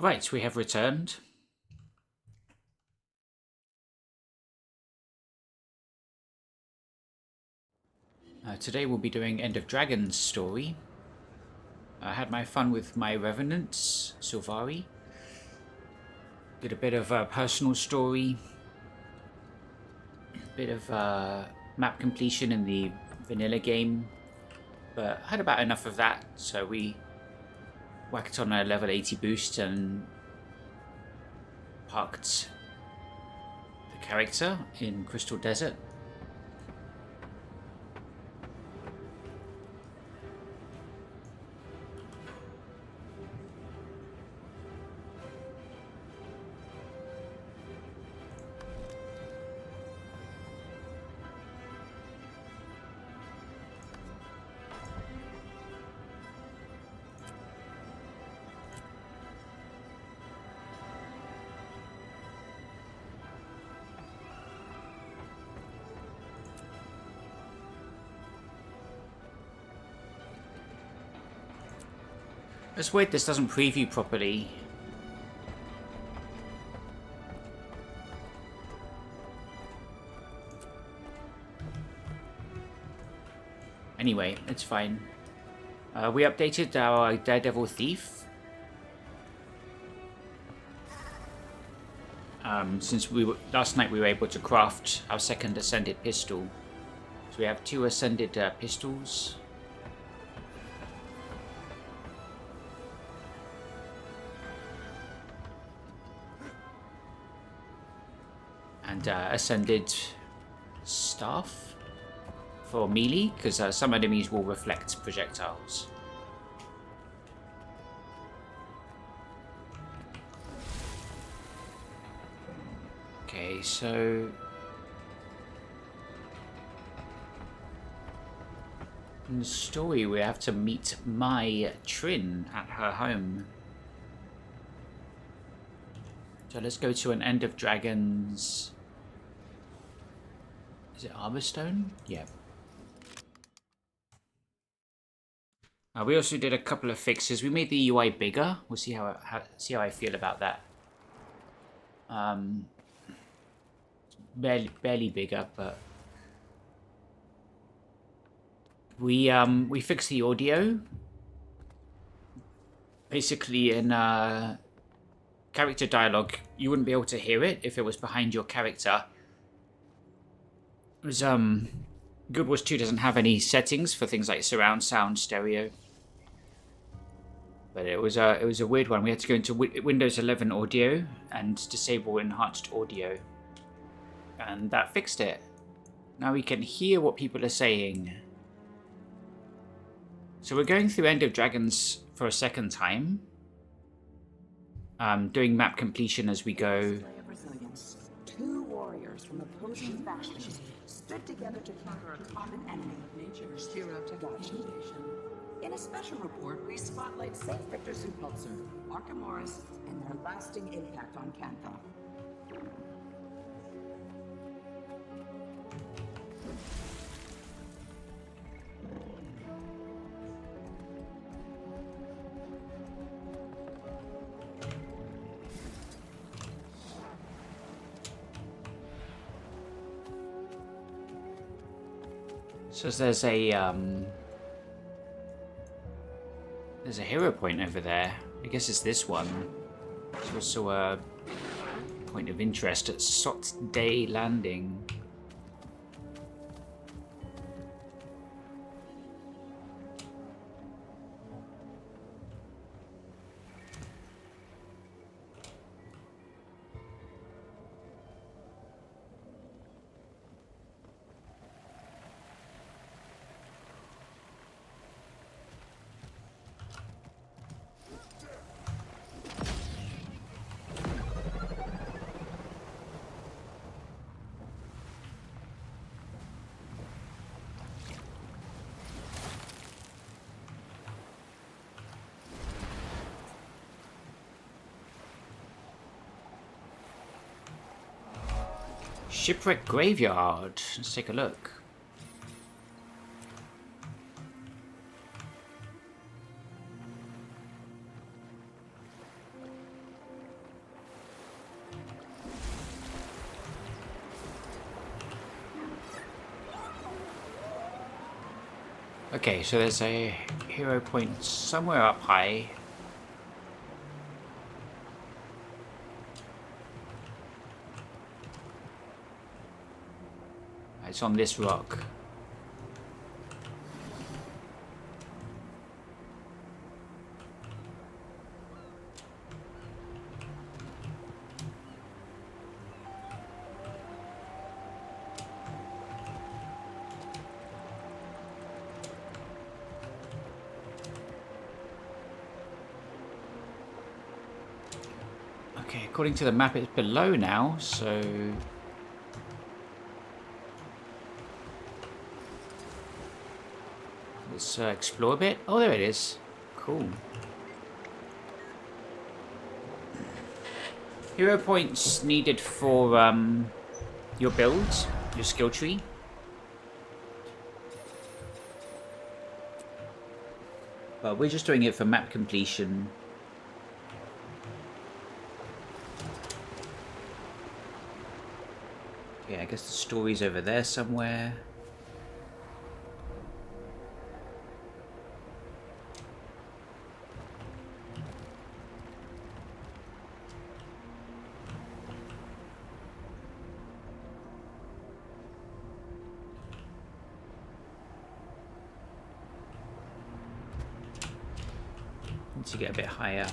Right, we have returned. Today we'll be doing End of Dragon's story. I had my fun with my revenants, Sylvari. Did a bit of a personal story. Bit of map completion in the vanilla game. But I had about enough of that, so we whacked on a level 80 boost and parked the character in Crystal Desert. It's weird this doesn't preview properly. Anyway, it's fine. We updated our Daredevil Thief. Since last night we were able to craft our second Ascended pistol. So we have two Ascended pistols. And Ascended staff for melee, because some enemies will reflect projectiles. Okay, so in the story we have to meet Mai Trin at her home. So let's go to an End of Dragons. Is it Arborstone? Yeah. We also did a couple of fixes. We made the UI bigger. We'll see how I feel about that. Barely bigger, but we fixed the audio. Basically, in character dialogue, you wouldn't be able to hear it if it was behind your character. It was Guild Wars 2 doesn't have any settings for things like surround sound, stereo. But it was a weird one. We had to go into Windows 11 audio and disable enhanced audio. And that fixed it. Now we can hear what people are saying. So we're going through End of Dragons for a second time. Doing map completion as we go. Two warriors from opposing factions stood together to counter a common enemy, nature's hero to domination. In a special report, we spotlight Saint Victor Zupelzer, Archimedes, and their lasting impact on Cantha. So there's a hero point over there. I guess it's this one. There's also a point of interest at Sot Day Landing. Shipwreck Graveyard. Let's take a look. Okay, so there's a hero point somewhere up high. It's on this rock. Okay, according to the map, it's below now, so... Let's explore a bit. Oh, there it is. Cool. Hero points needed for your build, your skill tree. But we're just doing it for map completion. Yeah, I guess the story's over there somewhere. Once you get a bit higher.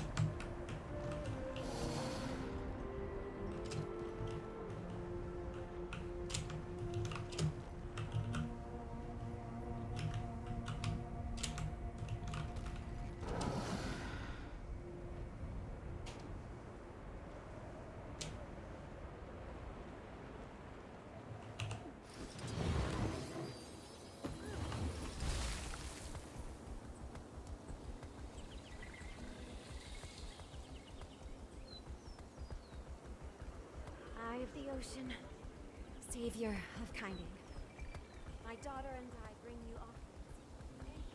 Eye of the ocean, savior of kinding. My daughter and I bring you offerings.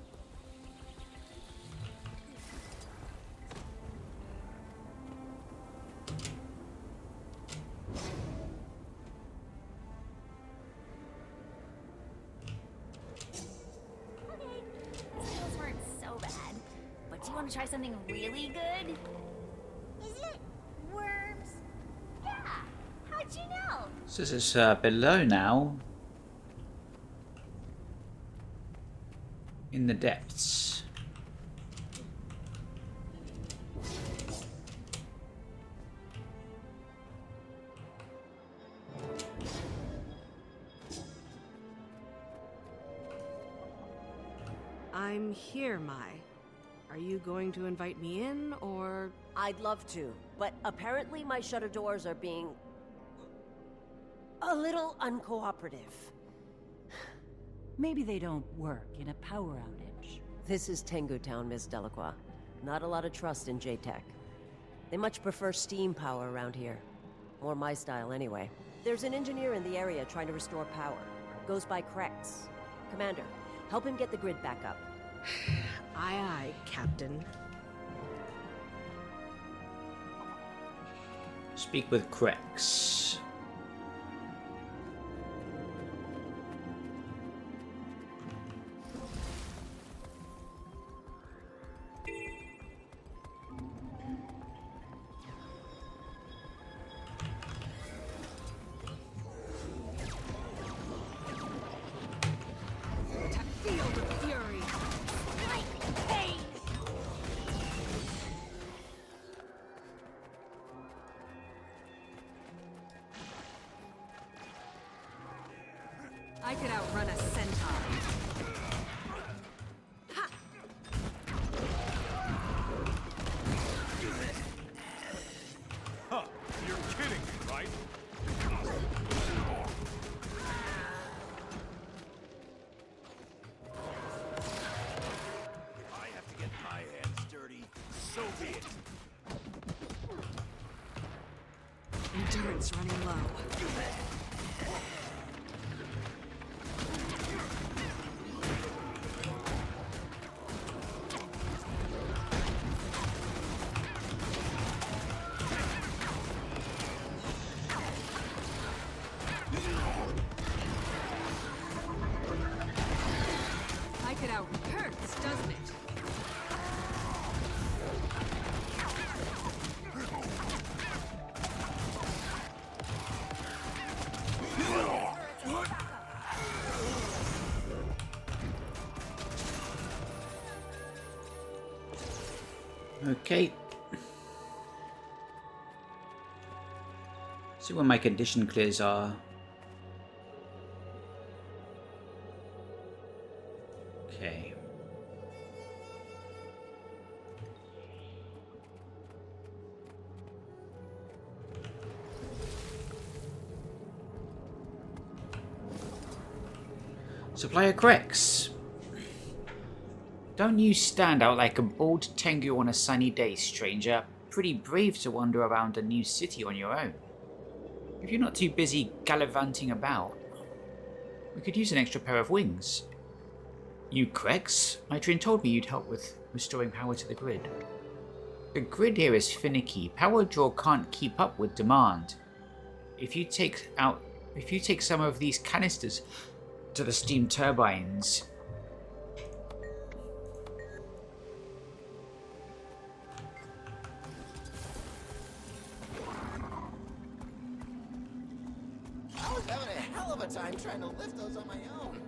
Okay, those weren't so bad. But do you want to try something really good? Is it worms? Yeah. How'd you know? So this is below now. In the depths. I'm here, Mai. Are you going to invite me in, or... I'd love to, but apparently my shutter doors are being... a little uncooperative. Maybe they don't work in a power outage. This is Tengu Town, Miss Delacroix. Not a lot of trust in J-Tech. They much prefer steam power around here. More my style, anyway. There's an engineer in the area trying to restore power. Goes by Krex. Commander, help him get the grid back up. Aye, aye, Captain. Speak with Krex. Field of Fury! I could outrun a centaur. Ha! Huh, you're kidding me, right? If I have to get my hands dirty, so be it. Endurance running low. I It out hurts, doesn't it? Okay. See what my condition clears are. Okay. Supplier Crex. Don't you stand out like a bold tengu on a sunny day, stranger. Pretty brave to wander around a new city on your own. If you're not too busy gallivanting about, we could use an extra pair of wings. You Crex? My train told me you'd help with restoring power to the grid. The grid here is finicky. Power draw can't keep up with demand. If you take some of these canisters to the steam turbines, I was having a hell of a time trying to lift those on my own.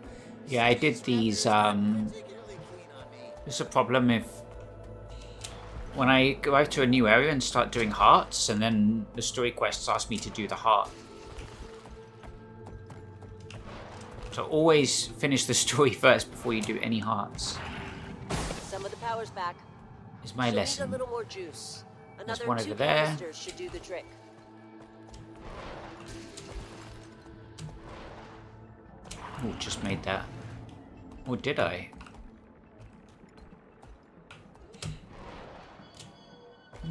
yeah, I did these. Particularly clean on me. There's a problem if when I go out to a new area and start doing hearts, and then the story quests ask me to do the heart. So always finish the story first before you do any hearts. Some of the power's back. Is my She'll lesson. need a little more juice. There's Another one 2 over there. canisters should do the trick. Oh, just made that. Or did I?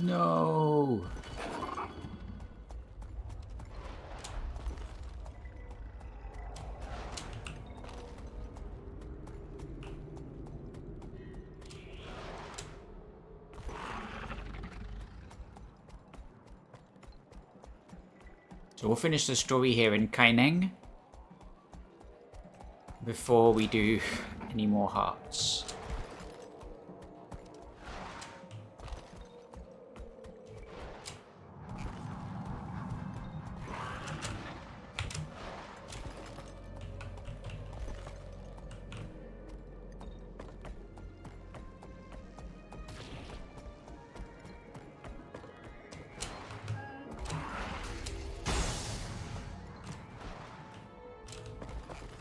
No. So we'll finish the story here in Kaineng before we do any more hearts.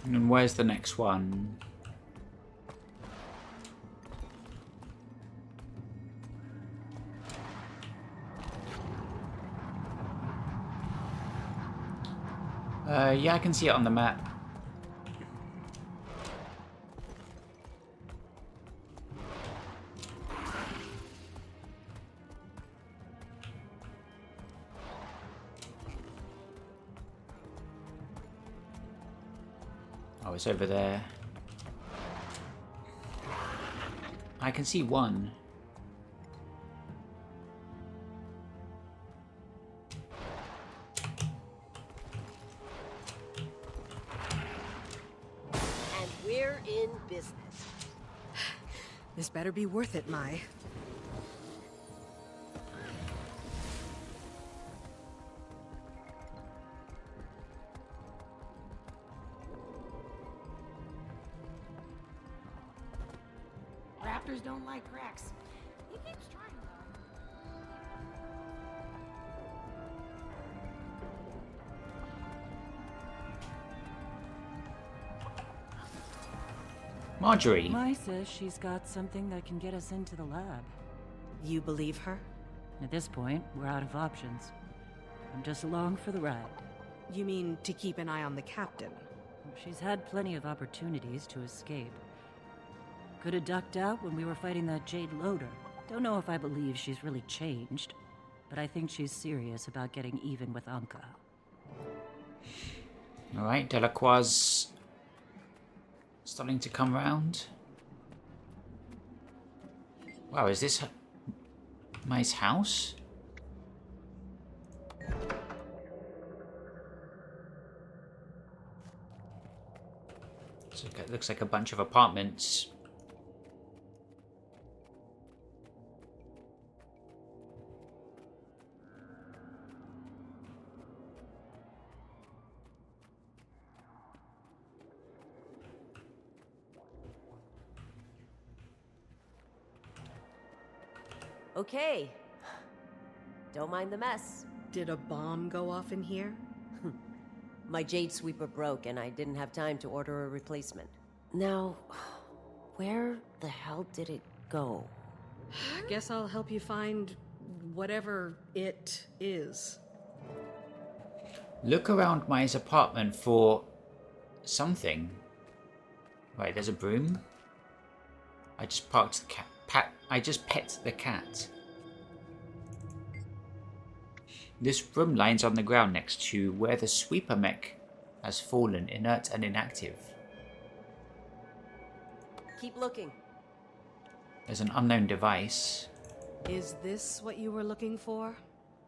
And where's the next one? Yeah, I can see it on the map. Oh, it's over there. I can see one. And we're in business. This better be worth it, Mai. Raptors don't like Rex. He keeps trying though. Marjorie. Mai says she's got something that can get us into the lab. You believe her? At this point, we're out of options. I'm just along for the ride. You mean to keep an eye on the captain? She's had plenty of opportunities to escape. Could have ducked out when we were fighting that Jade Loader. Don't know if I believe she's really changed, but I think she's serious about getting even with Anka. Alright, Delacroix's starting to come round. Wow, is this Mai's house? So it looks like a bunch of apartments Okay. Don't mind the mess. Did a bomb go off in here? My jade sweeper broke and I didn't have time to order a replacement. Now, where the hell did it go? Guess I'll help you find whatever it is. Look around my apartment for something. Right, there's a broom. I just parked the cat. I just pet the cat. This broom lies on the ground next to where the sweeper mech has fallen, inert and inactive. Keep looking. There's an unknown device. Is this what you were looking for?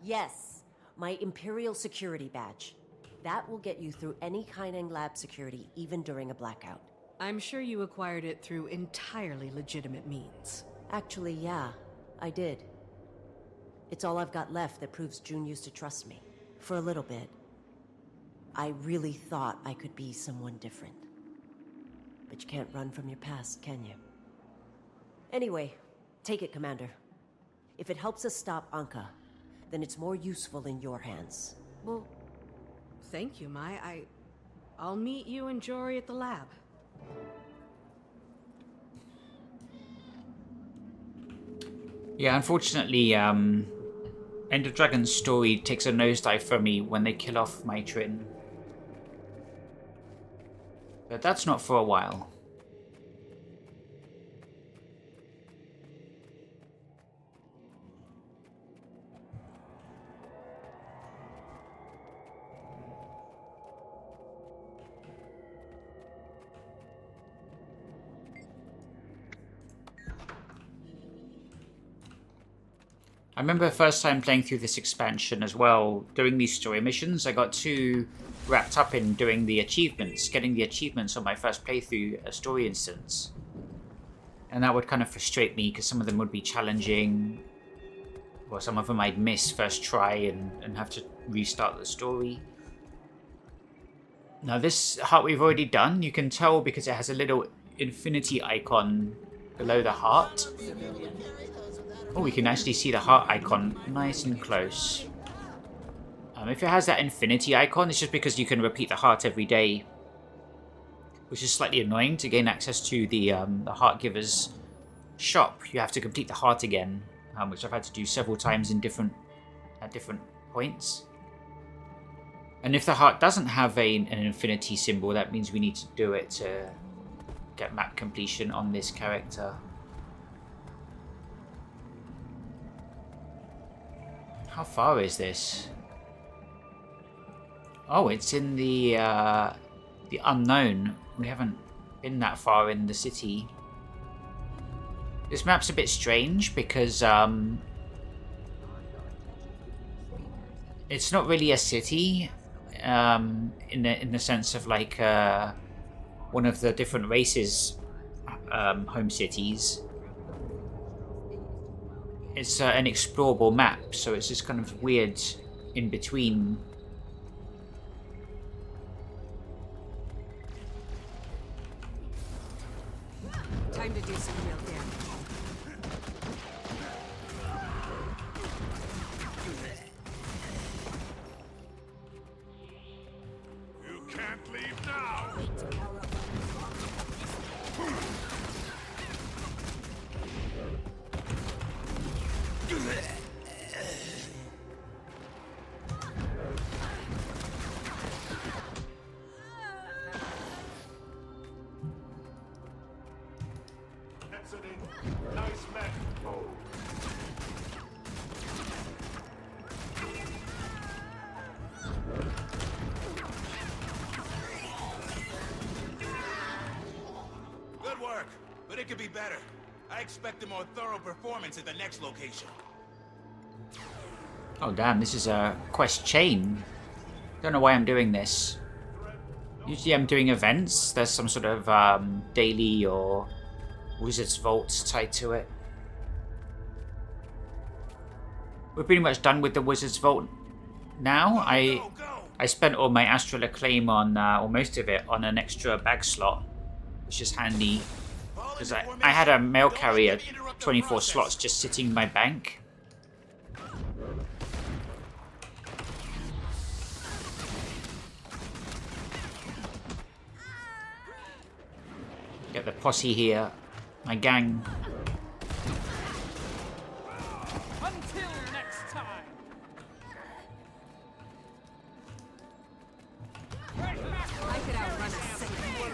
Yes, my Imperial Security Badge. That will get you through any Kaineng lab security, even during a blackout. I'm sure you acquired it through entirely legitimate means. Actually, yeah, I did. It's all I've got left that proves June used to trust me. For a little bit. I really thought I could be someone different. But you can't run from your past, can you? Anyway, take it, Commander. If it helps us stop Anka, then it's more useful in your hands. Well, thank you, Mai. I'll meet you and Jory at the lab. Yeah, unfortunately, Ender Dragon's story takes a nosedive for me when they kill off Matron. But that's not for a while. I remember the first time playing through this expansion as well, doing these story missions, I got too wrapped up in doing the achievements, getting the achievements on my first playthrough a story instance. And that would kind of frustrate me because some of them would be challenging, or some of them I'd miss first try and have to restart the story. Now this heart we've already done, you can tell because it has a little infinity icon below the heart. Oh, we can actually see the heart icon nice and close. If it has that infinity icon, it's just because you can repeat the heart every day. Which is slightly annoying to gain access to the Heart Giver's shop. You have to complete the heart again, which I've had to do several times at different points. And if the heart doesn't have an infinity symbol, that means we need to do it to get map completion on this character. How far is this? Oh, it's in the unknown. We haven't been that far in the city. This map's a bit strange because it's not really a city in the sense of like one of the different races' home cities. It's an explorable map, so it's just kind of weird in between. Time to do some real damage. You can't leave now! Exiting. Nice mech. Oh. Good work, but it could be better. I expect a more thorough performance at the next location. Oh damn, this is a quest chain. Don't know why I'm doing this. Usually I'm doing events. There's some sort of daily or Wizard's Vault tied to it. We're pretty much done with the Wizard's Vault now. I spent all my Astral Acclaim on, or most of it, on an extra bag slot, which is handy. Hold Because I had a mail carrier 24 slots just sitting in my bank. Get the posse here. My gang. Until next time. I could outrun a centaur.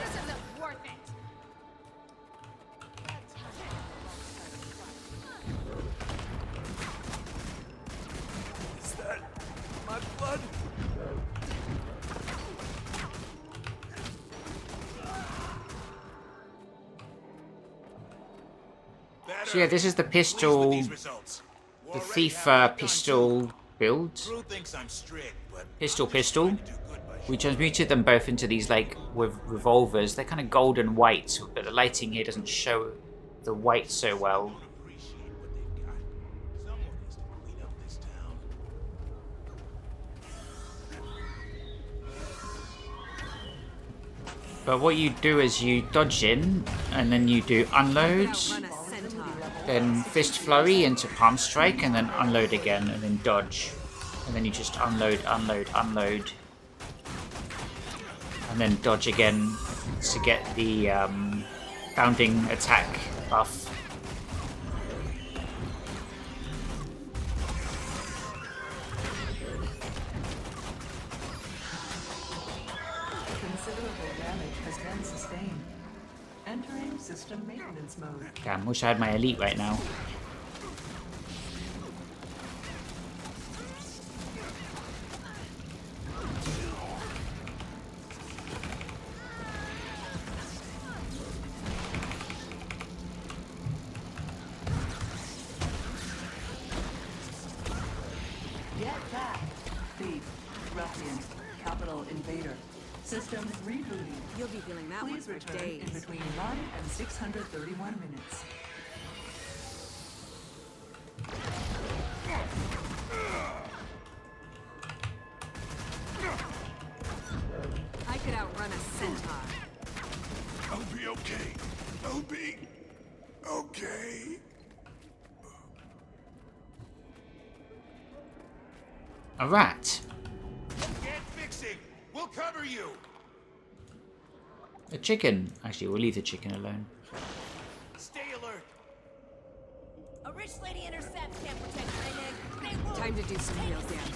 This isn't worth it. Is that my blood? So yeah, this is the pistol, the thief pistol build. Pistol. We transmuted them both into these like with revolvers. They're kind of gold and white, but the lighting here doesn't show the white so well. But what you do is you dodge in, and then you do unload, Outrun a centaur. then fist flurry into palm strike, and then unload again, and then dodge. And then you just unload, and then dodge again to get the bounding attack buff. Considerable damage has been sustained. Entering system maintenance mode. Damn, wish I had my elite right now. Get back. Thief, ruffian, capital invader. System rebooting. You'll be feeling that one Please for return days. in between 1 and 631 minutes. I could outrun a centaur. I'll be okay. I'll be okay. A rat. Get fixing. We'll cover you. A chicken. Actually, we'll leave the chicken alone. Stay alert. A rich lady intercepts can't protect my egg. They won't. Time to do some real damage.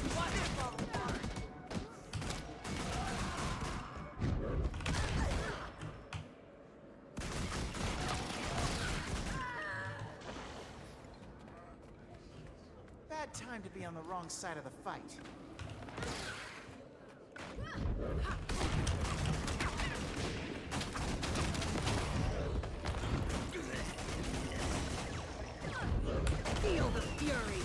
Bad time to be on the wrong side of the fight. Feel the fury.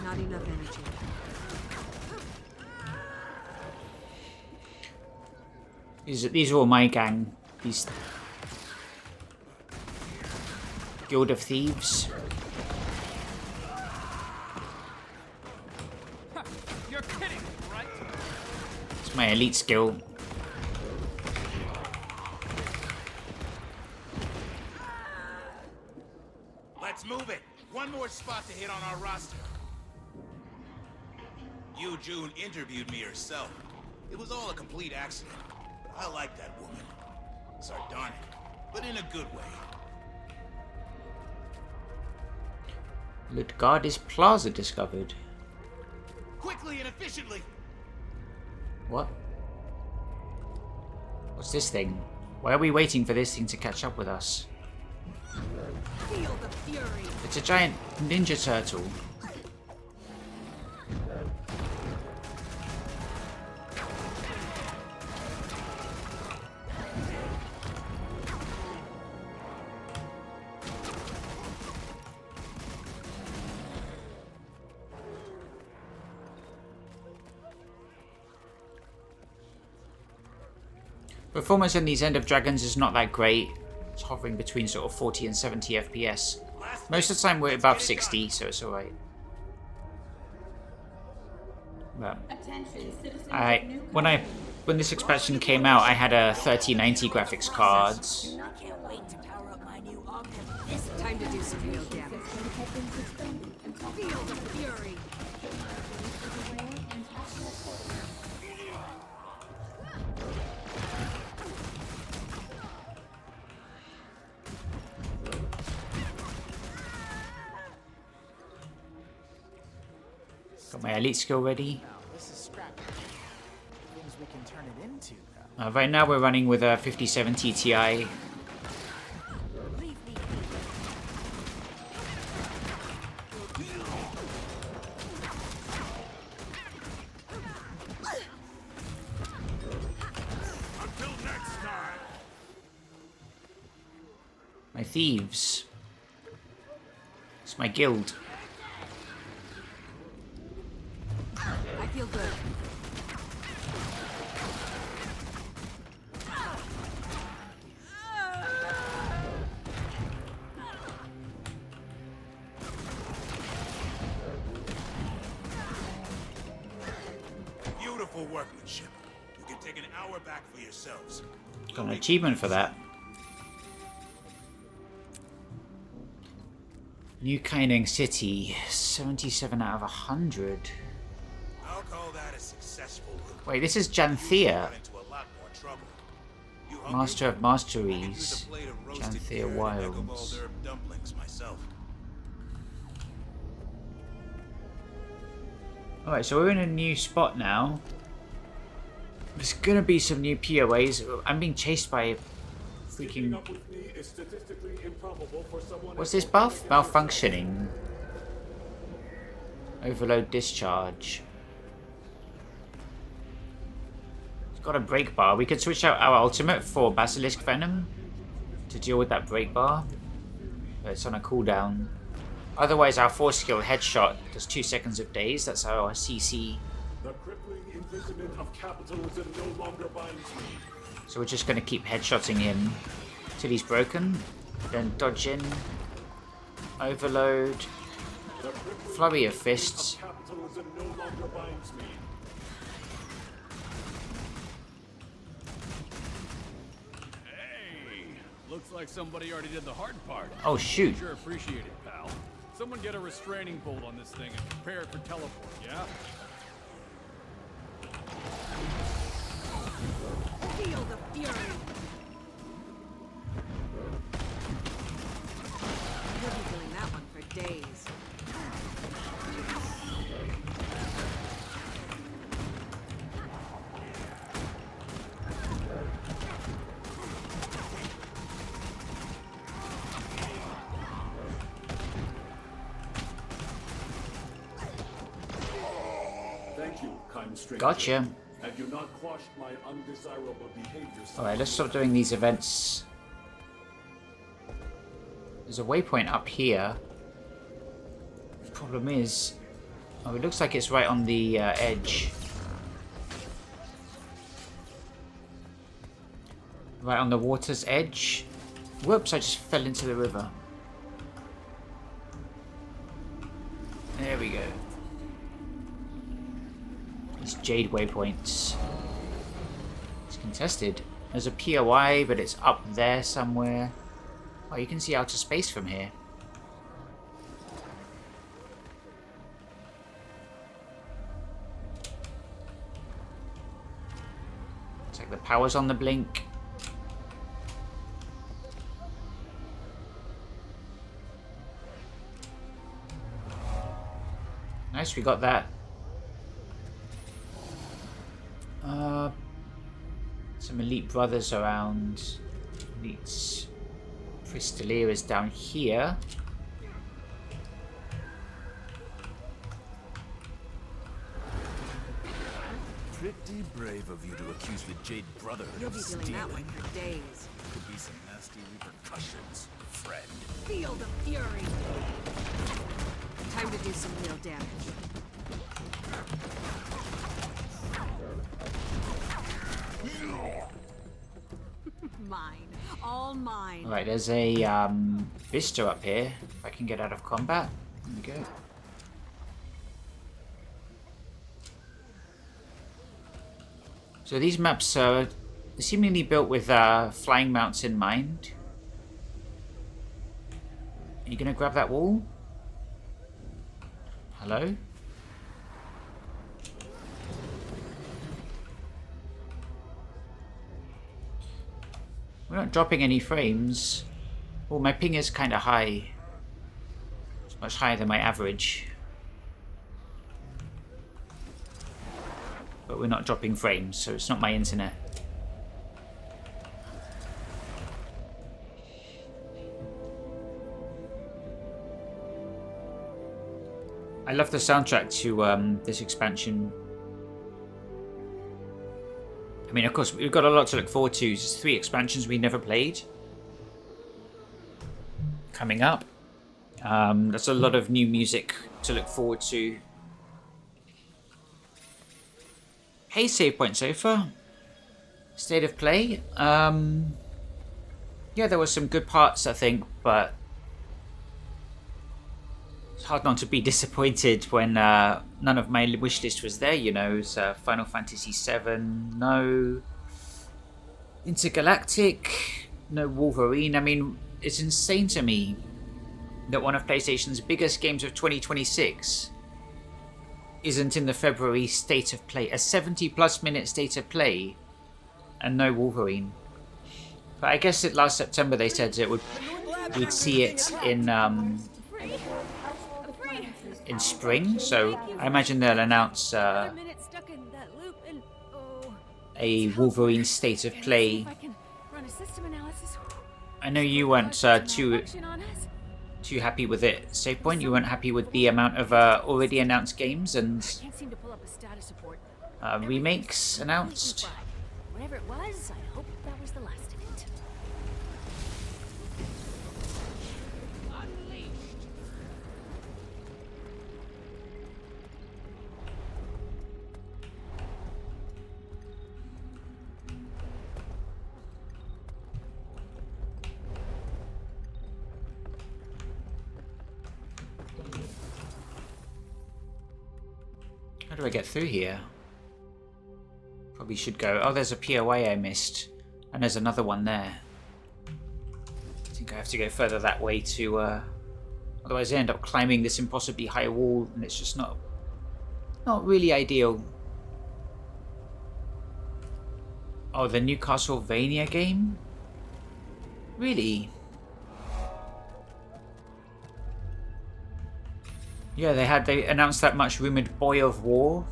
Not enough energy. These are all my gang. These Guild of Thieves. You're kidding, right? It's my elite skill. Let's move it. One more spot to hit on our roster. You, June, interviewed me herself. It was all a complete accident. I like that woman. Sardonic, but in a good way. Ludgardis Plaza discovered. Quickly and efficiently. What? What's this thing? Why are we waiting for this thing to catch up with us? Feel the fury. It's a giant ninja turtle. Performance in these End of Dragons is not that great. It's hovering between sort of 40 and 70 FPS. Most of the time we're above 60, so it's alright. But when this expansion came out, I had a 3090 graphics card. Time to do some real damage. Feel the fury. Got my elite skill ready. This is scrappy. Things we can turn it into, though. Right now we're running with a 5070 Ti. My thieves. It's my guild. I feel good. Beautiful workmanship. You can take an hour back for yourselves. Got an achievement for that. New Kaining City, 77 out of 100. I'll call that a successful route. Wait, this is Janthea, Got into a lot more trouble. You hungry? Master of I could use Masteries. a plate of roasted Janthea carrot and Wilds. Egobald herb dumplings myself. Alright, so we're in a new spot now. There's gonna be some new POAs. I'm being chased by a freaking... What's this buff? Malfunctioning. Overload discharge. It's got a break bar. We could switch out our ultimate for Basilisk Venom to deal with that break bar. But it's on a cooldown. Otherwise, our 4-skill headshot does 2 seconds of daze. That's our CC. The crippling imprisonment of capitalism no longer binds me. So we're just going to keep headshotting him till he's broken. Then dodge in. Overload. Flurry of fists. Capitalism no longer binds me. Hey, looks like somebody already did the hard part. Oh shoot. Sure appreciate it, pal. Someone get a restraining bolt on this thing and prepare it for teleport, yeah? Feel the fury. You'll be doing that one for days. Thank you, kind stranger. Gotcha. Have you not quashed my undesirable behavior? Alright, let's stop doing these events. There's a waypoint up here. The problem is... Oh, it looks like it's right on the edge. Right on the water's edge. Whoops, I just fell into the river. There we go. These jade waypoints. It's contested. There's a POI, but it's up there somewhere. Oh, you can see outer space from here. It's like the power's on the blink. Nice, we got that. Some elite brothers around. Elite Crystallia is down here. Pretty brave of you to accuse the Jade Brotherhood You'll of be doing stealing. that one for days. Could be some nasty repercussions, friend. Feel the fury. Time to do some real damage. mine. All mine. Alright, there's a vista up here. If I can get out of combat. There we go. So these maps are seemingly built with flying mounts in mind. Are you gonna grab that wall? Hello? We're not dropping any frames. Oh, my ping is kind of high. It's much higher than my average. But we're not dropping frames, so it's not my internet. I love the soundtrack to this expansion. I mean, of course, we've got a lot to look forward to. There's 3 expansions we never played coming up. There's a lot of new music to look forward to. Hey, save point sofa. State of play. Yeah, there were some good parts, I think, but it's hard not to be disappointed when none of my wish list was there, you know. It's Final Fantasy VII, no Intergalactic, no Wolverine. I mean, it's insane to me that one of PlayStation's biggest games of 2026 isn't in the February state of play. A 70+ minute state of play and no Wolverine. But I guess last September they said we'd see it in spring, so I imagine they'll announce a Wolverine state of play. I know you weren't too happy with it, Save Point. You weren't happy with the amount of already announced games and remakes announced. Whatever it was, I hope that was the last of it. How do I get through here? Probably should go. Oh, there's a POA I missed. And there's another one there. I think I have to go further that way to... otherwise I end up climbing this impossibly high wall and it's just not really ideal. Oh, the new Castlevania game? Really? Yeah, they announced that much rumored Boy of War.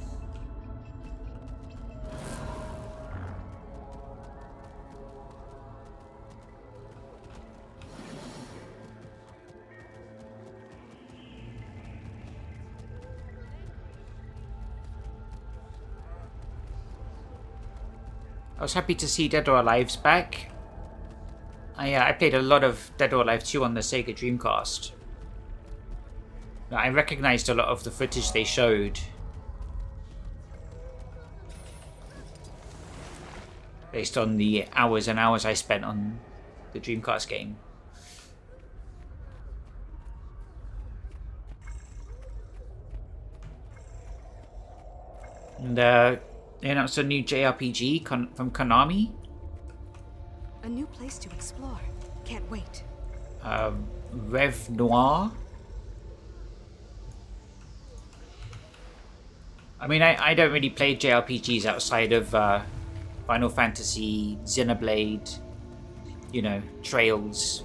I was happy to see Dead or Alive's back. I played a lot of Dead or Alive 2 on the Sega Dreamcast. I recognized a lot of the footage they showed. Based on the hours and hours I spent on the Dreamcast game. And they announced a new JRPG from Konami. A new place to explore. Can't wait. Rev Noir. I mean, I don't really play JRPGs outside of Final Fantasy, Xenoblade, you know, Trails.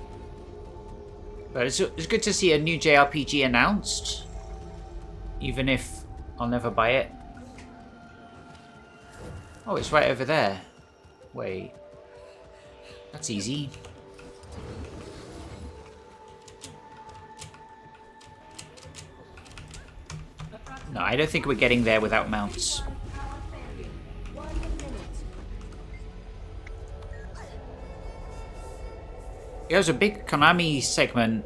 But it's good to see a new JRPG announced, even if I'll never buy it. Oh, it's right over there. Wait. That's easy. No, I don't think we're getting there without mounts. There was a big Konami segment.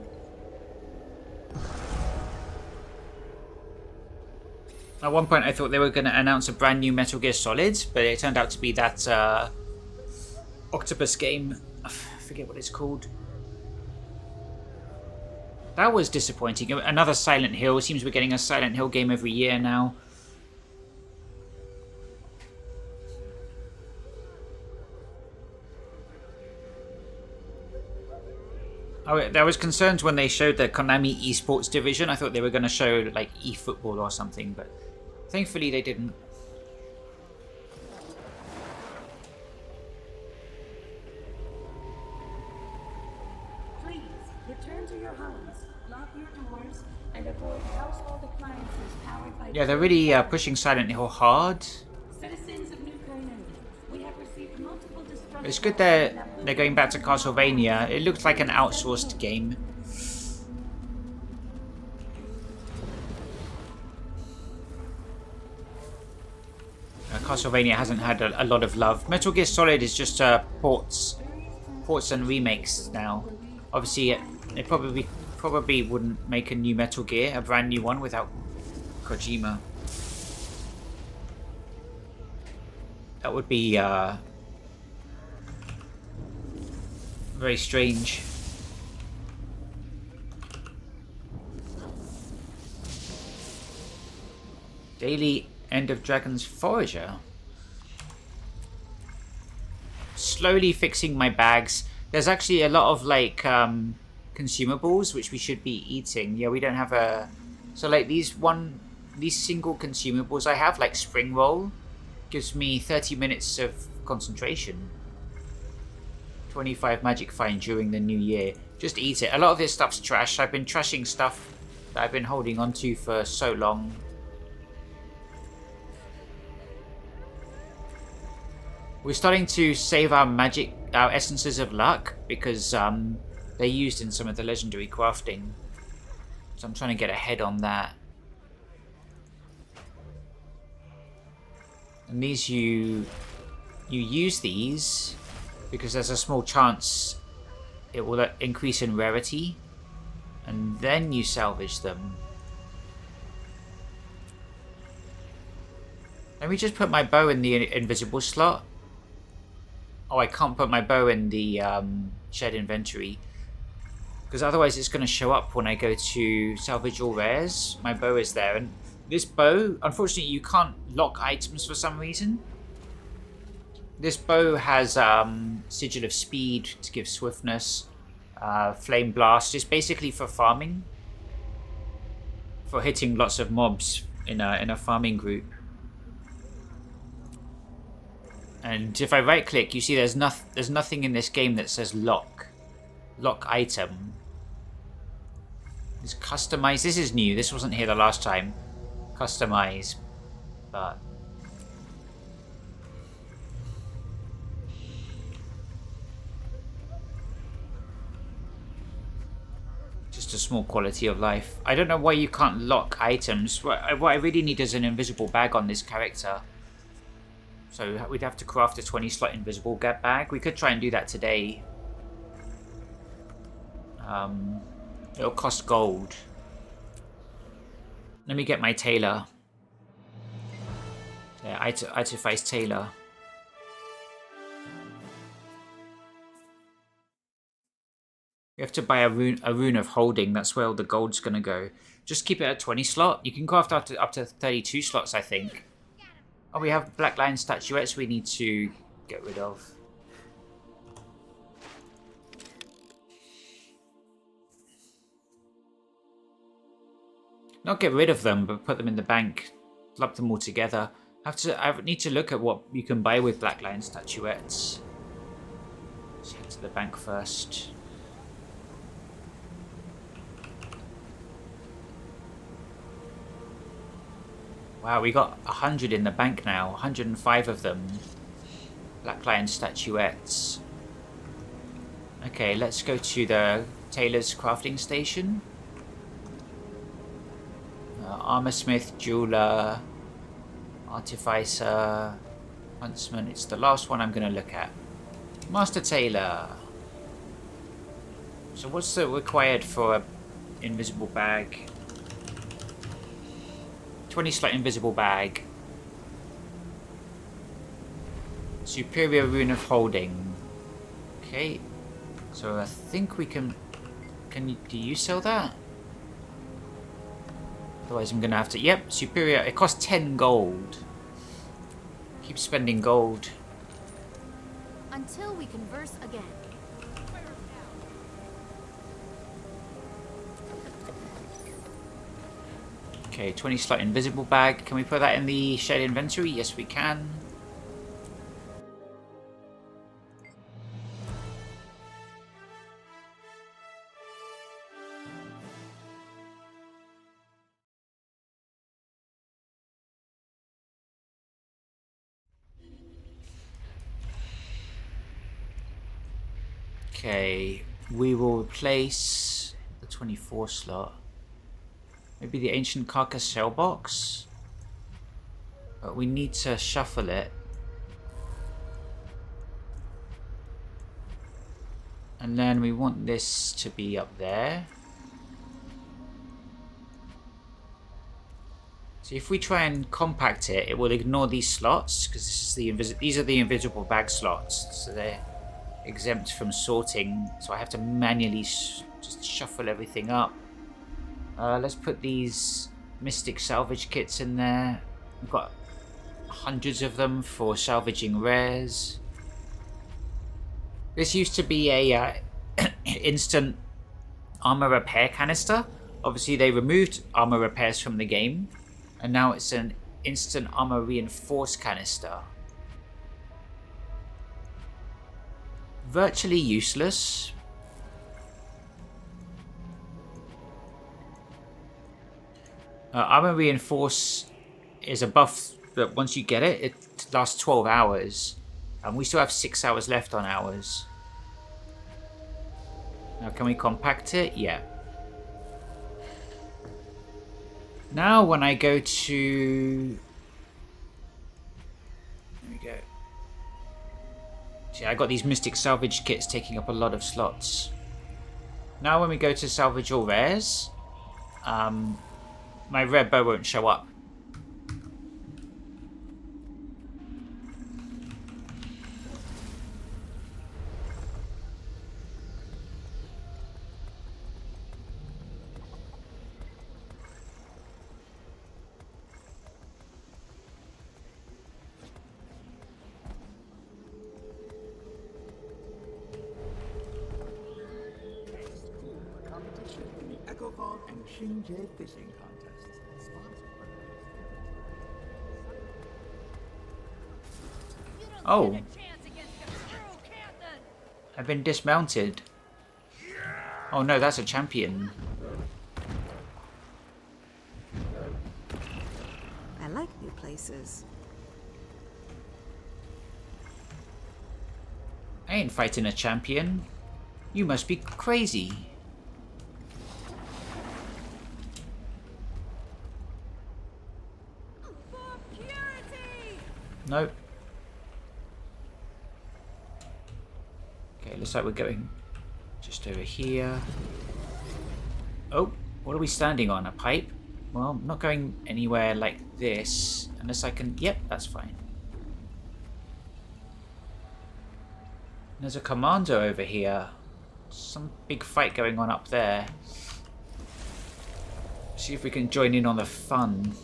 At one point I thought they were going to announce a brand new Metal Gear Solid, but it turned out to be that Octopus game forget what it's called. That was disappointing. Another Silent Hill. It seems we're getting a Silent Hill game every year now. There was concerns when they showed the Konami esports division. I thought they were going to show like eFootball or something, but thankfully they didn't. Please return to your homes, lock your doors, and avoid household appliances powered by. Yeah, they're really pushing Silent Hill hard. Citizens of New Canaan, we have received multiple destructive. It's good they're going back to Castlevania. It looks like an outsourced game. Castlevania hasn't had a lot of love. Metal Gear Solid is just ports and remakes now. Obviously, they probably wouldn't make a new Metal Gear, a brand new one, without Kojima. That would be very strange. Daily End of Dragon's Forager. Slowly fixing my bags. There's actually a lot of like consumables which we should be eating. Yeah, we don't have a. So like these single consumables I have, like spring roll, gives me 30 minutes of concentration. 25 magic fine during the new year. Just eat it. A lot of this stuff's trash. I've been trashing stuff that I've been holding onto for so long. We're starting to save our essences of luck because they're used in some of the legendary crafting. So I'm trying to get ahead on that. And these you use these because there's a small chance it will increase in rarity, and then you salvage them. Let me just put my bow in the invisible slot. Oh, I can't put my bow in the shared inventory because otherwise it's going to show up when I go to salvage all rares. My bow is there, and this bow, unfortunately, you can't lock items for some reason. This bow has Sigil of Speed to give swiftness, Flame Blast is basically for farming, for hitting lots of mobs in a farming group. And if I right click, you see there's nothing in this game that says lock item. It's customize. This is new. This wasn't here the last time. Customize, but just a small quality of life. I don't know why you can't lock items. What I really need is an invisible bag on this character. So we'd have to craft a 20 slot invisible bag. We could try and do that today. It'll cost gold. Let me get my tailor. Yeah, Itofai's tailor. You have to buy a rune of holding. That's where all the gold's gonna go. Just keep it at 20 slot. You can craft up to 32 slots, I think. Oh, we have Black Lion statuettes we need to get rid of. Not get rid of them, but put them in the bank. Club them all together. I need to look at what you can buy with Black Lion statuettes. Let's head to the bank first. Wow, we got 100 in the bank now. 105 of them. Black Lion statuettes. Okay, let's go to the tailor's crafting station. Armorsmith, jeweler, artificer, huntsman. It's the last one I'm going to look at. Master tailor. So what's the required for an invisible bag? 20 slot invisible bag. Superior rune of holding. Okay. So I think we can... do you sell that? Otherwise I'm gonna have to... Yep, superior. It costs 10 gold. Keep spending gold. Until we converse again. Okay, 20 slot invisible bag. Can we put that in the shared inventory? Yes, we can. Okay, we will replace the 24 slot. Maybe the ancient carcass shell box? But we need to shuffle it. And then we want this to be up there. So if we try and compact it, it will ignore these slots, because this is these are the invisible bag slots. So they're exempt from sorting. So I have to manually just shuffle everything up. Let's put these Mystic salvage kits in there. We've got hundreds of them for salvaging rares. This used to be a instant armor repair canister. Obviously they removed armor repairs from the game, and now it's an instant armor reinforced canister. Virtually useless. Armor reinforce is a buff that once you get it, it lasts 12 hours. And we still have 6 hours left on ours. Now can we compact it? Yeah. Now when I go to... There we go. See, I got these Mystic salvage kits taking up a lot of slots. Now when we go to salvage all rares, my red bow won't show up. Competition in the Echo Vault and Shinjay fishing contests. Oh. I've been dismounted. Oh no, that's a champion. I like new places. I ain't fighting a champion. You must be crazy. Nope. Okay, looks like we're going just over here. Oh, what are we standing on? A pipe? Well, I'm not going anywhere like this unless I can... Yep, that's fine. There's a commando over here. Some big fight going on up there. See if we can join in on the fun.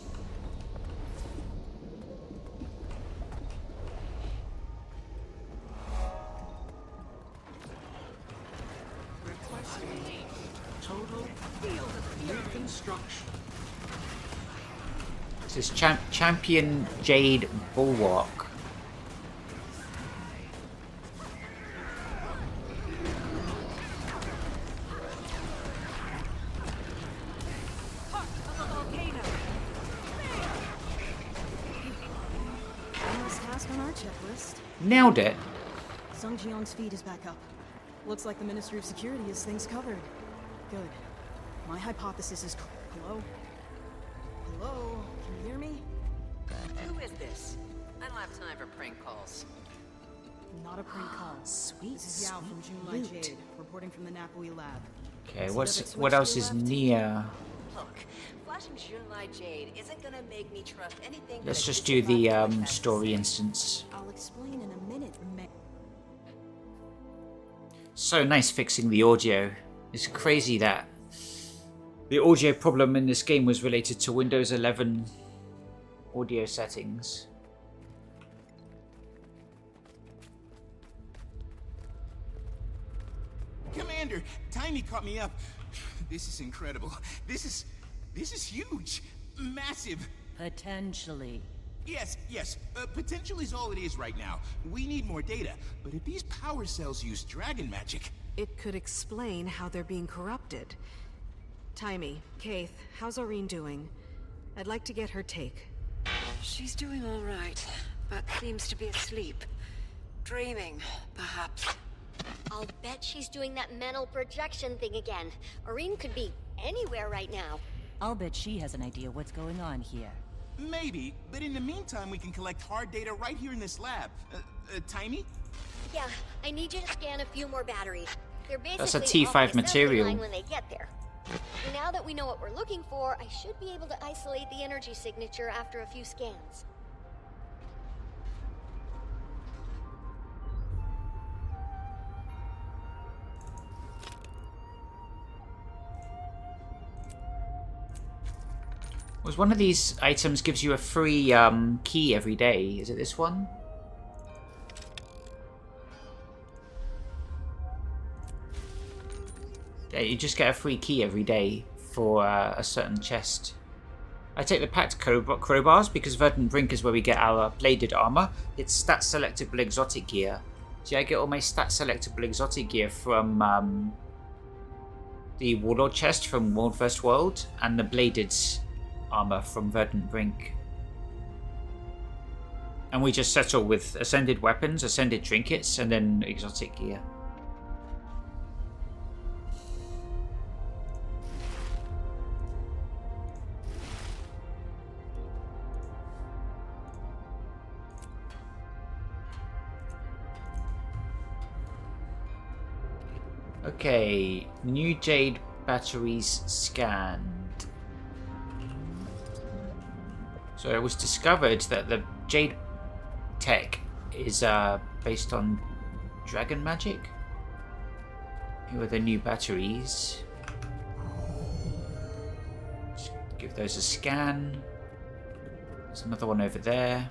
Total field reconstruction. This is Champion Jade Bulwark. Nailed it. Sung Jion's feed is back up. Looks like the Ministry of Security has things covered. Good. My hypothesis is... Hello? Hello? Can you hear me? Who is this? I don't have time for prank calls. Not a prank call. Sweet, This is Yao from Junlai Jade, reporting from the Napui lab. Okay, what else is near? Look, flashing Junlai Jade isn't gonna make me trust anything. Let's just do the story instance. I'll explain in a minute, So nice fixing the audio. It's crazy that the audio problem in this game was related to Windows 11 audio settings. Commander, Tiny caught me up. This is incredible. This is huge. Massive. Potentially. Yes. Potential is all it is right now. We need more data. But if these power cells use dragon magic... It could explain how they're being corrupted. Timey, Kaith, how's Aurene doing? I'd like to get her take. She's doing all right, but seems to be asleep. Dreaming, perhaps. I'll bet she's doing that mental projection thing again. Aurene could be anywhere right now. I'll bet she has an idea what's going on here. Maybe, but in the meantime we can collect hard data right here in this lab. Timey? Yeah, I need you to scan a few more batteries. They're basically That's a on T5 the assembly material. line when they get there. Now that we know what we're looking for, I should be able to isolate the energy signature after a few scans. Was one of these items gives you a free key every day? Is it this one? Yeah, you just get a free key every day for a certain chest. I take the packed crowbars because Verdant Brink is where we get our bladed armor. It's stat selectable exotic gear. See, I get all my stat selectable exotic gear from the Warlord chest from World First World and the bladed armor from Verdant Brink. And we just settle with ascended weapons, ascended trinkets, and then exotic gear. Okay, new Jade batteries scanned. So it was discovered that the Jade tech is based on dragon magic. Here are the new batteries. Just give those a scan. There's another one over there.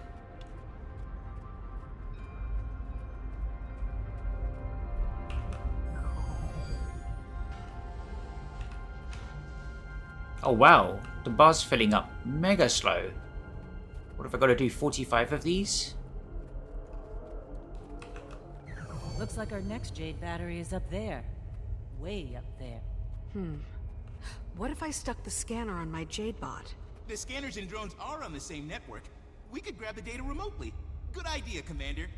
Oh wow, the bar's filling up mega slow. What have I got to do, 45 of these? Looks like our next Jade battery is up there. Way up there. What if I stuck the scanner on my Jade bot? The scanners and drones are on the same network. We could grab the data remotely. Good idea, Commander.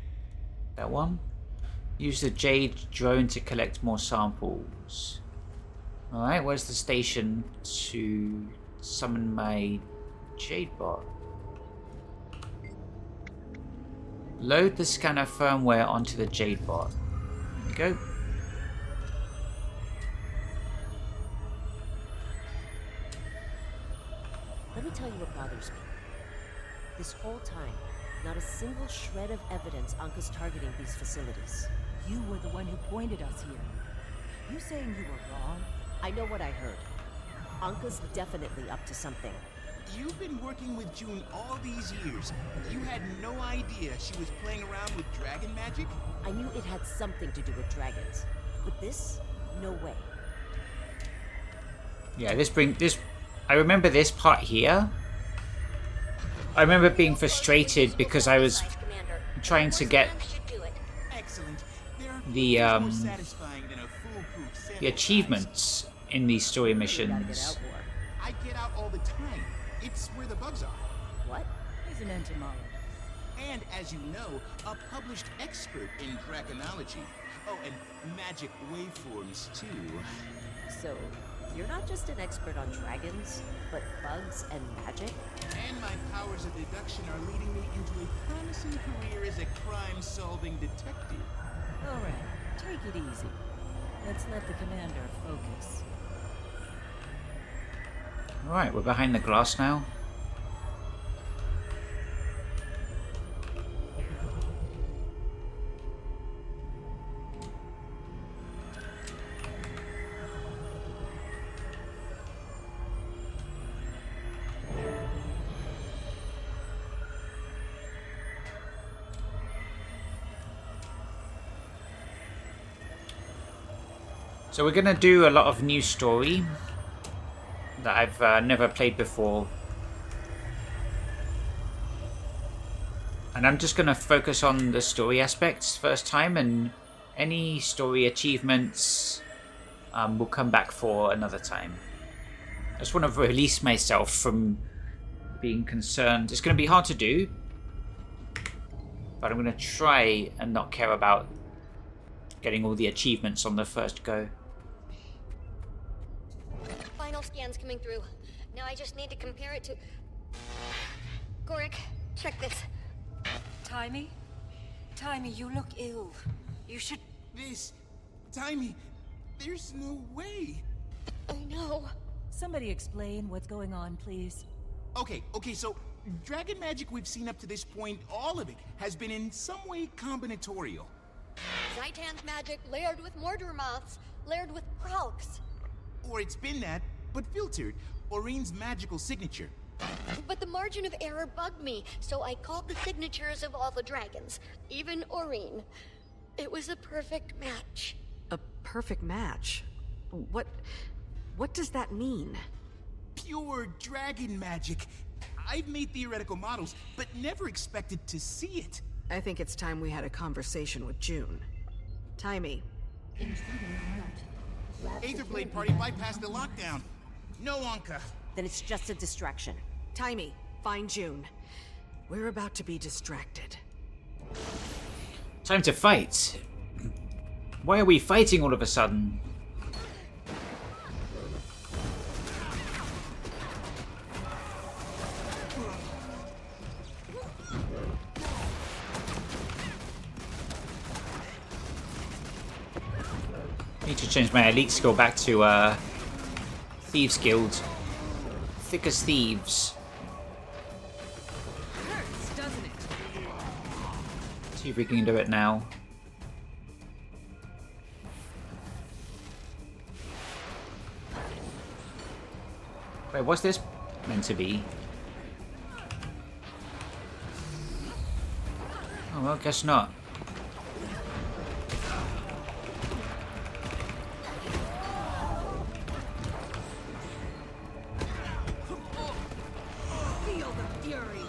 That one? Use the Jade drone to collect more samples. Alright, where's the station to summon my Jade bot? Load the scanner firmware onto the Jade bot. There we go. Let me tell you what bothers me. This whole time, not a single shred of evidence Anka's targeting these facilities. You were the one who pointed us here. You saying you were wrong? I know what I heard. Anka's definitely up to something. You've been working with June all these years. You had no idea she was playing around with dragon magic? I knew it had something to do with dragons. But this? No way. Yeah, I remember this part here. I remember being frustrated because I was trying to get the achievements in these story missions. I get out all the time. It's where the bugs are. What? He's an entomologist. And as you know, a published expert in draconology. Oh, and magic waveforms too. So, you're not just an expert on dragons, but bugs and magic? And my powers of deduction are leading me into a promising career as a crime-solving detective. Alright, take it easy. Let's let the commander focus. Alright, we're behind the glass now. So we're gonna do a lot of new story that I've never played before. And I'm just gonna focus on the story aspects first time, and any story achievements will come back for another time. I just want to release myself from being concerned. It's gonna be hard to do, but I'm gonna try and not care about getting all the achievements on the first go. Final scan's coming through. Now I just need to compare it to... Gorik, check this. Timey? Timey, you look ill. You should... Timey, there's no way. I know. Somebody explain what's going on, please. Okay, so dragon magic we've seen up to this point, all of it, has been in some way combinatorial. Zaitan's magic layered with mortar moths, layered with pralks. Or it's been that, but filtered. Oreen's magical signature. But the margin of error bugged me, so I called the signatures of all the dragons, even Oreen. It was a perfect match. A perfect match? What does that mean? Pure dragon magic. I've made theoretical models, but never expected to see it. I think it's time we had a conversation with June. Timey. Aetherblade party bypassed the lockdown. No Anka. Then it's just a distraction. Timey, find June. We're about to be distracted. Time to fight. Why are we fighting all of a sudden? Need to change my elite skill back to Thieves Guild. Thick as thieves. Hurts, doesn't it? See if we can do it now. Wait, what's this meant to be? Oh, well, guess not. Feel the fury.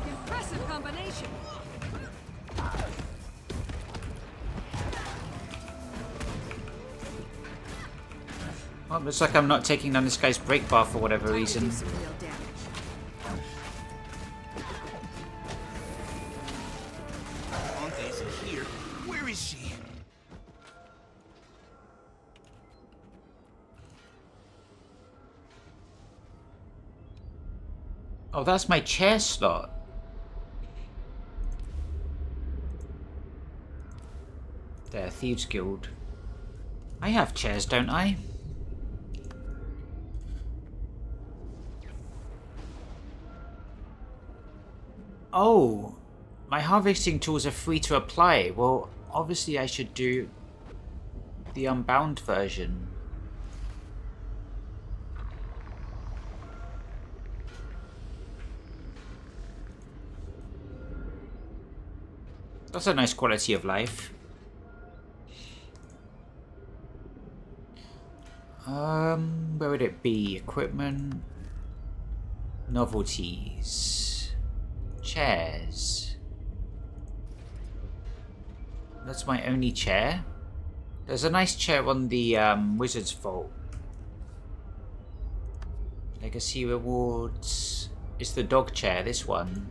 Impressive combination. Well, looks like I'm not taking down this guy's break bar for whatever reason. Some real damage. Anka isn't here. Where is she? Oh, that's my chair slot. There, Thieves Guild. I have chairs, don't I? Oh, my harvesting tools are free to apply. Well, obviously I should do the unbound version. That's a nice quality of life. Where would it be? Equipment, novelties, chairs. That's my only chair. There's a nice chair on the Wizard's Vault. Legacy rewards. It's the dog chair, this one.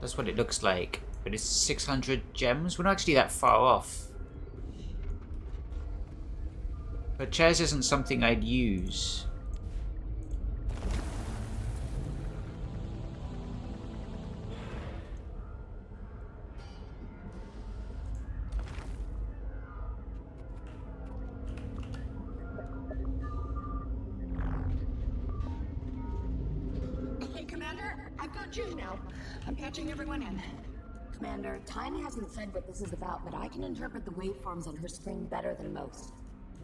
That's what it looks like. But it's 600 gems. We're not actually that far off. But chairs isn't something I'd use. I've got June now. I'm patching everyone in. Commander, Tiny hasn't said what this is about, but I can interpret the waveforms on her screen better than most.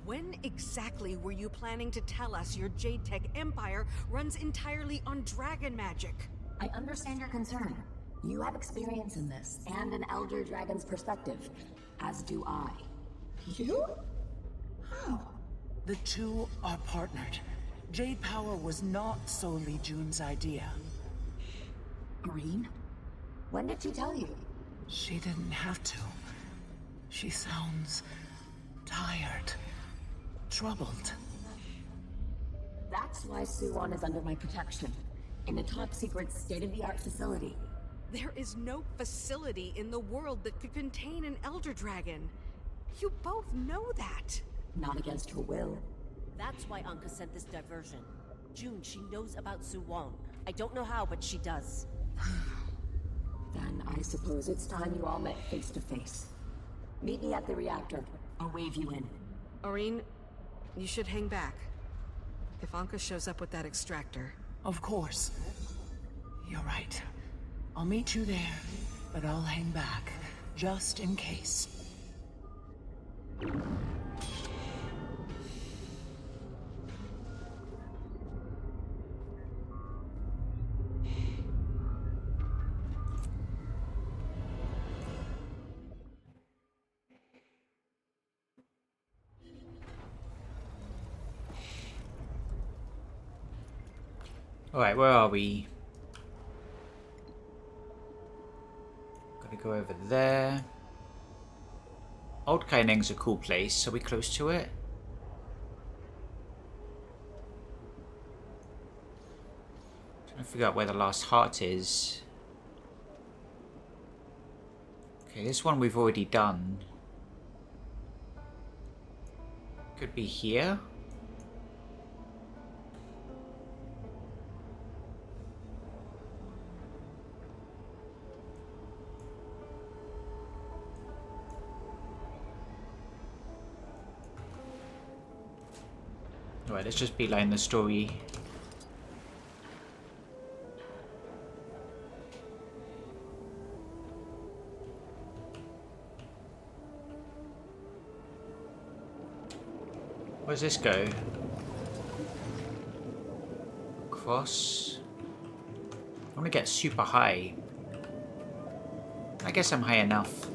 When exactly were you planning to tell us your Jade Tech empire runs entirely on dragon magic? I understand your concern. You have experience in this, and an Elder Dragon's perspective, as do I. You? How? The two are partnered. Jade Power was not solely June's idea. Marine? When did she tell you? She didn't have to. She sounds tired, troubled. That's why Suwon is under my protection, in a top-secret, state-of-the-art facility. There is no facility in the world that could contain an Elder Dragon. You both know that. Not against her will. That's why Anka sent this diversion. June, she knows about Suwon. I don't know how, but she does. Then I suppose it's time you all met face to face. Meet me at the reactor. I'll wave you in. Aurene, you should hang back. If Anka shows up with that extractor. Of course. You're right. I'll meet you there, but I'll hang back, just in case. Alright, where are we? Gotta go over there. Old Kaineng's a cool place. Are we close to it? Trying to figure out where the last heart is. Okay, this one we've already done. Could be here. Alright, let's just beeline the story. Where's this go? Across. I want to get super high. I guess I'm high enough.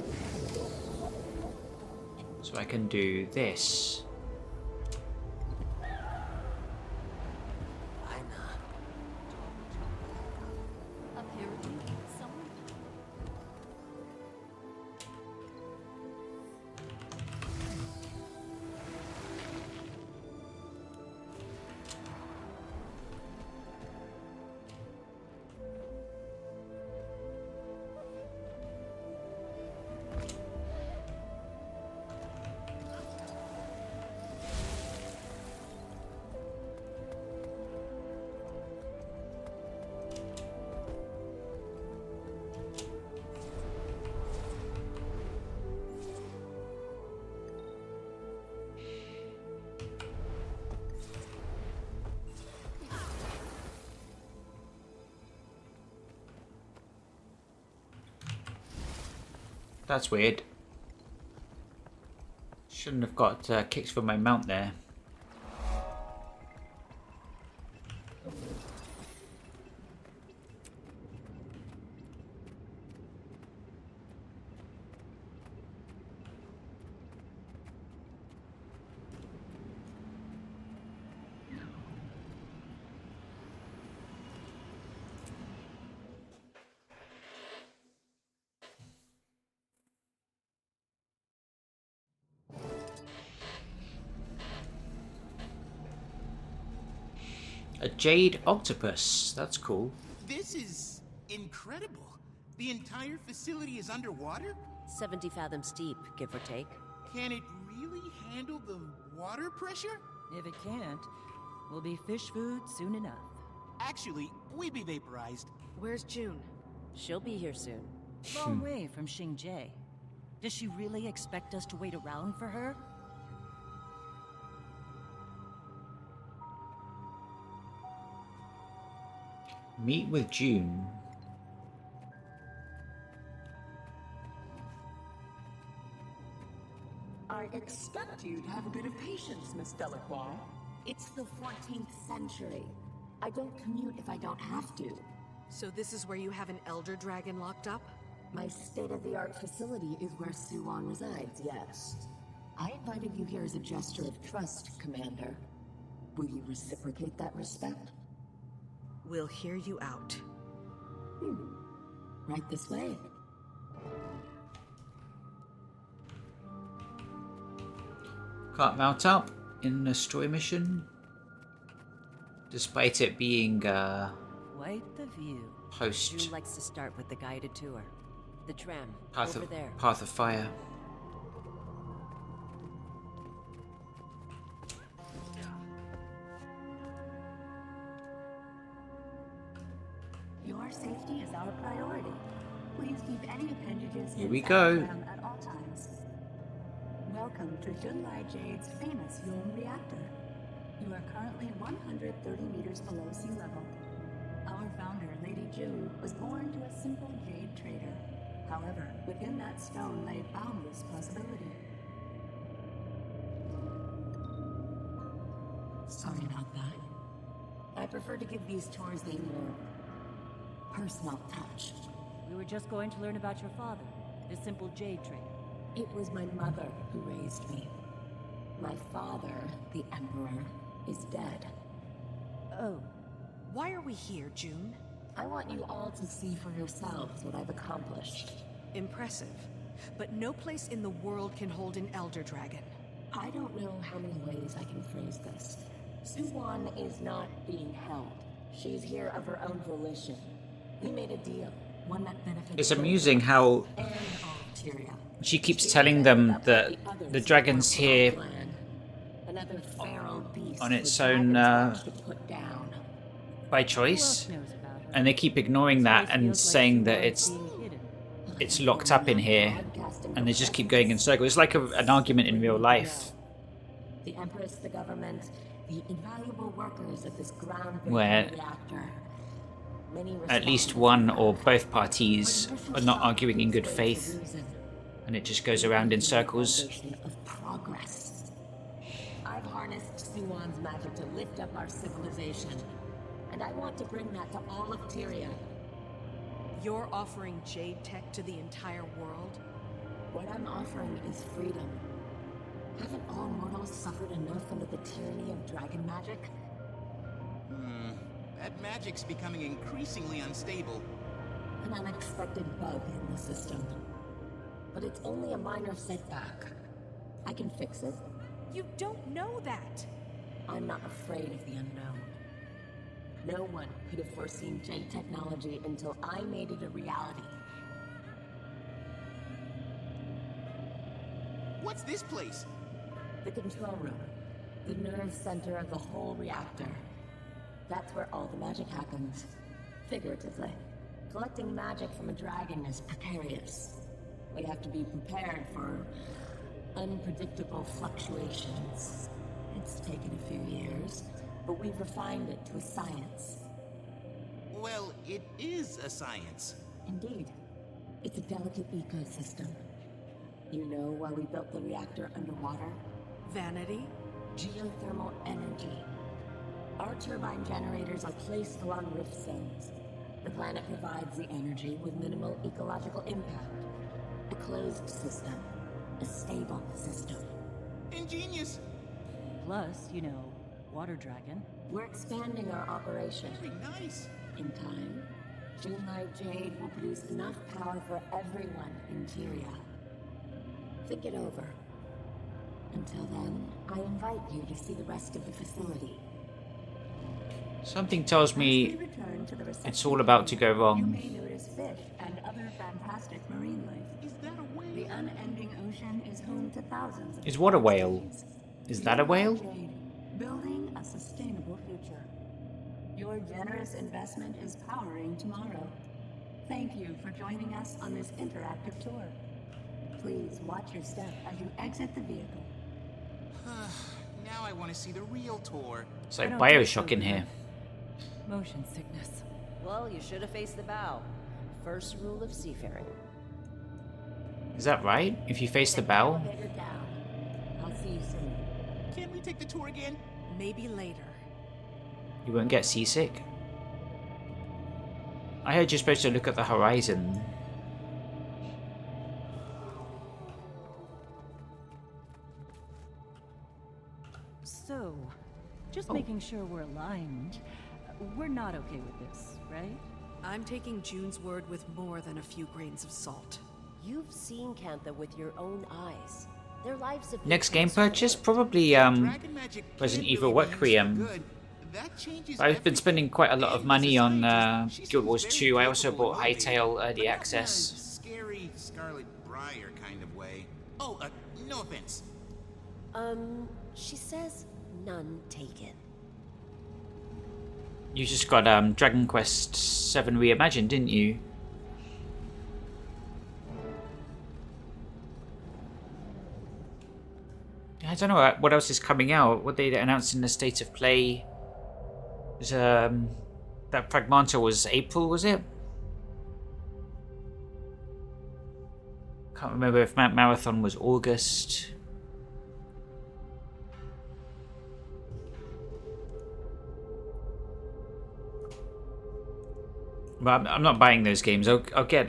So I can do this. That's weird. Shouldn't have got kicks from my mount there. A jade octopus. That's cool. This is incredible. The entire facility is underwater? 70 fathoms deep, give or take. Can it really handle the water pressure? If it can't, we'll be fish food soon enough. Actually, we'd be vaporized. Where's June? She'll be here soon. Long way from Xingje. Does she really expect us to wait around for her? Meet with June. expect you to have a bit of patience, Miss Delacroix. It's the 14th century. I don't commute if I don't have to. So this is where you have an elder dragon locked up? My state-of-the-art facility is where Suwan resides, yes. I invited you here as a gesture of trust, Commander. Will you reciprocate that respect? We'll hear you out. Right this way. Can't mount up in the story mission, despite it being Quite the view. post June likes to start with the guided tour. The tram, Path over of there. Path of Fire. Your safety is our priority. Please keep any appendages Here we inside go. the tram at all times. Welcome to Junlai Jade's famous Yuln reactor. You are currently 130 meters below sea level. Our founder, Lady June, was born to a simple jade trader. However, within that stone lay boundless possibility. Sorry about that. I prefer to give these tours a more personal touch. We were just going to learn about your father, the simple jade trader. It was my mother who raised me. My father, the Emperor, is dead. Oh. Why are we here, June? I want you all to see for yourselves what I've accomplished. Impressive. But no place in the world can hold an elder dragon. I don't know how many ways I can phrase this. Suwan is not being held. She's here of her own volition. We made a deal, one that benefits. It's amusing how and all of Tyria. she keeps telling them that the dragon's here Another feral beast on its the own dragons want to put down. by choice, and they keep ignoring that and saying that it's locked up in here, and they just keep going in circles. It's like an argument in real life. The Empress, the government, the invaluable workers of this groundbreaking Where reactor. at least one or both parties are not arguing in good faith, and it just goes around in circles. Of progress. I've harnessed Suwan's magic to lift up our civilization, and I want to bring that to all of Tyria. You're offering jade tech to the entire world? What I'm offering is freedom. Haven't all mortals suffered enough under the tyranny of dragon magic? That magic's becoming increasingly unstable. An unexpected bug in the system. But it's only a minor setback. I can fix it. You don't know that. I'm not afraid of the unknown. No one could have foreseen jade technology until I made it a reality. What's this place? The control room. The nerve center of the whole reactor. That's where all the magic happens. Figuratively. Collecting magic from a dragon is precarious. We have to be prepared for unpredictable fluctuations. It's taken a few years, but we've refined it to a science. Well, it is a science. Indeed. It's a delicate ecosystem. You know why we built the reactor underwater? Vanity? Geothermal energy. Our turbine generators are placed along rift zones. The planet provides the energy with minimal ecological impact. A closed system. A stable system. Ingenious. Plus, you know, water dragon. We're expanding our operation. Very nice. In time, Junlai Jade will produce enough power for everyone in Tyria. Think it over. Until then, I invite you to see the rest of the facility. Something tells me it's all about to go You wrong. may notice fish and other fantastic marine life. Is that a whale? The unending ocean is home to thousands of Is what a whale? Is that a whale? Building a sustainable future. Your generous investment is powering tomorrow. Thank you for joining us on this interactive tour. Please watch your step as you exit the vehicle. Now I want to see the real tour. It's like Bioshock in here. Motion sickness. Well, you should have faced the bow. First rule of seafaring. Is that right? If you face the bow? Elevator down. See you soon. Can we take the tour again? Maybe later. You won't get seasick? I heard you're supposed to look at the horizon. So, just making sure we're aligned. We're not okay with this, right? I'm taking June's word with more than a few grains of salt. You've seen Cantha with your own eyes. Their lives have been Next game purchase? transformed. Probably Dragon magic Resident can't Evil really be used for Requiem. good. That changes I've been spending quite a lot of everything. money Mrs. on Strange, she Guild seems Wars very 2. I also capable bought and motivated, Hytale but Early not in a Access. Scary Scarlet Briar kind of way. Oh, no offense. She says none taken. You just got Dragon Quest 7 Reimagined, didn't you? I don't know what else is coming out. What they announced in the State of Play was that Fragmenta was April, was it? Can't remember if Marathon was August. But I'm not buying those games. I'll get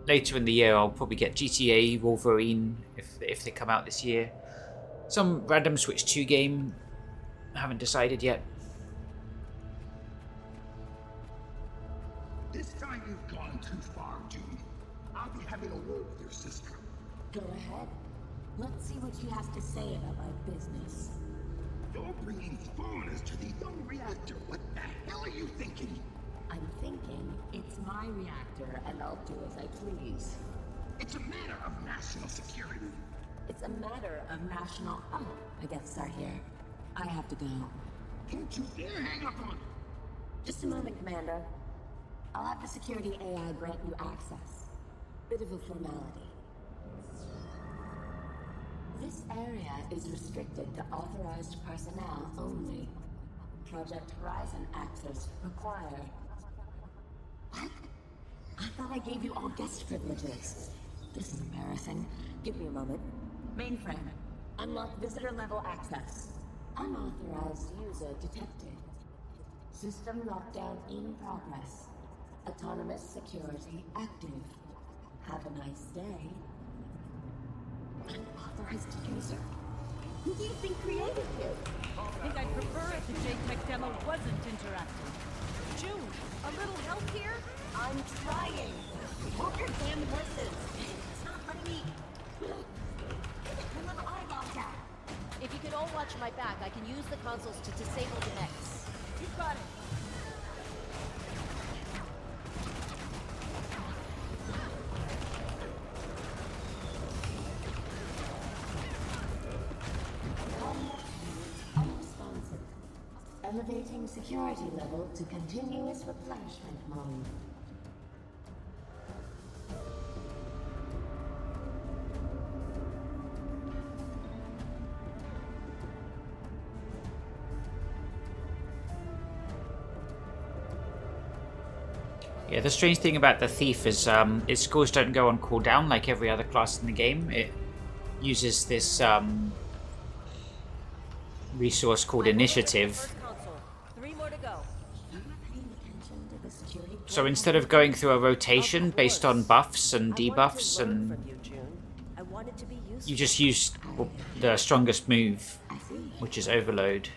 later in the year. I'll probably get GTA, Wolverine if they come out this year. Some random Switch 2 game. I haven't decided yet. This time you've gone too far, June. I'll be having a word with your sister. Go ahead. Let's see what she has to say about my business. You're bringing foreigners to the young reactor. What the hell are you thinking? I'm thinking it's my reactor and I'll do as I please. It's a matter of national security. It's a matter of national... Oh, I guess start here. I have to go. Don't you dare hang up on... Just a moment, Commander. I'll have the security AI grant you access. Bit of a formality. This area is restricted to authorized personnel only. Project Horizon access required. What? I thought I gave you all guest privileges. This is embarrassing. Give me a moment. Mainframe. Unlock visitor level access. Unauthorized user detected. System lockdown in progress. Autonomous security active. Have a nice day. Unauthorized user? Who do you think created you? I think I'd prefer if the JTech demo wasn't interactive. June, a little help here? I'm trying. Hold your damn horses. It's not letting me. Pull the eyeballs out. If you can all watch my back, I can use the consoles to disable the mechs. You got it. Unresponsive. Elevating security level to continuous replenishment mode. Yeah, the strange thing about the Thief is its scores don't go on cooldown like every other class in the game. It uses this resource called Initiative. Three more to go. So instead of going through a rotation based on buffs and debuffs, and you just use the strongest move, which is Overload.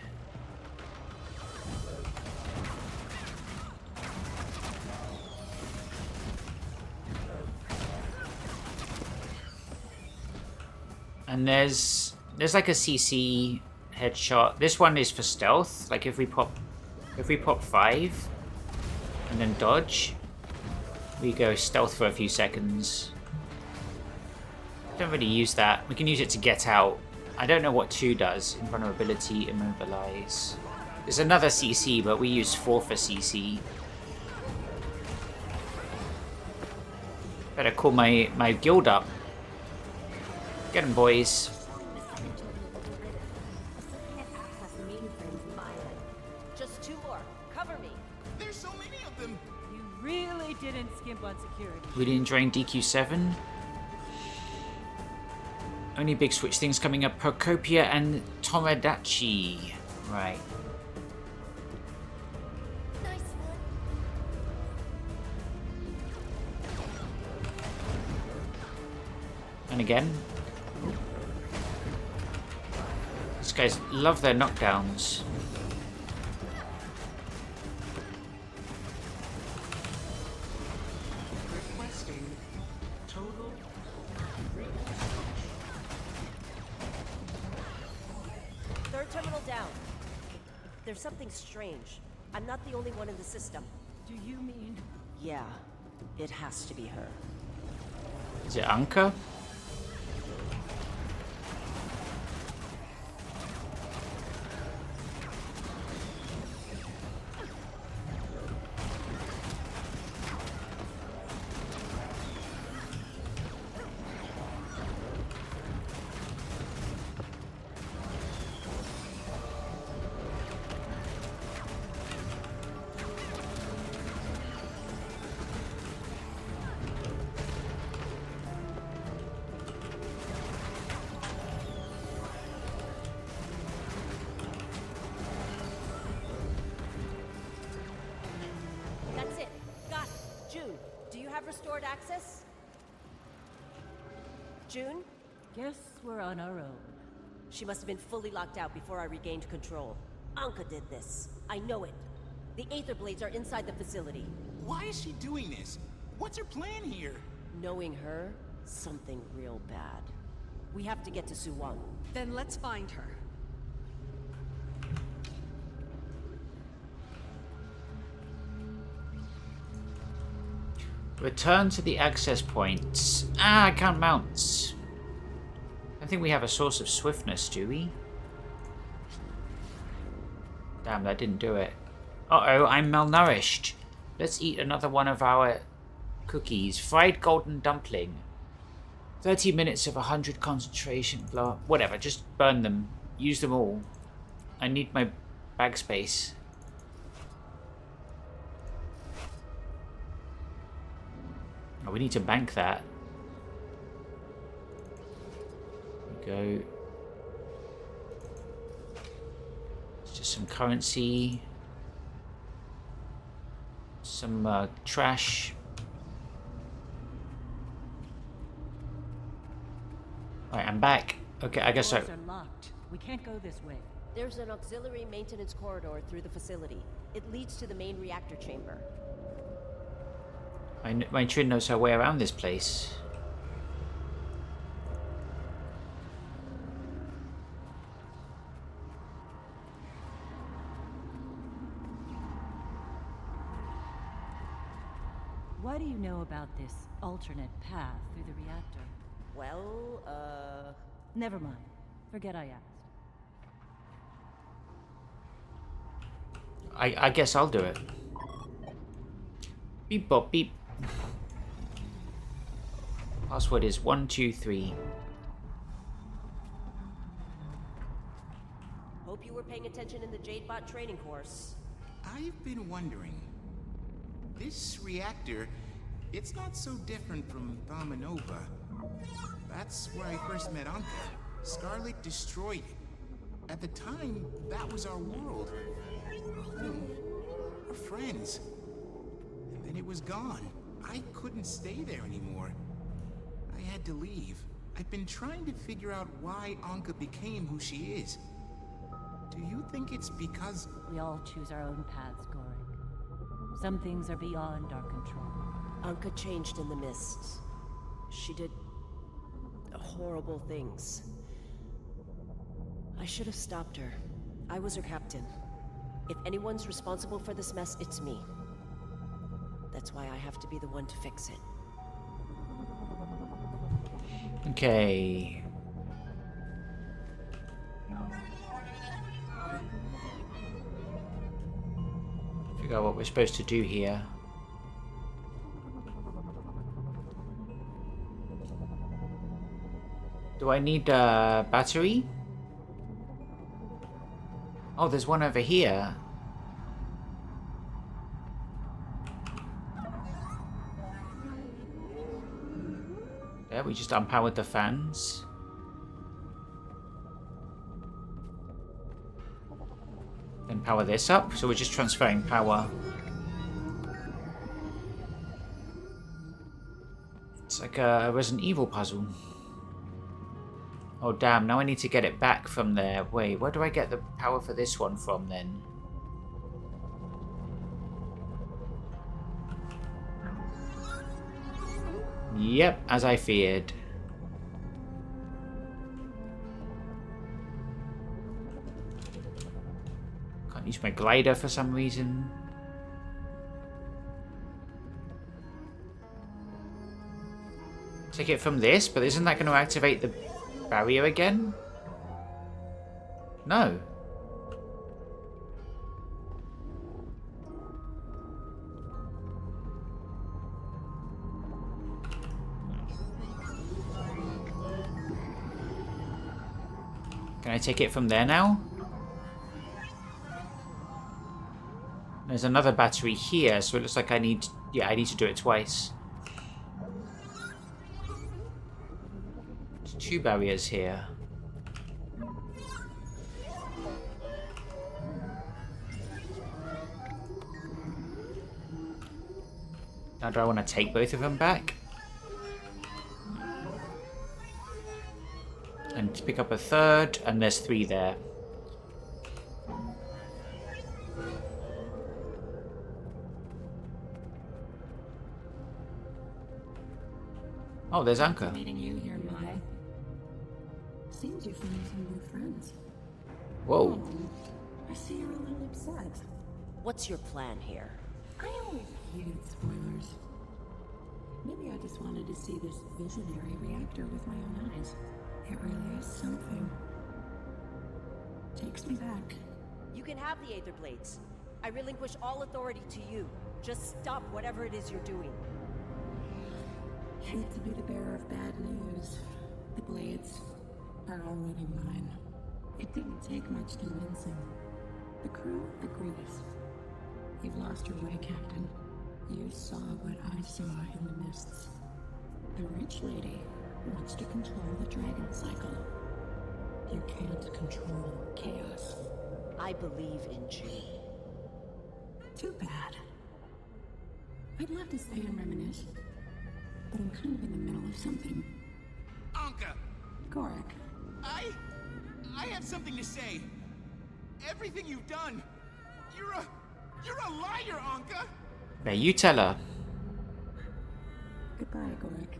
And there's like a CC headshot. This one is for stealth. Like if we pop 5 and then dodge, we go stealth for a few seconds. Don't really use that. We can use it to get out. I don't know what 2 does. Invulnerability, immobilize. There's another CC, but we use 4 for CC. Better call my guild up. Get him, boys. Just 2 more. Cover me. There's so many of them. You really didn't skimp on security. We didn't drain DQ7. Only big switch things coming up. Procopia and Tomodachi. Right. Nice one. And again. These guys love their knockdowns. Requesting total Third terminal down. There's something strange. I'm not the only one in the system. Do you mean? Yeah, it has to be her. Is it Anka? That's it. Got it. June, do you have restored access? June? Guess we're on our own. She must have been fully locked out before I regained control. Anka did this. I know it. The Aether Blades are inside the facility. Why is she doing this? What's her plan here? Knowing her, something real bad. We have to get to Suwon. Then let's find her. Return to the access points. Ah, I can't mount. I think we have a source of swiftness, do we? Damn, that didn't do it. Uh-oh, I'm malnourished. Let's eat another one of our cookies. Fried golden dumpling. 30 minutes of 100 concentration. Blah. Whatever, just burn them. Use them all. I need my bag space. Oh, we need to bank that. There we go. It's just some currency. Some trash. Alright, I'm back. Okay, I guess so. Doors are locked. We can't go this way. There's an auxiliary maintenance corridor through the facility. It leads to the main reactor chamber. My Trin knows her way around this place. Why do you know about this alternate path through the reactor? Well, Never mind. Forget I asked. I guess I'll do it. Beep bop beep. Password is 123. hope you were paying attention in the Jadebot training course. I've been wondering. This reactor, it's not so different from Thamanova. That's where I first met Anka. Scarlet destroyed it. At the time, that was our world. Our home. Our friends. And then it was gone. I couldn't stay there anymore. I had to leave. I've been trying to figure out why Anka became who she is. Do you think it's because... We all choose our own paths, Goring. Some things are beyond our control. Anka changed in the mists. She did... horrible things. I should have stopped her. I was her captain. If anyone's responsible for this mess, it's me. That's why I have to be the one to fix it. Okay. Figure out what we're supposed to do here. Do I need a battery? Oh, there's one over here. Yeah, we just unpowered the fans. And power this up, so we're just transferring power. It's like a Resident Evil puzzle. Oh damn, now I need to get it back from there. Wait, where do I get the power for this one from then? Yep, as I feared. Can't use my glider for some reason. Take it from this, but isn't that going to activate the barrier again? No. Can I take it from there now? There's another battery here, so it looks like I need... Yeah, I need to do it twice. There's 2 barriers here. Now do I want to take both of them back? And pick up a third, and there's 3 there. Oh, there's Anka. Meeting you here, Mai. Seems you found some new friends. Whoa. I see you're a little upset. What's your plan here? I always hated spoilers. Maybe I just wanted to see this visionary reactor with my own eyes. It really is something. Takes me back. You can have the Aether Blades. I relinquish all authority to you. Just stop whatever it is you're doing. Hate to be the bearer of bad news. The blades are already mine. It didn't take much convincing. The crew agrees. You've lost your way, Captain. You saw what I saw in the mists. The rich lady wants to control the dragon cycle. You can't control chaos. I believe in June. Too bad. I'd love to stay and reminisce, but I'm kind of in the middle of something. Anka! Gorik. I have something to say. Everything you've done, you're a liar, Anka! Now you tell her. Goodbye, Gorik.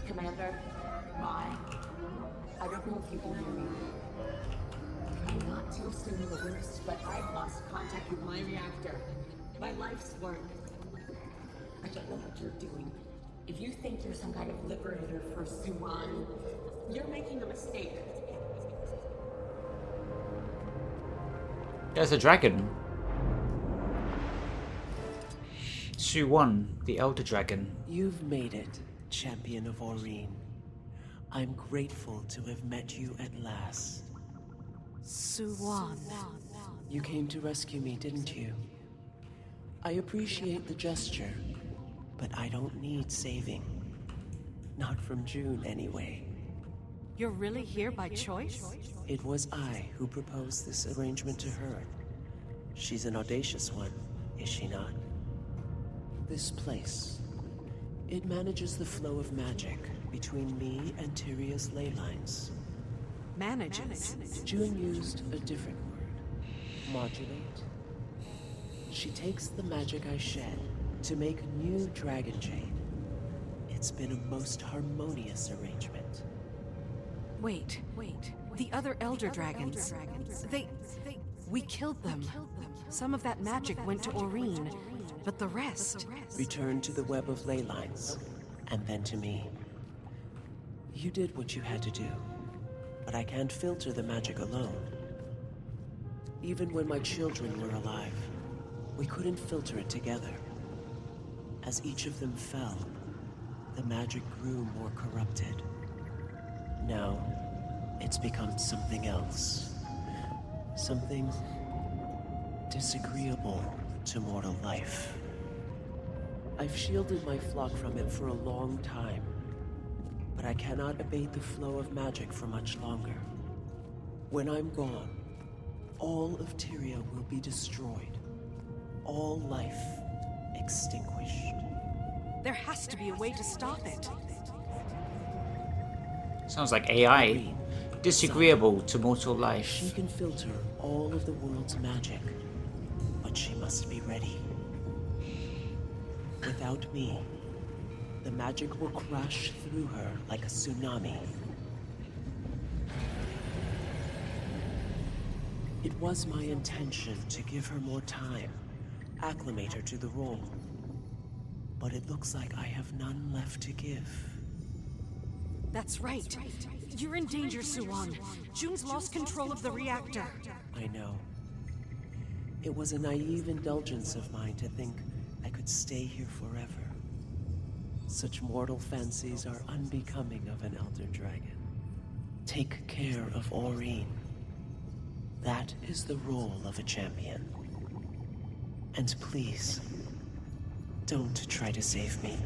Commander, I don't know if you can hear me. I'm not too soon the worst, but I've lost contact with my reactor. My life's work. I don't know what you're doing. If you think you're some kind of liberator for Suwan, you're making a mistake. There's a dragon. Suwan, the Elder Dragon. You've made it, Champion of Aureen. I'm grateful to have met you at last. Suwan. You came to rescue me, didn't you? I appreciate the gesture, but I don't need saving. Not from June, anyway. You're really here by choice? It was I who proposed this arrangement to her. She's an audacious one, is she not? This place. It manages the flow of magic between me and Tyria's ley lines. Manages? June used a different word. Modulate. She takes the magic I shed to make new dragon jade. It's been a most harmonious arrangement. Wait. The other Elder Dragons. We killed them. Some of that magic went to Aureen, but the rest... Returned to the web of ley lines, and then to me. You did what you had to do, but I can't filter the magic alone. Even when my children were alive, we couldn't filter it together. As each of them fell, the magic grew more corrupted. Now, it's become something else. Something disagreeable to mortal life. I've shielded my flock from it for a long time, but I cannot abate the flow of magic for much longer. When I'm gone, all of Tyria will be destroyed. All life extinguished. There has to be a way to stop it. Sounds like AI. Disagreeable to mortal life. She can filter all of the world's magic, but she must be ready. Without me, the magic will crash through her like a tsunami. It was my intention to give her more time, acclimate her to the role. But it looks like I have none left to give. That's right. You're in danger, Suwon. June's lost control of the reactor. I know. It was a naive indulgence of mine to think I could stay here forever. Such mortal fancies are unbecoming of an Elder Dragon. Take care of Aureen. That is the role of a champion. And please, don't try to save me.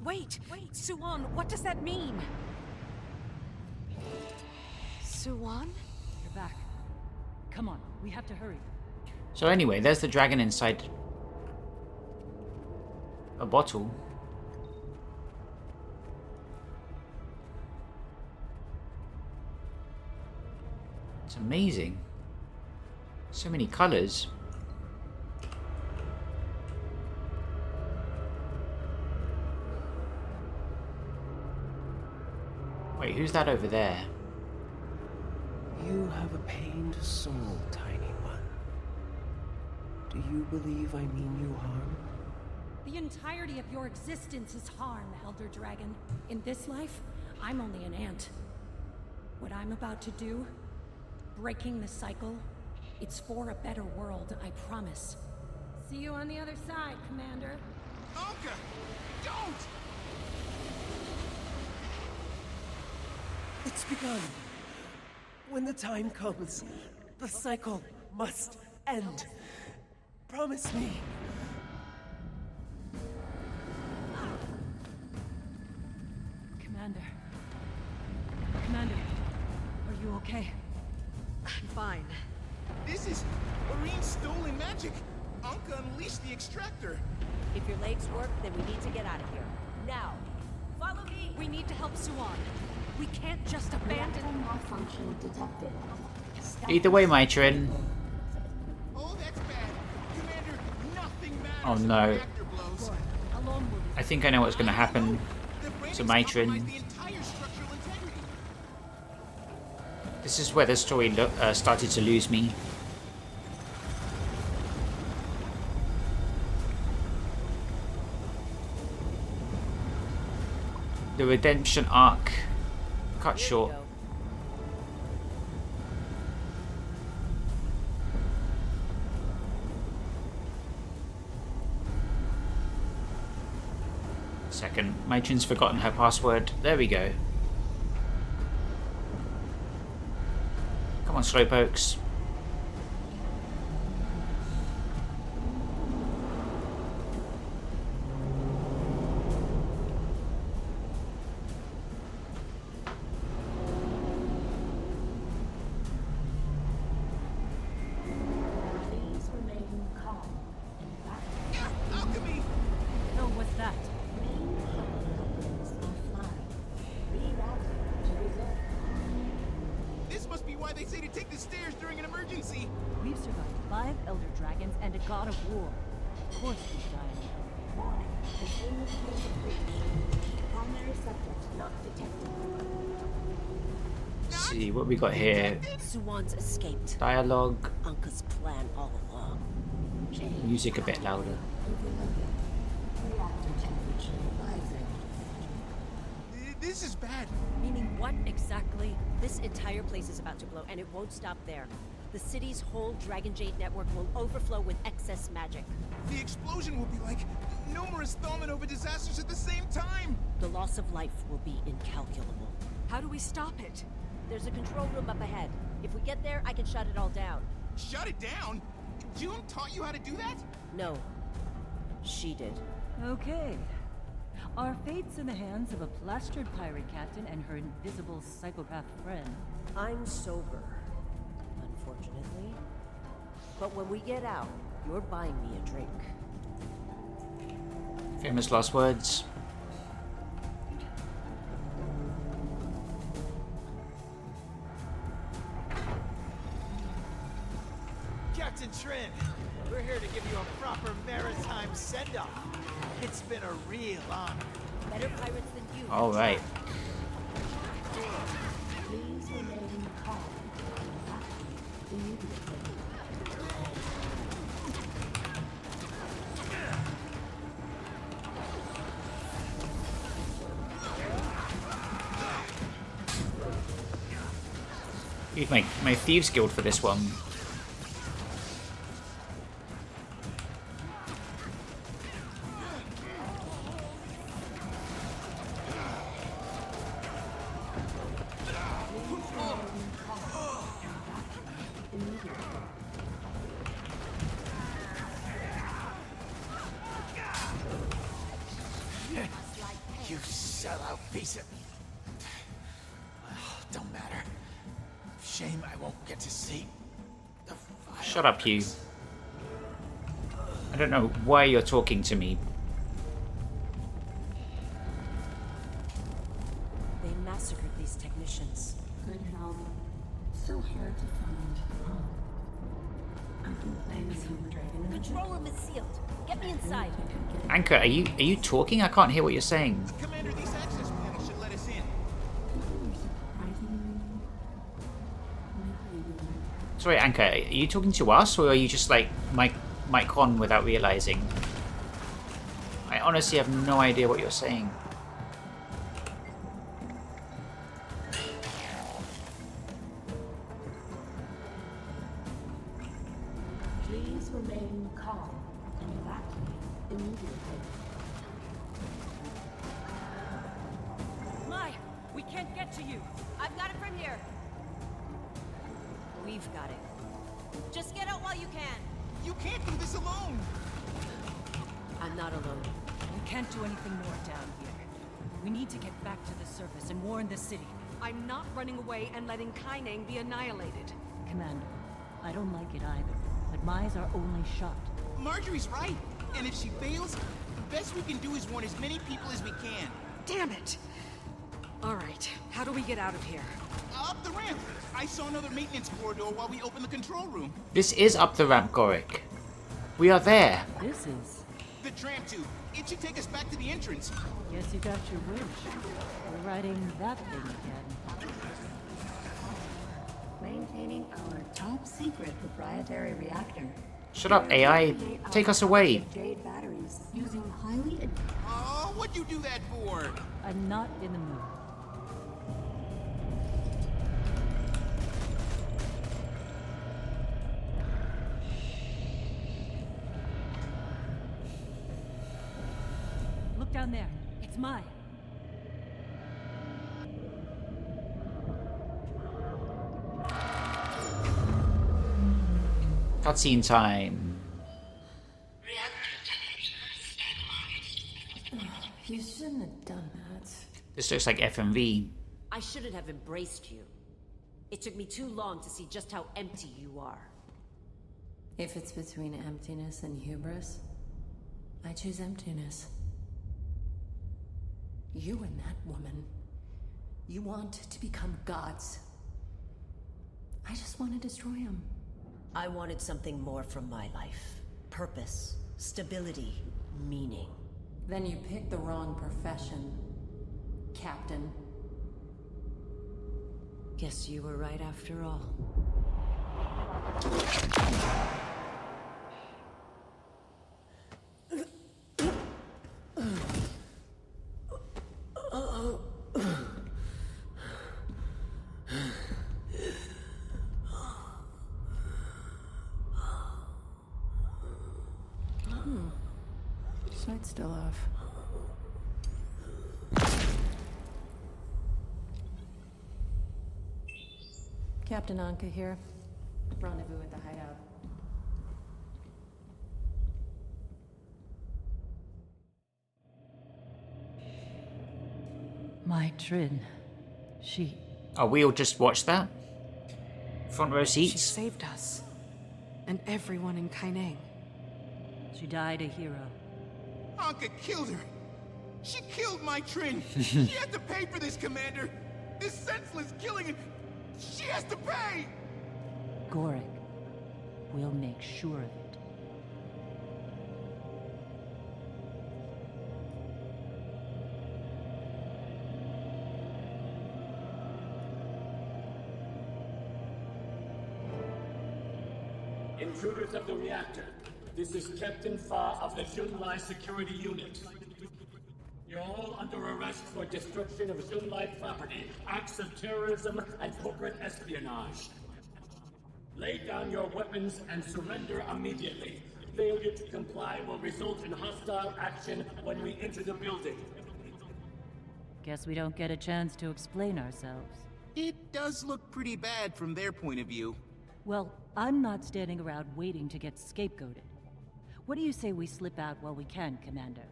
Wait! Suwon, what does that mean? Suwon? You're back. Come on, we have to hurry. So anyway, there's the dragon inside a bottle. It's amazing. So many colors. Wait, who's that over there? You have a pained soul, tiny one. Do you believe I mean you harm? The entirety of your existence is harm, Elder Dragon. In this life, I'm only an ant. What I'm about to do, breaking the cycle, it's for a better world, I promise. See you on the other side, Commander. Anka! Don't! It's begun. When the time comes, the cycle must end. Promise me. Commander. Commander, are you okay? I'm fine. This is Aureen's stolen magic! Anka unleashed the extractor! If your legs work, then we need to get out of here. Now! Follow me! We need to help Suwon. We can't just abandon... malfunction detected. Either way, Matron. Oh, that's bad. Commander, nothing matters. Oh if the no. reactor blows. I think I know what's going to happen to Matron. The entire structural integrity. This is where the story started to lose me. The redemption arc cut short. Second, Matron's forgotten her password. There we go. Come on, slowpokes. Please remain calm. Alchemy! No, what's that? This must be why they say to take the stairs during an emergency. We've survived 5 Elder Dragons and a God of War. Of course we die. Warning. Continuous breach. Primary subject not detected. Let's see what we got here. Suwon's escaped. Dialogue. Anka's plan all along. Music a bit louder. Reactor temperature rising. This is bad. Meaning what exactly? This entire place is about to blow, and it won't stop there. The city's whole Dragon Jade network will overflow with excess magic. The explosion will be like numerous Thaumanova disasters at the same time. The loss of life will be incalculable. How do we stop it? There's a control room up ahead. If we get there, I can shut it all down. Shut it down? June taught you how to do that? No. She did. Okay. Our fate's in the hands of a plastered pirate captain and her invisible psychopath friend. I'm sober, unfortunately. But when we get out, you're buying me a drink. Famous last words. Captain Trin, we're here to give you a proper maritime send-off. It's been a real honor. Better pirates than you. All right. Please remain calm. Immediately. Need my Thieves Guild for this one. You sellout piece of... Well, don't matter. Shame I won't get to see the Shut up, you. I don't know why you're talking to me. They massacred these technicians. Good help. So hard to find. I can blame the dragon. Control room is sealed. Get me inside. Anchor, are you talking? I can't hear what you're saying. Commander, these access panels should let us in. Sorry, Anchor, are you talking to us, or are you just like mic on without realizing? I honestly have no idea what you're saying. Please remain calm and evacuate immediately. My, we can't get to you. I've got it from here. We've got it. Just get out while you can. You can't do this alone. I'm not alone. We can't do anything more down here. We need to get back to the surface and warn the city. I'm not running away and letting Kaineng be annihilated. Commander, I don't like it either, but Mai's our only shot. Marjorie's right. And if she fails, the best we can do is warn as many people as we can. Damn it! All right, how do we get out of here? Up the ramp. I saw another maintenance corridor while we opened the control room. This is up the ramp, Gorik. We are there. This is... The tramp tube. It should take us back to the entrance. Guess you got your wish. We're riding that thing again. Maintaining our top secret proprietary reactor. Shut up, AI. Take us away. Jade batteries using highly... Oh, what'd you do that for? I'm not in the mood. Look down there. It's Mai. Cutscene time. You shouldn't have done that. This looks like FMV. I shouldn't have embraced you. It took me too long to see just how empty you are. If it's between emptiness and hubris, I choose emptiness. You and that woman, you want to become gods. I just want to destroy them. I wanted something more from my life. Purpose, stability, meaning. Then you picked the wrong profession, Captain. Guess you were right after all. Sight's still off. Captain Anka here. Rendezvous at the hideout. My Trin. She... Oh, we all just watched that? Front row She seats? saved us. And everyone in Kaineng. She died a hero. Anka killed her. She killed my Trin. She has to pay for this, Commander. This senseless killing, and she has to pay. Gorik. We'll make sure of it. Intruders of the reactor, this is Captain Fa of the Xunlai Security Unit. You're all under arrest for destruction of Xunlai property, acts of terrorism, and corporate espionage. Lay down your weapons and surrender immediately. Failure to comply will result in hostile action when we enter the building. Guess we don't get a chance to explain ourselves. It does look pretty bad from their point of view. Well, I'm not standing around waiting to get scapegoated. What do you say we slip out while we can, Commander?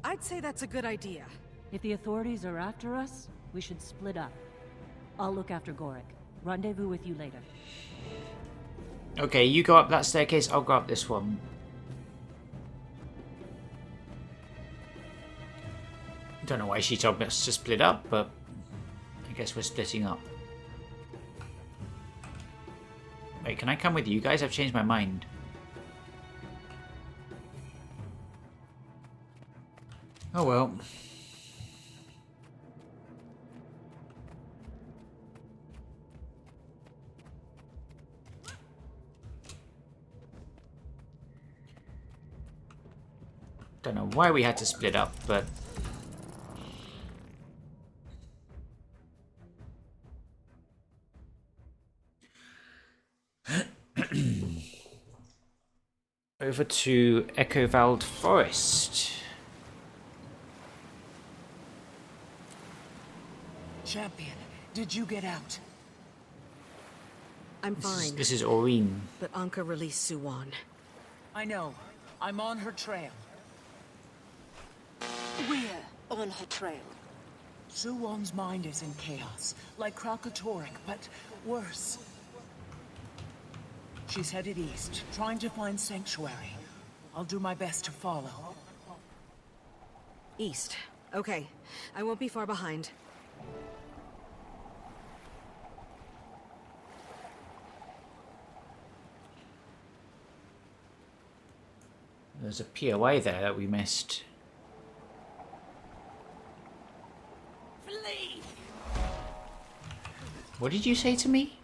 I'd say that's a good idea. If the authorities are after us, we should split up. I'll look after Gorik. Rendezvous with you later. Okay, you go up that staircase, I'll go up this one. Don't know why she told us to split up, but I guess we're splitting up. Wait, can I come with you guys? I've changed my mind. Oh well. Don't know why we had to split up, but... Over to Echovald Forest. Champion, did you get out? I'm fine. This is Aureen. But Anka released Suwan. I know. I'm on her trail. We're on her trail. Suwan's mind is in chaos, like Kralkatorrik, but worse. She's headed east, trying to find sanctuary. I'll do my best to follow. East. Okay. I won't be far behind. There's a POA there that we missed. Flee! What did you say to me?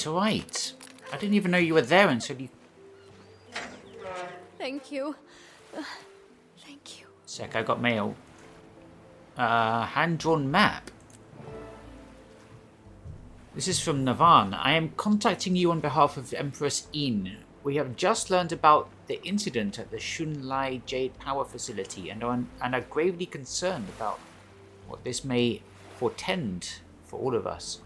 Alright. I didn't even know you were there until you... Thank you. Thank you. Sec, I got mail. Hand-drawn map. This is from Navan. I am contacting you on behalf of Empress In. We have just learned about the incident at the Xunlai Jade Power Facility and are gravely concerned about what this may portend for all of us.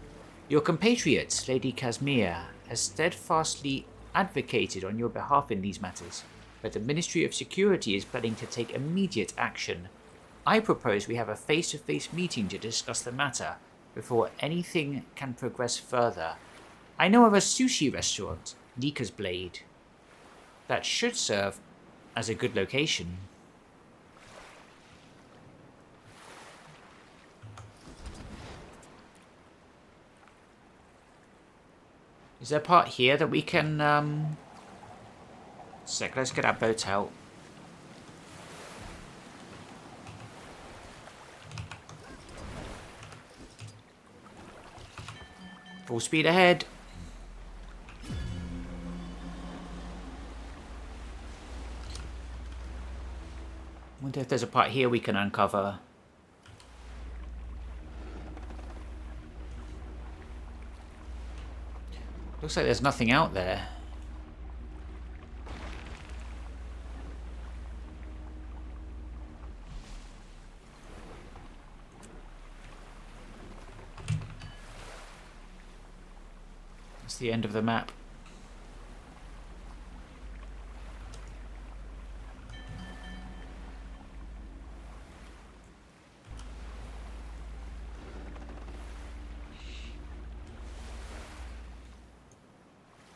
Your compatriot, Lady Casimir, has steadfastly advocated on your behalf in these matters, but the Ministry of Security is planning to take immediate action. I propose we have a face-to-face meeting to discuss the matter before anything can progress further. I know of a sushi restaurant, Nika's Blade, that should serve as a good location. Is there a part here that we can, Sec, let's get our boat out. Full speed ahead. Wonder if there's a part here we can uncover. Looks like there's nothing out there. That's the end of the map.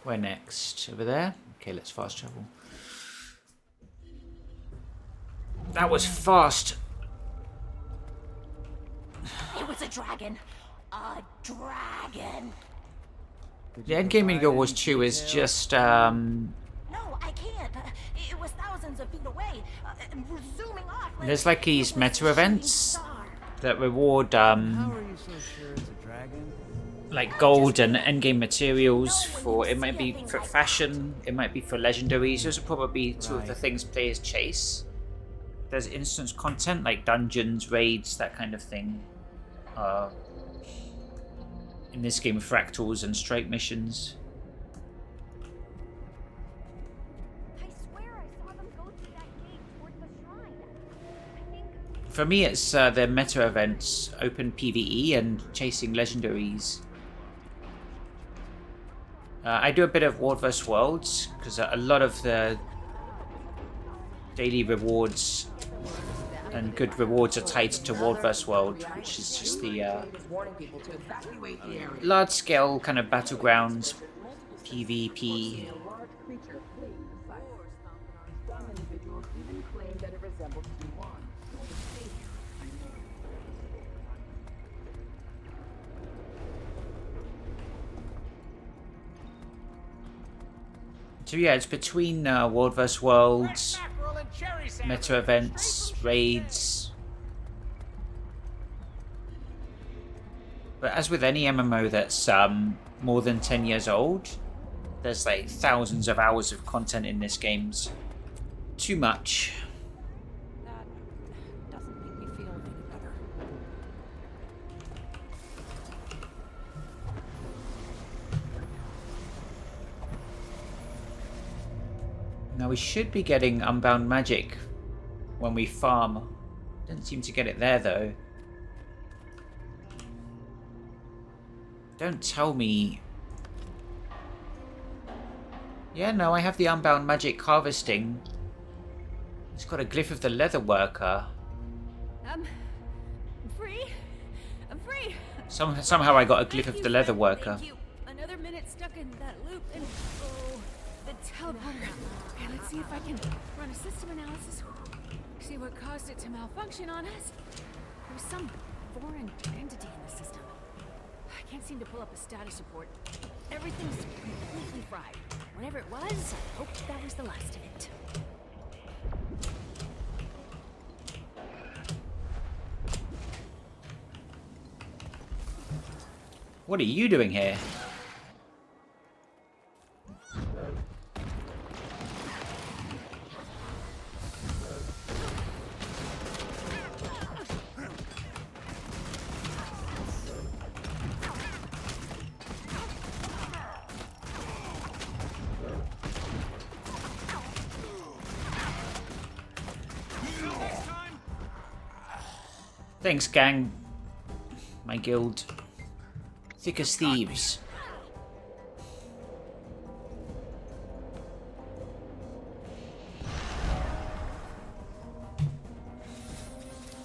Where next? Over there? Okay, let's fast travel. That was fast. It was a dragon. A dragon. The endgame in Guild Wars 2 is just, No, I can't. It was thousands of feet away. And we're zooming off. there's like these meta events that reward, How are you so sure it's a dragon? like gold and endgame materials for, it might be for fashion, it might be for legendaries. Those are probably two of the things players chase. There's instance content like dungeons, raids, that kind of thing. In this game, fractals and strike missions. I swear I saw them go through that gate towards the shrine. I think For me, it's the meta events, open PvE, and chasing legendaries. I do a bit of World vs. Worlds, because a lot of the daily rewards and good rewards are tied to World vs. World, which is just the large-scale kind of battlegrounds, PvP. So yeah, it's between World vs. Worlds, meta events, raids. But as with any MMO that's more than 10 years old, there's like thousands of hours of content in this game's too much. That doesn't make me feel any better. Now we should be getting Unbound Magic when we farm. Don't seem to get it there though. Don't tell me. Yeah, no, I have the Unbound Magic harvesting. It's got a glyph of the leather worker. I'm free. I'm free. Somehow I got a glyph of the leather worker. Thank you. Another minute stuck in that loop and the teleporter. Okay, let's see if I can run a system analysis. See what caused it to malfunction on us. There's some foreign entity in the system. I can't seem to pull up a status report. Everything's completely fried. Whatever it was, I hope that was the last of it. What are you doing here? Thanks, gang. My guild. Thick as thieves.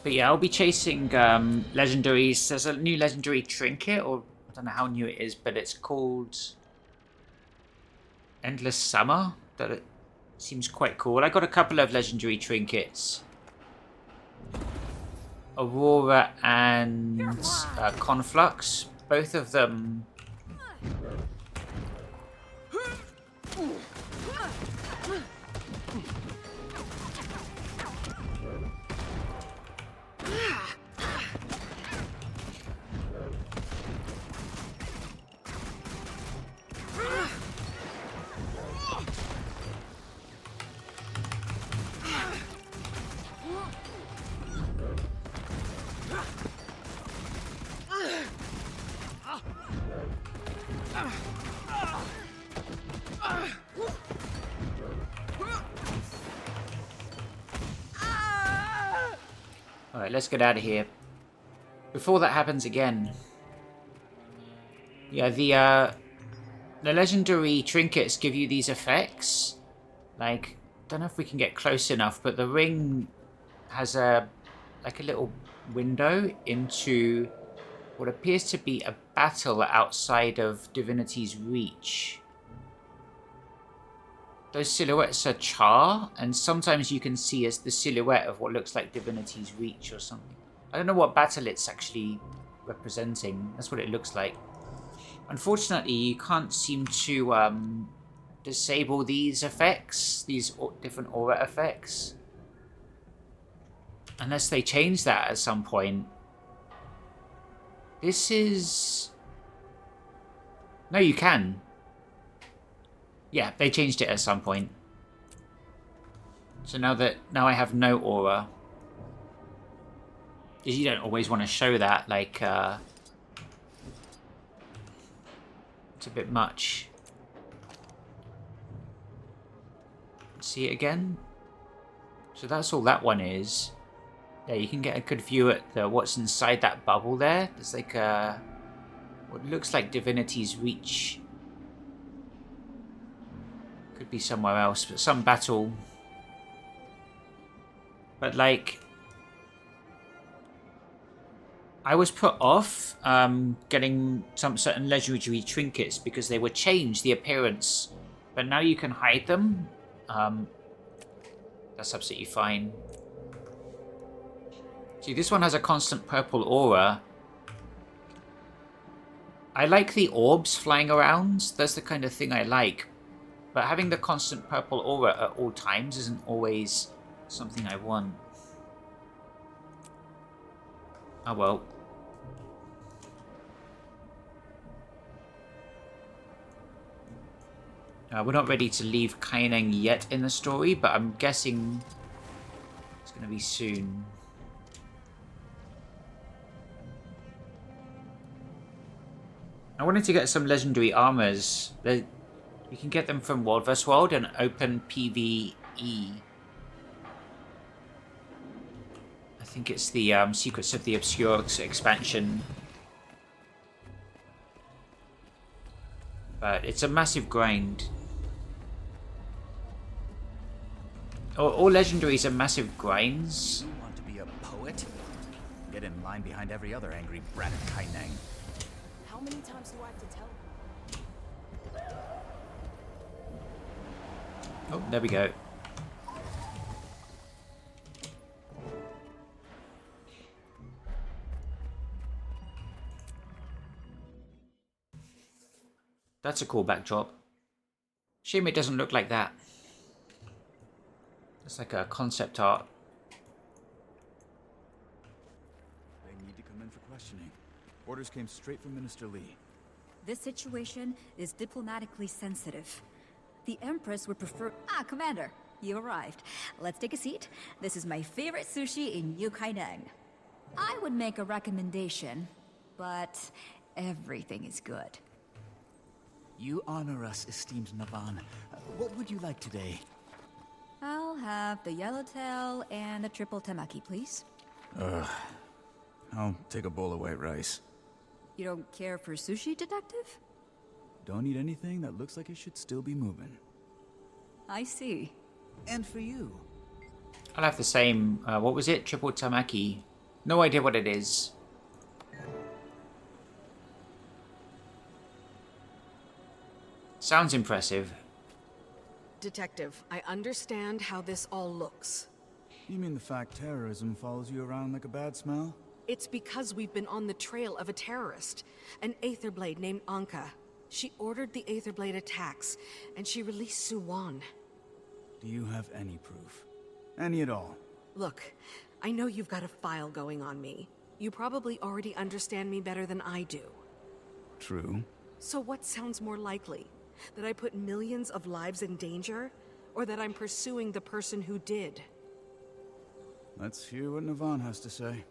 But yeah, I'll be chasing legendaries. There's a new legendary trinket, or I don't know how new it is, but it's called Endless Summer. That it seems quite cool. I got a couple of legendary trinkets. Aurora and Conflux. Both of them. Right, let's get out of here. Before that happens again. Yeah, the legendary trinkets give you these effects. Like, don't know if we can get close enough, but the ring has like a little window into what appears to be a battle outside of Divinity's reach. Those silhouettes are char, and sometimes you can see as the silhouette of what looks like Divinity's reach or something. I don't know what battle it's actually representing. That's what it looks like. Unfortunately, you can't seem to disable these effects, these different aura effects. Unless they change that at some point. This is... No, you can. Yeah, they changed it at some point. So now I have no aura. Because you don't always want to show that, like, it's a bit much. See it again? So that's all that one is. Yeah, you can get a good view at what's inside that bubble there. There's like what looks like Divinity's reach. Could be somewhere else, but some battle. But like, I was put off getting some certain legendary trinkets because they would change the appearance. But now you can hide them. That's absolutely fine. See, this one has a constant purple aura. I like the orbs flying around. That's the kind of thing I like. But having the constant purple aura at all times isn't always something I want. Oh well. We're not ready to leave Kaineng yet in the story, but I'm guessing it's going to be soon. I wanted to get some legendary armors. You can get them from World vs. World and Open PvE. I think it's the Secrets of the Obscure expansion. But it's a massive grind. All legendaries are massive grinds. You want to be a poet? Get in line behind every other angry brat in Kaineng. How many times do I have to tell them? Oh, there we go. That's a cool backdrop. Shame it doesn't look like that. It's like a concept art. They need to come in for questioning. Orders came straight from Minister Lee. This situation is diplomatically sensitive. The Empress would prefer... Ah, Commander, you arrived. Let's take a seat. This is my favorite sushi in New Kaineng. I would make a recommendation, but everything is good. You honor us, esteemed Navan. What would you like today? I'll have the yellowtail and the triple temaki, please. I'll take a bowl of white rice. You don't care for sushi, Detective? Don't eat anything that looks like it should still be moving. I see. And for you. I'll have the same, what was it? Triple tamaki. No idea what it is. Sounds impressive. Detective, I understand how this all looks. You mean the fact terrorism follows you around like a bad smell? It's because we've been on the trail of a terrorist, an Aetherblade named Anka. She ordered the Aetherblade attacks, and she released Suwan. Do you have any proof? Any at all? Look, I know you've got a file going on me. You probably already understand me better than I do. True. So what sounds more likely? That I put millions of lives in danger? Or that I'm pursuing the person who did? Let's hear what Navan has to say.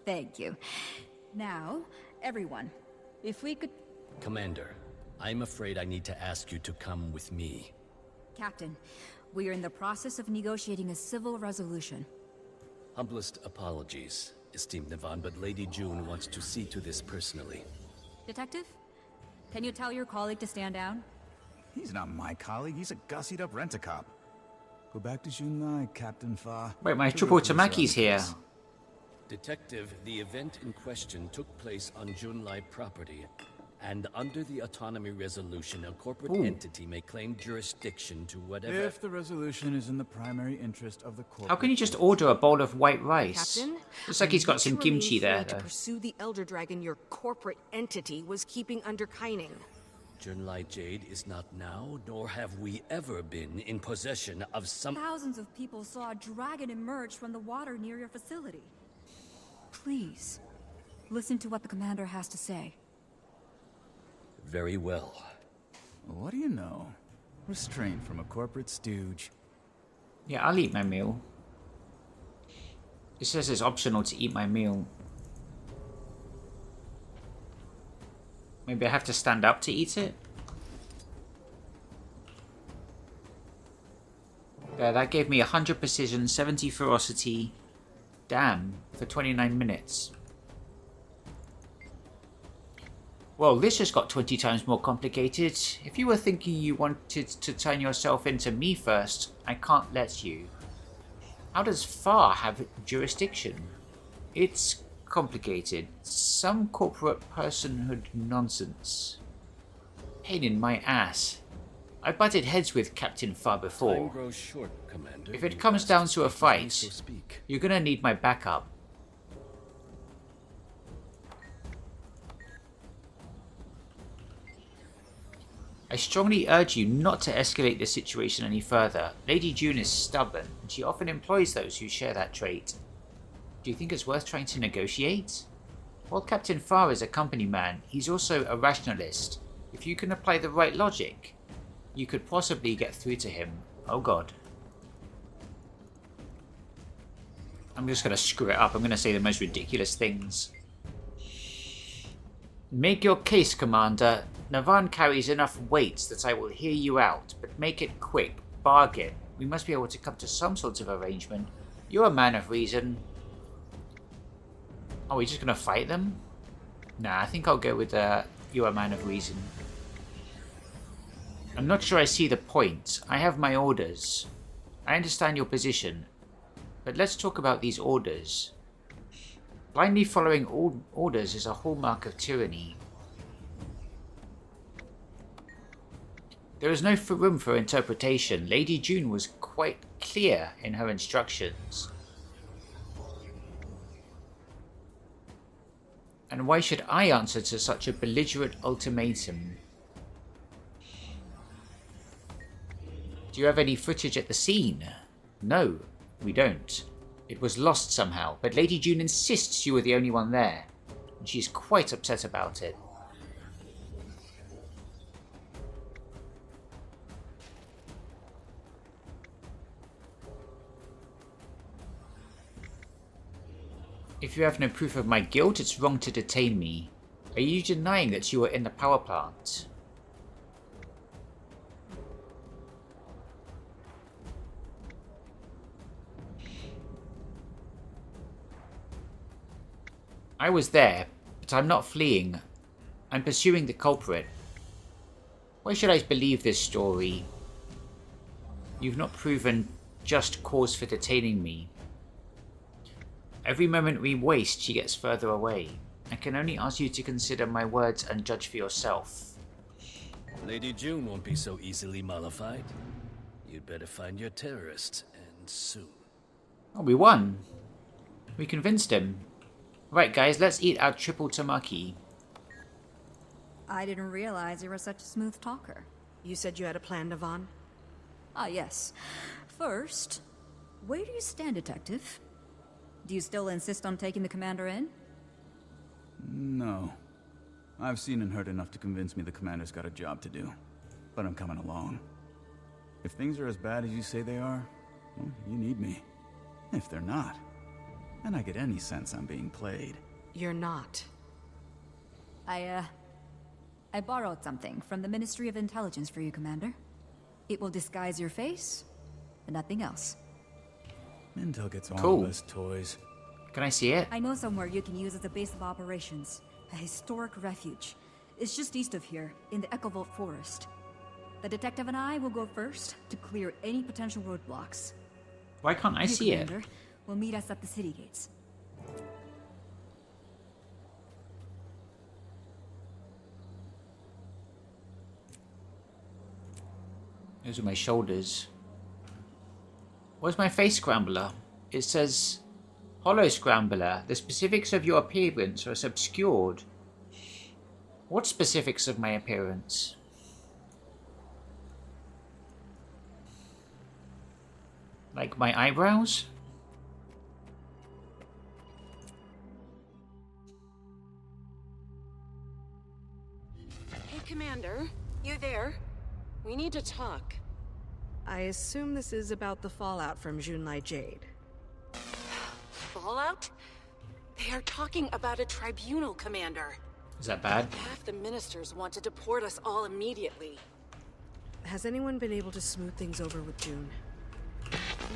Thank you. Now, everyone, if we could... Commander, I'm afraid I need to ask you to come with me. Captain, we are in the process of negotiating a civil resolution. Humblest apologies, esteemed Navan, but Lady June wants to see to this personally. Detective? Can you tell your colleague to stand down? He's not my colleague, he's a gussied up rent-a-cop. Go back to Junlai, Captain Fa. Wait, my triple Tamaki's here. Detective, the event in question took place on Junlai property, and under the autonomy resolution, a corporate entity may claim jurisdiction to whatever... If the resolution is in the primary interest of the corporate... How can you just order a bowl of white rice? Captain, Looks like he's got some kimchi there, to though. pursue the Elder Dragon your corporate entity was keeping under Kining. Junlai Jade is not now, nor have we ever been, in possession of some... Thousands of people saw a dragon emerge from the water near your facility. Please, listen to what the commander has to say. Very well. What do you know? Restraint from a corporate stooge. Yeah, I'll eat my meal. It says it's optional to eat my meal. Maybe I have to stand up to eat it? There, that gave me 100 precision, 70 ferocity. Damn, for 29 minutes. Well, this just got 20 times more complicated. If you were thinking you wanted to turn yourself into me first, I can't let you. How does Far have jurisdiction? It's complicated. Some corporate personhood nonsense. Pain in my ass. I butted heads with Captain Far before. Time grows short, Commander. If it comes down to a fight, So speak. you're gonna need my backup. I strongly urge you not to escalate the situation any further. Lady June is stubborn, and she often employs those who share that trait. Do you think it's worth trying to negotiate? While Captain Farr is a company man, he's also a rationalist. If you can apply the right logic, you could possibly get through to him. Oh god. I'm just gonna screw it up. I'm gonna say the most ridiculous things. Make your case, Commander. Navan carries enough weight that I will hear you out, but make it quick. Bargain. We must be able to come to some sort of arrangement. You're a man of reason. Are we just gonna fight them? Nah, I think I'll go with you're a man of reason. I'm not sure I see the point. I have my orders. I understand your position. But let's talk about these orders. Blindly following all orders is a hallmark of tyranny. There is no room for interpretation. Lady June was quite clear in her instructions. And why should I answer to such a belligerent ultimatum? Do you have any footage at the scene? No, we don't. It was lost somehow, but Lady June insists you were the only one there, and she's quite upset about it. If you have no proof of my guilt, it's wrong to detain me. Are you denying that you were in the power plant? I was there, but I'm not fleeing. I'm pursuing the culprit. Why should I believe this story? You've not proven just cause for detaining me. Every moment we waste, she gets further away. I can only ask you to consider my words and judge for yourself. Lady June won't be so easily mollified. You'd better find your terrorist, and soon. Oh, we won. We convinced him. Right, guys, let's eat our triple tamaki. I didn't realize you were such a smooth talker. You said you had a plan, Navan? Ah, yes. First, where do you stand, Detective? Do you still insist on taking the commander in? No. I've seen and heard enough to convince me the commander's got a job to do. But I'm coming along. If things are as bad as you say they are, well, you need me. If they're not, and I get any sense I'm being played. You're not. I borrowed something from the Ministry of Intelligence for you, Commander. It will disguise your face, but nothing else. Intel gets all Cool. the best toys. Can I see it? I know somewhere you can use as a base of operations. A historic refuge. It's just east of here, in the Echovault Forest. The detective and I will go first to clear any potential roadblocks. Why can't I You, see it? Commander, will meet us at the city gates. Those are my shoulders. Where's my face scrambler? It says Hollow Scrambler. The specifics of your appearance are obscured. What specifics of my appearance? Like my eyebrows? Hey, Commander. You there? We need to talk. I assume this is about the fallout from Junlai Jade. Fallout? They are talking about a tribunal, Commander. Is that bad? Half the ministers want to deport us all immediately. Has anyone been able to smooth things over with June?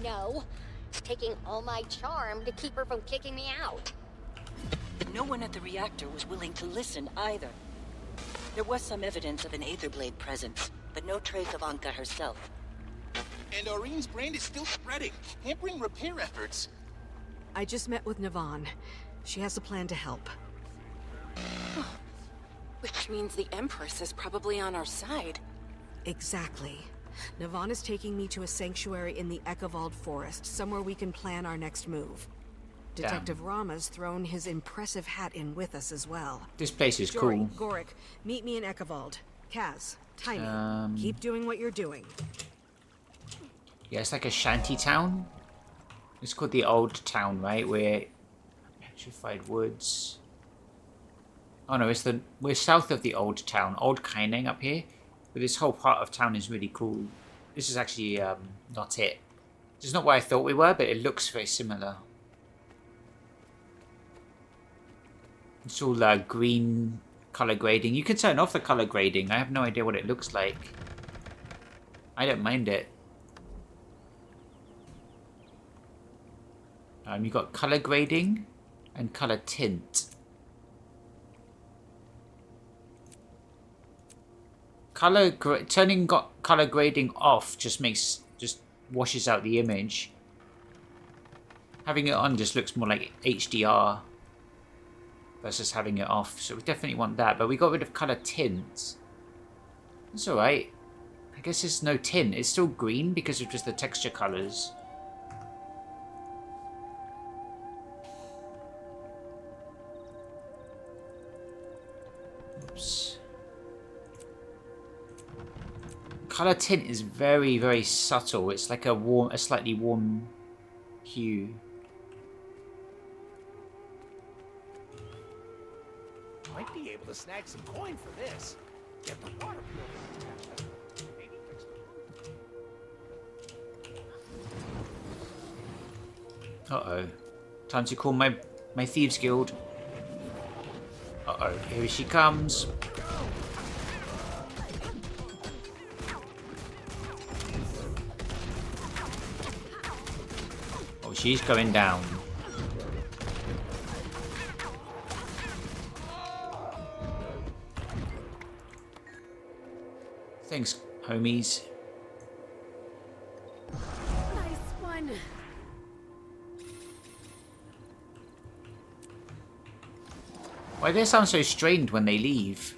No. It's taking all my charm to keep her from kicking me out. No one at the reactor was willing to listen either. There was some evidence of an Aetherblade presence, but no trace of Anka herself. And Aureen's brand is still spreading, hampering repair efforts. I just met with Navan. She has a plan to help. Which means the Empress is probably on our side. Exactly. Navan is taking me to a sanctuary in the Echovault Forest, somewhere we can plan our next move. Detective Rama's thrown his impressive hat in with us as well. This place is Jory, cool. Gorik, meet me in Echovault. Kaz, Tiny, keep doing what you're doing. Yeah, it's like a shanty town. It's called the Old Town, right? We're petrified woods. Oh no, we're south of the Old Town, Old Kaineng up here. But this whole part of town is really cool. This is actually not it. This is not where I thought we were, but it looks very similar. It's all green color grading. You can turn off the color grading. I have no idea what it looks like. I don't mind it. You've got color grading and color tint. Turning color grading off just washes out the image. Having it on just looks more like HDR versus having it off. So we definitely want that. But we got rid of color tint. It's alright. I guess there's no tint. It's still green because of just the texture colors. Oops. Color tint is very, very subtle. It's like a slightly warm hue. Might be able to snag some coin for this. Get the water purifier. Maybe fix the Uh-oh. Time to call my Thieves Guild. Uh-oh. Here she comes. Oh, she's going down. Thanks, homies. Nice one. Why do they sound so strained when they leave?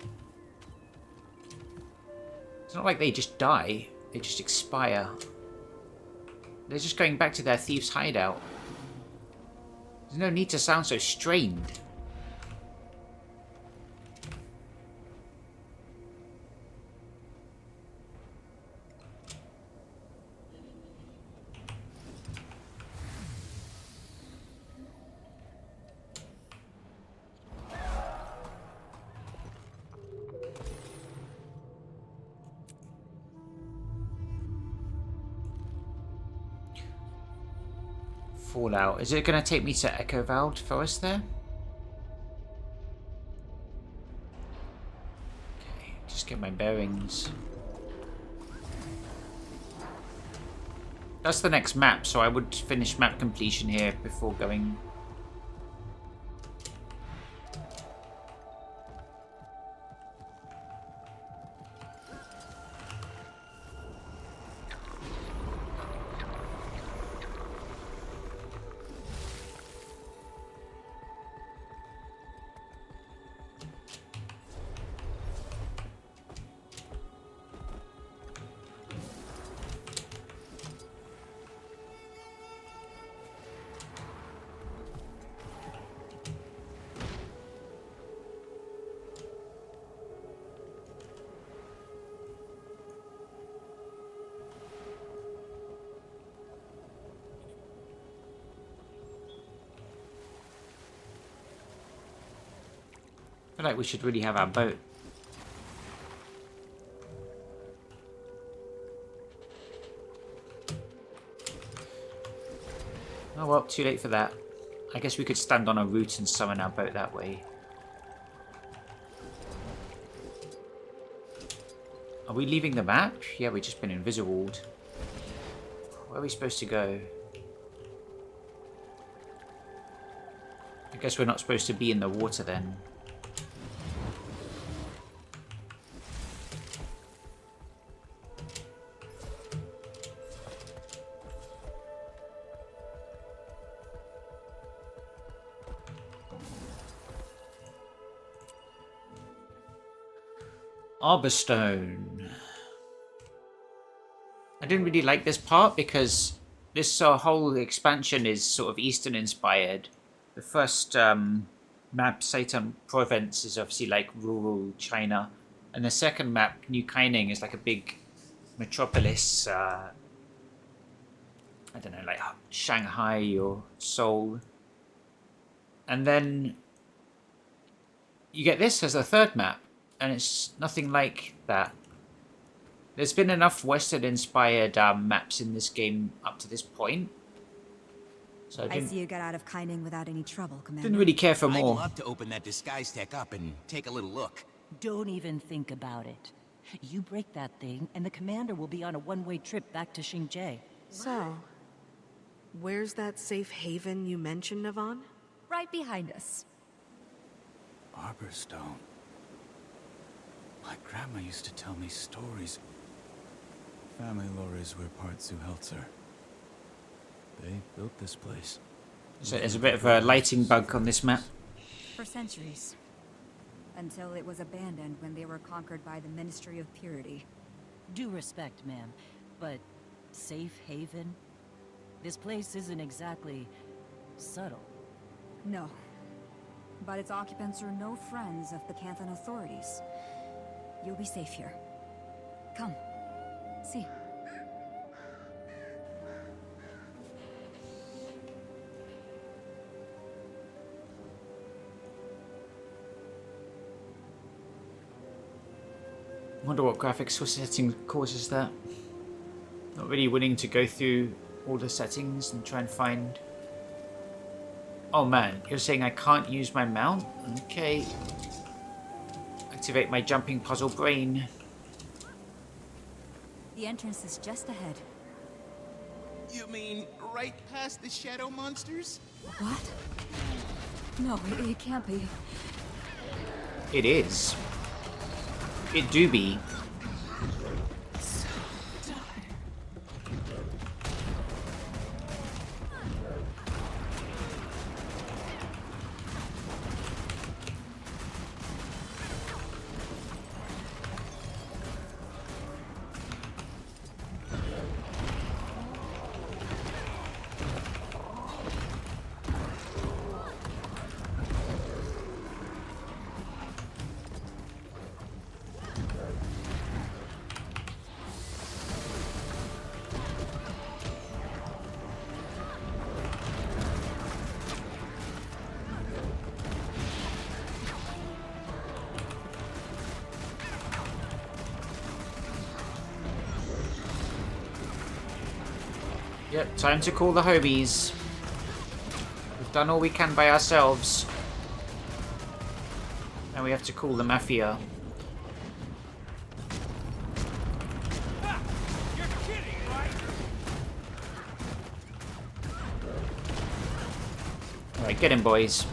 It's not like they just die. They just expire. They're just going back to their thieves' hideout. There's no need to sound so strained. Fallout. Is it going to take me to Echovault Forest there? Okay, just get my bearings. That's the next map, so I would finish map completion here before going. I feel like we should really have our boat. Oh well, too late for that. I guess we could stand on a route and summon our boat that way. Are we leaving the map? Yeah, we've just been invisibled. Where are we supposed to go? I guess we're not supposed to be in the water then. Arborstone. I didn't really like this part because this whole expansion is sort of Eastern inspired. The first map, Satan Province, is obviously like rural China. And the second map, New Kaining, is like a big metropolis. I don't know, like Shanghai or Seoul. And then you get this as a third map. And it's nothing like that. There's been enough Western-inspired maps in this game up to this point. So I see you got out of Kaining without any trouble, Commander. Didn't really care for more. I'd love to open that disguise tech up and take a little look. Don't even think about it. You break that thing, and the Commander will be on a one-way trip back to Xinjie. So, where's that safe haven you mentioned, Navon? Right behind us. Arborstone. My grandma used to tell me stories. Family lore is where parts Zuhelzer. They built this place. So there's a bit of a lighting bug on this map. For centuries. Until it was abandoned when they were conquered by the Ministry of Purity. Due respect, ma'am, but safe haven? This place isn't exactly subtle. No. But its occupants are no friends of the Canthan authorities. You'll be safe here. Come. See. Wonder what graphics or setting causes that. Not really willing to go through all the settings and try and find... Oh man, you're saying I can't use my mount? Okay. Activate my jumping puzzle brain. The entrance is just ahead. You mean right past the shadow monsters? What? No, it can't be. It is. It do be. Yep, time to call the homies. We've done all we can by ourselves. Now we have to call the Mafia. Right, get him, boys.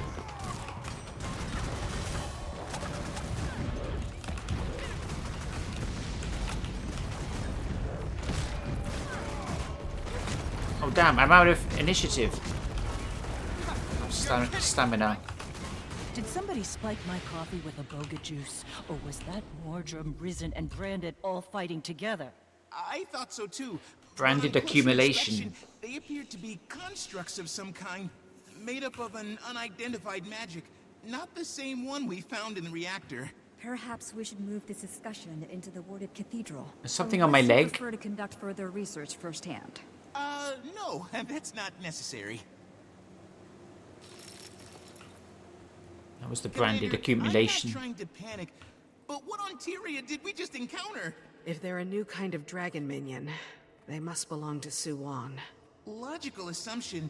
Oh damn, I'm out of initiative. Stamina. Did somebody spike my coffee with a boga juice? Or was that Mordrum, Risen, and Branded all fighting together? I thought so too. Branded But on closer accumulation. inspection, they appeared to be constructs of some kind, made up of an unidentified magic. Not the same one we found in the reactor. Perhaps we should move this discussion into the warded cathedral. There's something on my Unless you leg. prefer to conduct further research firsthand. No, that's not necessary. That was the branded Commander, accumulation. I'm not trying to panic, but what on Tyria did we just encounter? If they're a new kind of dragon minion, they must belong to Suwon. Logical assumption,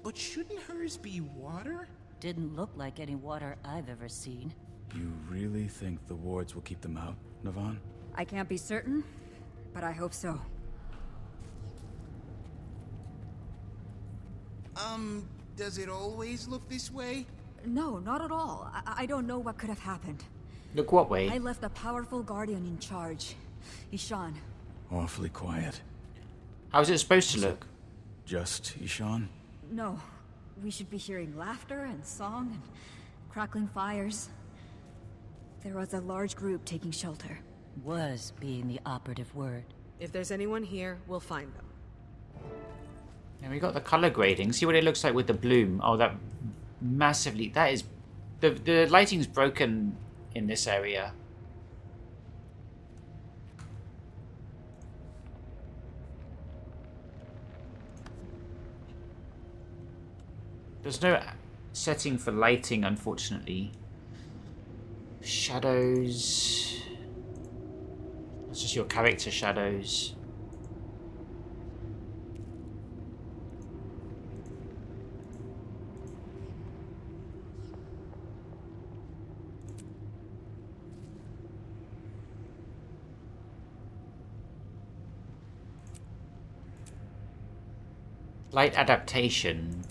but shouldn't hers be water? Didn't look like any water I've ever seen. You really think the wards will keep them out, Navan? I can't be certain, but I hope so. Does it always look this way? No, not at all. I don't know what could have happened. Look what way? I left a powerful guardian in charge. Ishan. Awfully quiet. How's it supposed to look? Just Ishan? No, we should be hearing laughter and song and crackling fires. There was a large group taking shelter. Was being the operative word. If there's anyone here, we'll find them. And we got the color grading. See what it looks like with the bloom. Oh, that massively. That is. The lighting's broken in this area. There's no setting for lighting, unfortunately. Shadows. That's just your character shadows. Light adaptation.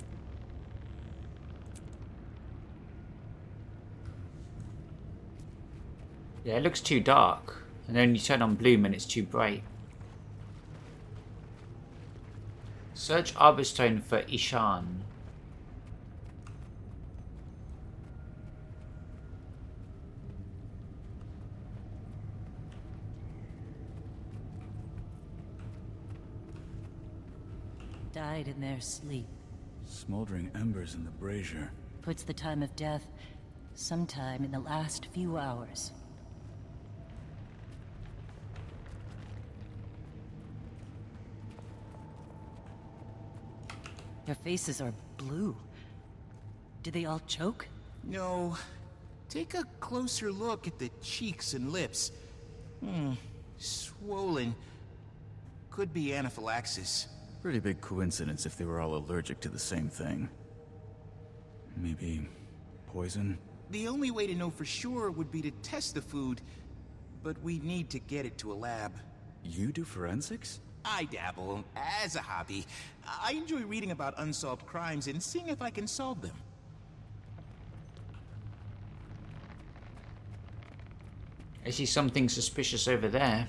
Yeah, it looks too dark. And then you turn on bloom and it's too bright. Search Arborstone for Ishan. Died in their sleep. Smoldering embers in the brazier. Puts the time of death sometime in the last few hours. Their faces are blue. Did they all choke? No. Take a closer look at the cheeks and lips. Swollen. Could be anaphylaxis. Pretty big coincidence if they were all allergic to the same thing. Maybe poison? The only way to know for sure would be to test the food, but we need to get it to a lab. You do forensics? I dabble, as a hobby. I enjoy reading about unsolved crimes and seeing if I can solve them. I see something suspicious over there.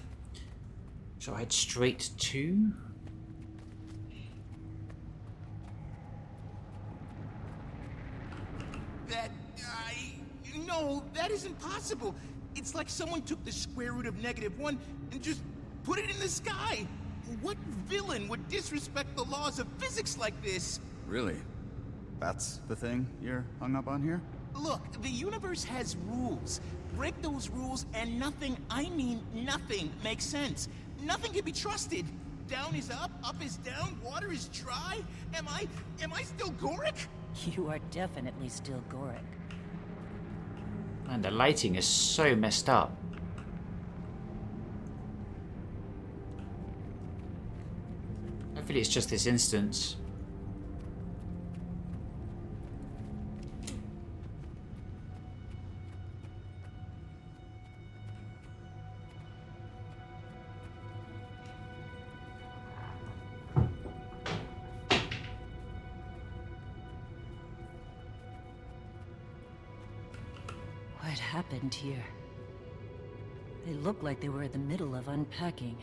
So I head straight to... No, that isn't possible. It's like someone took the square root of -1 and just put it in the sky. What villain would disrespect the laws of physics like this? Really? That's the thing you're hung up on here? Look, the universe has rules. Break those rules and nothing, I mean nothing, makes sense. Nothing can be trusted. Down is up is down, water is dry. Am I still Goric? You are definitely still Goric. Man, the lighting is so messed up. Hopefully it's just this instance. happened here? They look like they were in the middle of unpacking.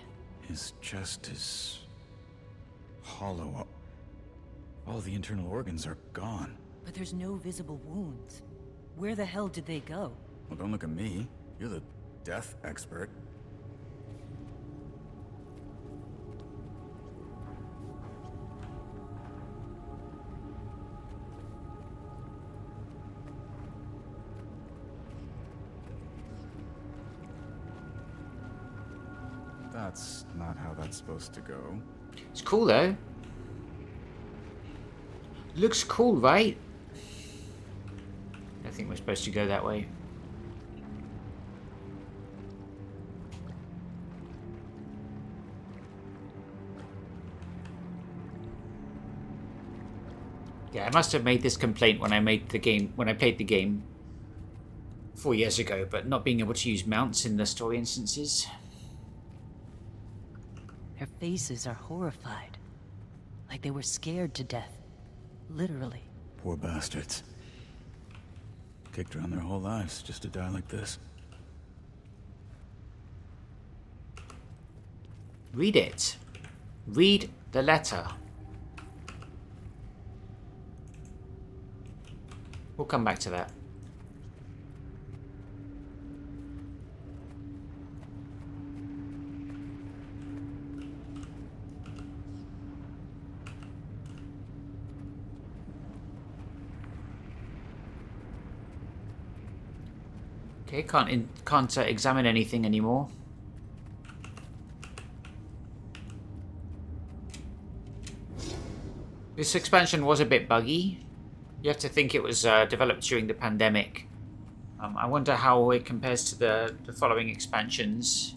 His chest is hollow. All the internal organs are gone. But there's no visible wounds. Where the hell did they go? Well, don't look at me. You're the death expert. That's not how that's supposed to go. It's cool though. Looks cool, right? I think we're supposed to go that way. Yeah, I must have made this complaint when I made the game, when I played the game 4 years ago, but not being able to use mounts in the story instances. Their faces are horrified. Like they were scared to death. Literally. Poor bastards. Kicked around their whole lives just to die like this. Read it. Read the letter. We'll come back to that. Okay, can't examine anything anymore. This expansion was a bit buggy. You have to think it was developed during the pandemic. I wonder how it compares to the following expansions.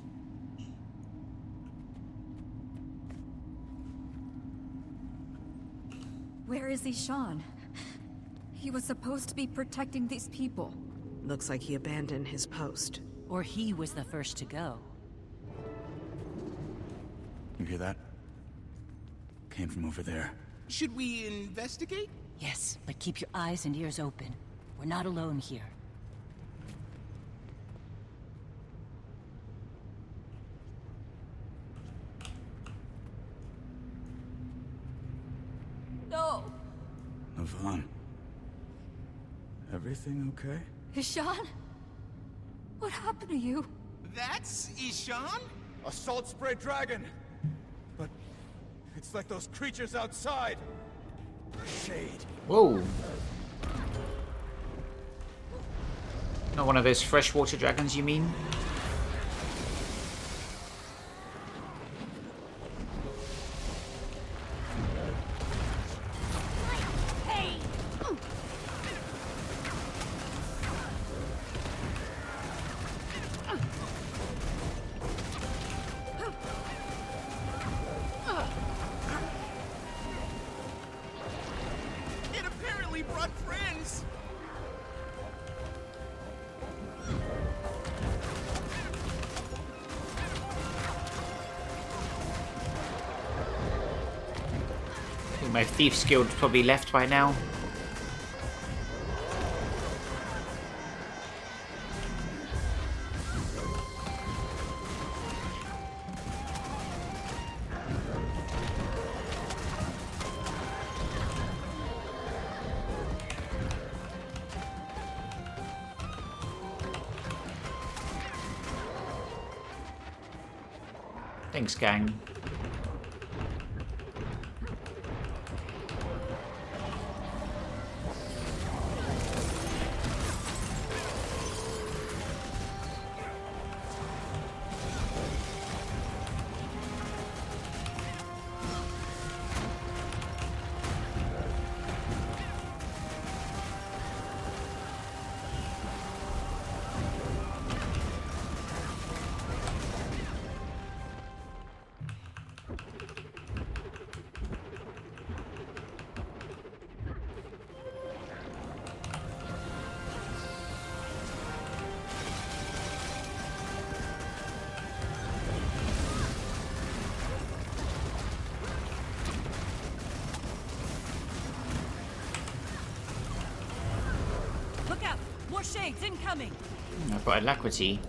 Where is Ishan? He was supposed to be protecting these people. Looks like he abandoned his post. Or he was the first to go. You hear that? Came from over there. Should we investigate? Yes, but keep your eyes and ears open. We're not alone here. No! Navon. Everything okay? Ishan? What happened to you? That's Ishan? A salt spray dragon! But it's like those creatures outside. Shade. Whoa. Not one of those freshwater dragons, you mean? It apparently brought friends! I think my thief's guild's probably left by now. Thanks, gang. Look out! More shades incoming! I've got alacrity.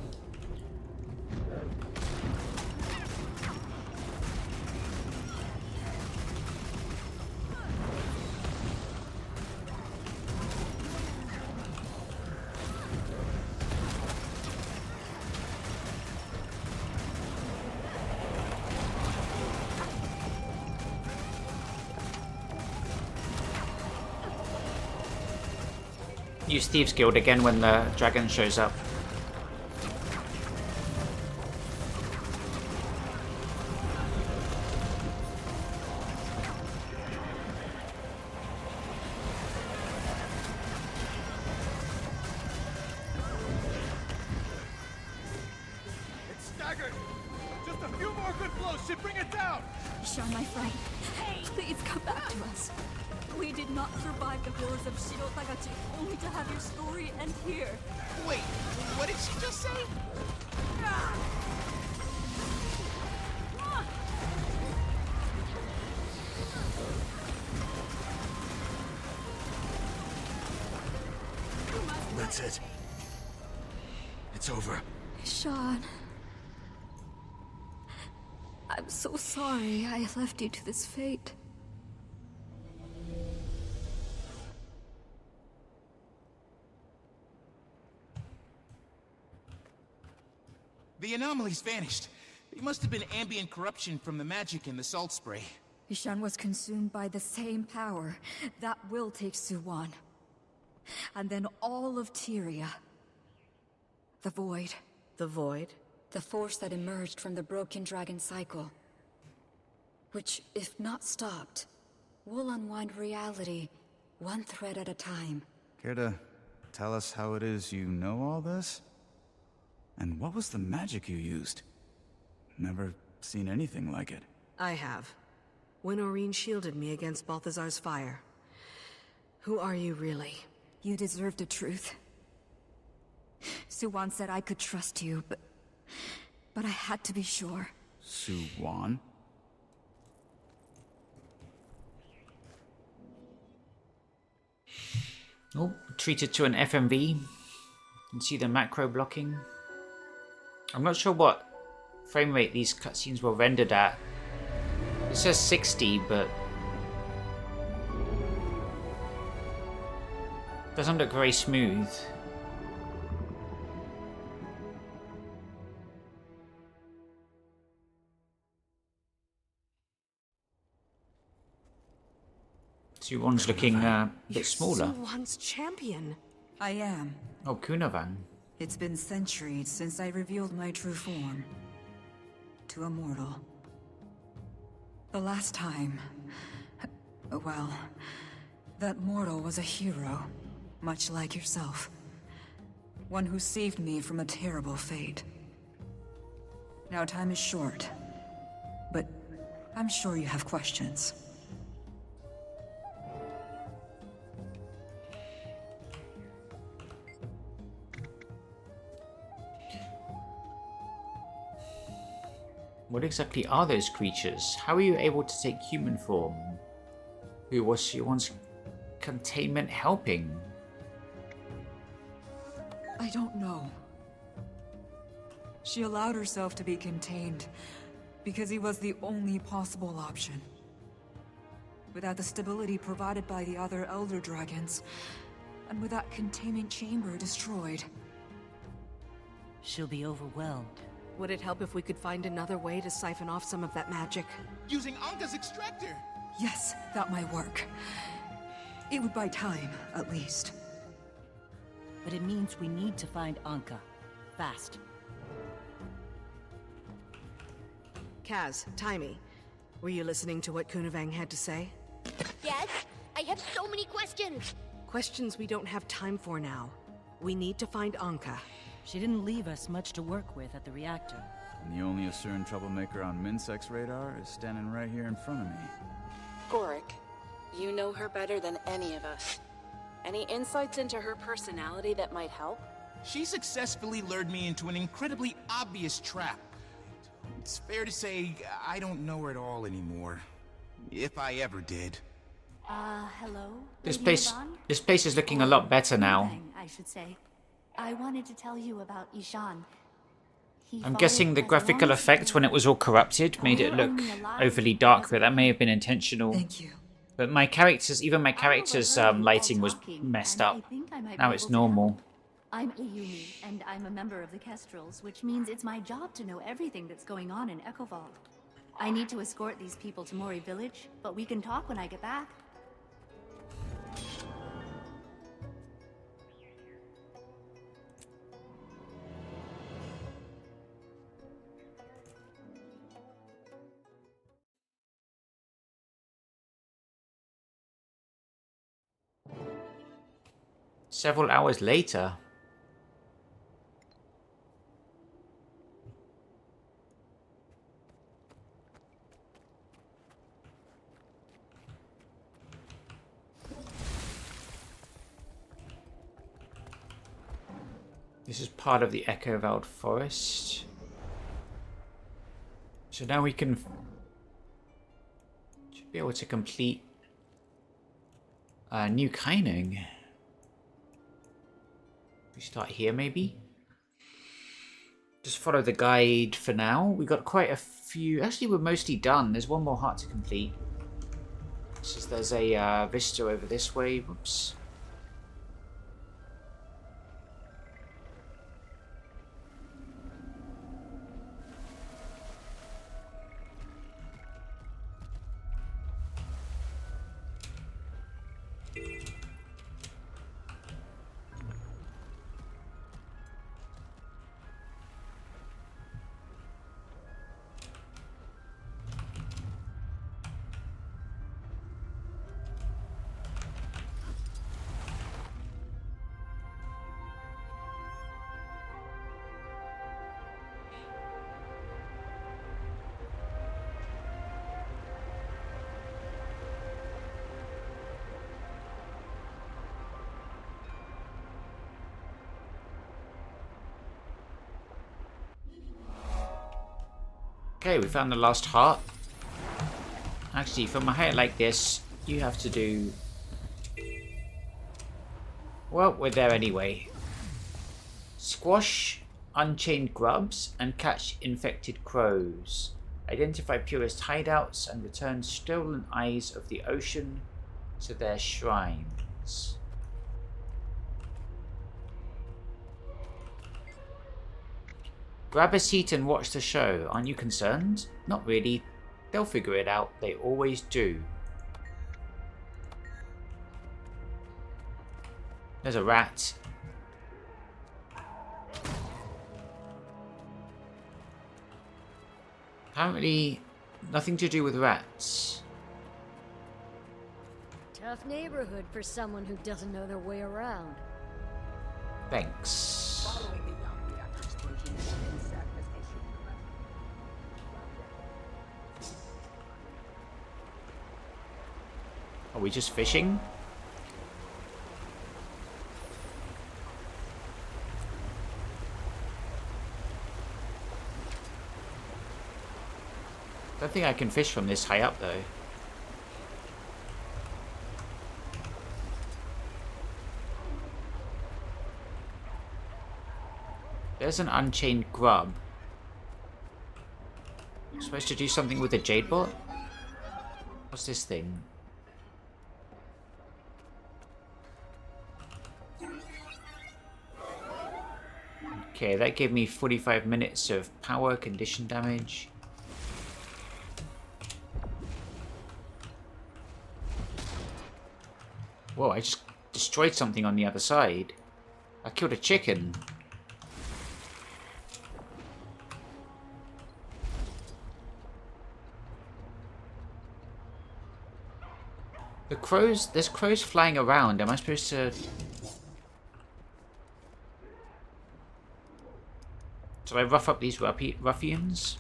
Use Thieves Guild again when the dragon shows up. It's staggered! Just a few more good blows should bring it down! Sean, my friend, please come back to us. We did not survive the horrors of Shirotagachi, only to have your story end here. Wait, what did she just say? That's it. It's over. Sean, I'm so sorry I left you to this fate. The anomaly's vanished. It must have been ambient corruption from the magic in the salt spray. Ishan was consumed by the same power that will take Suwon. And then all of Tyria. The Void. The Void? The force that emerged from the broken dragon cycle. Which, if not stopped, will unwind reality one thread at a time. Care to tell us how it is you know all this? And what was the magic you used? Never seen anything like it. I have. When Oreen shielded me against Balthazar's fire. Who are you really? You deserve the truth. Suwon said I could trust you, but I had to be sure. Suwon? Oh, treated to an FMV. You can see the macro blocking. I'm not sure what frame rate these cutscenes were rendered at. It says 60, but doesn't look very smooth. Suwon's looking a bit smaller. Suwon's champion. I am. Oh, Kunavang. It's been centuries since I revealed my true form. To a mortal. The last time... well... that mortal was a hero. Much like yourself. One who saved me from a terrible fate. Now time is short. But I'm sure you have questions. What exactly are those creatures? How are you able to take human form? Who was Suwon's containment helping? I don't know. She allowed herself to be contained because he was the only possible option. Without the stability provided by the other Elder Dragons, and with that containment chamber destroyed. She'll be overwhelmed. Would it help if we could find another way to siphon off some of that magic? Using Anka's extractor! Yes, that might work. It would buy time, at least. But it means we need to find Anka. Fast. Kaz, Taimi, were you listening to what Kunavang had to say? Yes? I have so many questions! Questions we don't have time for now. We need to find Anka. She didn't leave us much to work with at the reactor. And the only Asuran troublemaker on Minsec's radar is standing right here in front of me. Gorik, you know her better than any of us. Any insights into her personality that might help? She successfully lured me into an incredibly obvious trap. It's fair to say I don't know her at all anymore. If I ever did. Hello? This Lady place, Yvonne? this place is looking a lot better now. I should say. I wanted to tell you about Ishan. I'm guessing the graphical effect when it was all corrupted made it look overly dark, but that may have been intentional. Thank you. But my characters, even my character's lighting was messed up. Now it's normal. I'm Ayumi, and I'm a member of the Kestrels, which means it's my job to know everything that's going on in Echovald. I need to escort these people to Mori Village, but we can talk when I get back. Several hours later. This is part of the Echovald Forest. So now we can... should be able to complete New Kaining. We start here, maybe? Just follow the guide for now. We got quite a few... actually, we're mostly done. There's one more heart to complete. So there's a vista over this way. Whoops. Okay, we found the last heart. Actually, from a height like this, you have to do... well, we're there anyway. Squash unchained grubs and catch infected crows. Identify purest hideouts and return stolen eyes of the ocean to their shrines. Grab a seat and watch the show. Aren't you concerned? Not really. They'll figure it out. They always do. There's a rat. Apparently, nothing to do with rats. Tough neighborhood for someone who doesn't know their way around. Thanks. Are we just fishing? Don't think I can fish from this high up though. There's an unchained grub. I'm supposed to do something with the jade bot? What's this thing? Okay, that gave me 45 minutes of power condition damage. Whoa, I just destroyed something on the other side. I killed a chicken. The crows, there's crows flying around. Am I supposed to... should I rough up these ruffians?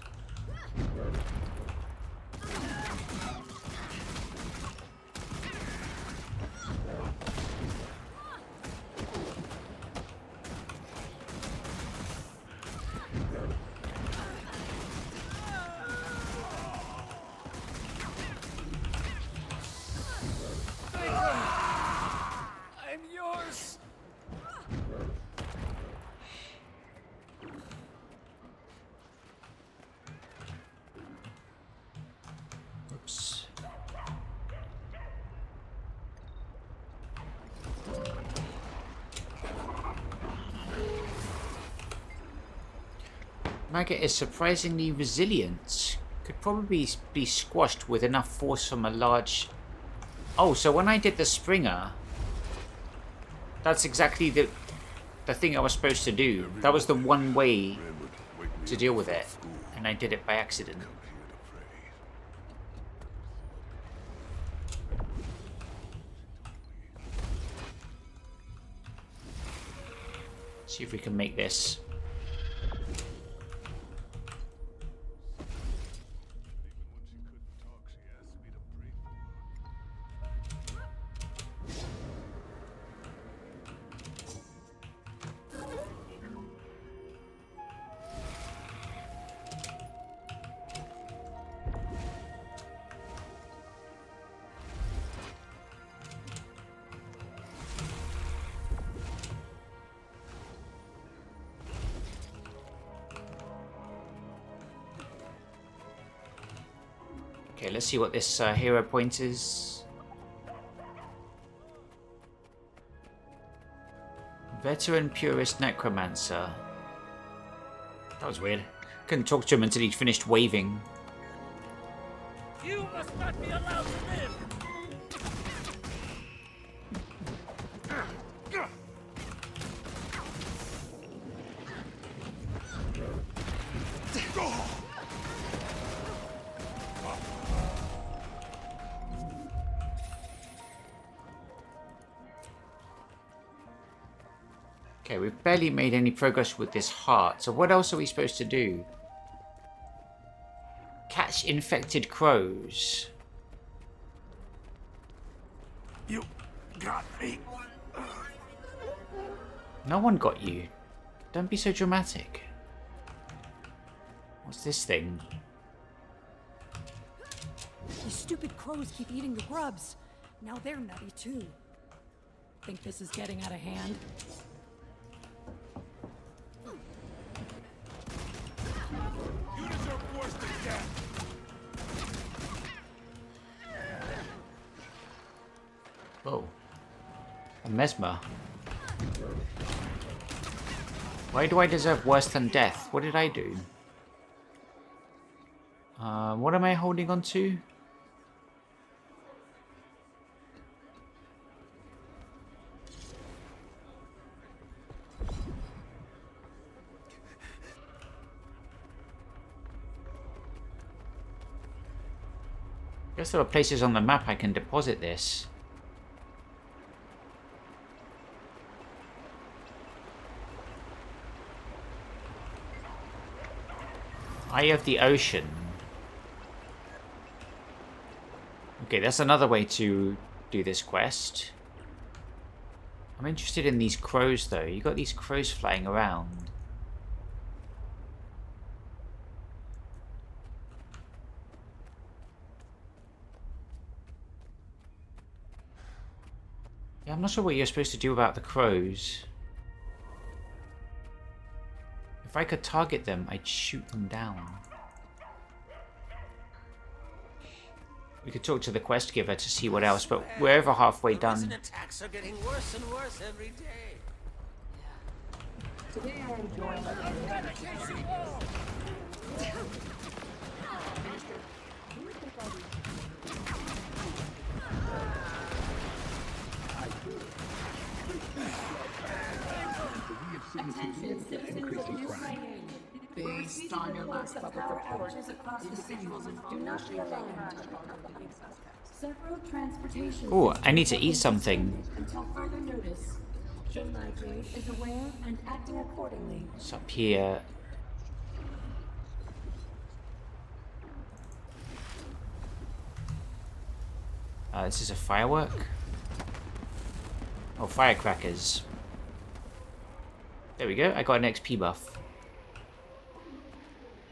I'm yours. Oops. Maggot is surprisingly resilient. Could probably be squashed with enough force from a large... Oh, so when I did the Springer, that's exactly the thing I was supposed to do. That was the one way to deal with it, and I did it by accident. See if we can make this. Okay, let's see what this hero point is. Veteran Purist Necromancer. That was weird. Couldn't talk to him until he'd finished waving. You must not be allowed to live! Okay, we've barely made any progress with this heart, so what else are we supposed to do? Catch infected crows. You got me. No one got you. Don't be so dramatic. What's this thing? These stupid crows keep eating the grubs. Now they're nutty too. Think this is getting out of hand? You deserve worse than death. Oh. A mesmer. Why do I deserve worse than death? What did I do? What am I holding on to? Guess there are places on the map I can deposit this. Eye of the Ocean. Okay, that's another way to do this quest. I'm interested in these crows though. You got these crows flying around. Yeah, I'm not sure what you're supposed to do about the crows. If I could target them, I'd shoot them down. We could talk to the quest giver to see what else, but we're over halfway done. Attacks are getting worse and worse every day. Today I enjoy Attention, citizens of New Crime. Based on your last public report, individuals do not be allowed to several transportation. Oh, I need to eat something. Until further notice, Junlai Jade is aware and acting accordingly. It's up here. This is a firework. Oh, firecrackers. There we go. I got an XP buff.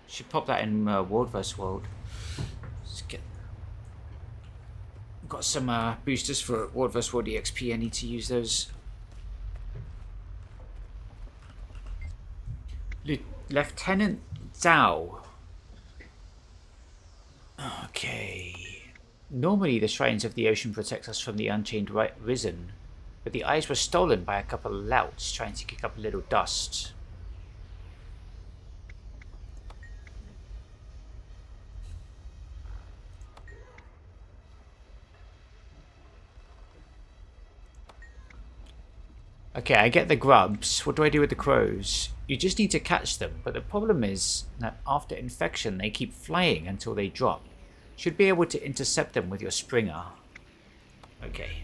Should pop that in World vs. World. Let's get. Got some boosters for World vs. World EXP. I need to use those. Lieutenant Zhao. Okay. Normally the shrines of the ocean protect us from the unchained risen, but the eyes were stolen by a couple of louts trying to kick up a little dust. Okay, I get the grubs. What do I do with the crows? You just need to catch them, but the problem is that after infection they keep flying until they drop. Should be able to intercept them with your Springer. Okay.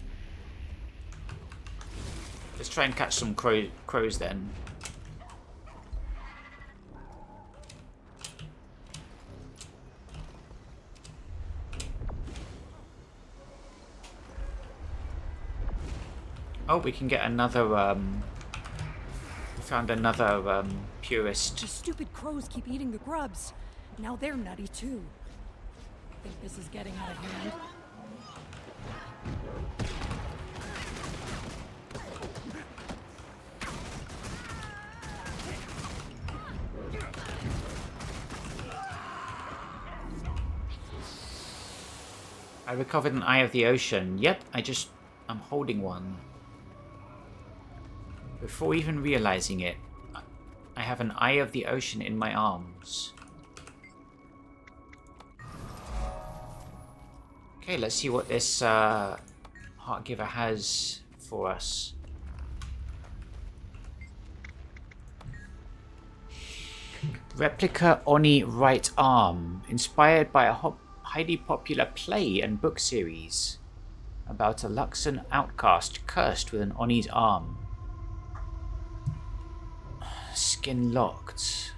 Let's try and catch some crows then. Oh, we can get another, we found another, purist. The stupid crows keep eating the grubs. Now they're nutty too. Think this is getting out of hand. I recovered an Eye of the Ocean. Yep, I'm holding one. Before even realizing it, I have an Eye of the Ocean in my arms. Okay, let's see what this Heartgiver has for us. Replica Oni right arm, inspired by a highly popular play and book series about a Luxon outcast cursed with an Oni's arm. Skin locked.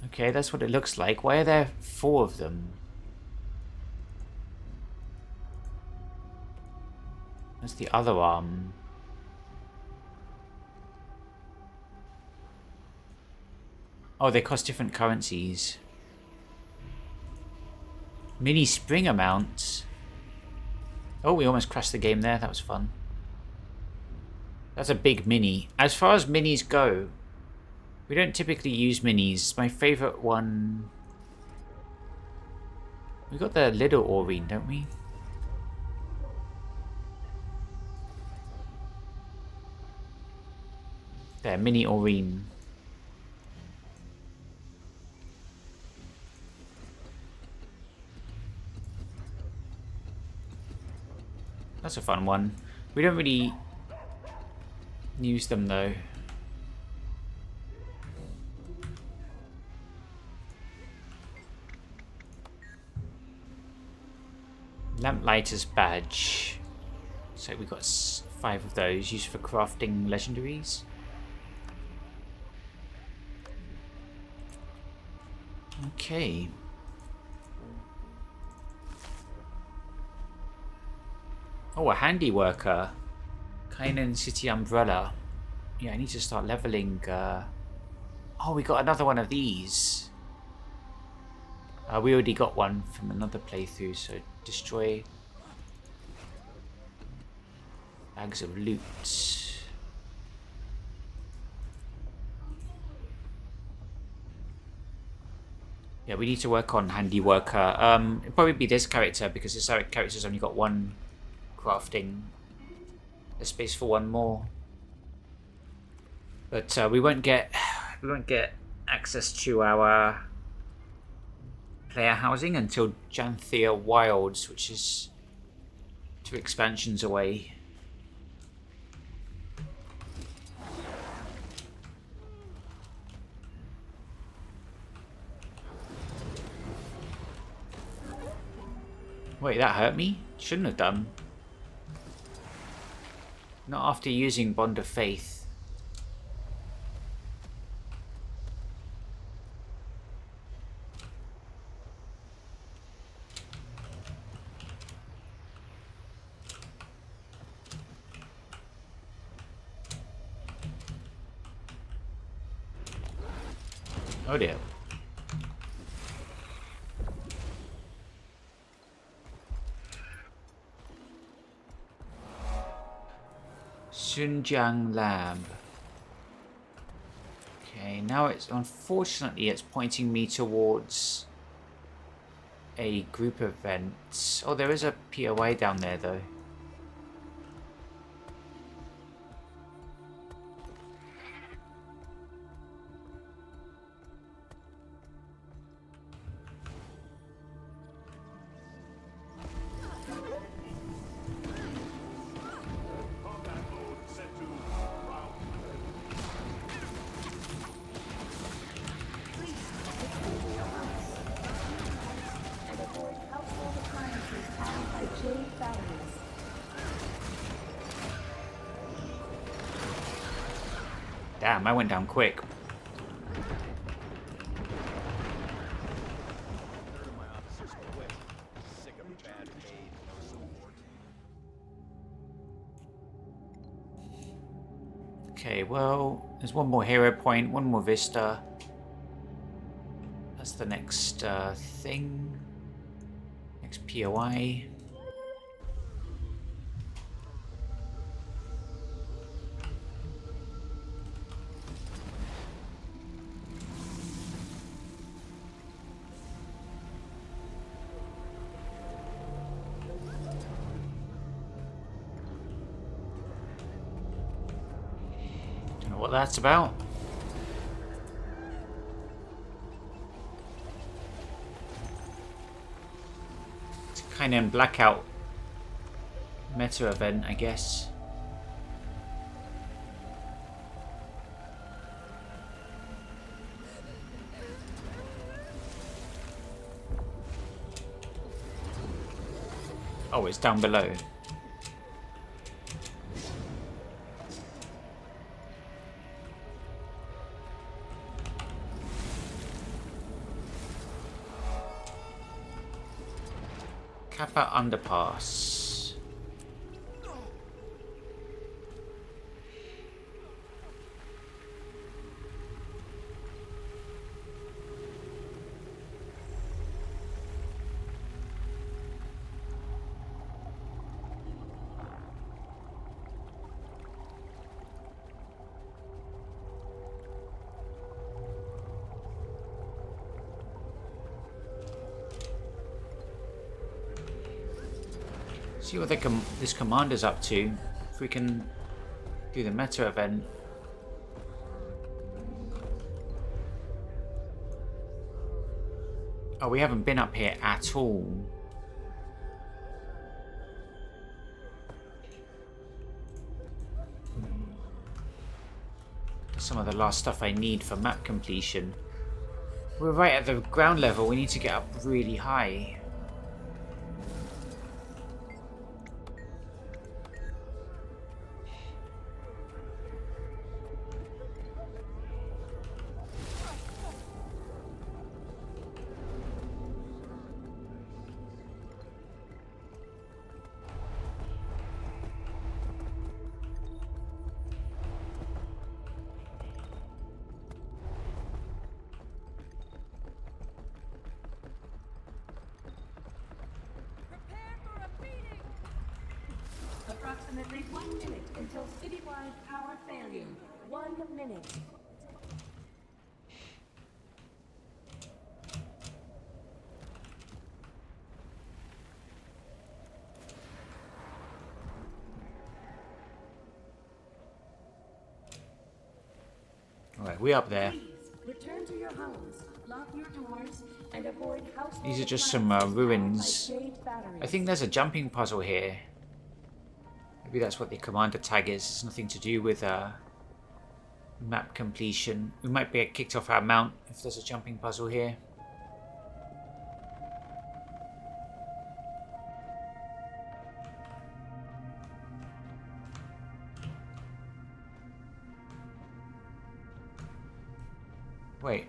Okay, that's what it looks like. Why are there 4 of them? That's the other arm. Oh, they cost different currencies. Mini Springer mount. Oh, we almost crashed the game there. That was fun. That's a big mini. As far as minis go, we don't typically use minis. My favorite one... We got the little Aurene, don't we? There, mini Aurene. That's a fun one. We don't really use them though. Lamplighter's badge. So we got 5 of those used for crafting legendaries. Okay. Oh, a handy worker. Kainan City Umbrella. Yeah, I need to start leveling. Oh, we got another one of these. We already got one from another playthrough, so destroy bags of loot. Yeah, we need to work on handy worker. It'll probably be this character because this character's only got 1 crafting. There's space for 1 more. But we won't get access to our player housing until Janthea Wilds, which is 2 expansions away. Wait, that hurt me? Shouldn't have done. Not after using Bond of Faith. Oh dear. Sunjiang Lab. Okay, now it's unfortunately it's pointing me towards a group event. Oh, there is a POI down there, though. Damn, I went down quick. Okay, well, there's one more hero point, one more vista. That's the next thing. Next POI. Don't know what that's about. Kind of blackout meta event, I guess. Oh, it's down below. Kappa Underpass. See what this commander's up to. If we can do the meta event. Oh, we haven't been up here at all. That's some of the last stuff I need for map completion. We're right at the ground level. We need to get up really high. Approximately 1 minute until citywide power failure. 1 minute. Alright, we up there. Please return to your homes, lock your doors, and avoid household. These are just some ruins. I think there's a jumping puzzle here. Maybe that's what the commander tag is. It's nothing to do with map completion. We might be kicked off our mount if there's a jumping puzzle here. Wait.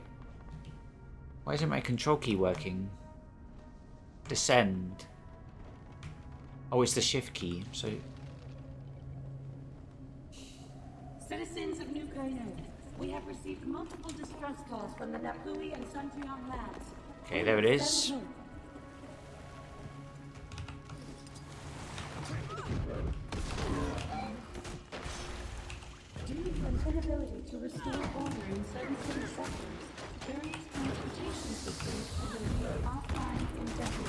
Why isn't my control key working? Descend. Oh, it's the shift key. So. Citizens of New Kainan, we have received multiple distress calls from the Napui and Santiago labs. Okay, there it is. Due to an inability to restore order in certain city sectors, various transportation systems will be offline indefinitely.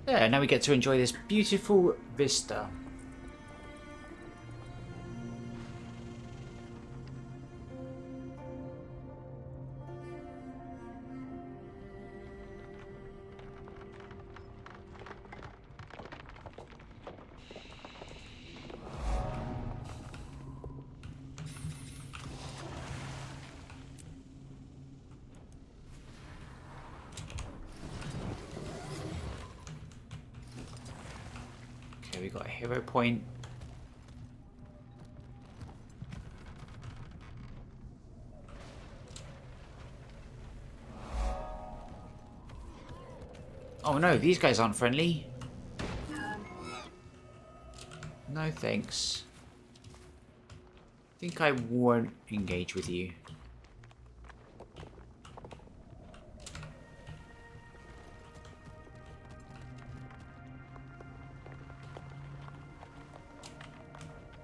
There, now we get to enjoy this beautiful vista. Okay, we got a hero point. Oh no, these guys aren't friendly. No thanks. I think I won't engage with you.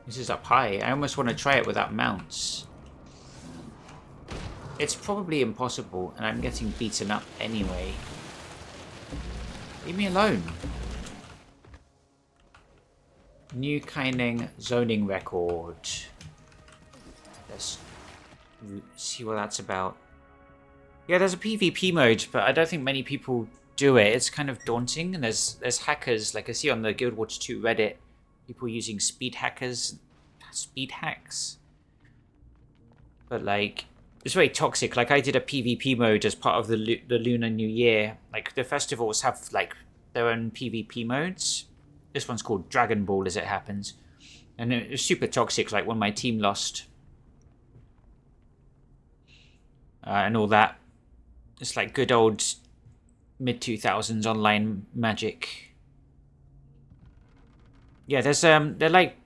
This is up high. I almost want to try it without mounts. It's probably impossible, and I'm getting beaten up anyway. Leave me alone. New Kaining zoning record. Let's see what that's about. Yeah, there's a PvP mode, but I don't think many people do it. It's kind of daunting, and there's hackers, like I see on the Guild Wars 2 Reddit, people using speed hacks. But like, it's very toxic. Like I did a PvP mode as part of the Lunar New Year. Like the festivals have like their own PvP modes. This one's called Dragon Ball, as it happens, and it was super toxic. Like when my team lost, and all that. It's like good old mid-2000s online magic. Yeah, there's they're like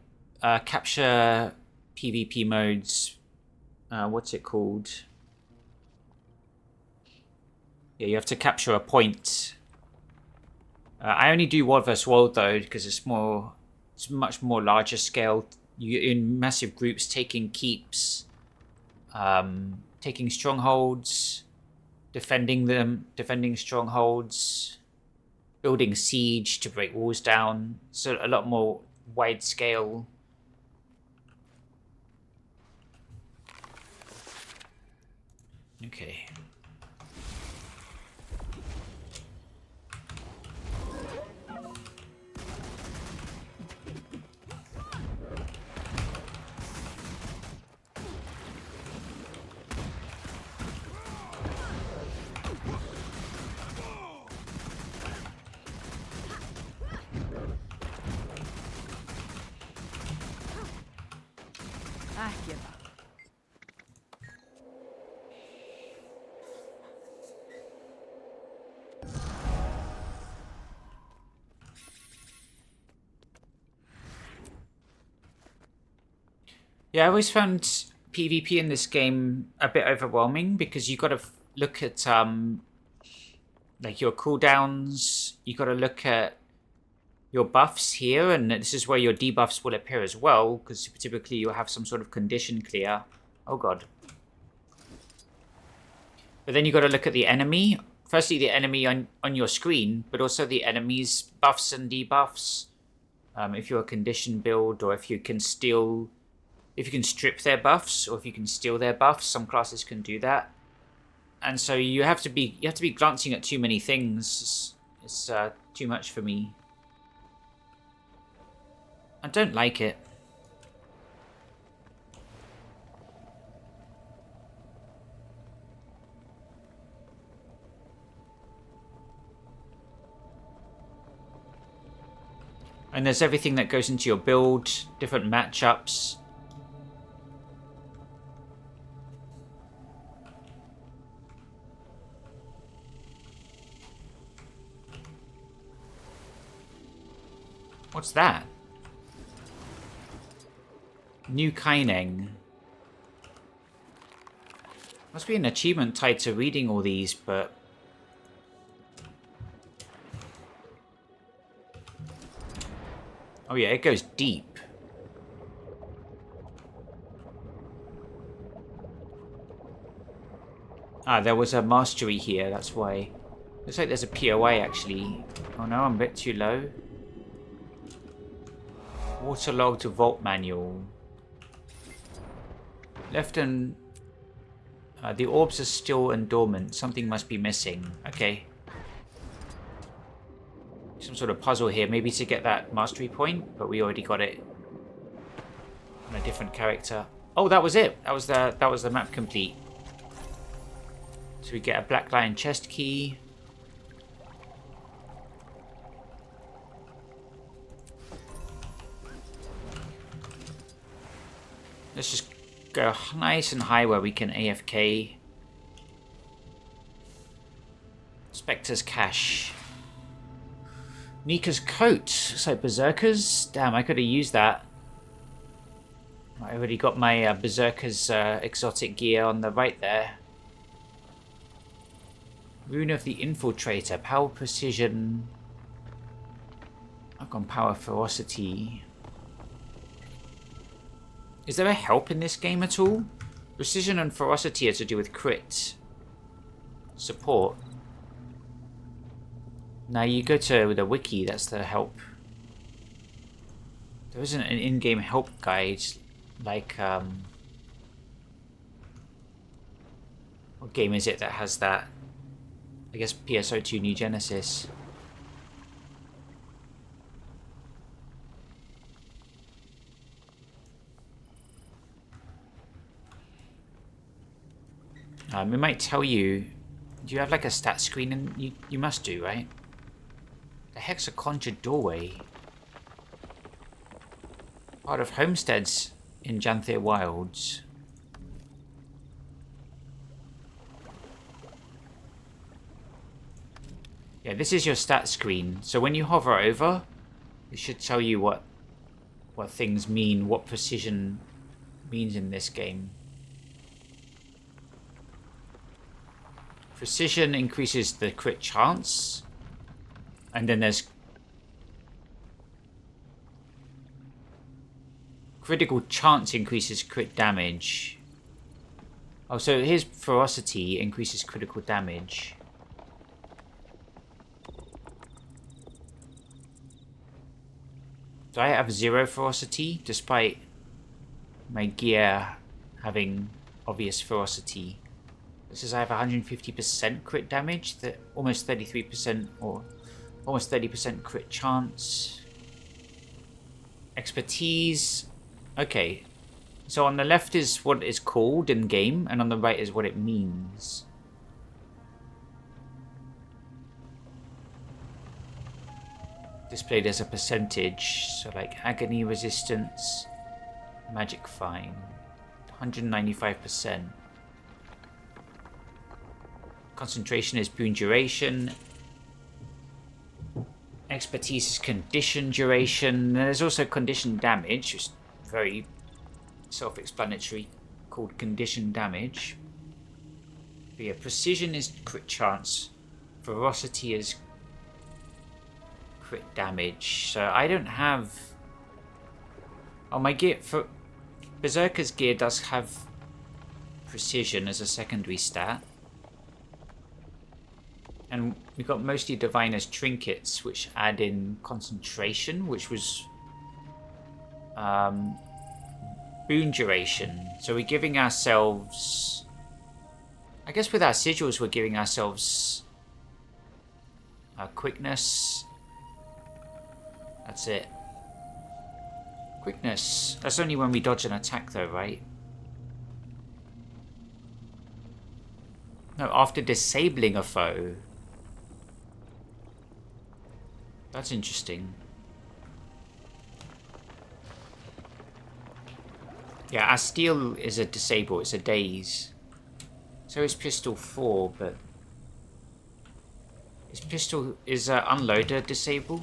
capture PvP modes. What's it called? Yeah, you have to capture a point. I only do world vs world though, because it's much more larger scale. You're in massive groups taking keeps, taking strongholds, defending strongholds, building siege to break walls down. So a lot more wide scale. Okay. I give up. Yeah, I always found PvP in this game a bit overwhelming because you got to look at like your cooldowns. You got to look at your buffs here, and this is where your debuffs will appear as well, because typically you'll have some sort of condition clear. Oh god. But then you got to look at the enemy. Firstly, the enemy on your screen, but also the enemy's buffs and debuffs. If you're a condition build, or if you can steal, if you can strip their buffs, or if you can steal their buffs. Some classes can do that, and so you have to be glancing at too many things. It's too much for me. I don't like it. And there's everything that goes into your build, different matchups. What's that? New Kaining. Must be an achievement tied to reading all these, but... Oh yeah, it goes deep. Ah, there was a mastery here, that's why. Looks like there's a POI actually. Oh no, I'm a bit too low. Waterlogged vault manual. Left and... the orbs are still and dormant. Something must be missing. Okay. Some sort of puzzle here. Maybe to get that mastery point, but we already got it on a different character. Oh, that was it. That was the map complete. So we get a Black Lion chest key. Let's just go nice and high where we can AFK. Spectre's cache. Nika's coat. So Berserkers. Damn, I could have used that. I already got my Berserker's exotic gear on the right there. Rune of the Infiltrator. Power Precision. I've gone Power Ferocity. Is there a help in this game at all? Precision and Ferocity are to do with crit. Support. Now you go to the wiki, that's the help. There isn't an in-game help guide like what game is it that has that? I guess PSO2 New Genesis. It might tell you. Do you have like a stat screen? And you must do, right? The heck's a conjured doorway. Part of homesteads in Janthir Wilds. Yeah, this is your stat screen. So when you hover over, it should tell you what things mean, what precision means in this game. Precision increases the crit chance. And then there's critical chance increases crit damage. Oh, so here's ferocity increases critical damage. Do I have 0 ferocity despite my gear having obvious ferocity? This says I have 150% crit damage, almost 33% or almost 30% crit chance. Expertise. Okay. So on the left is what it's called in game, and on the right is what it means. Displayed as a percentage. So like agony resistance, magic fine. 195%. Concentration is boon duration. Expertise is condition duration. There's also condition damage, which is very self-explanatory, called condition damage. But yeah, precision is crit chance. Ferocity is crit damage. So I don't have... Oh, my gear... For Berserker's gear does have precision as a secondary stat. And we got mostly Diviner's trinkets, which add in concentration, which was boon duration. So we're giving ourselves... I guess with our sigils, we're giving ourselves quickness. That's it. Quickness. That's only when we dodge an attack though, right? No, after disabling a foe. That's interesting. Yeah, our steel is a disable, it's a daze. So is pistol 4, but... Is unloader disable?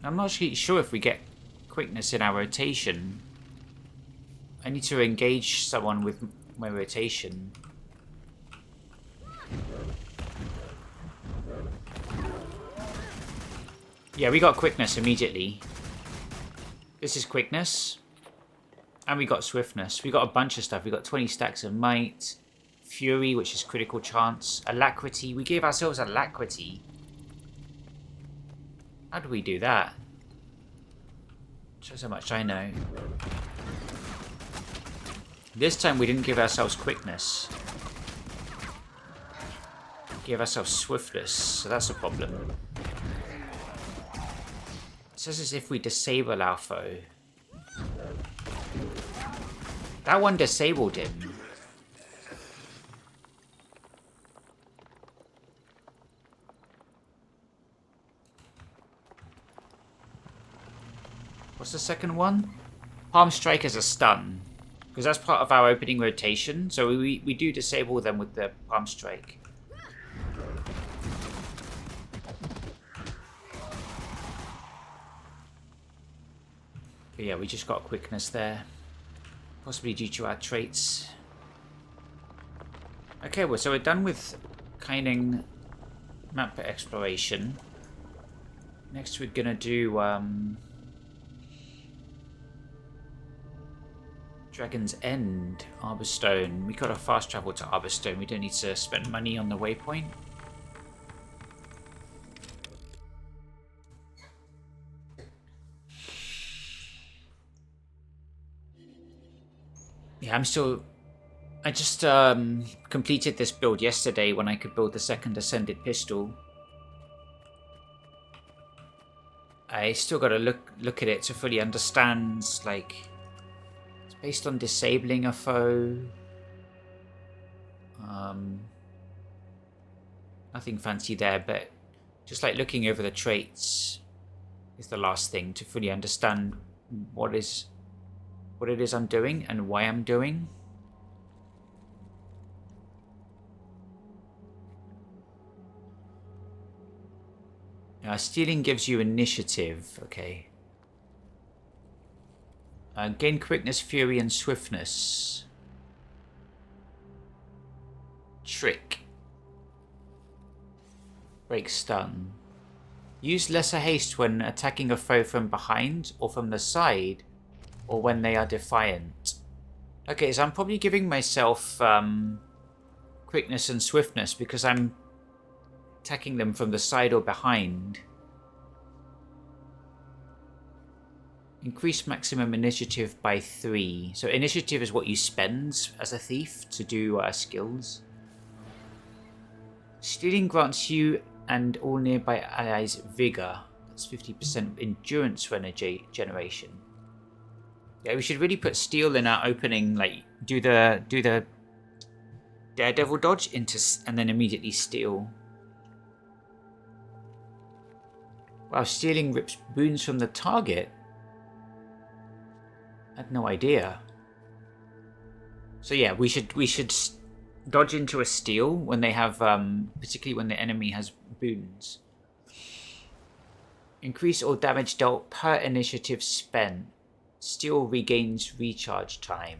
I'm not actually sure if we get quickness in our rotation. I need to engage someone with my rotation. Yeah, we got quickness immediately. This is quickness. And we got swiftness. We got a bunch of stuff. We got 20 stacks of might. Fury, which is critical chance. Alacrity. We gave ourselves alacrity. How do we do that? Shows how much I know. This time we didn't give ourselves quickness. Give ourselves swiftness, so that's a problem. It says as if we disable our foe. That one disabled him. What's the second one? Palm Strike as a stun. Because that's part of our opening rotation. So we do disable them with the Palm Strike. But yeah, we just got quickness there. Possibly due to our traits. Okay, well, so we're done with Kaining map exploration. Next we're gonna do Dragon's End, Arborstone. We got a fast travel to Arborstone. We don't need to spend money on the waypoint. Yeah, I just completed this build yesterday when I could build the second Ascended Pistol. I still got to look at it to fully understand, like, it's based on disabling a foe. Nothing fancy there, but just like looking over the traits is the last thing to fully understand what it is I'm doing and why I'm doing. Stealing gives you initiative, okay. Gain quickness, fury, and swiftness. Trick. Break stun. Use lesser haste when attacking a foe from behind or from the side, or when they are defiant. Okay, so I'm probably giving myself quickness and swiftness because I'm attacking them from the side or behind. Increase maximum initiative by 3. So initiative is what you spend as a thief to do skills. Stealing grants you and all nearby allies vigor. That's 50% endurance for energy generation. Yeah, we should really put steal in our opening, like do the daredevil dodge and then immediately steal. Wow, stealing rips boons from the target. I had no idea. So yeah, we should dodge into a steal when they have, particularly when the enemy has boons. Increase all damage dealt per initiative spent. Steal regains recharge time.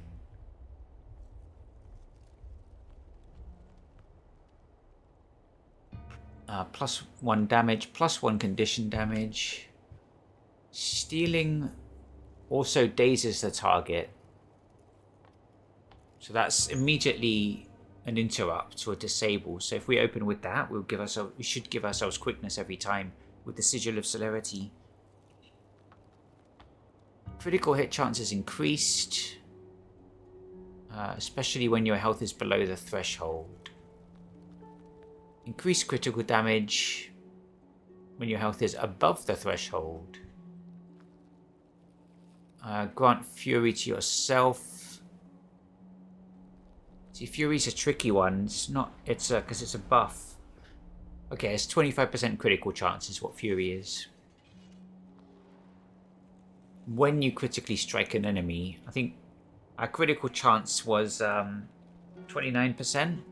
+1 damage, +1 condition damage. Stealing also dazes the target. So that's immediately an interrupt or a disable. So if we open with that, we should give ourselves quickness every time with the Sigil of Celerity. Critical hit chance is increased, especially when your health is below the threshold. Increase critical damage when your health is above the threshold. Grant Fury to yourself. See, Fury's a tricky one. It's because it's a buff. Okay, it's 25% critical chance is what Fury is. When you critically strike an enemy, I think our critical chance was 29%.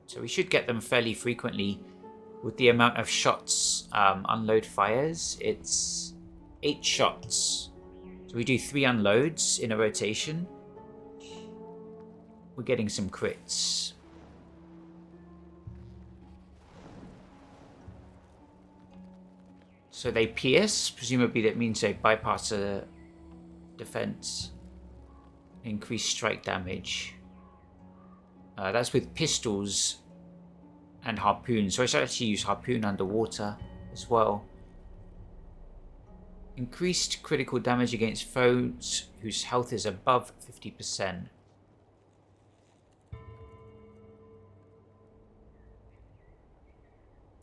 So we should get them fairly frequently with the amount of shots unload fires. It's 8 shots. So we do 3 unloads in a rotation. We're getting some crits. So they pierce. Presumably that means they bypass the defense. Increase strike damage. That's with pistols and harpoon. So I should actually use harpoon underwater as well. Increased critical damage against foes whose health is above 50%.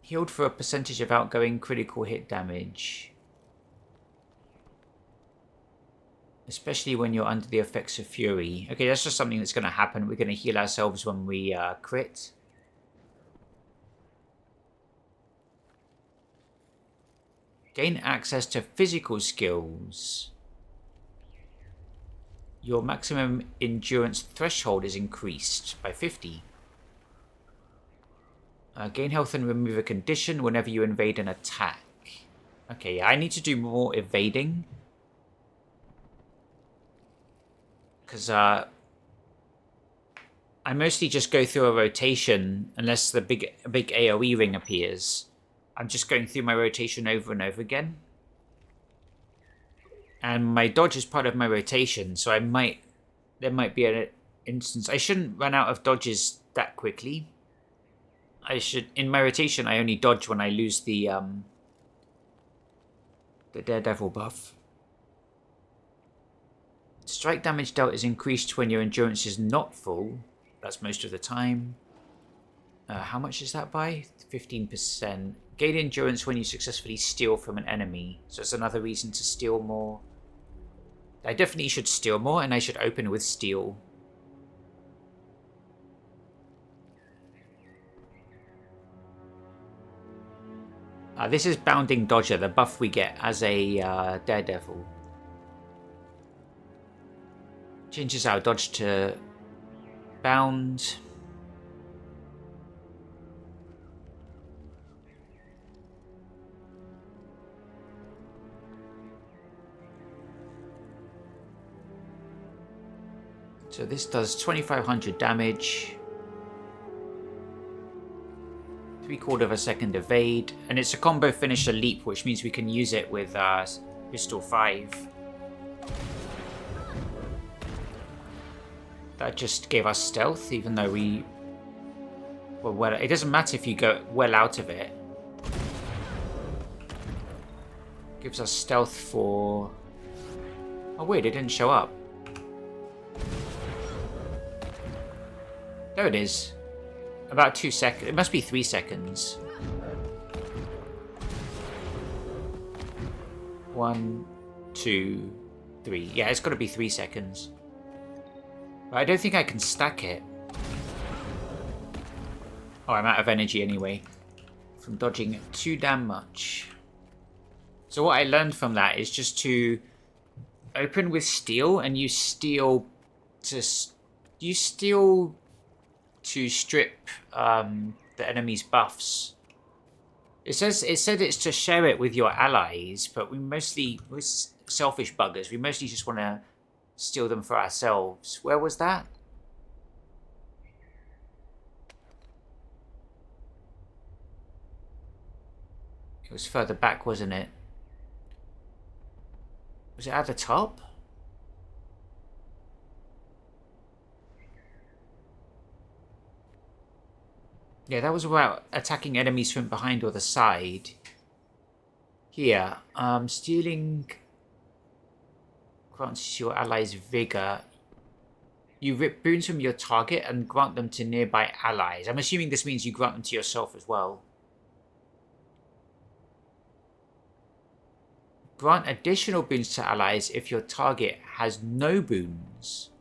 Healed for a percentage of outgoing critical hit damage. Especially when you're under the effects of fury. Okay, that's just something that's going to happen. We're going to heal ourselves when we crit. Gain access to physical skills. Your maximum endurance threshold is increased by 50. Gain health and remove a condition whenever you invade an attack. Okay, I need to do more evading. Because I mostly just go through a rotation unless the big AoE ring appears. I'm just going through my rotation over and over again. And my dodge is part of my rotation, so there might be an instance. I shouldn't run out of dodges that quickly. In my rotation, I only dodge when I lose the Daredevil buff. Strike damage dealt is increased when your endurance is not full. That's most of the time. How much is that by? 15%. Gain endurance when you successfully steal from an enemy. So it's another reason to steal more. I definitely should steal more, and I should open with steal. This is Bounding Dodger, the buff we get as a Daredevil. Changes our dodge to bound. So this does 2,500 damage. 3/4 of a second evade. And it's a combo finisher leap, which means we can use it with Pistol 5. That just gave us stealth, even though we were well. It doesn't matter if you go well out of it. Gives us stealth for... Oh wait, it didn't show up. There it is. About 2 seconds. It must be 3 seconds. 1, 2, 3. Yeah, it's got to be 3 seconds. But I don't think I can stack it. Oh, I'm out of energy anyway. From dodging too damn much. So what I learned from that is just to open with steal, and you steal to strip the enemy's buffs. It said it's to share it with your allies, but we're selfish buggers. We mostly just want to steal them for ourselves. Where was that? It was further back, wasn't it? Was it at the top? Yeah, that was about attacking enemies from behind or the side. Here, stealing grants your allies vigor. You rip boons from your target and grant them to nearby allies. I'm assuming this means you grant them to yourself as well. Grant additional boons to allies if your target has no boons.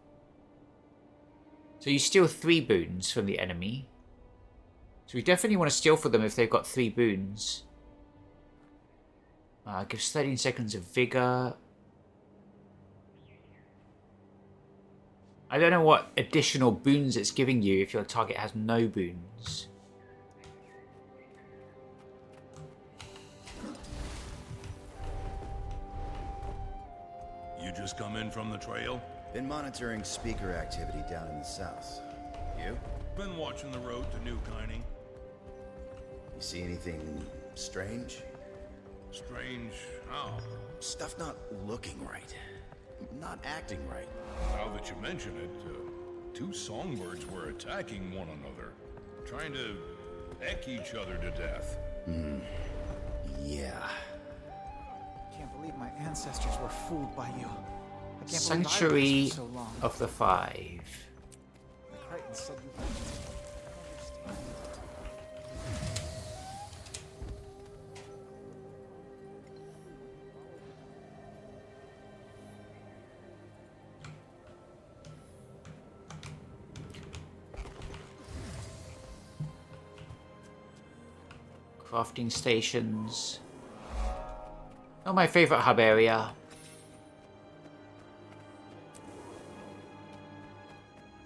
So you steal 3 boons from the enemy. So we definitely want to steal for them if they've got 3 boons. Gives 13 seconds of vigor. I don't know what additional boons it's giving you if your target has no boons. You just come in from the trail? Been monitoring speaker activity down in the south. You? Been watching the road to New Guinea. You see anything strange? Strange how? Stuff not looking right. Not acting right. Now that you mention it, two songbirds were attacking one another. Trying to peck each other to death. Yeah. Can't believe my ancestors were fooled by you. I can't Sanctuary believe I was for so long. of the Five. The Crichton said you Crafting stations. Not my favorite hub area.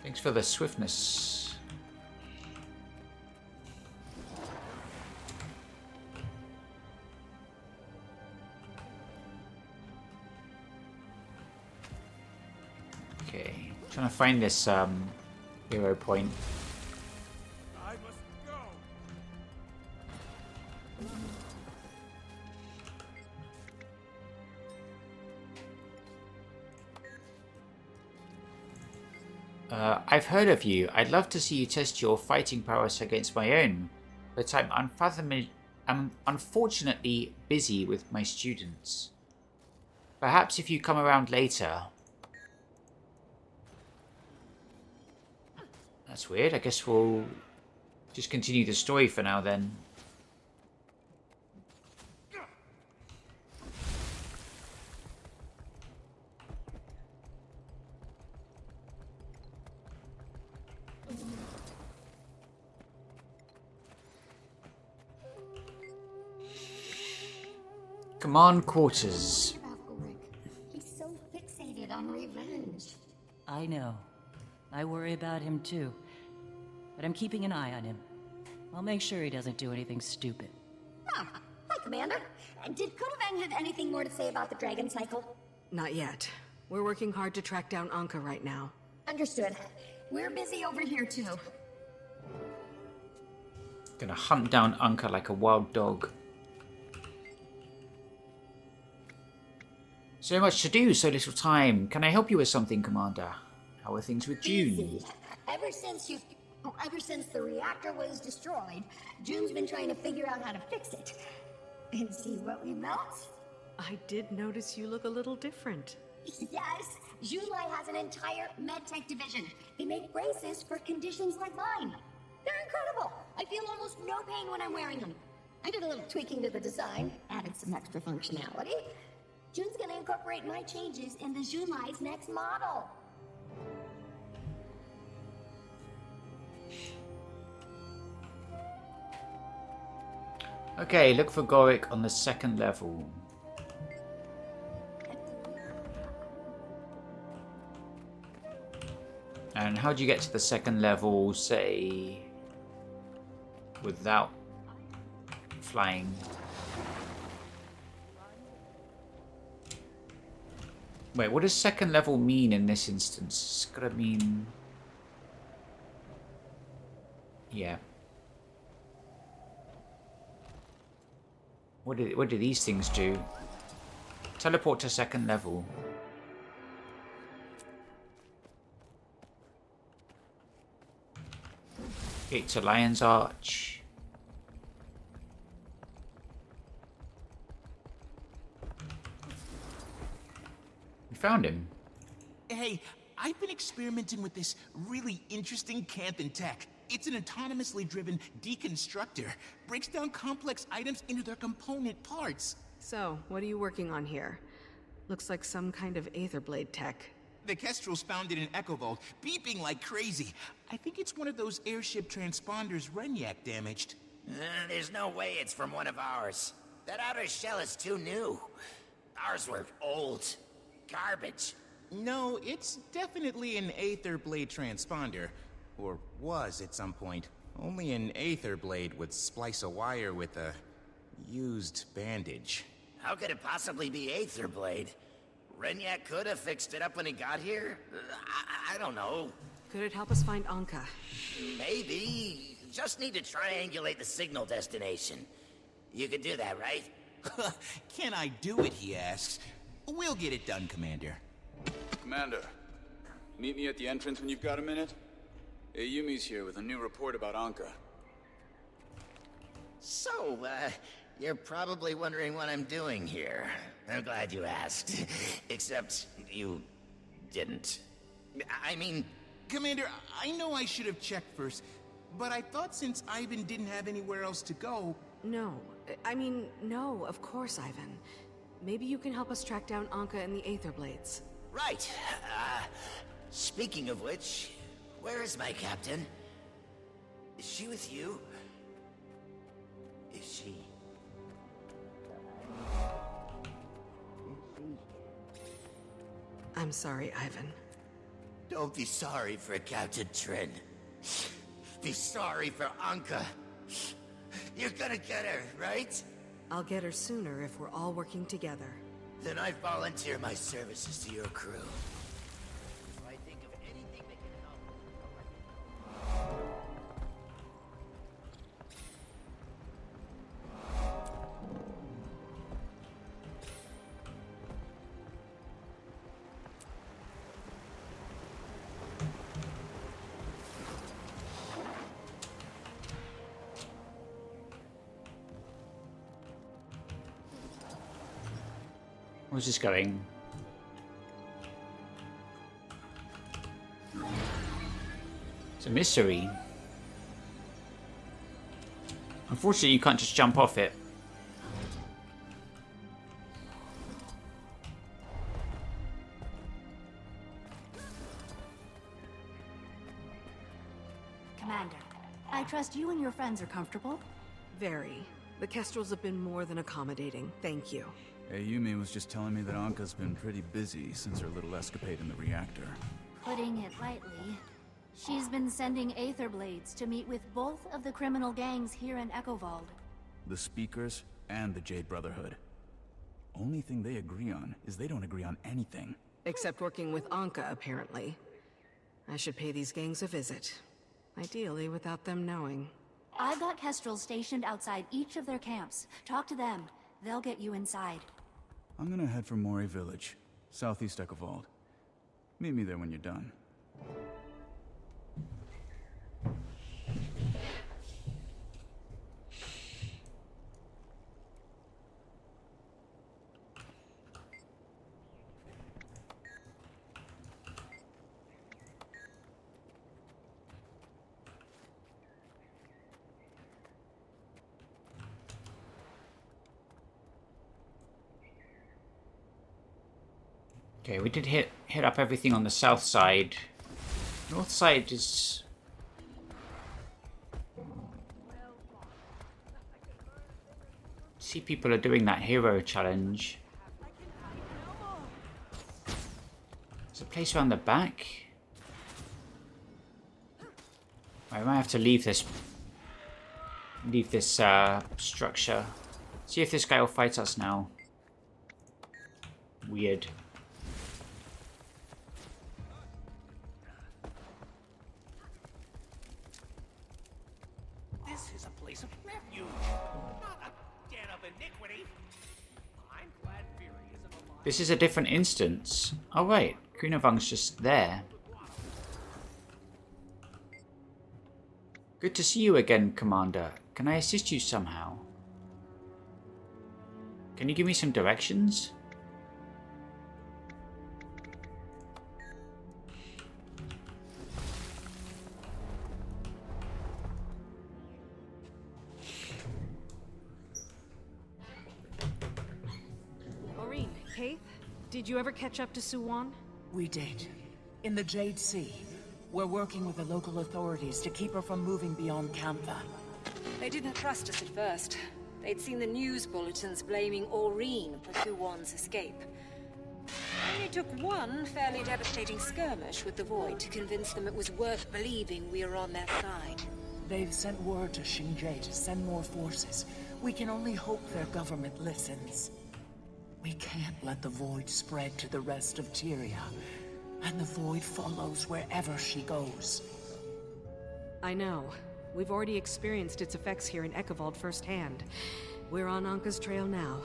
Thanks for the swiftness. Okay, trying to find this hero point. I must go. I've heard of you. I'd love to see you test your fighting prowess against my own, but I'm unfortunately busy with my students. Perhaps if you come around later. That's weird. I guess we'll just continue the story for now then. Command quarters. He's so fixated on revenge. I know. I worry about him too. But I'm keeping an eye on him. I'll make sure he doesn't do anything stupid. Ah, hi, Commander. Did Kunavang have anything more to say about the Dragon Cycle? Not yet. We're working hard to track down Anka right now. Understood. We're busy over here too. Gonna hunt down Anka like a wild dog. So much to do, so little time. Can I help you with something, Commander? How are things with June? Busy. Ever since the reactor was destroyed, June's been trying to figure out how to fix it. And see what we built? I did notice you look a little different. Yes, Junlai has an entire medtech division. They make braces for conditions like mine. They're incredible. I feel almost no pain when I'm wearing them. I did a little tweaking to the design, added some extra functionality. June's gonna incorporate my changes into Junlai's next model. Okay, look for Goric on the second level. And how do you get to the second level, say, without flying? Wait, what does second level mean in this instance? It's gotta mean... Yeah. What do these things do? Teleport to second level. Gate to Lion's Arch. We found him. Hey, I've been experimenting with this really interesting Canthan tech. It's an autonomously driven deconstructor. Breaks down complex items into their component parts. So, what are you working on here? Looks like some kind of Aetherblade tech. The Kestrels found it in Echovolt, beeping like crazy. I think it's one of those airship transponders Renyak damaged. There's no way it's from one of ours. That outer shell is too new. Ours were old. Garbage. No, it's definitely an Aetherblade transponder. Or was at some point. Only an Aetherblade would splice a wire with a used bandage. How could it possibly be Aetherblade? Renyak could have fixed it up when he got here? I don't know. Could it help us find Anka? Maybe. Just need to triangulate the signal destination. You could do that, right? Can I do it, he asks. We'll get it done, Commander. Commander, meet me at the entrance when you've got a minute. Ayumi's here with a new report about Anka. So, you're probably wondering what I'm doing here. I'm glad you asked. Except, you didn't. I mean... Commander, I know I should have checked first, but I thought since Ivan didn't have anywhere else to go... No. I mean, no, of course, Ivan. Maybe you can help us track down Anka and the Aether Blades. Right. Speaking of which, where is my captain? Is she with you? Is she... I'm sorry, Ivan. Don't be sorry for Captain Trin. Be sorry for Anka. You're gonna get her, right? I'll get her sooner if we're all working together. Then I volunteer my services to your crew. If I think of anything that can help... Where's this going? It's a mystery. Unfortunately, you can't just jump off it. Commander, I trust you and your friends are comfortable? Very. The Kestrels have been more than accommodating. Thank you. Ayumi was just telling me that Anka's been pretty busy since her little escapade in the reactor. Putting it lightly, she's been sending Aether Blades to meet with both of the criminal gangs here in Echovald. The Speakers and the Jade Brotherhood. Only thing they agree on is they don't agree on anything. Except working with Anka, apparently. I should pay these gangs a visit. Ideally, without them knowing. I've got Kestrels stationed outside each of their camps. Talk to them. They'll get you inside. I'm gonna head for Mori Village, southeast Echovald. Meet me there when you're done. Okay, we did hit up everything on the south side. North side is... See, people are doing that hero challenge. There's a place around the back. I might have to leave this structure. See if this guy will fight us now. Weird. This is a place of refuge, not a den of iniquity. I'm glad Fury isn't alive. This is a different instance. Oh wait, Kunavang's just there. Good to see you again, Commander. Can I assist you somehow? Can you give me some directions? Maureen, Keith, did you ever catch up to Suwon? We did. In the Jade Sea. We're working with the local authorities to keep her from moving beyond Kantha. They didn't trust us at first. They'd seen the news bulletins blaming Aureen for Suwon's escape. Only took one fairly devastating skirmish with the Void to convince them it was worth believing we were on their side. They've sent word to Xingye to send more forces. We can only hope their government listens. We can't let the Void spread to the rest of Tyria. And the Void follows wherever she goes. I know. We've already experienced its effects here in Echovald firsthand. We're on Anka's trail now.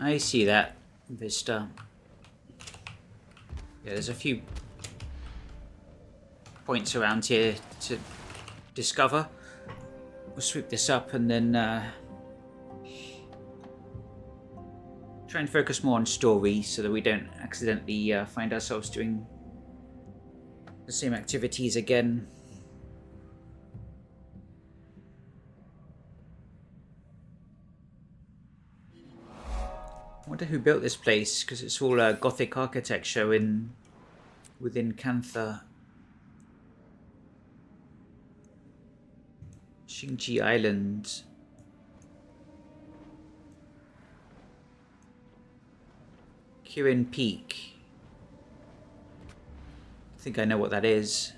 I see that vista. Yeah, there's a few points around here to discover. We'll sweep this up and then try and focus more on story so that we don't accidentally find ourselves doing the same activities again. I wonder who built this place, because it's all Gothic architecture within Cantha. Xingji Island. Kirin Peak. I think I know what that is.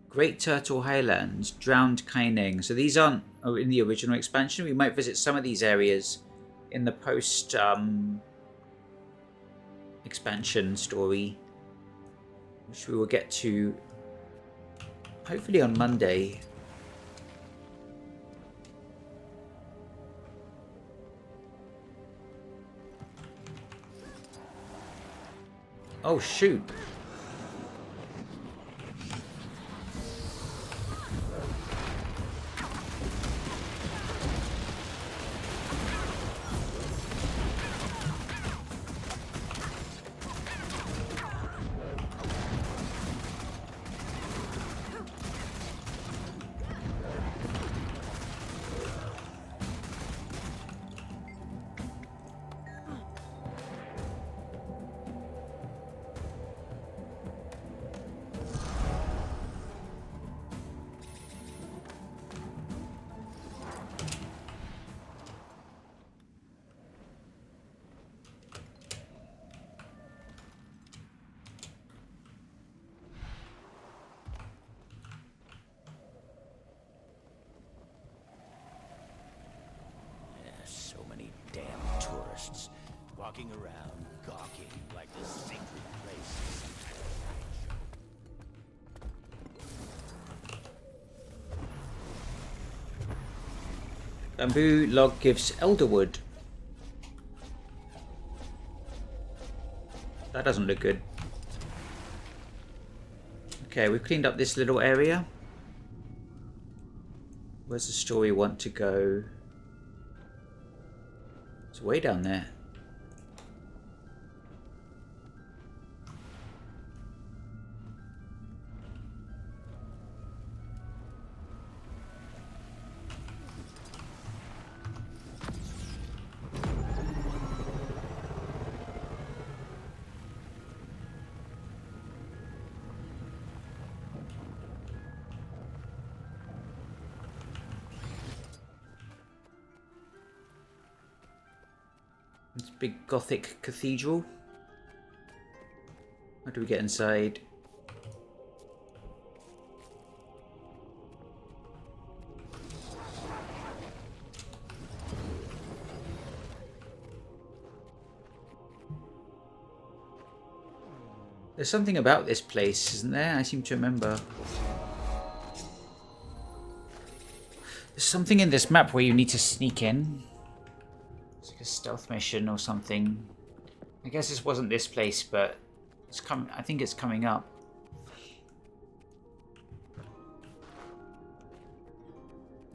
Great Turtle Highlands, Drowned Kaineng. So these aren't in the original expansion. We might visit some of these areas in the post expansion story, which we will get to hopefully on Monday. Oh shoot. Walking around, gawking like this sacred place is some kind of sideshow. Bamboo log gives elderwood. That doesn't look good. Okay, we've cleaned up this little area. Where's the story want to go? It's way down there. This big Gothic cathedral. How do we get inside? There's something about this place, isn't there? I seem to remember. There's something in this map where you need to sneak in. It's like a stealth mission or something. I guess this wasn't this place, but it's I think it's coming up.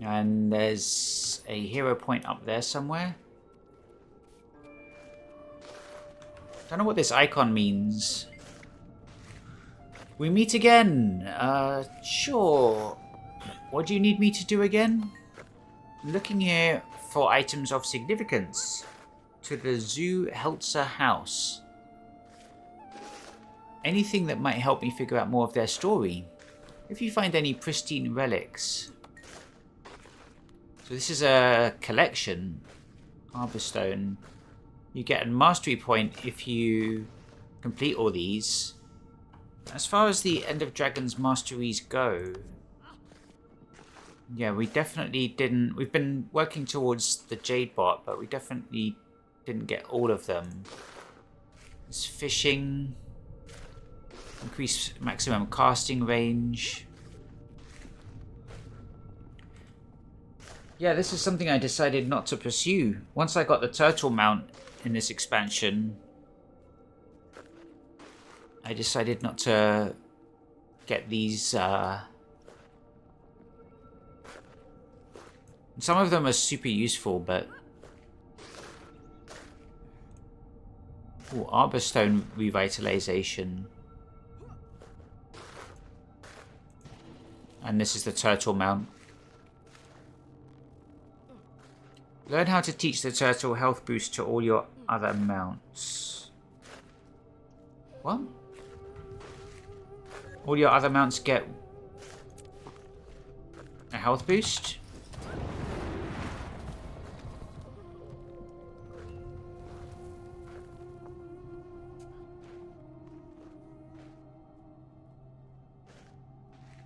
And there's a hero point up there somewhere. Don't know what this icon means. We meet again. Sure. What do you need me to do again? Looking here for items of significance to the Zoo Heltzer house. anything that might help me figure out more of their story. If you find any pristine relics. So this is a collection. Arborstone. You get a mastery point if you complete all these. As far as the End of Dragon's masteries go, yeah, we definitely didn't. We've been working towards the Jade bot, but we definitely didn't get all of them. There's fishing, increase maximum casting range. Yeah, this is something I decided not to pursue. Once I got the turtle mount in this expansion, I decided not to get these. Some of them are super useful, but... Ooh, Arborstone revitalization. And this is the turtle mount. Learn how to teach the turtle health boost to all your other mounts. What? All your other mounts get a health boost?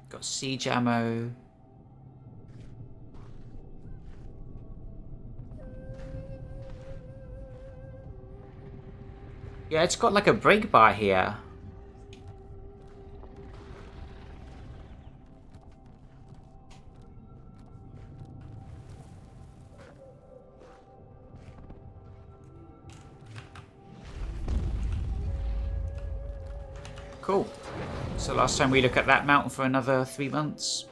Got siege ammo. Yeah, it's got like a break bar here. Cool. So last time we look at that mountain for another 3 months.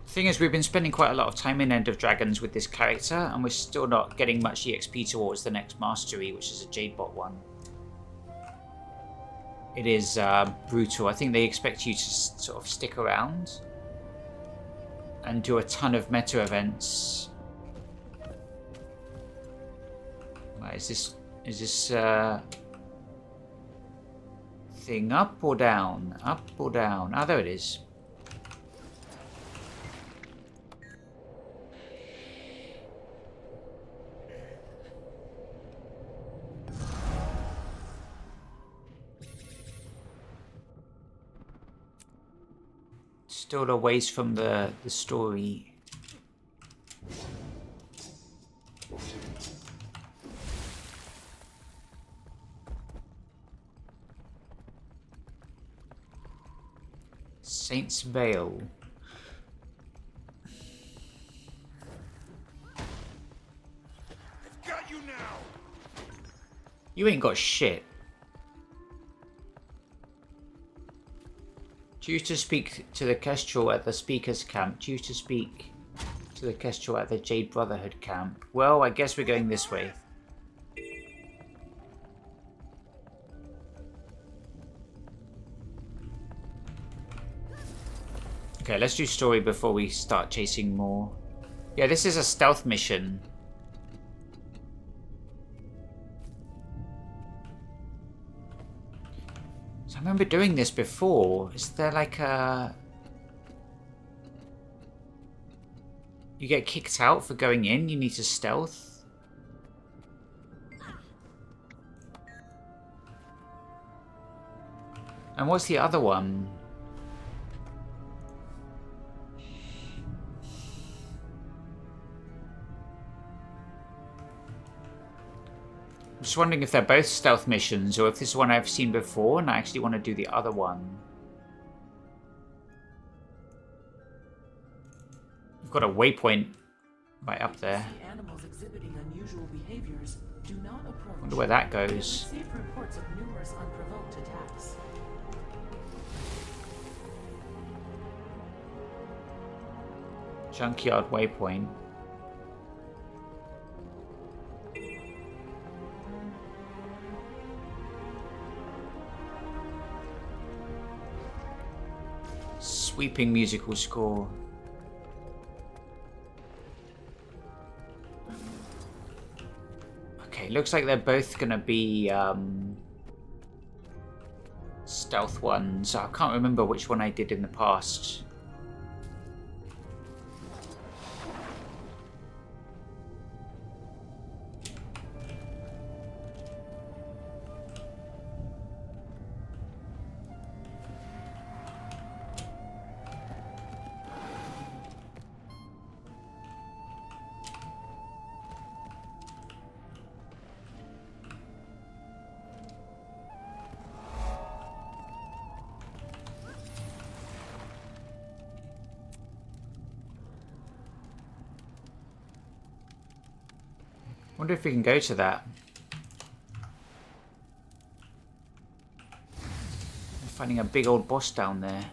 Thing is, we've been spending quite a lot of time in End of Dragons with this character, and we're still not getting much EXP towards the next mastery, which is a Jadebot one. It is brutal. I think they expect you to sort of stick around and do a ton of meta events. Right, is this thing up or down? Up or down? Ah, there it is. Still a ways from the story. Saint's Vale. I've got you now. You ain't got shit. Due to speak to the Kestrel at the Speaker's Camp. Due to speak to the Kestrel at the Jade Brotherhood Camp. Well, I guess we're going this way. Okay, let's do story before we start chasing more. Yeah, this is a stealth mission. I remember doing this before. Is there like a... You get kicked out for going in? You need to stealth? And what's the other one? I'm just wondering if they're both stealth missions or if this is one I've seen before and I actually want to do the other one. We've got a waypoint right up there. Animals exhibiting unusual behaviors. Do not approach. Wonder where that goes. Received reports of numerous unprovoked attacks. Junkyard waypoint. Sweeping musical score. Okay, looks like they're both gonna be stealth ones. I can't remember which one I did in the past. Wonder if we can go to that. I'm finding a big old boss down there.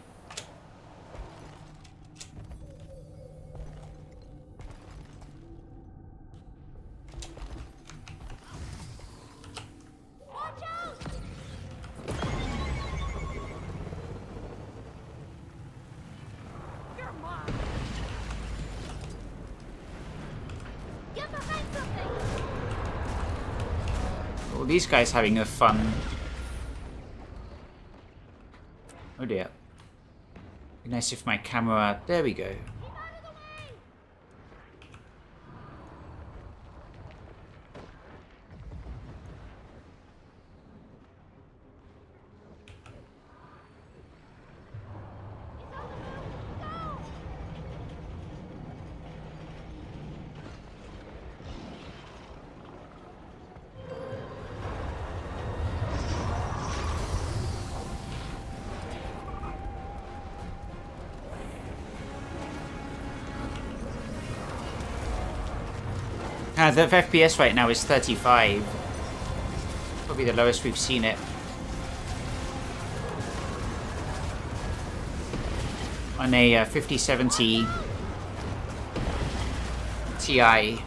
These guys having a fun. Oh dear. Be nice if my camera. There we go. The FPS right now is 35. Probably the lowest we've seen it. On a 5070 Ti.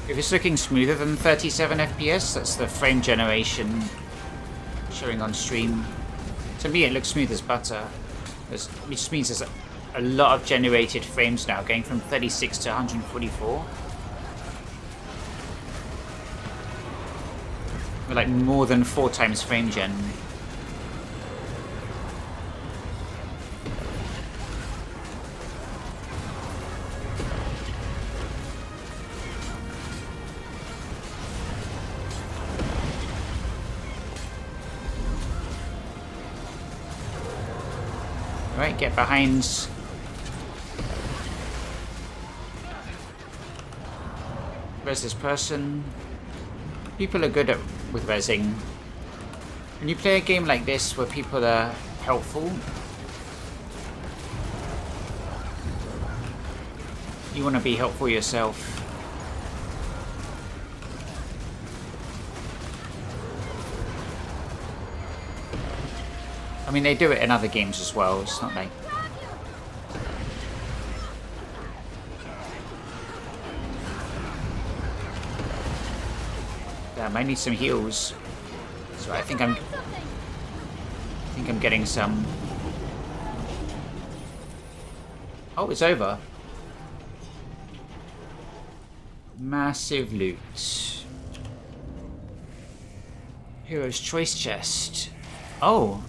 If it's looking smoother than 37 FPS, that's the frame generation showing on stream. To me, it looks smooth as butter, which just means there's a lot of generated frames now, going from 36 to 144. We're like more than 4 times frame gen. Right, get behind. Res this person. People are good with resing. When you play a game like this where people are helpful, you want to be helpful yourself. I mean, they do it in other games as well. It's not like... Damn, I need some heals. So I think I'm getting some. Oh, it's over. Massive loot. Hero's Choice Chest. Oh,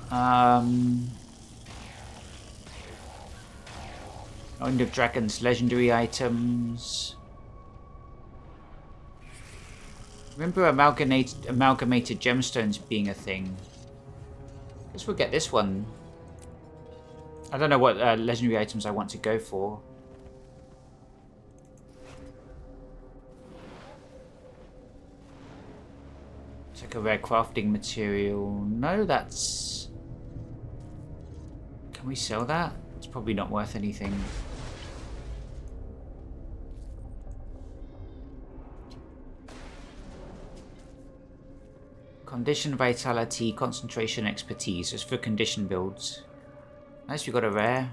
End of Dragon's legendary items. Remember amalgamated gemstones being a thing. Guess we'll get this one. I don't know what legendary items I want to go for. It's like a rare crafting material. No, that's... Can we sell that? It's probably not worth anything. Condition, vitality, concentration, expertise. It's for condition builds. Nice, we got a rare.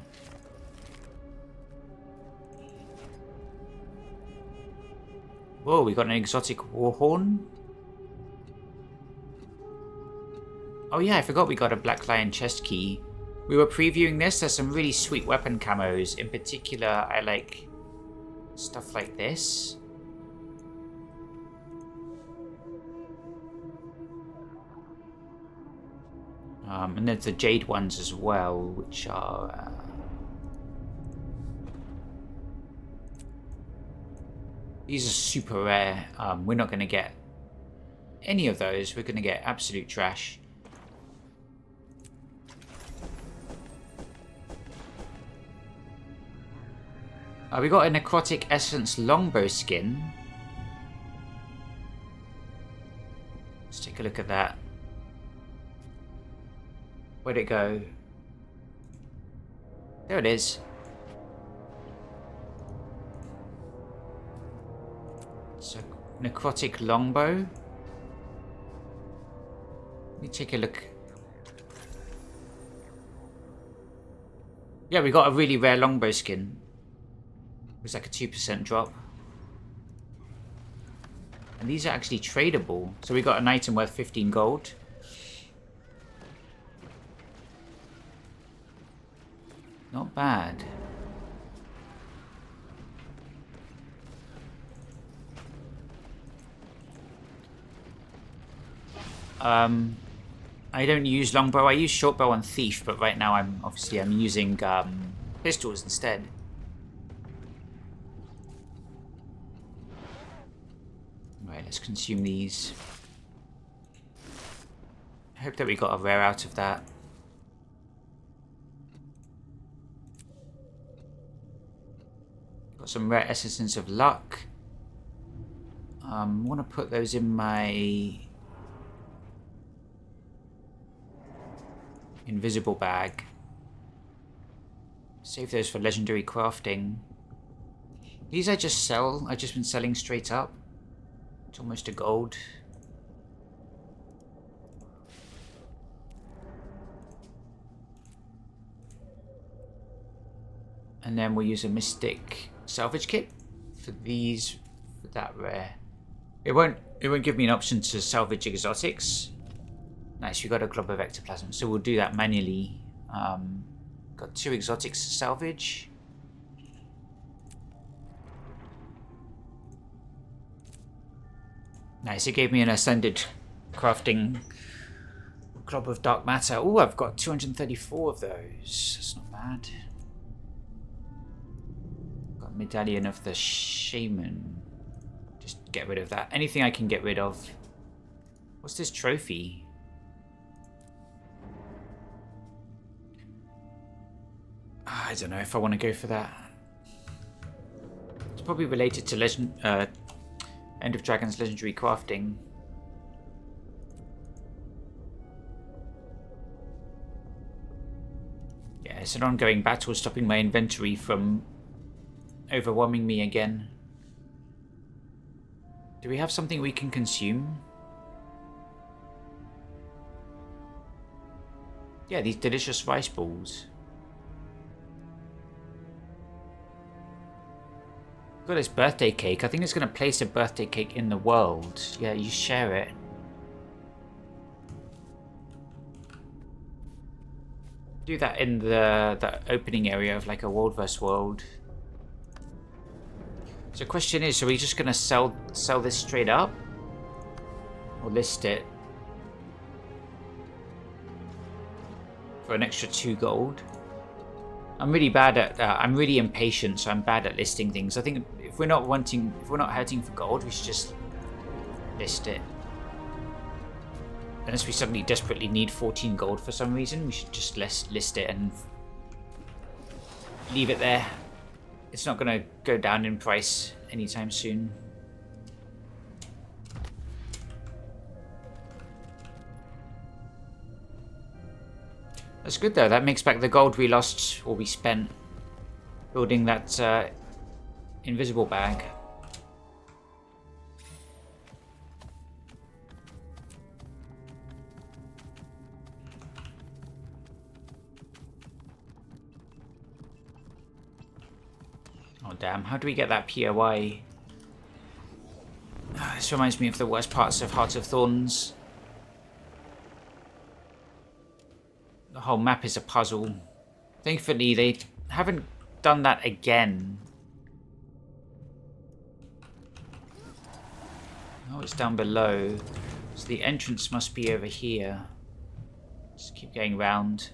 Oh, we got an exotic war horn. Oh yeah, I forgot we got a Black Lion chest key. We were previewing this. There's some really sweet weapon camos. In particular, I like stuff like this. And there's the jade ones as well, which are... these are super rare. We're not going to get any of those. We're going to get absolute trash. We got a Necrotic Essence Longbow skin. Let's take a look at that. Where'd it go? There it is. It's a Necrotic Longbow. Let me take a look. Yeah, we got a really rare Longbow skin. It was like a 2% drop. And these are actually tradable. So we got an item worth 15 gold. Not bad. I don't use longbow. I use shortbow and thief, but right now I'm using pistols instead. Right, let's consume these. I hope that we got a rare out of that. Got some rare essences of luck. I want to put those in my invisible bag. Save those for legendary crafting. These I just sell. I've just been selling straight up. It's almost a gold. And then we'll use a mystic salvage kit for these, for that rare. It won't give me an option to salvage exotics. Nice, we got a glob of ectoplasm, so we'll do that manually. Got 2 exotics to salvage. Nice, it gave me an ascended crafting glob of dark matter. Oh, I've got 234 of those. That's not bad. Got a medallion of the shaman. Just get rid of that. Anything I can get rid of. What's this trophy? I don't know if I want to go for that. It's probably related to End of Dragon's legendary crafting. Yeah, it's an ongoing battle stopping my inventory from overwhelming me again. Do we have something we can consume? Yeah, these delicious rice balls. Got this birthday cake. I think it's going to place a birthday cake in the world. Yeah, you share it. Do that in the opening area of like a world vs world. So the question is, are we just going to sell this straight up? Or list it? For an extra 2 gold? I'm really bad at I'm really impatient, so I'm bad at listing things. I think if we're not hurting for gold, we should just list it. Unless we suddenly desperately need 14 gold for some reason, we should just list it and leave it there. It's not going to go down in price anytime soon. That's good though, that makes back the gold we lost or we spent building that invisible bag. Oh damn, how do we get that POI? This reminds me of the worst parts of Heart of Thorns. The whole map is a puzzle. Thankfully, they haven't done that again. Oh, it's down below. So the entrance must be over here. Just keep going round.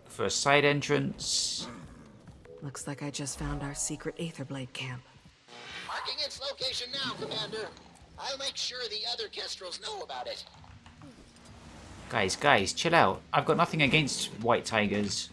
For a side entrance. Looks like I just found our secret Aetherblade camp. Marking its location now, Commander. I'll make sure the other Kestrels know about it. Guys, chill out. I've got nothing against white tigers.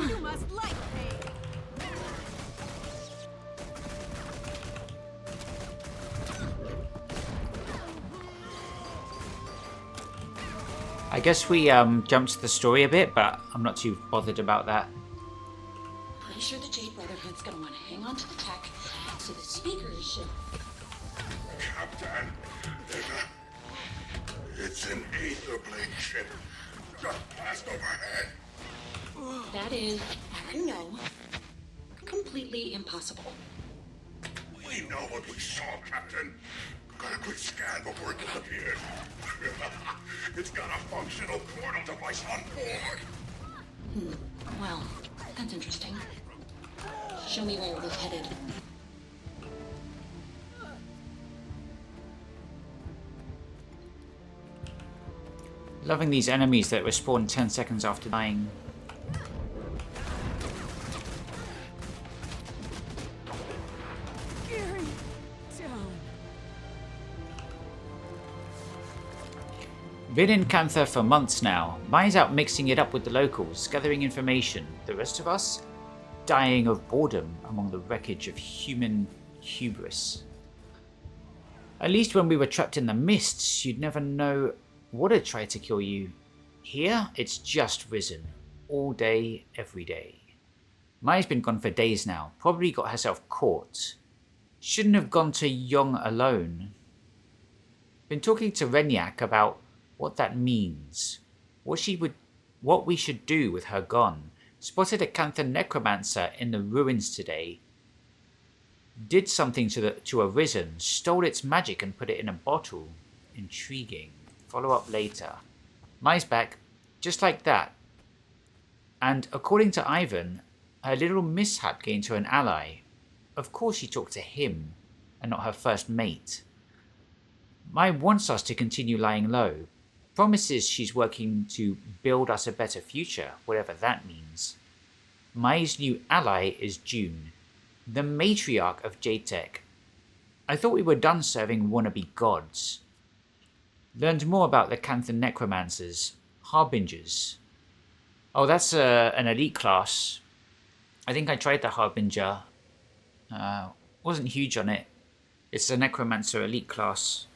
You must like me. I guess we jumped the story a bit, but I'm not too bothered about that. Pretty sure the Jade Brotherhood's gonna want to hang on to the tech, so the speakers should... Captain, it's an Aetherblade ship. Just passed overhead. That is, you know, completely impossible. We know what we saw, Captain. Got a quick scan before it disappeared. It's got a functional portal device on board. Well, that's interesting. Show me where it was headed. Loving these enemies that respawn 10 seconds after dying. Been in Cantha for months now. Mai's out mixing it up with the locals, gathering information. The rest of us dying of boredom among the wreckage of human hubris. At least when we were trapped in the mists, you'd never know what had tried to kill you. Here, it's just risen. All day, every day. Mai's been gone for days now. Probably got herself caught. Shouldn't have gone to Yong alone. Been talking to Renyak about what that means. What we should do with her gone. Spotted a Cantha necromancer in the ruins today. Did something to a risen. Stole its magic and put it in a bottle. Intriguing. Follow up later. Mai's back. Just like that. And according to Ivan, her little mishap gained her an ally. Of course she talked to him, and not her first mate. Mai wants us to continue lying low. Promises she's working to build us a better future, whatever that means. Mai's new ally is June, the matriarch of J-Tech. I thought we were done serving wannabe gods. Learned more about the Cantha necromancers, harbingers. Oh, that's an elite class. I think I tried the harbinger. Wasn't huge on it. It's a necromancer elite class.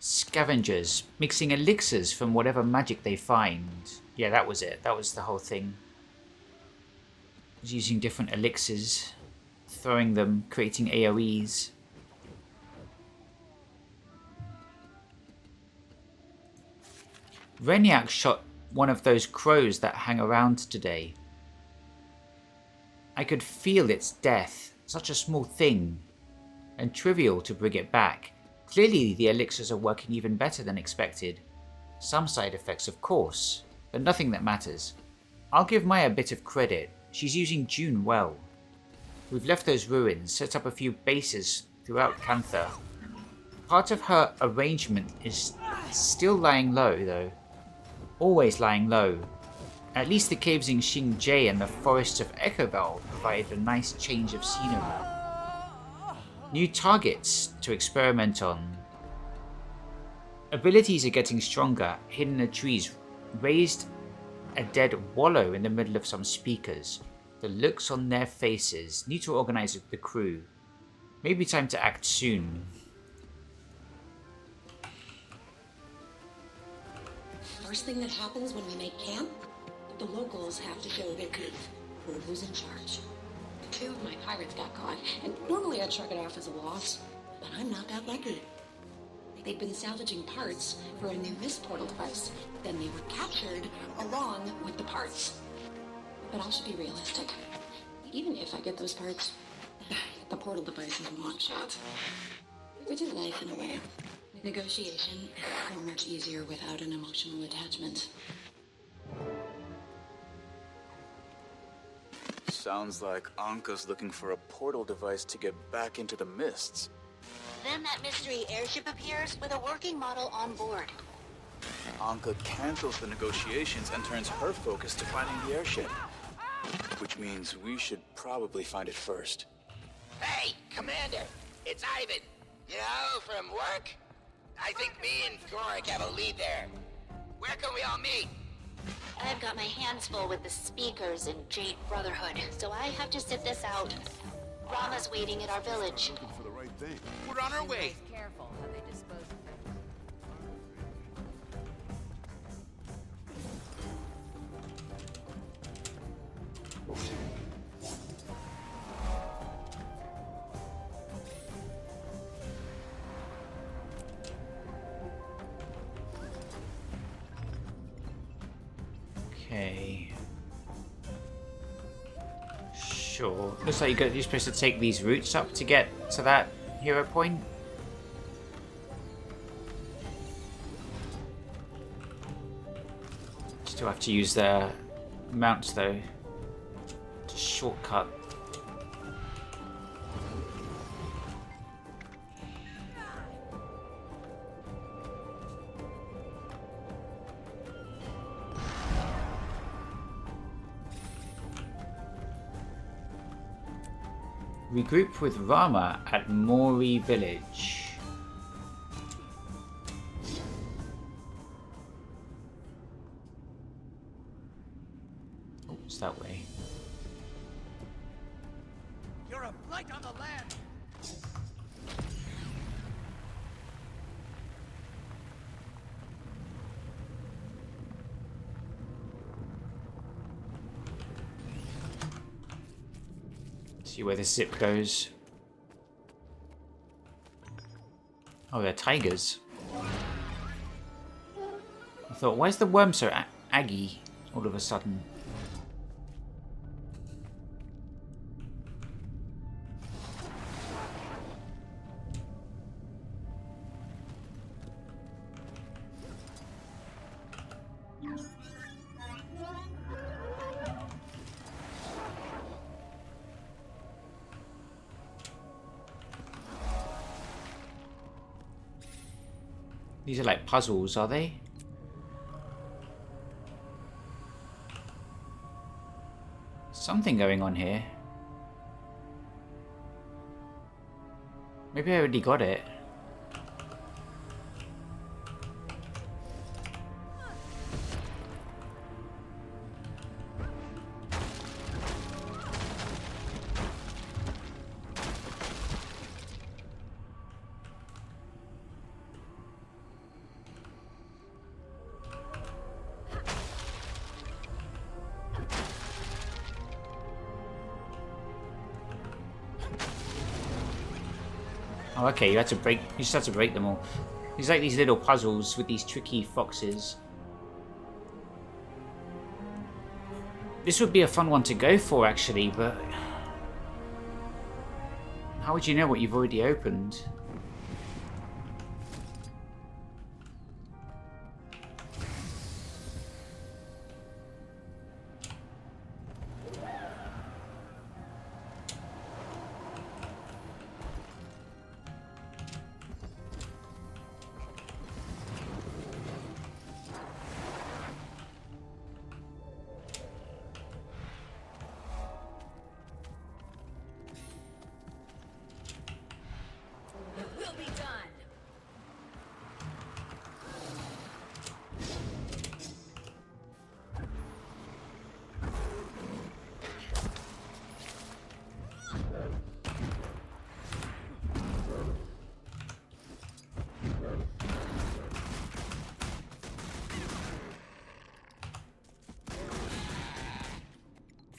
Scavengers, mixing elixirs from whatever magic they find. Yeah, that was it. That was the whole thing. Using different elixirs, throwing them, creating AoEs. Renyak shot one of those crows that hang around today. I could feel its death, such a small thing, and trivial to bring it back. Clearly the elixirs are working even better than expected. Some side effects, of course, but nothing that matters. I'll give Mai a bit of credit. She's using June well. We've left those ruins, set up a few bases throughout Cantha. Part of her arrangement is still lying low, though. Always lying low. At least the caves in Xingjie and the forests of Echoval provided a nice change of scenery. New targets to experiment on. Abilities are getting stronger. Hidden in the trees. Raised a dead wallow in the middle of some speakers. The looks on their faces. Need to organize the crew. Maybe time to act soon. First thing that happens when we make camp, the locals have to show their proof. Prove who's in charge. 2 of my pirates got caught, and normally I'd shrug it off as a loss, but I'm not that lucky. They'd been salvaging parts for a new mist portal device. Then they were captured along with the parts. But I should be realistic. Even if I get those parts, the portal device is a one shot. Which is life in a way. Negotiation is so much easier without an emotional attachment. Sounds like Anka's looking for a portal device to get back into the mists. Then that mystery airship appears with a working model on board. Anka cancels the negotiations and turns her focus to finding the airship. Which means we should probably find it first. Hey, Commander! It's Ivan! You know, from work? I think me and Gorik have a lead there. Where can we all meet? I've got my hands full with the speakers and Jade Brotherhood, so I have to sit this out. Rama's waiting at our village. Looking for the right thing. We're on our way. Careful how they dispose of things. Okay. Sure. Looks like you're supposed to take these routes up to get to that hero point. Still have to use the mounts though to shortcut. Regroup with Rama at Mori Village. Oh, it's that way. You're a blight on the land! See where the zip goes. Oh, they're tigers. I thought, why is the worm so aggy all of a sudden? These are like puzzles, are they? Something going on here. Maybe I already got it. Oh, okay, you just had to break them all. It's like these little puzzles with these tricky foxes. This would be a fun one to go for, actually, but how would you know what you've already opened?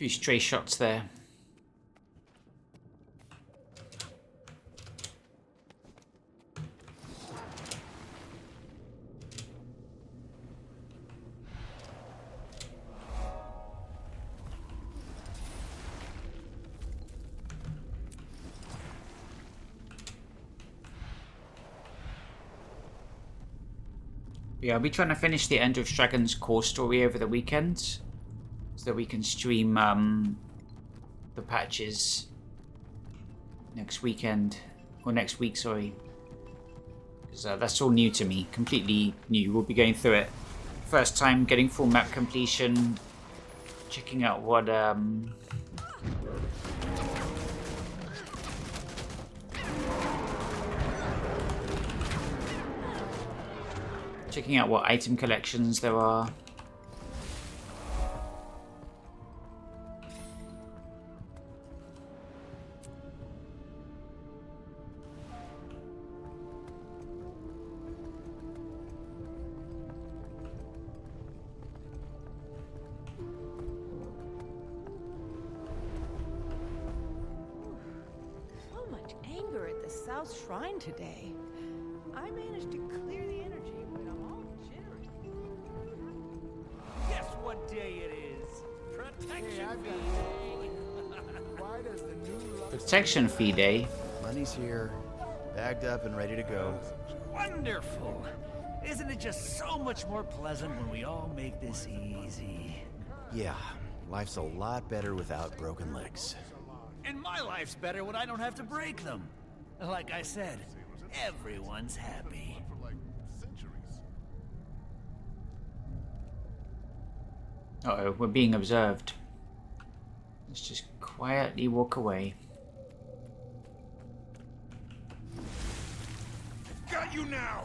few stray shots there. Yeah, I'll be trying to finish the End of Dragon's core story over the weekend, so that we can stream the patches next weekend, or next week, sorry. Because that's all new to me, completely new. We'll be going through it. First time getting full map completion, checking out what checking out what item collections there are. So much anger at the South Shrine today. I managed to clear the energy, but I'm all jittery. Guess what day it is? Protection Fee. Why does the new Protection Fee Day. Money's here, bagged up and ready to go. Wonderful. Isn't it just so much more pleasant when we all make this easy? Yeah, life's a lot better without broken legs. And my life's better when I don't have to break them. Like I said, everyone's happy. Uh-oh, we're being observed. Let's just quietly walk away. Got you now!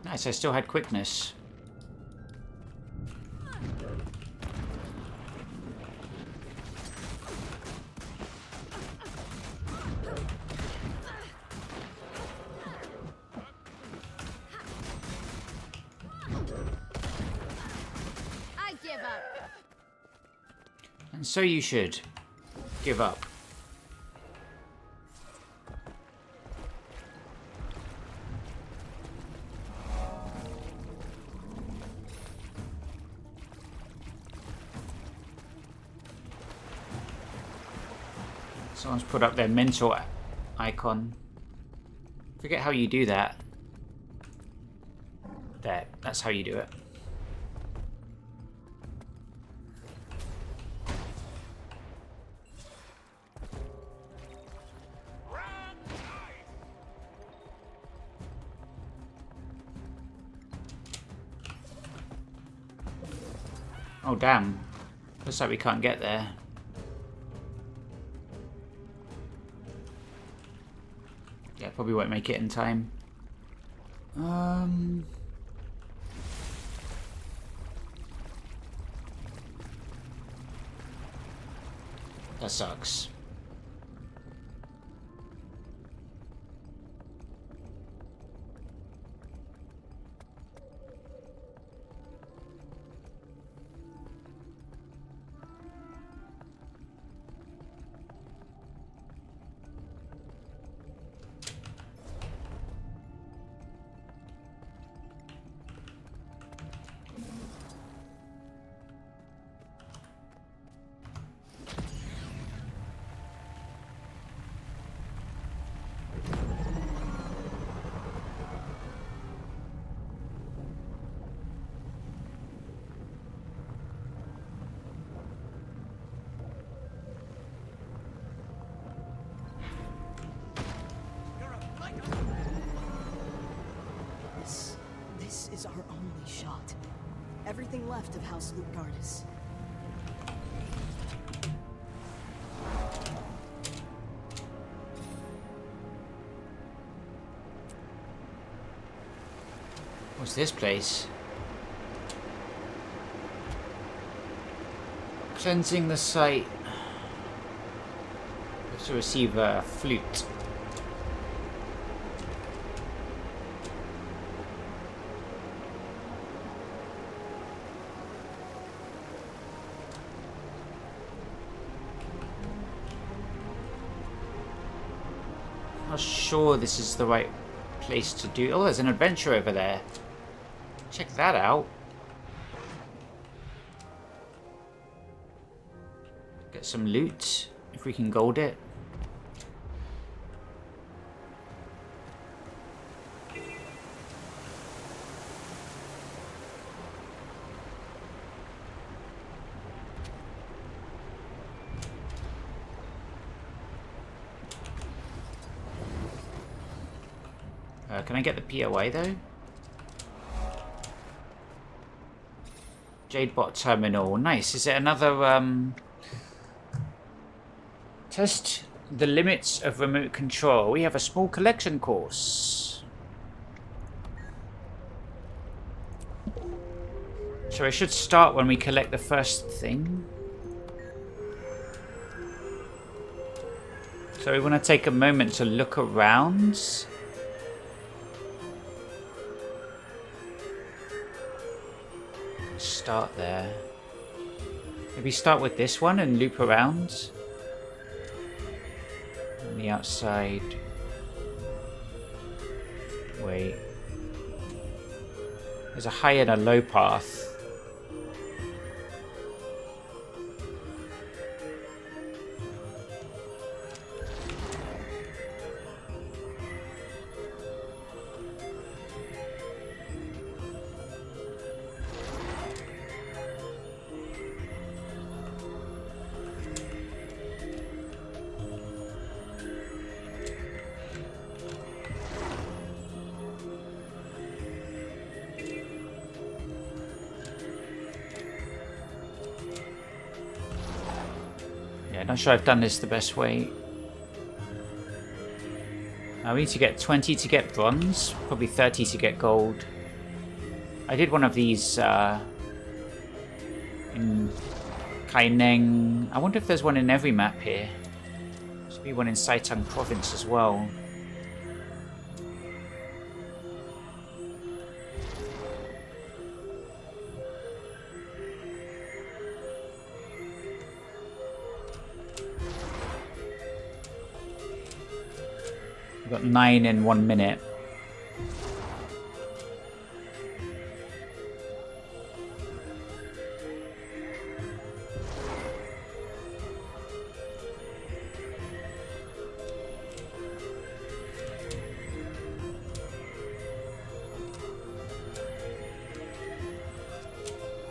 Nice, I still had quickness. I give up. And so you should give up. Someone's put up their mentor icon. Forget how you do that. There, that's how you do it. Oh damn. Looks like we can't get there. Yeah, probably won't make it in time. That sucks. nothing left of House Lutgardis. What's this place? Cleansing the site. To receive a flute. Not sure this is the right place to do. Oh, there's an adventure over there. Check that out. Get some loot if we can gold it. Can I get the POI though? Jadebot terminal. Nice. Is it another test the limits of remote control? We have a small collection course. So I should start when we collect the first thing. So we want to take a moment to look around. Start there. Maybe start with this one and loop around. On the outside. Wait. There's a high and a low path. Not sure I've done this the best way. We need to get 20 to get bronze, probably 30 to get gold. I did one of these in Kaineng. I wonder if there's one in every map here. There should be one in Saitang province as well. Got 9 in 1 minute.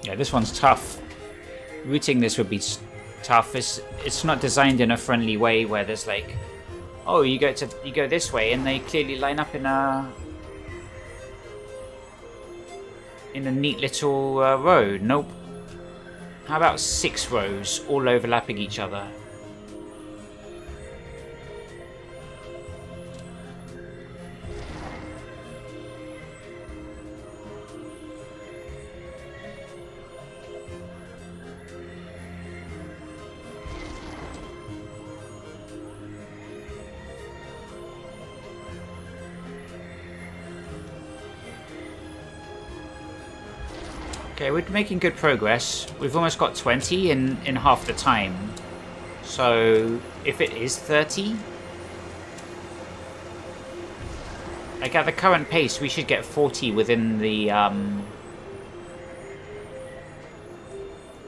Yeah, this one's tough. Routing this would be tough. It's not designed in a friendly way where there's like, oh, you go this way, and they clearly line up in a neat little row. Nope. How about 6 rows all overlapping each other? Okay, we're making good progress. We've almost got 20 in half the time. So, if it is 30... like at the current pace, we should get 40 within the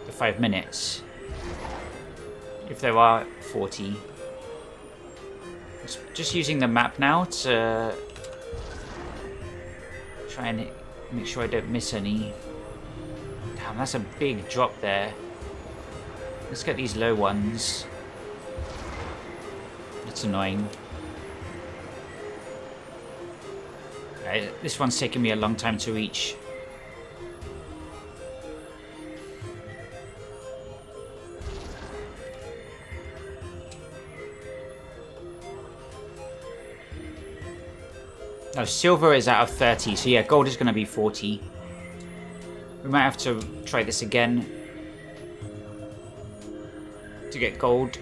5 minutes. If there are 40. Just using the map now to try and make sure I don't miss any. Damn, that's a big drop there. Let's get these low ones. That's annoying. This one's taking me a long time to reach. No, silver is out of 30, so yeah, gold is going to be 40. We might have to try this again to get gold.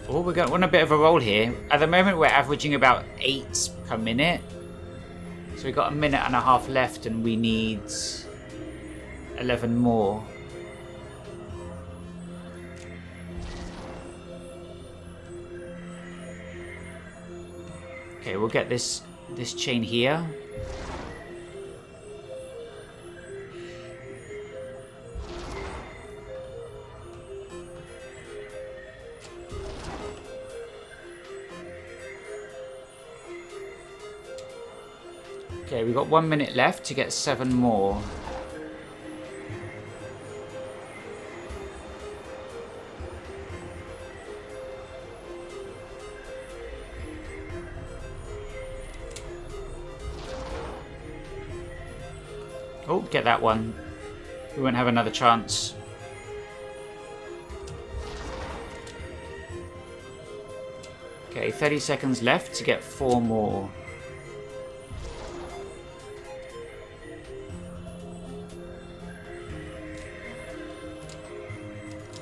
Oh, we're on a bit of a roll here. At the moment, we're averaging about 8 per minute. So we've got a minute and a half left, and we need 11 more. Okay, we'll get this chain here. Okay, we've got 1 minute left to get 7 more. Oh, get that one. We won't have another chance. Okay, 30 seconds left to get 4 more.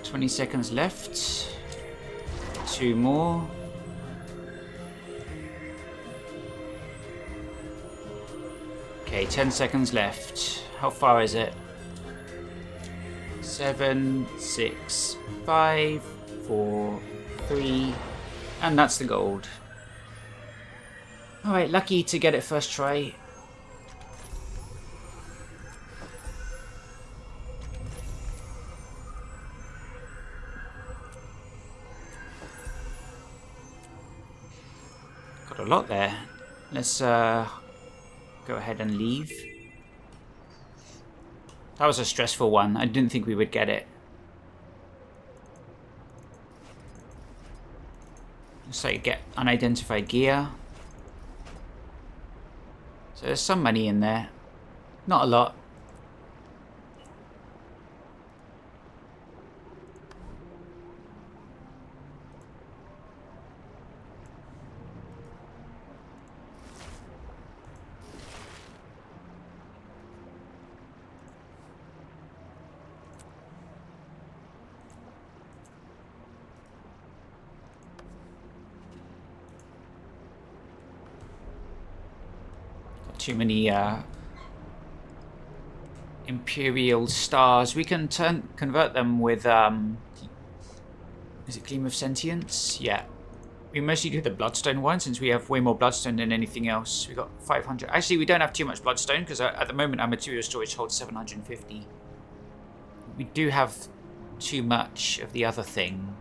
$20 seconds left. 2 more. Okay, 10 seconds left. How far is it? 7, 6, 5, 4, 3, and that's the gold. Alright, lucky to get it first try. Got a lot there. Let's go ahead and leave. That was a stressful one. I didn't think we would get it. Looks like get unidentified gear. So there's some money in there. Not a lot. Too many Imperial stars. We can convert them with is it Gleam of Sentience? Yeah. We mostly do the Bloodstone one since we have way more Bloodstone than anything else. We got 500. Actually, we don't have too much Bloodstone because at the moment our material storage holds 750. We do have too much of the other thing,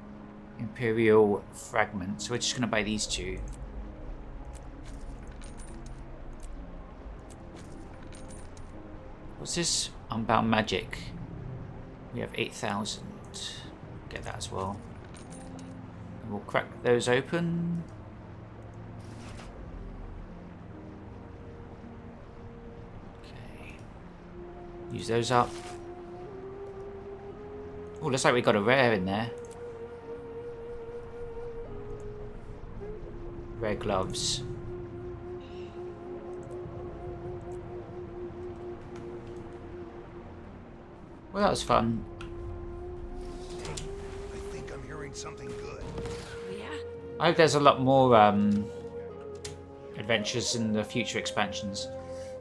Imperial Fragment. So we're just going to buy these 2. What's this? Unbound Magic. We have 8,000. Get that as well. And we'll crack those open. Okay. Use those up. Oh, looks like we got a rare in there. Rare gloves. Well, that was fun. I think I'm hearing something good. Yeah? I hope there's a lot more adventures in the future expansions.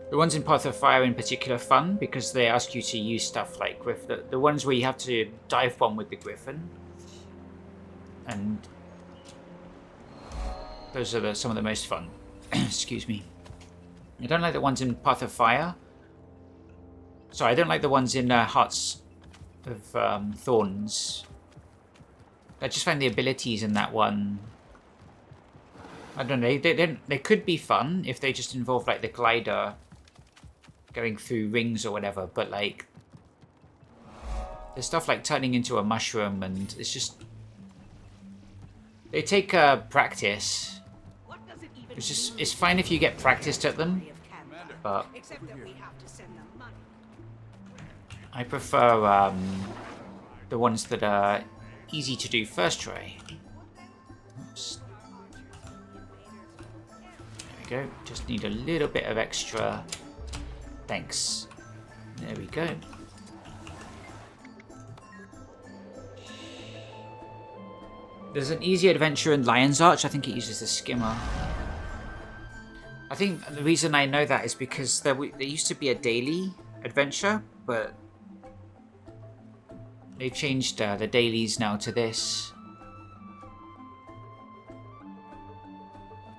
The ones in Path of Fire in particular are fun because they ask you to use stuff like the ones where you have to dive bomb with the Griffin. And those are some of the most fun. Excuse me. I don't like the ones in Path of Fire. Sorry, I don't like the ones in Hearts of Thorns. I just find the abilities in that one, I don't know, they could be fun if they just involve like the glider going through rings or whatever, but like there's stuff like turning into a mushroom and it's just, they take practice. It's fine if you get practiced at them. but Except that we have to send them money. I prefer the ones that are easy to do first try. Oops. There we go. Just need a little bit of extra. Thanks. There we go. There's an easy adventure in Lion's Arch. I think it uses the skimmer. I think the reason I know that is because there used to be a daily adventure, but they've changed the dailies now to this.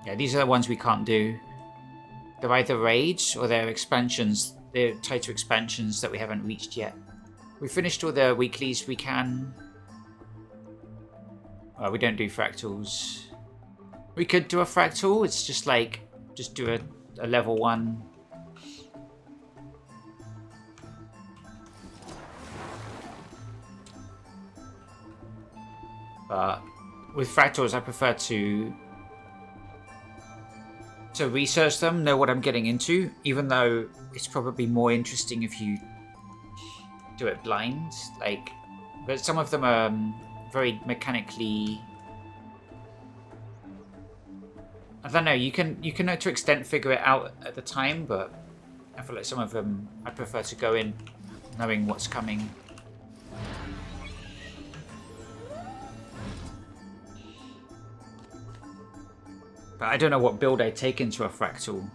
Yeah, these are the ones we can't do. They're either raids or they're expansions. They're tied to expansions that we haven't reached yet. We finished all the weeklies we can. We don't do fractals. We could do a fractal. It's just like, just do a level 1. But with fractals, I prefer to research them, know what I'm getting into, even though it's probably more interesting if you do it blind. Like, but some of them are very mechanically. I don't know. You can to an extent figure it out at the time, but I feel like some of them I prefer to go in knowing what's coming. But I don't know what build I take into a fractal.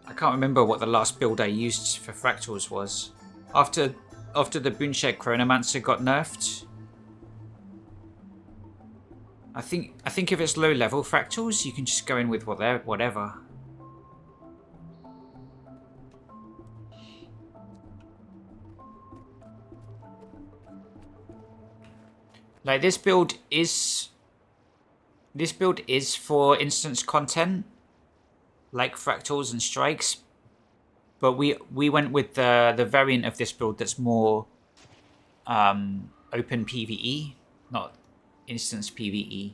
I can't remember what the last build I used for fractals was. After the Boonshed Chronomancer got nerfed. I think if it's low level fractals, you can just go in with whatever. Like this build is for instance content, like fractals and strikes, but we went with the variant of this build that's more open PvE, not instance PvE.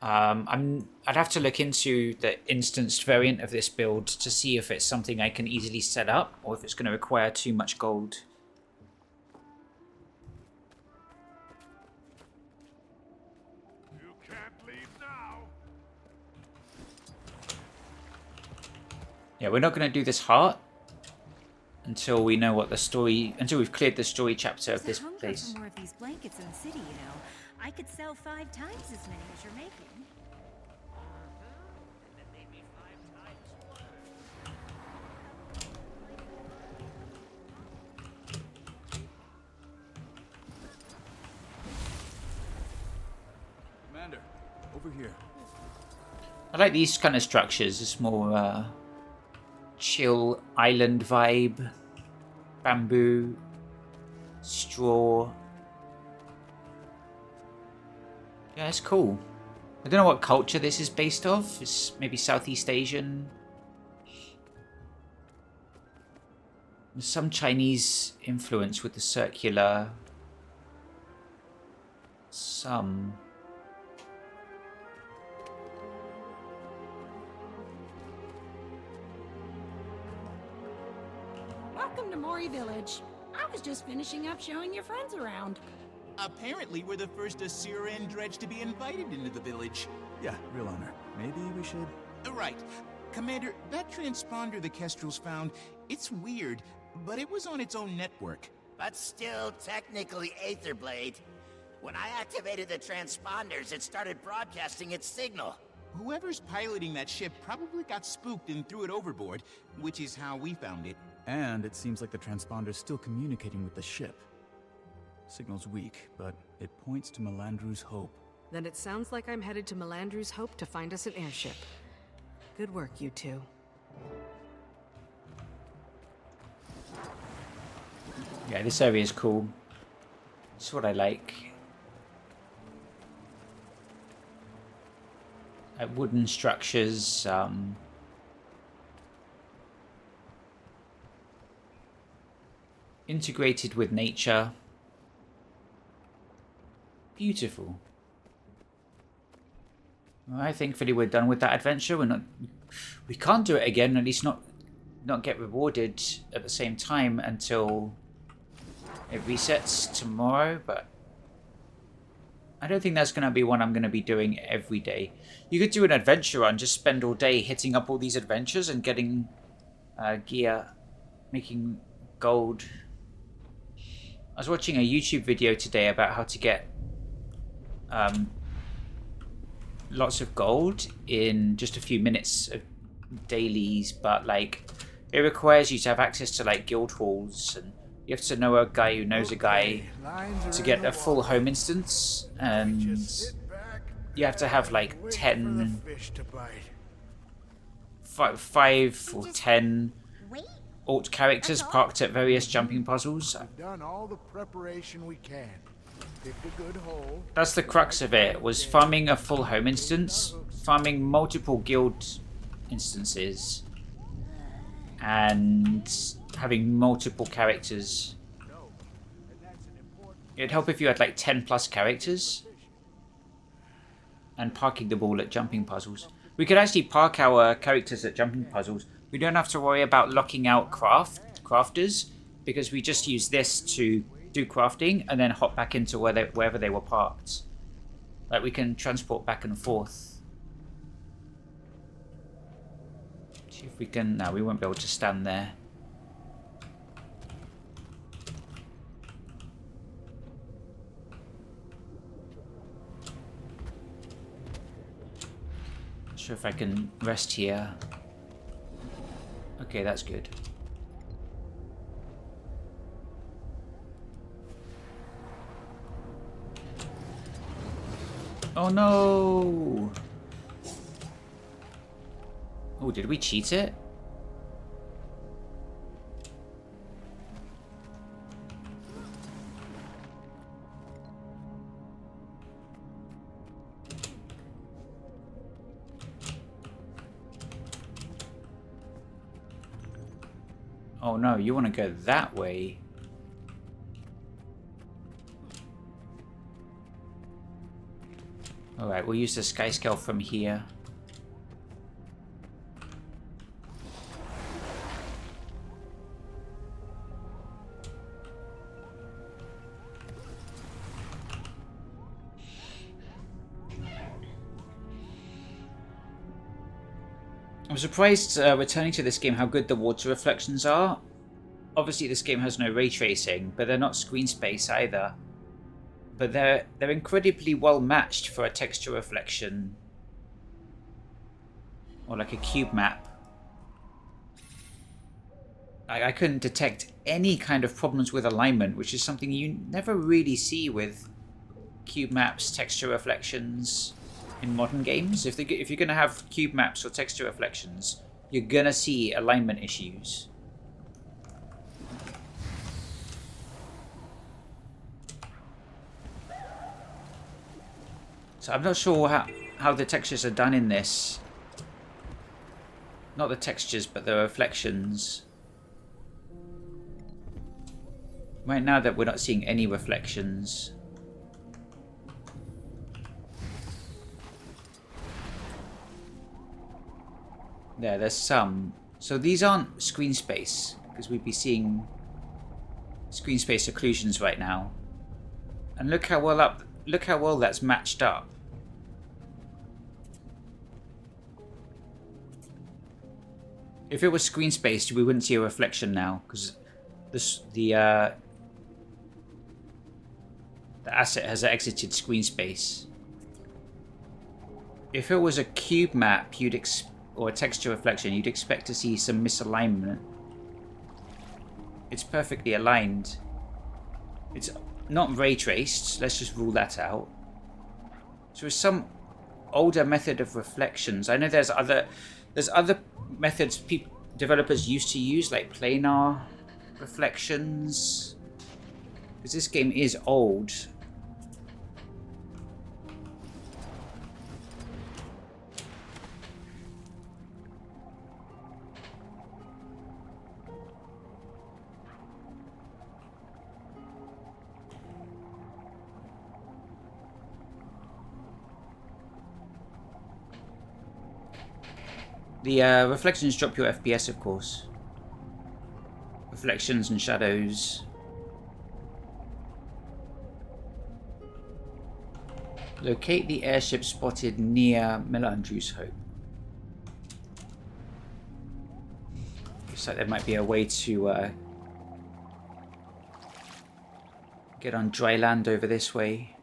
I'd have to look into the instanced variant of this build to see if it's something I can easily set up or if it's going to require too much gold. You can't leave now. Yeah, we're not going to do this heart until we know what the story, until we've cleared the story chapter of this place. For more of these blankets in the city, you know. I could sell 5 times as many as you're making. Commander, over here. I like these kind of structures. It's more chill island vibe. Bamboo, straw. Yeah, it's cool. I don't know what culture this is based off. It's maybe Southeast Asian. There's some Chinese influence with the circular. Some. Welcome to Mori Village. I was just finishing up showing your friends around. Apparently, we're the first Asura and Dredge to be invited into the village. Yeah, real honor. Maybe we should... Right. Commander, that transponder the Kestrels found, it's weird, but it was on its own network. But still technically Aetherblade. When I activated the transponders, it started broadcasting its signal. Whoever's piloting that ship probably got spooked and threw it overboard, which is how we found it. And it seems like the transponder's still communicating with the ship. Signal's weak, but it points to Melandru's Hope. Then it sounds like I'm headed to Melandru's Hope to find us an airship. Good work, you two. Yeah, this area is cool. It's what I like. Wooden structures, integrated with nature. Beautiful. Alright, thankfully we're done with that adventure. We We can't do it again, at least not get rewarded at the same time until it resets tomorrow, but I don't think that's going to be one I'm going to be doing every day. You could do an adventure run, just spend all day hitting up all these adventures and getting gear, making gold. I was watching a YouTube video today about how to get lots of gold in just a few minutes of dailies, but like it requires you to have access to like guild halls, and you have to know a guy who knows a guy to get a full home instance, and you have to have like 5 or 10 alt characters parked at various jumping puzzles. Done all the preparation we can. Picked a good hole. That's the crux of it, was farming a full home instance, farming multiple guild instances, and having multiple characters. It'd help if you had like 10 plus characters and parking them all at jumping puzzles. We could actually park our characters at jumping puzzles. We don't have to worry about locking out crafters, because we just use this to do crafting and then hop back into wherever they were parked. Like we can transport back and forth. See if we can. No, we won't be able to stand there. Not sure if I can rest here. Okay, that's good. Oh no! Oh, did we cheat it? Oh no, you want to go that way. Alright, we'll use the sky scale from here. I'm surprised returning to this game how good the water reflections are. Obviously this game has no ray tracing, but they're not screen space either. But they're incredibly well matched for a texture reflection or like a cube map. I couldn't detect any kind of problems with alignment, which is something you never really see with cube maps, texture reflections in modern games. If you're going to have cube maps or texture reflections, you're going to see alignment issues. So I'm not sure how the textures are done in this. Not the textures, but the reflections. Right now that we're not seeing any reflections. There's some. So these aren't screen space, because we'd be seeing screen space occlusions right now. And look how well that's matched up. If it was screen spaced, we wouldn't see a reflection now, because the asset has exited screen space. If it was a cube map, or a texture reflection, you'd expect to see some misalignment. It's perfectly aligned. It's not ray traced. Let's just rule that out. So it's some older method of reflections. I know there's other methods developers used to use, like planar reflections. Because this game is old. The reflections drop your FPS, of course. Reflections and shadows. Locate the airship spotted near Melandru's Hope. Looks like there might be a way to get on dry land over this way.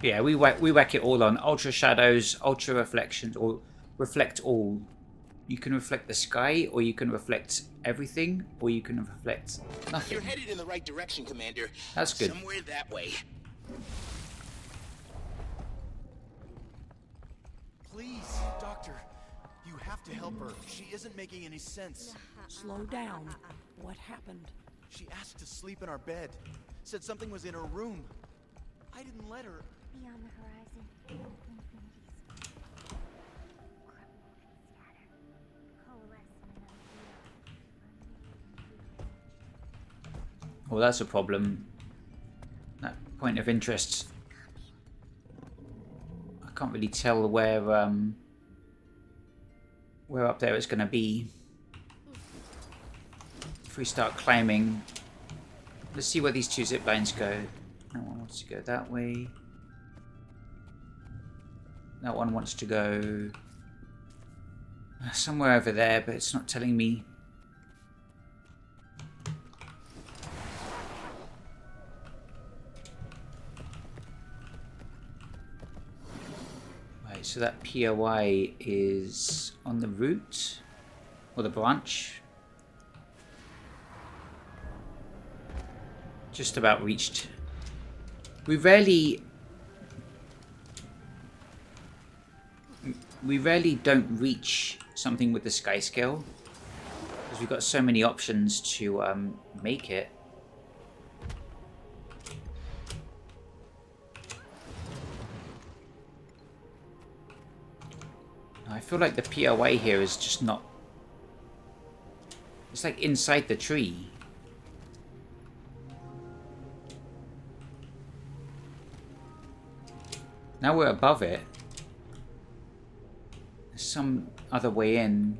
Yeah, we whack it all on ultra shadows, ultra reflections, or reflect all. You can reflect the sky, or you can reflect everything, or you can reflect nothing. You're headed in the right direction, Commander. That's good. Somewhere that way. Please, Doctor. You have to help her. She isn't making any sense. Slow down. What happened? She asked to sleep in our bed. Said something was in her room. I didn't let her. Beyond the horizon, Well, that's a problem. That point of interest. I can't really tell where up there it's going to be. If we start climbing, let's see where these two zip lines go. That one wants to go that way. That one wants to go somewhere over there, but it's not telling me. Right, so that POI is on the route, or the branch. Just about reached. We rarely don't reach something with the sky scale because we've got so many options to make it. I feel like the POI here is just not. It's like inside the tree. Now we're above it. There's some other way in.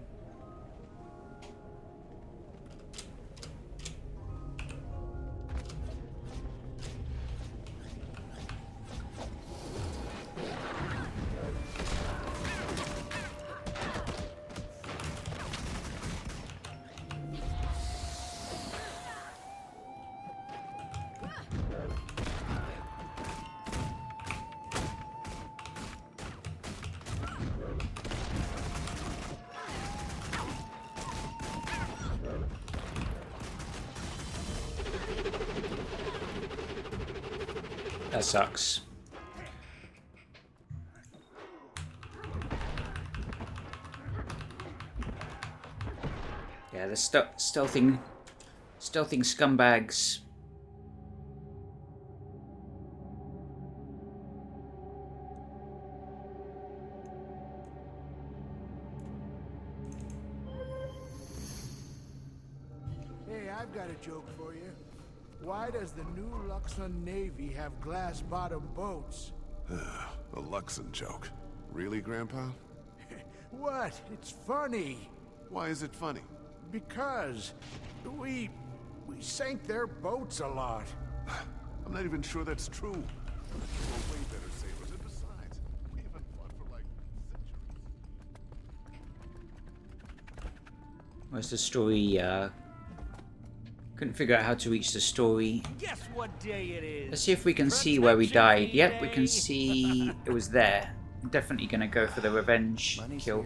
That sucks. Yeah, the stealthing scumbags. Hey, I've got a joke for you. Why does the new Luxon Navy have glass-bottom boats? A Luxon joke. Really, Grandpa? What? It's funny. Why is it funny? Because we sank their boats a lot. I'm not even sure that's true. We're way better sailors, and besides, we haven't fought for like centuries. Where's the story? Couldn't figure out how to reach the story. Guess what day it is? Let's see if we can see where we died. Yep, we can see it was there. I'm definitely gonna go for the revenge kill.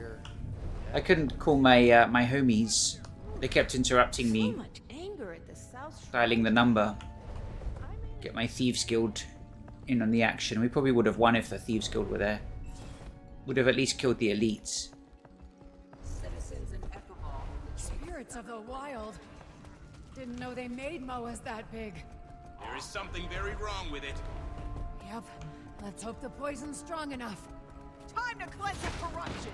I couldn't call my my homies. They kept interrupting me, So much anger at the South dialing the number. Get my Thieves Guild in on the action. We probably would have won if the Thieves Guild were there. Would have at least killed the elites. Citizens of Echelon. Spirits of the wild. Didn't know they made Moas that big. There is something very wrong with it. Yep. Let's hope the poison's strong enough. Time to cleanse the corruption.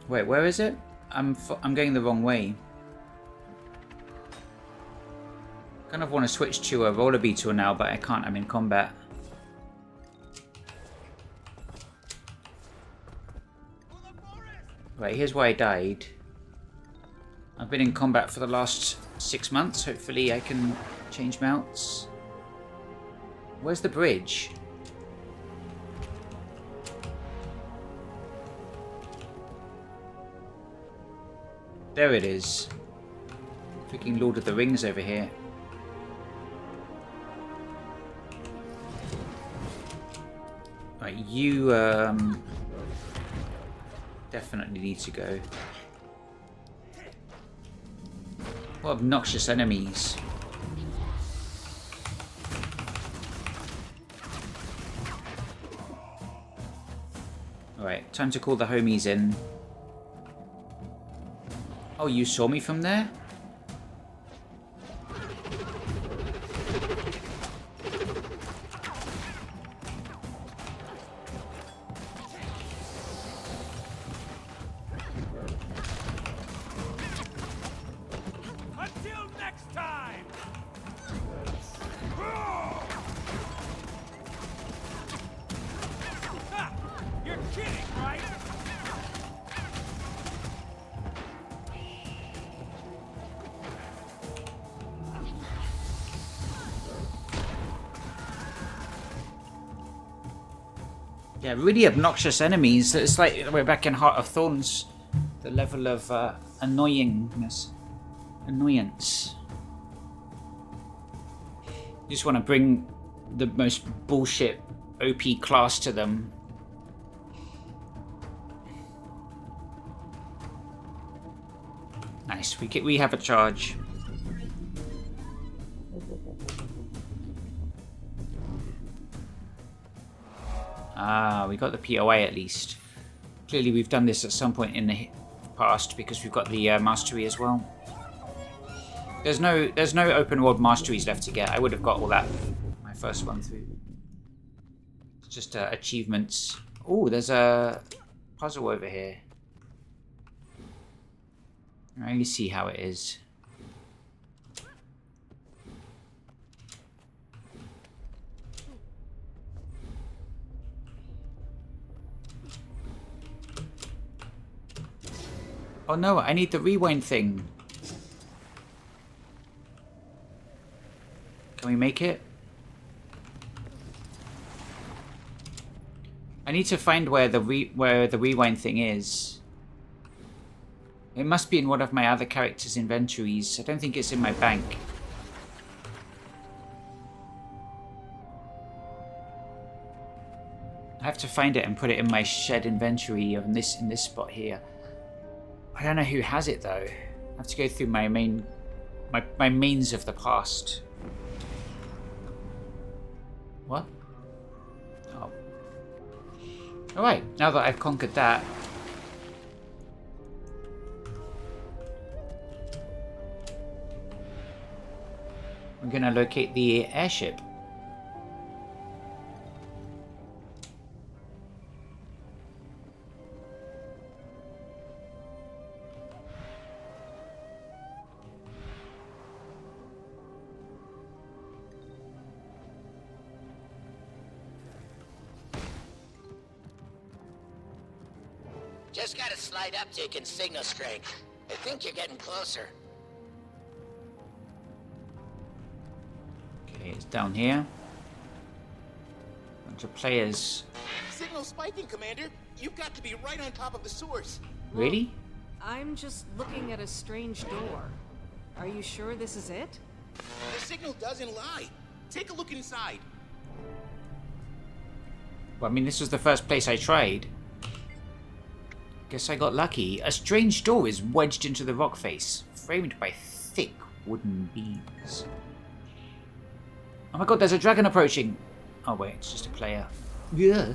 Wait, where is it? I'm going the wrong way. Kind of want to switch to a roller beetle now, but I can't. I'm in combat. Right, here's where I died. I've been in combat for the last 6 months. Hopefully I can change mounts. Where's the bridge? There it is. Freaking Lord of the Rings over here. Right, you definitely need to go. What obnoxious enemies. Alright, time to call the homies in. Oh, you saw me from there? Until next time! Ha! You're kidding, right? Yeah, really obnoxious enemies. It's like we're back in Heart of Thorns. The level of annoyance. You just want to bring the most bullshit OP class to them. Nice. We have a charge. Ah, we got the POA at least. Clearly we've done this at some point in the past because we've got the mastery as well. There's no open world masteries left to get. I would have got all that my first one through. It's just achievements. Oh, there's a puzzle over here. Let me see how it is. Oh no, I need the rewind thing. Can we make it? I need to find where the rewind thing is. It must be in one of my other characters' inventories. I don't think it's in my bank. I have to find it and put it in my shared inventory in this spot here. I don't know who has it though. I have to go through my mains of the past. What? Oh. Alright, now that I've conquered that. I'm gonna locate the airship. Just got a slight uptick in signal strength. I think you're getting closer. Okay, it's down here. Bunch of players. Signal spiking, Commander. You've got to be right on top of the source. Really? I'm just looking at a strange door. Are you sure this is it? The signal doesn't lie. Take a look inside. Well, I mean, this was the first place I tried. Guess I got lucky. A strange door is wedged into the rock face, framed by thick wooden beams. Oh my god, there's a dragon approaching! Oh wait, it's just a player. Yeah.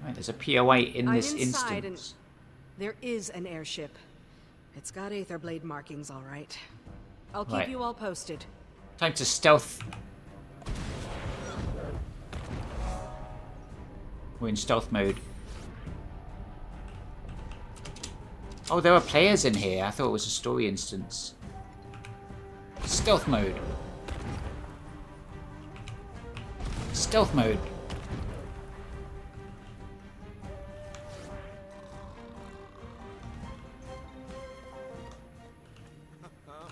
Right, there's a POA in this instance. And there is an airship. It's got Aether Blade markings, all right. I'll keep you all posted. Time to stealth. We're in stealth mode. Oh, there are players in here. I thought it was a story instance. Stealth mode. Stealth mode.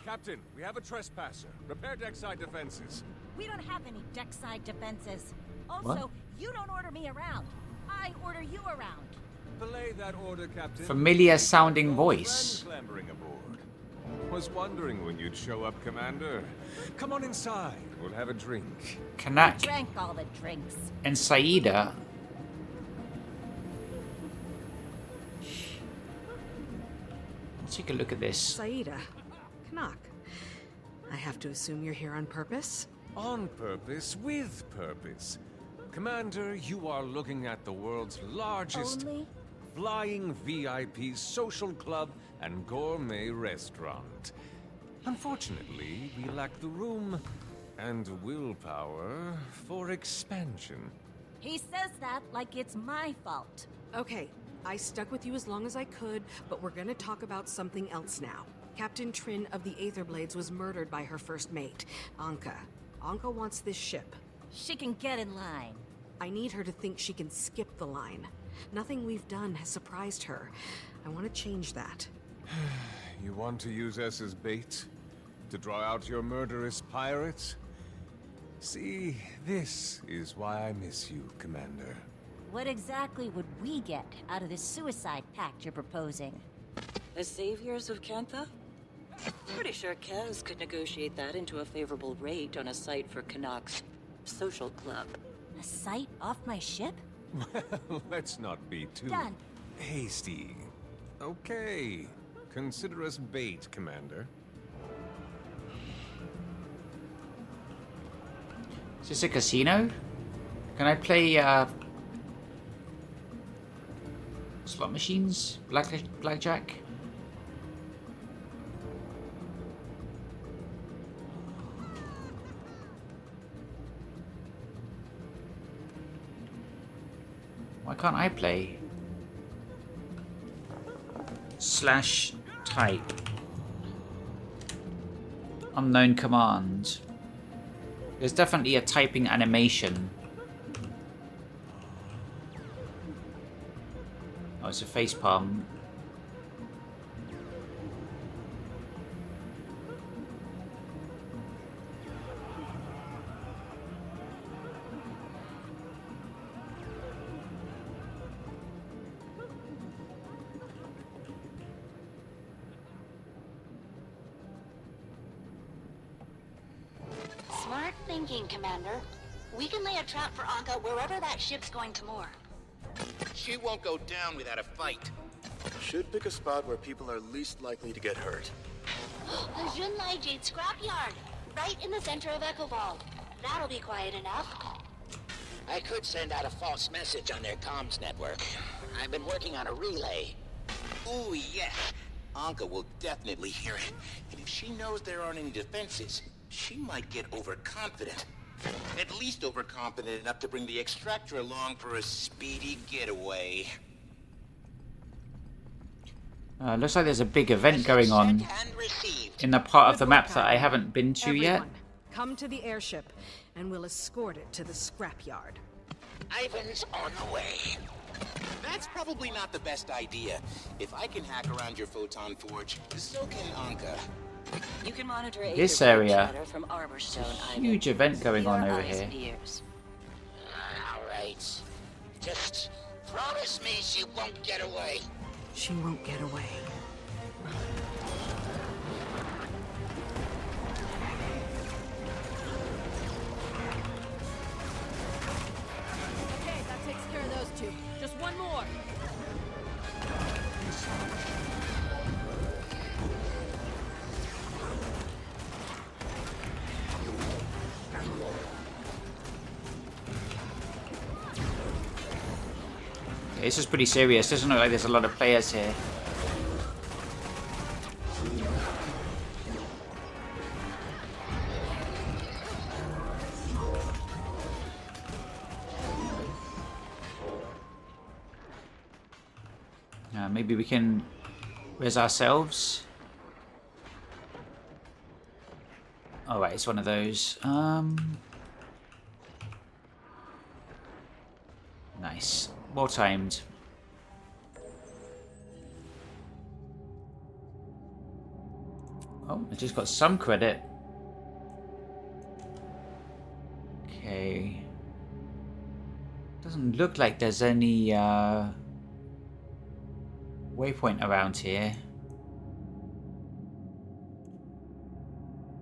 Captain, we have a trespasser. Repair deckside defenses. We don't have any deckside defenses. Also, What? you don't order me around. I order you around. Belay that order, Captain. Familiar sounding Your voice. friend clambering aboard. Was wondering when you'd show up, Commander. Come on inside. We'll have a drink. Kanak Drank all the drinks. and Saida. Let's take a look at this. Saida. Knock. I have to assume you're here on purpose? On purpose, with purpose. Commander, you are looking at the world's largest flying VIP social club and gourmet restaurant. Unfortunately, we lack the room and willpower for expansion. He says that like it's my fault. Okay, I stuck with you as long as I could, but we're gonna talk about something else now. Captain Trin of the Aetherblades was murdered by her first mate, Anka. Anka wants this ship. She can get in line. I need her to think she can skip the line. Nothing we've done has surprised her. I want to change that. You want to use us as bait? To draw out your murderous pirates? See, this is why I miss you, Commander. What exactly would we get out of this suicide pact you're proposing? The saviors of Kantha? Pretty sure Kaz could negotiate that into a favorable rate on a site for Kanak's social club. A site off my ship? Well, let's not be too Done. hasty. Okay. Consider us bait, Commander. Is this a casino? Can I play slot machines? Blackjack? Why can't I play? Slash type. Unknown command. There's definitely a typing animation. Oh, it's a facepalm. Smart thinking, Commander. We can lay a trap for Anka wherever that ship's going to moor. She won't go down without a fight. Should pick a spot where people are least likely to get hurt. The Junlai Jade scrapyard, right in the center of Echovald. That'll be quiet enough. I could send out a false message on their comms network. I've been working on a relay. Ooh, yes. Anka will definitely hear it. And if she knows there aren't any defenses, she might get overconfident. At least overconfident enough to bring the extractor along for a speedy getaway. Looks like there's a big event going on in the part of the map that I haven't been to yet. Everyone, come to the airship, and we'll escort it to the scrapyard. Ivan's on the way. That's probably not the best idea. If I can hack around your photon forge, so can Anka. You can monitor This Aetherblade area, chatter from Arborstone, huge event going on over here. All right. Just promise me she won't get away. She won't get away. Okay, that takes care of those two. Just one more. This is pretty serious. Doesn't look like there's a lot of players here. Maybe we can res ourselves. All right, it's one of those. Nice. Well timed. Oh, I just got some credit. Okay. Doesn't look like there's any waypoint around here.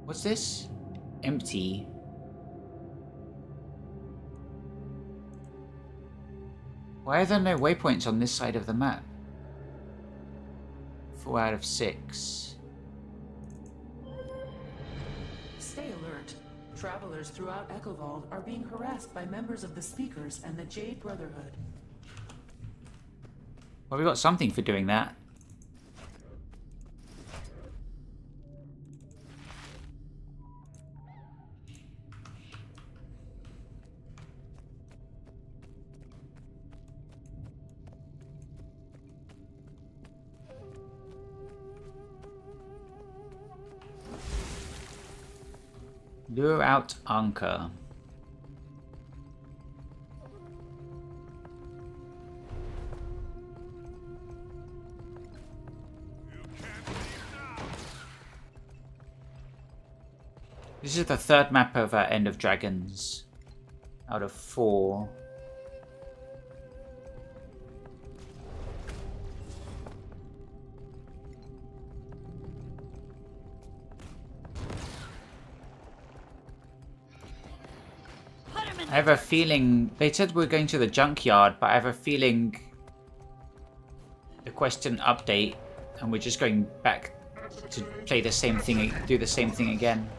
What's this? Empty. Why are there no waypoints on this side of the map? 4 out of 6. Stay alert. Travelers throughout Echovault are being harassed by members of the Speakers and the Jade Brotherhood. Well, we got something for doing that. Lure out Anka. This is the third map of End of Dragons out of 4. I have a feeling they said we're going to the junkyard, but I have a feeling the quest didn't update and we're just going back to play the same thing, do the same thing again.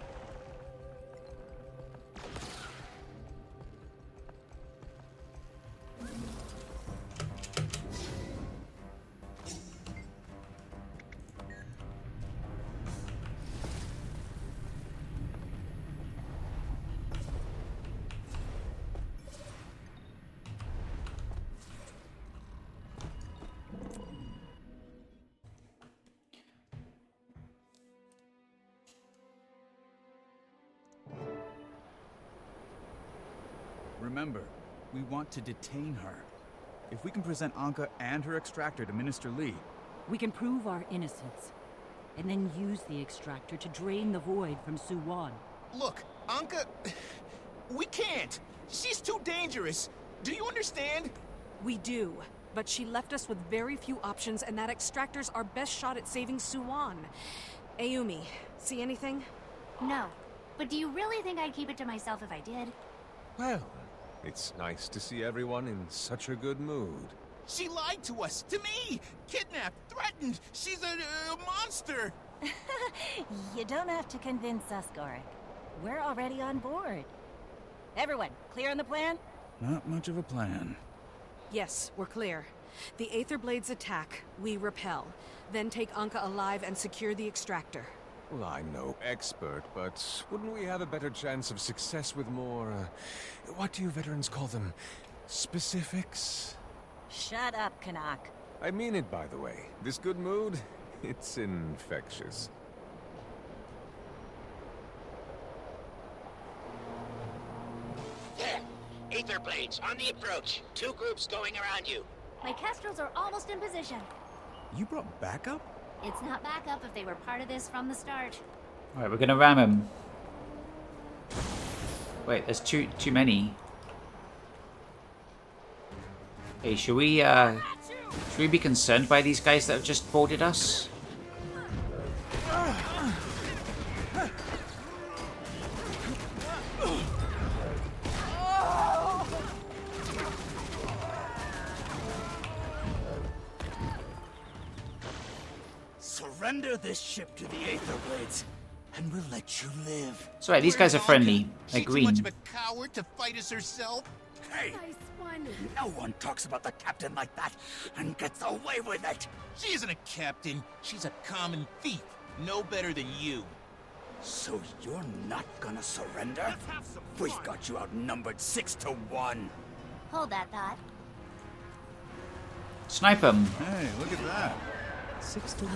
Remember, we want to detain her. If we can present Anka and her extractor to Minister Lee... We can prove our innocence, and then use the extractor to drain the void from Suwon. Look, Anka... We can't! She's too dangerous! Do you understand? We do, but she left us with very few options, and that extractor's our best shot at saving Suwon. Ayumi, see anything? No. But do you really think I'd keep it to myself if I did? Well, it's nice to see everyone in such a good mood. She lied to us, to me! Kidnapped, threatened! She's a monster! You don't have to convince us, Gorik. We're already on board. Everyone, clear on the plan? Not much of a plan. Yes, we're clear. The Aether Blades attack, we repel. Then take Anka alive and secure the extractor. Well, I'm no expert, but wouldn't we have a better chance of success with more, what do you veterans call them? Specifics? Shut up, Canuck. I mean it, by the way. This good mood, it's infectious. There! Aether Blades, on the approach. 2 groups going around you. My Kestrels are almost in position. You brought backup? It's not backup if they were part of this from the start. Alright, we're gonna ram him. Wait, there's too many. Hey, should we be concerned by these guys that have just boarded us? Surrender this ship to the Aether Blades, and we'll let you live. So these guys are friendly. They're She's green. too much of a coward to fight us herself. Hey! Nice one. No one talks about the captain like that and gets away with it. She isn't a captain. She's a common thief. No better than you. So you're not gonna surrender? We've got you outnumbered 6-1. Hold that thought. Snipe him. Hey, look at that. 6-1.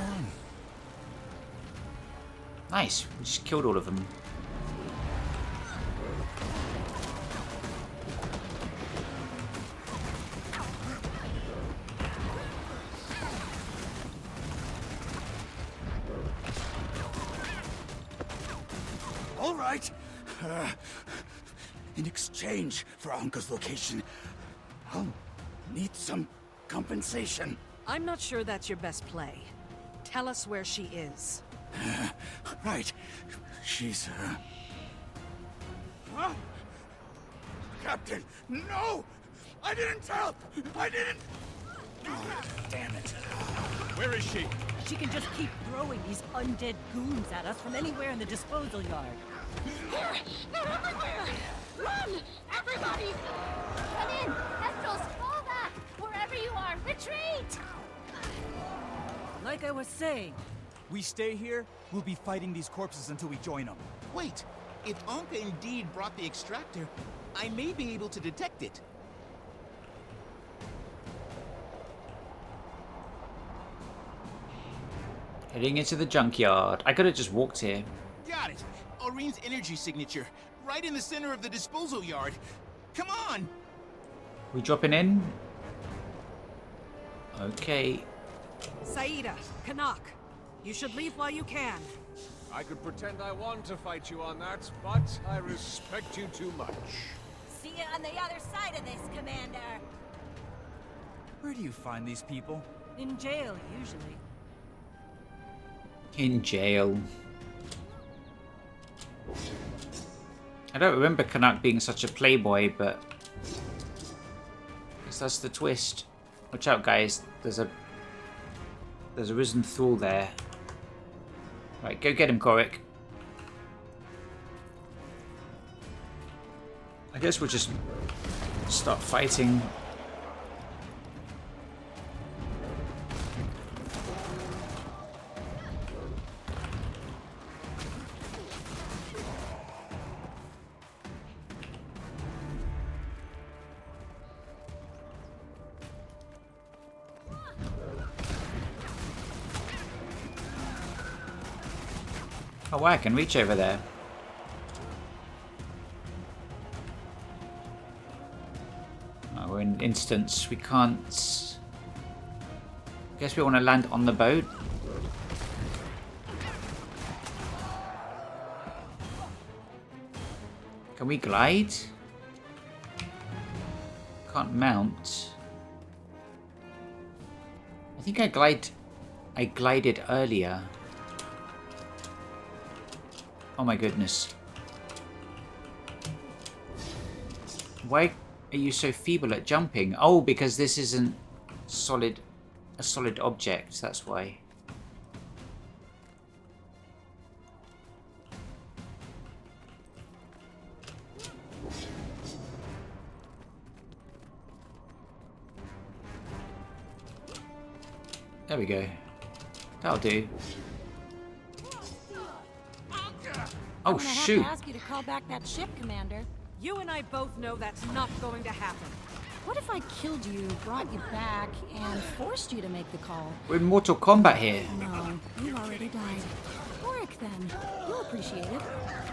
Nice. We just killed all of them. right? In exchange for Anka's location, I'll need some compensation. I'm not sure that's your best play. Tell us where she is. Right. She's, Huh? Captain, no! I didn't tell! I didn't! Oh, damn it. Where is she? She can just keep throwing these undead goons at us from anywhere in the disposal yard. They're everywhere! Run! Everybody! Come in! Kestrels, fall back! Wherever you are, retreat! Like I was saying. We stay here, we'll be fighting these corpses until we join them. Wait, if Anka indeed brought the extractor, I may be able to detect it. Heading into the junkyard. I could have just walked here. Got it! Aureen's energy signature, right in the center of the disposal yard. Come on! We dropping in? Okay. Saida, Canuck, you should leave while you can. I could pretend I want to fight you on that, but I respect you too much. See you on the other side of this, Commander. Where do you find these people? In jail, usually. In jail. I don't remember Canuck being such a playboy, but I guess that's the twist. Watch out, guys. There's a risen thrall there. Right, go get him, Korik. I guess we'll just start fighting. Oh wow, I can reach over there. Oh, we're in instance. We can't... I guess we want to land on the boat. Can we glide? Can't mount. I think I glided earlier. Oh my goodness. Why are you so feeble at jumping? Oh, because this isn't a solid object, that's why. There we go. That'll do. Oh shoot! I'm gonna have to ask you to call back that ship, Commander. You and I both know that's not going to happen. What if I killed you, brought you back, and forced you to make the call? We're in Mortal Kombat here. No, you already died. Warwick, then. You'll appreciate it.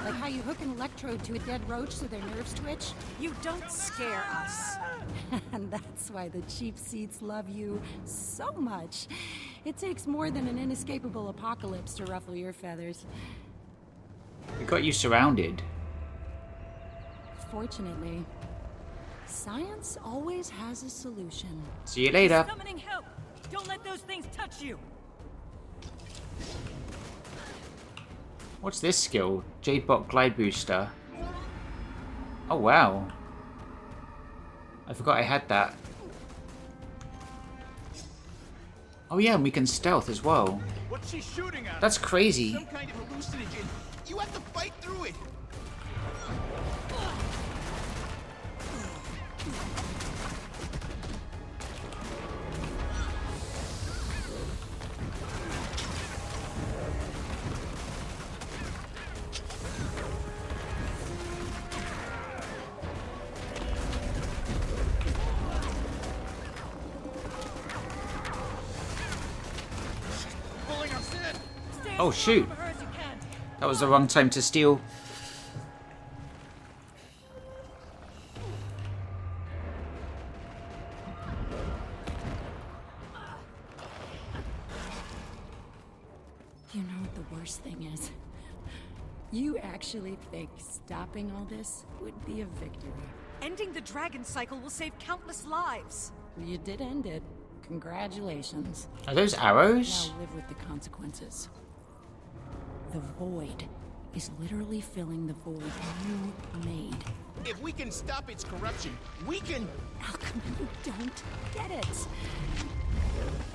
Like how you hook an electrode to a dead roach so their nerves twitch. You don't scare us. And that's why the cheap seats love you so much. It takes more than an inescapable apocalypse to ruffle your feathers. We got you surrounded. Fortunately, science always has a solution. See you later. Summoning help! Don't let those things touch you! What's this skill? Jadebot Glide Booster. Oh wow. I forgot I had that. Oh yeah, and we can stealth as well. What's she shooting at? That's crazy. Some kind of hallucinogen. You have to fight through it. Oh shoot. That was the wrong time to steal. You know what the worst thing is? You actually think stopping all this would be a victory? Ending the dragon cycle will save countless lives. You did end it. Congratulations. Are those arrows? Now live with the consequences. The void is literally filling the void you made. If we can stop its corruption, we can... Alchemy, you don't get it.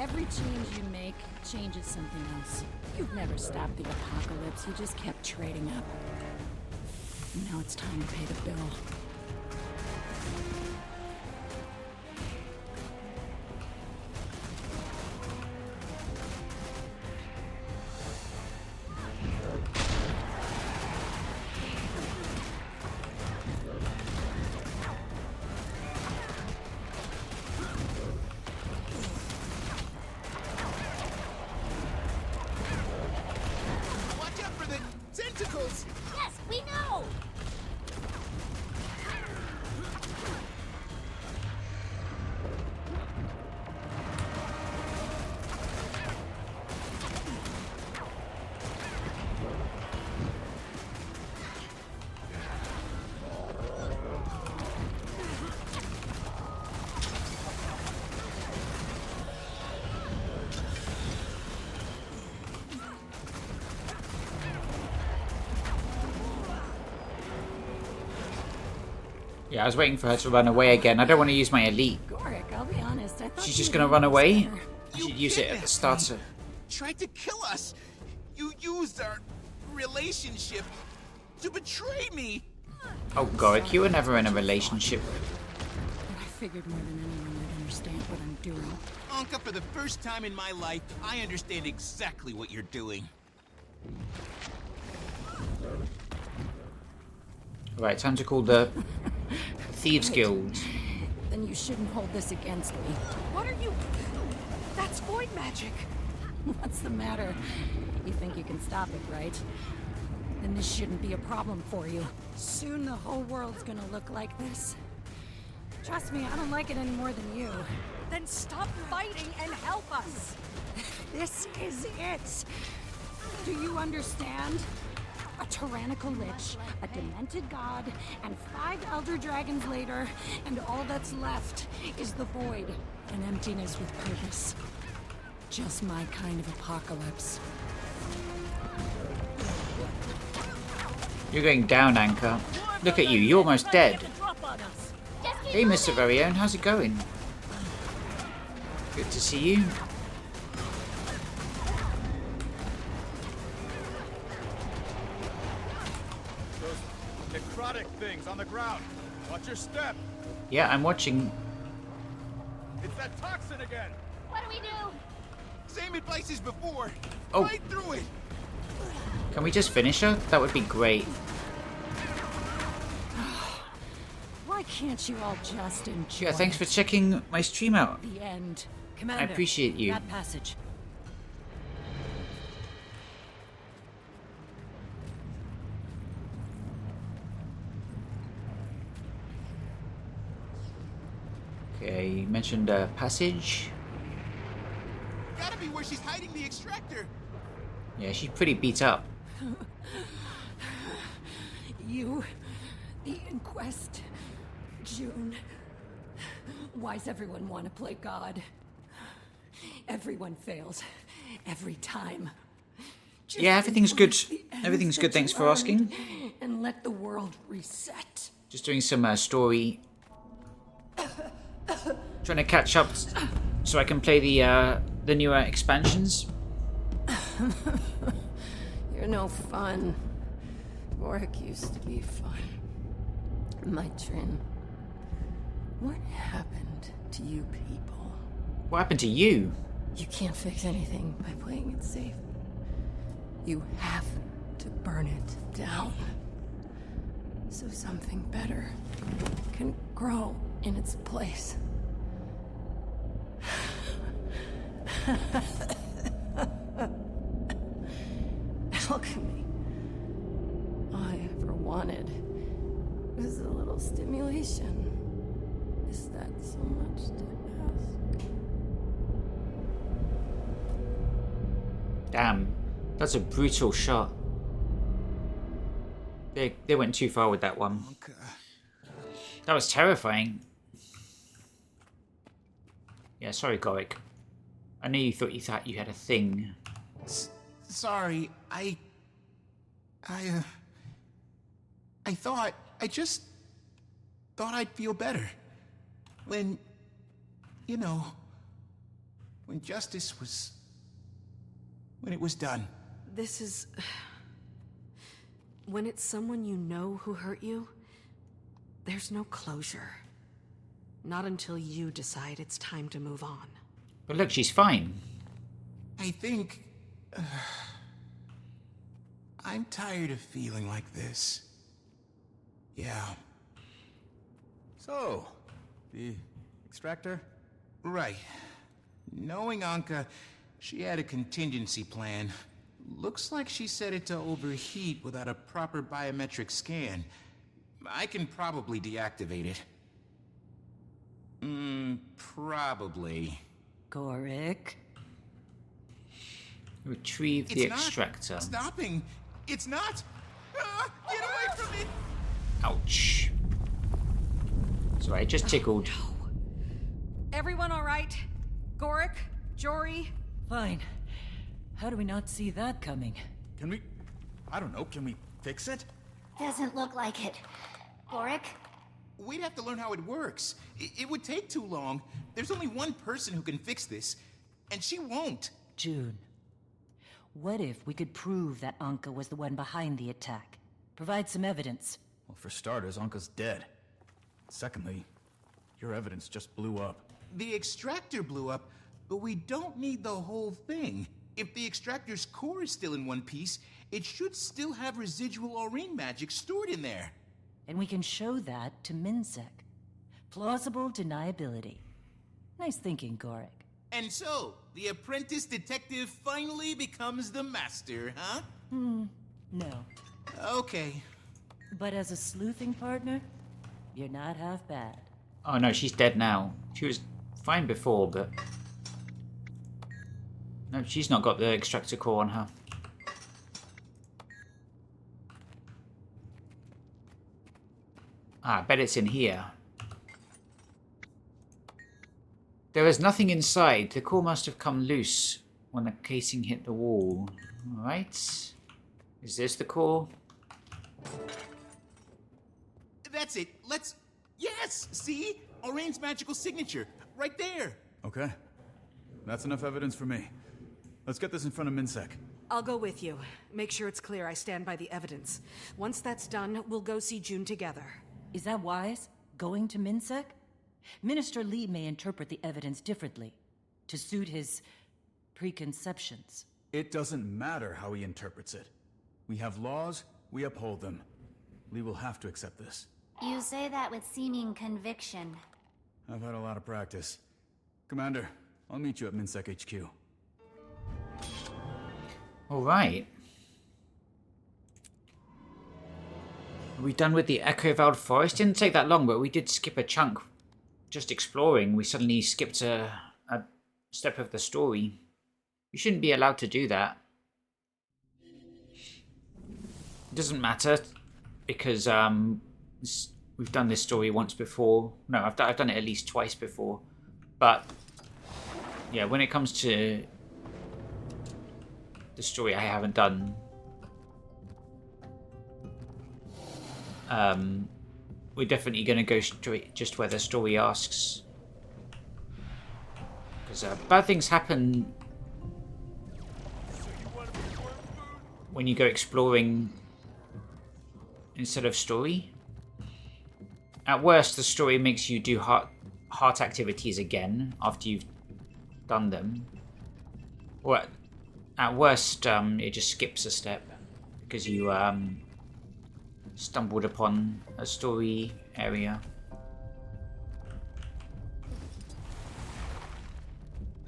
Every change you make changes something else. You've never stopped the apocalypse, you just kept trading up. Now it's time to pay the bill. Watch out for the tentacles! Yes, we know! Yeah, I was waiting for her to run away again. I don't want to use my elite. Gorik, I'll be honest, I thought She's you just were gonna run away? better. I should use it at the start of... Tried to kill us! You used our relationship to betray me! Oh, Gorik, you were never in a relationship. I figured more than anyone would understand what I'm doing. Anka, for the first time in my life, I understand exactly what you're doing. Right, time to call the Thieves Right. Guild. Then you shouldn't hold this against me. What are you... That's void magic. What's the matter? You think you can stop it, right? Then this shouldn't be a problem for you. Soon the whole world's gonna look like this. Trust me, I don't like it any more than you. Then stop fighting and help us. This is it. Do you understand? A tyrannical lich, a demented god, and 5 elder dragons later, and all that's left is the void, an emptiness with purpose. Just my kind of apocalypse. You're going down, Anka. Look at you, you're almost dead. Hey, Mr. Very Own, how's it going? Good to see you. Those necrotic things on the ground. Watch your step. Yeah, I'm watching. It's that toxin again. What do we do? Same advice as before. Oh. Right through it. Can we just finish her? That would be great. Why can't you all just enjoy? Yeah, thanks for checking my stream out. The end. I appreciate you. That passage. Okay, you mentioned a passage. Gotta be where she's hiding the extractor. Yeah, she's pretty beat up. You, the Inquest, June. Why's everyone want to play God? Everyone fails. Every time. Just Yeah, everything's good. embrace the ends Everything's good, that thanks you for asking. earned And let the world reset. Just doing some story. Trying to catch up so I can play the newer expansions. You're no fun. Warwick used to be fun. My Trin. What happened to you people? What happened to you? You can't fix anything by playing it safe. You have to burn it down. So something better can grow in its place. Alchemy. All I ever wanted was a little stimulation. Is that so much to ask? Damn, that's a brutal shot. They went too far with that one. That was terrifying. Yeah, sorry, Gorik. I know you thought you had a thing. Sorry, I just thought I'd feel better. When, you know, when justice was... when it was done. This is... When it's someone you know who hurt you, there's no closure. Not until you decide it's time to move on. But look, she's fine. I think... I'm tired of feeling like this. Yeah. So, the extractor? Right. Knowing Anka, she had a contingency plan. Looks like she set it to overheat without a proper biometric scan. I can probably deactivate it. Probably. Gorik? Retrieve the extractor. Not stopping. It's not. Get away from me! Ouch. Sorry, I just tickled. Everyone all right? Gorik? Jory? Fine. How do we not see that coming? Can we... I don't know, can we fix it? Doesn't look like it. Gorik? We'd have to learn how it works. It would take too long. There's only one person who can fix this, and she won't. June, what if we could prove that Anka was the one behind the attack? Provide some evidence. Well, for starters, Anka's dead. Secondly, your evidence just blew up. The extractor blew up, but we don't need the whole thing. If the extractor's core is still in one piece, it should still have residual Aurene magic stored in there. And we can show that to Minsec. Plausible deniability. Nice thinking, Gorik. And so, the apprentice detective finally becomes the master, huh? No. Okay. But as a sleuthing partner, you're not half bad. Oh no, she's dead now. She was fine before, but... No, she's not got the extractor core on her. Ah, I bet it's in here. There is nothing inside. The core must have come loose when the casing hit the wall. Alright. Is this the core? That's it. Let's... Yes! See? Aurene's magical signature. Right there. Okay. That's enough evidence for me. Let's get this in front of Minsec. I'll go with you. Make sure it's clear I stand by the evidence. Once that's done, we'll go see June together. Is that wise? Going to Minsec? Minister Lee may interpret the evidence differently, to suit his preconceptions. It doesn't matter how he interprets it. We have laws, we uphold them. Lee will have to accept this. You say that with seeming conviction. I've had a lot of practice. Commander, I'll meet you at Minsec HQ. Alright. Are we done with the Echovald Forest? Didn't take that long, but we did skip a chunk. Just exploring, we suddenly skipped a step of the story. You shouldn't be allowed to do that. It doesn't matter, because we've done this story once before. No, I've done it at least twice before. But, yeah, when it comes to the story I haven't done, we're definitely going to go straight just where the story asks. Because bad things happen when you go exploring instead of story. At worst, the story makes you do heart activities again after you've done them. Or at worst, it just skips a step because you stumbled upon a story area.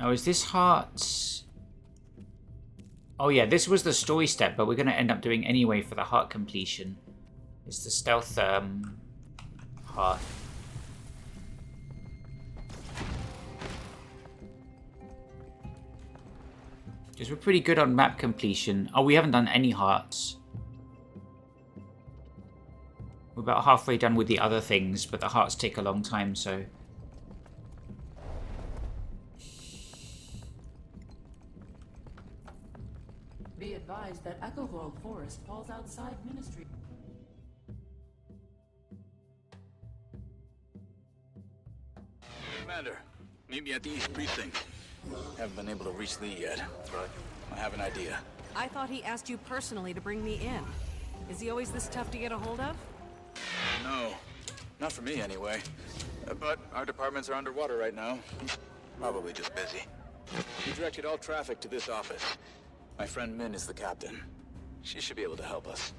Now, is this heart? Oh yeah, this was the story step, but we're going to end up doing anyway for the heart completion. It's the stealth heart. Because we're pretty good on map completion. Oh, we haven't done any hearts. We're about halfway done with the other things, but the hearts take a long time, so... Be advised that Echovold Forest falls outside Ministry. Commander, meet me at the East Precinct. Haven't been able to reach Lee yet, but I have an idea. I thought he asked you personally to bring me in. Is he always this tough to get a hold of? No, not for me anyway. But our departments are underwater right now. He's probably just busy. He directed all traffic to this office. My friend Min is the captain. She should be able to help us.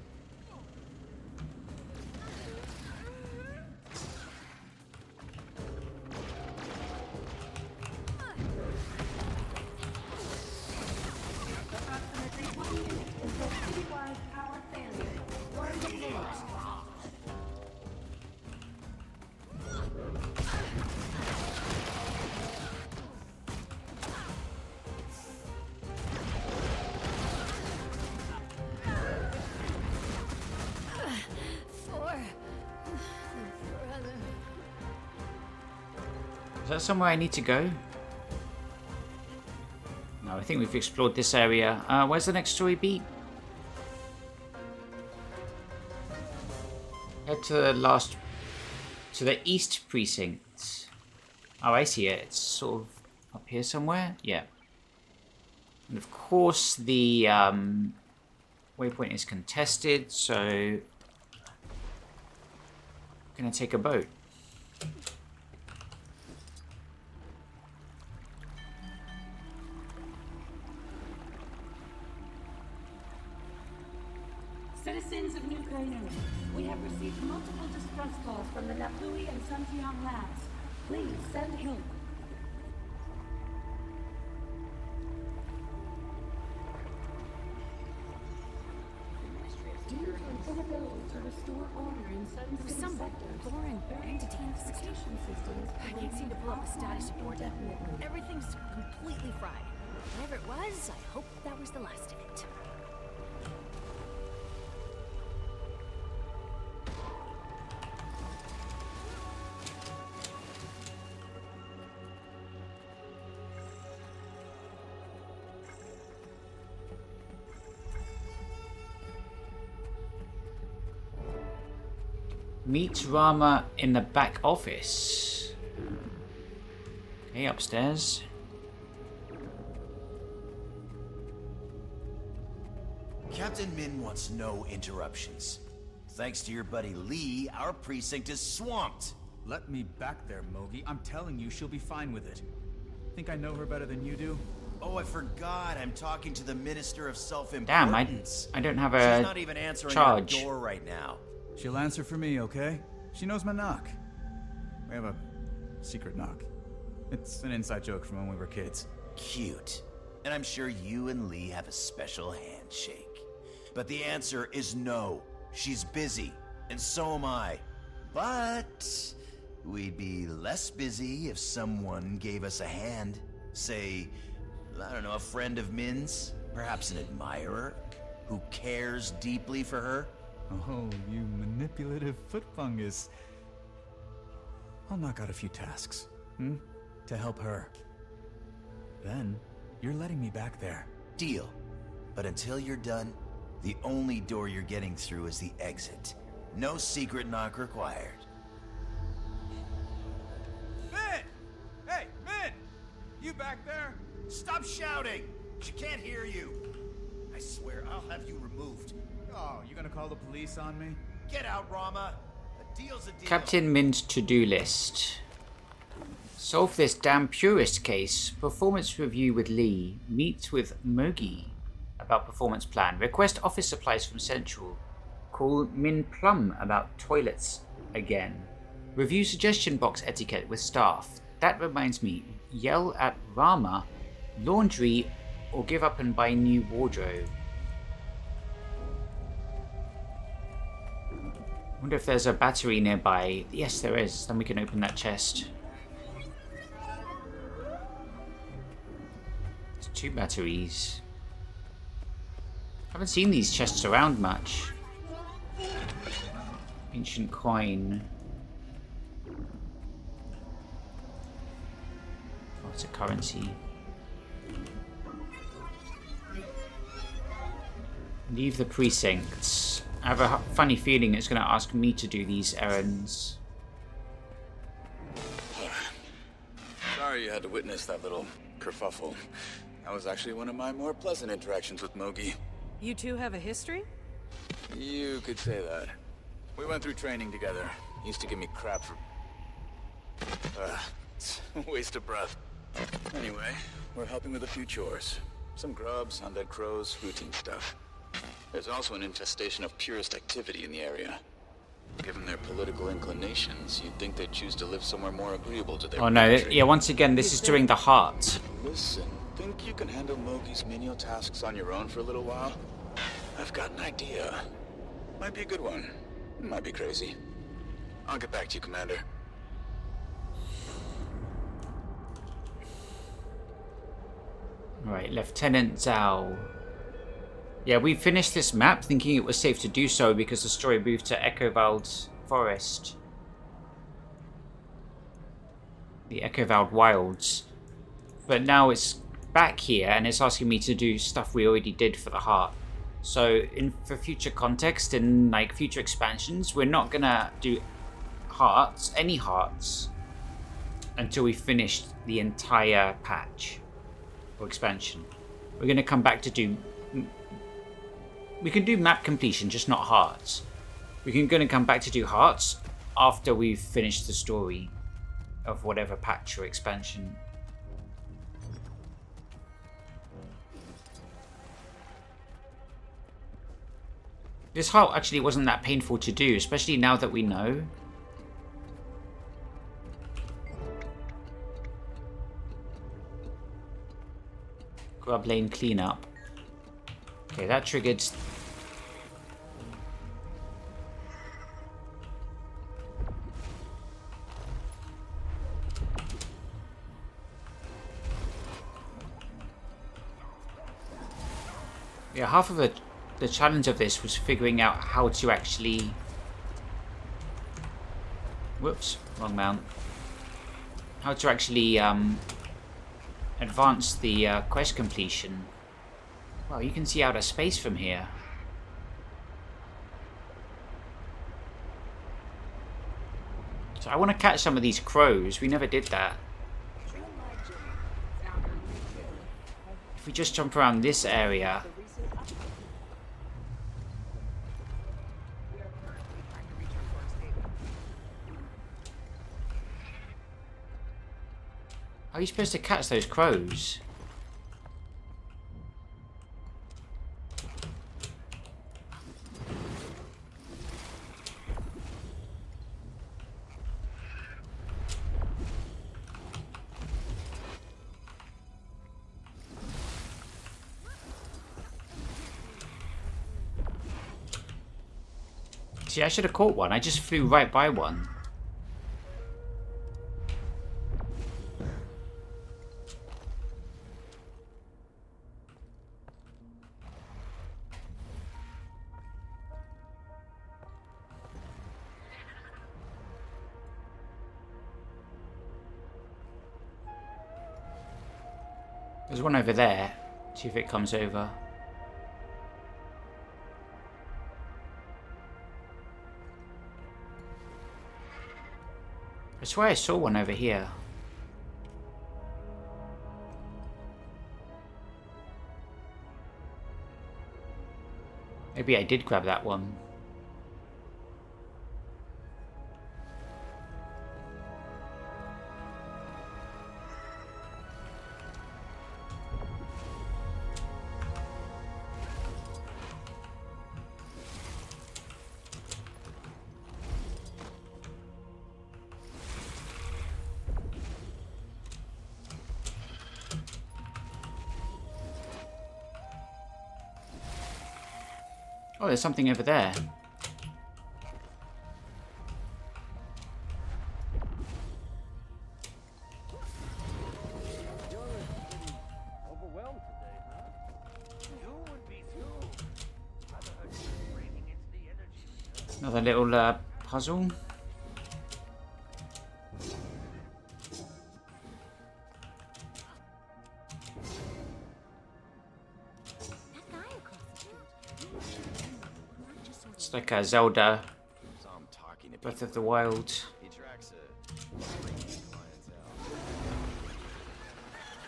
Is that somewhere I need to go? No, I think we've explored this area. Where's the next story beat? Head to the East Precinct. Oh, I see it. It's sort of up here somewhere. Yeah. And of course, the waypoint is contested, so I'm gonna take a boat. Citizens of New Guinea, we have received multiple distress calls from the Napui and Santiang labs. Please send help. Due to an inability to restore order in some foreign entity investigation systems, I can't seem to pull up a status report. Everything's completely fried. Whatever it was, I hope that was the last of it. Meet Rama in the back office. Okay, upstairs. Captain Min wants no interruptions. Thanks to your buddy Lee, our precinct is swamped. Let me back there, Mogi. I'm telling you, she'll be fine with it. Think I know her better than you do? Oh, I forgot. I'm talking to the Minister of Self-Importance. Damn, I don't have a She's not even answering charge. our door right now. She'll answer for me, okay? She knows my knock. We have a secret knock. It's an inside joke from when we were kids. Cute. And I'm sure you and Lee have a special handshake. But the answer is no. She's busy, and so am I. But we'd be less busy if someone gave us a hand. Say, I don't know, a friend of Min's? Perhaps an admirer who cares deeply for her? Oh, you manipulative foot fungus. I'll knock out a few tasks, to help her. Then, you're letting me back there. Deal. But until you're done, the only door you're getting through is the exit. No secret knock required. Min! Hey, Min! You back there? Stop shouting! She can't hear you. I swear I'll have you removed. Oh, you gonna call the police on me? Get out, Rama. A deal's a deal. Captain Min's to-do list. Solve this damn purist case. Performance review with Lee. Meet with Mogi about performance plan. Request office supplies from Central. Call Min Plum about toilets again. Review suggestion box etiquette with staff. That reminds me. Yell at Rama. Laundry or give up and buy new wardrobe. Wonder if there's a battery nearby. Yes, there is. Then we can open that chest. It's 2 batteries. Haven't seen these chests around much. Ancient coin. Oh, it's a currency. Leave the precincts. I have a funny feeling it's going to ask me to do these errands. Sorry you had to witness that little kerfuffle. That was actually one of my more pleasant interactions with Mogi. You two have a history? You could say that. We went through training together. He used to give me crap for... it's a waste of breath. Anyway, we're helping with a few chores. Some grubs, undead crows, routine stuff. There's also an infestation of purist activity in the area. Given their political inclinations, you'd think they'd choose to live somewhere more agreeable to their Oh no, bigotry. yeah, once again, this is during the heart. Listen, think you can handle Mogi's menial tasks on your own for a little while? I've got an idea. Might be a good one. Might be crazy. I'll get back to you, Commander. Right, Lieutenant Zhao. Yeah, we finished this map thinking it was safe to do so because the story moved to Echovald Forest. The Echovald Wilds. But now it's back here and it's asking me to do stuff we already did for the heart. So for future context and like future expansions, we're not gonna do hearts, any hearts, until we finish the entire patch or expansion. We're gonna come back to do... We can do map completion, just not hearts. We're gonna come back to do hearts after we've finished the story of whatever patch or expansion. This heart actually wasn't that painful to do, especially now that we know. Grub lane cleanup. Okay, that triggered... Yeah, half of the challenge of this was figuring out how to actually... Whoops, wrong mount. How to actually advance the quest completion. Wow, you can see outer space from here. So I want to catch some of these crows. We never did that. If we just jump around this area... How are you supposed to catch those crows? See, I should have caught one. I just flew right by one. There's one over there. See if it comes over. I swear I saw one over here. Maybe I did grab that one. Oh, there's something over there. Another little puzzle. It's like a Zelda Breath of the Wild.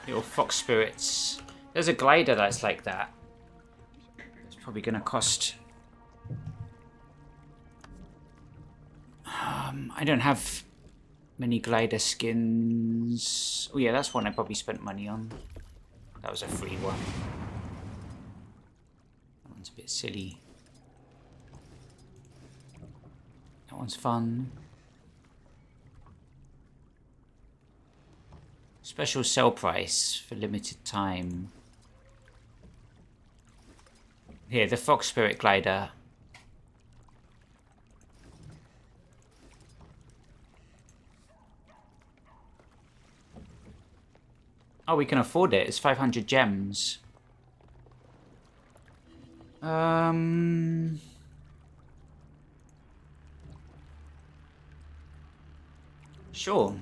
Little fox spirits. There's a glider that's like that. It's probably gonna cost... I don't have many glider skins. Oh yeah, that's one I probably spent money on. That was a free one. That one's a bit silly. That one's fun. Special sell price for limited time. Here, the Fox Spirit Glider. Oh, we can afford it. It's 500 gems. Sure.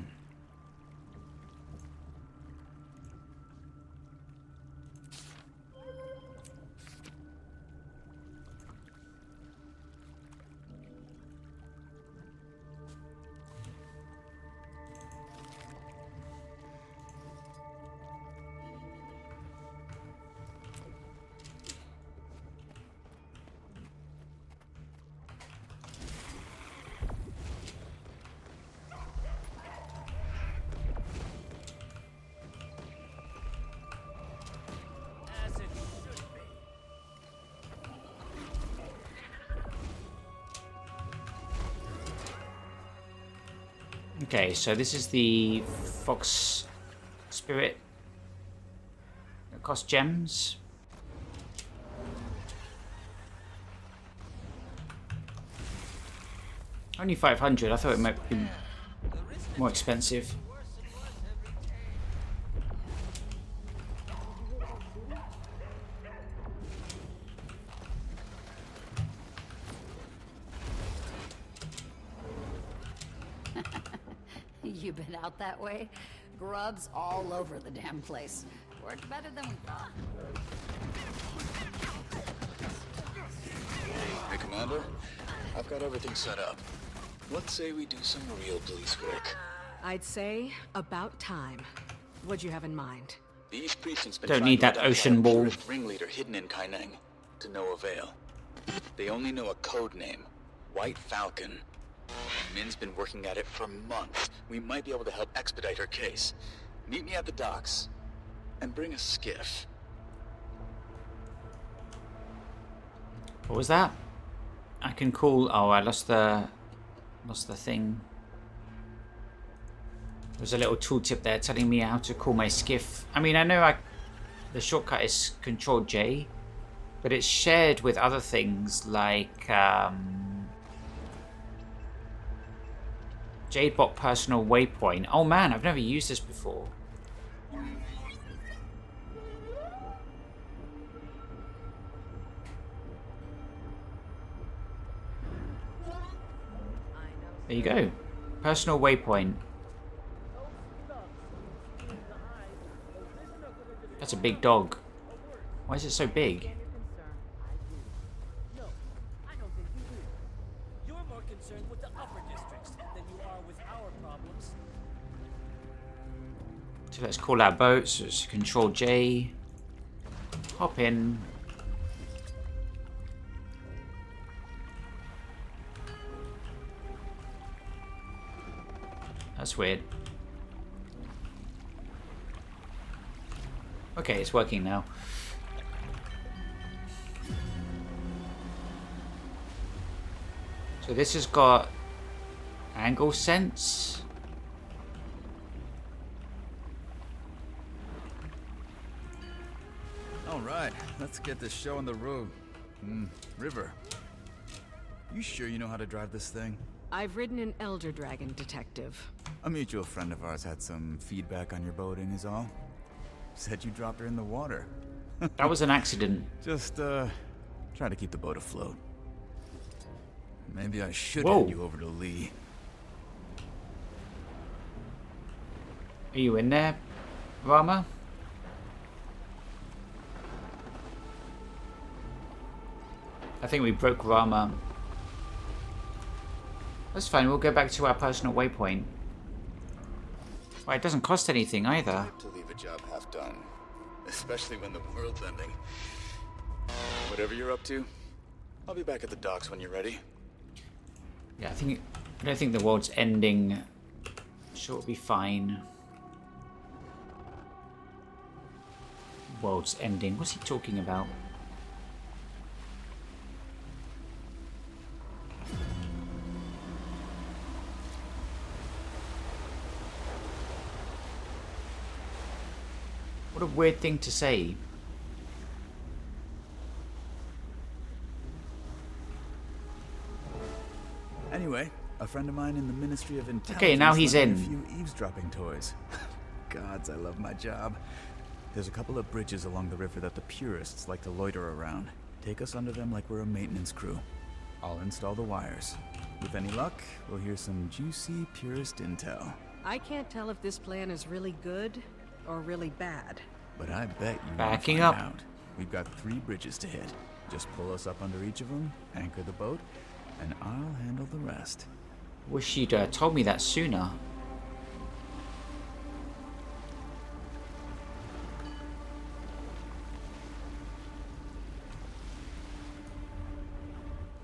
Okay, so this is the Fox Spirit that costs gems. Only 500. I thought it might be more expensive. You've been out that way? Grubs all over the damn place. Worked better than we thought. Hey, Commander. I've got everything set up. Let's say we do some real police work. I'd say about time. What'd you have in mind? The East Precinct's been Don't need that ocean wall. ringleader hidden in Kaineng, to no avail. They only know a code name, White Falcon. Min's been working at it for months. We might be able to help expedite her case. Meet me at the docks, and bring a skiff. What was that? I can call... Oh, I lost the thing. There's a little tooltip there telling me how to call my skiff. I mean, I know the shortcut is Control J, but it's shared with other things like Jadebot Personal Waypoint. Oh man, I've never used this before. There you go. Personal Waypoint. That's a big dog. Why is it so big? You're more concerned with the upper districts than you are with our problems. So let's call our boat. So it's Control J. Hop in. That's weird. Okay, it's working now. So this has got angle sense. All right, let's get this show on the road. River, you sure you know how to drive this thing? I've ridden an Elder Dragon, Detective. A mutual friend of ours had some feedback on your boating is all. Said you dropped her in the water. That was an accident. Just, try to keep the boat afloat. Maybe I should Whoa. hand you over to Lee. Are you in there, Rama? I think we broke Rama. That's fine, we'll go back to our personal waypoint. Well, it doesn't cost anything either. To leave a job half done, especially when the world's ending. Whatever you're up to, I'll be back at the docks when you're ready. Yeah, I don't think the world's ending. Sure, it'll be fine. World's ending. What's he talking about? What a weird thing to say. Anyway, a friend of mine in the Ministry of Intelligence. Okay, now he's lent me in. a few eavesdropping toys. Gods, I love my job. There's a couple of bridges along the river that the purists like to loiter around. Take us under them like we're a maintenance crew. I'll install the wires. With any luck, we'll hear some juicy purist intel. I can't tell if this plan is really good or really bad. But I bet you Backing wanna up. find out. We've got 3 bridges to hit. Just pull us up under each of them, anchor the boat, and I'll handle the rest. Wish you'd told me that sooner.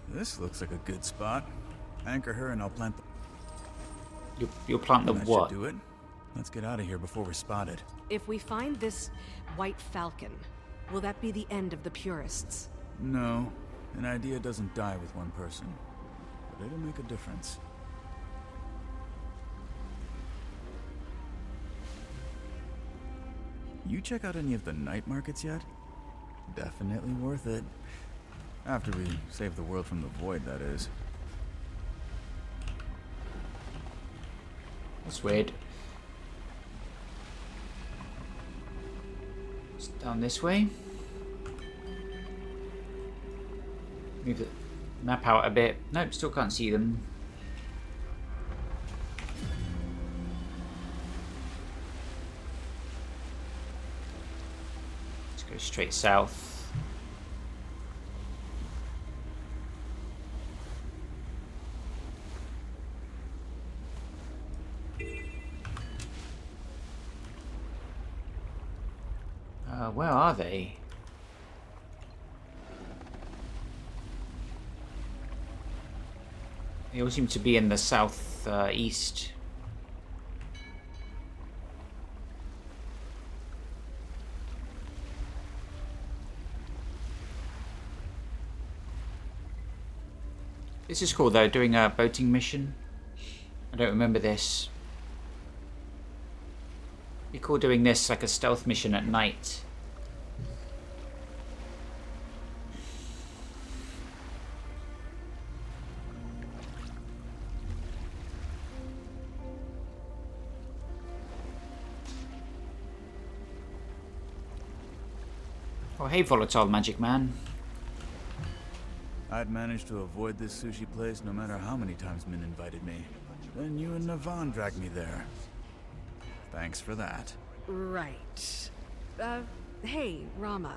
This looks like a good spot. Anchor her and I'll plant the... You'll plant the That what? should do it. Let's get out of here before we're spotted. If we find this White Falcon, will that be the end of the purists? No, an idea doesn't die with one person, but it'll make a difference. You check out any of the night markets yet? Definitely worth it. After we save the world from the void, that is. That's weird. It's down this way. Move the map out a bit. Nope, still can't see them. Let's go straight south. Where are they? They all seem to be in the south east. This is cool though, doing a boating mission. I don't remember this. Be cool doing this like a stealth mission at night. Oh, hey, volatile magic man. I'd managed to avoid this sushi place no matter how many times Min invited me. Then you and Navan dragged me there. Thanks for that. Right. Hey, Rama.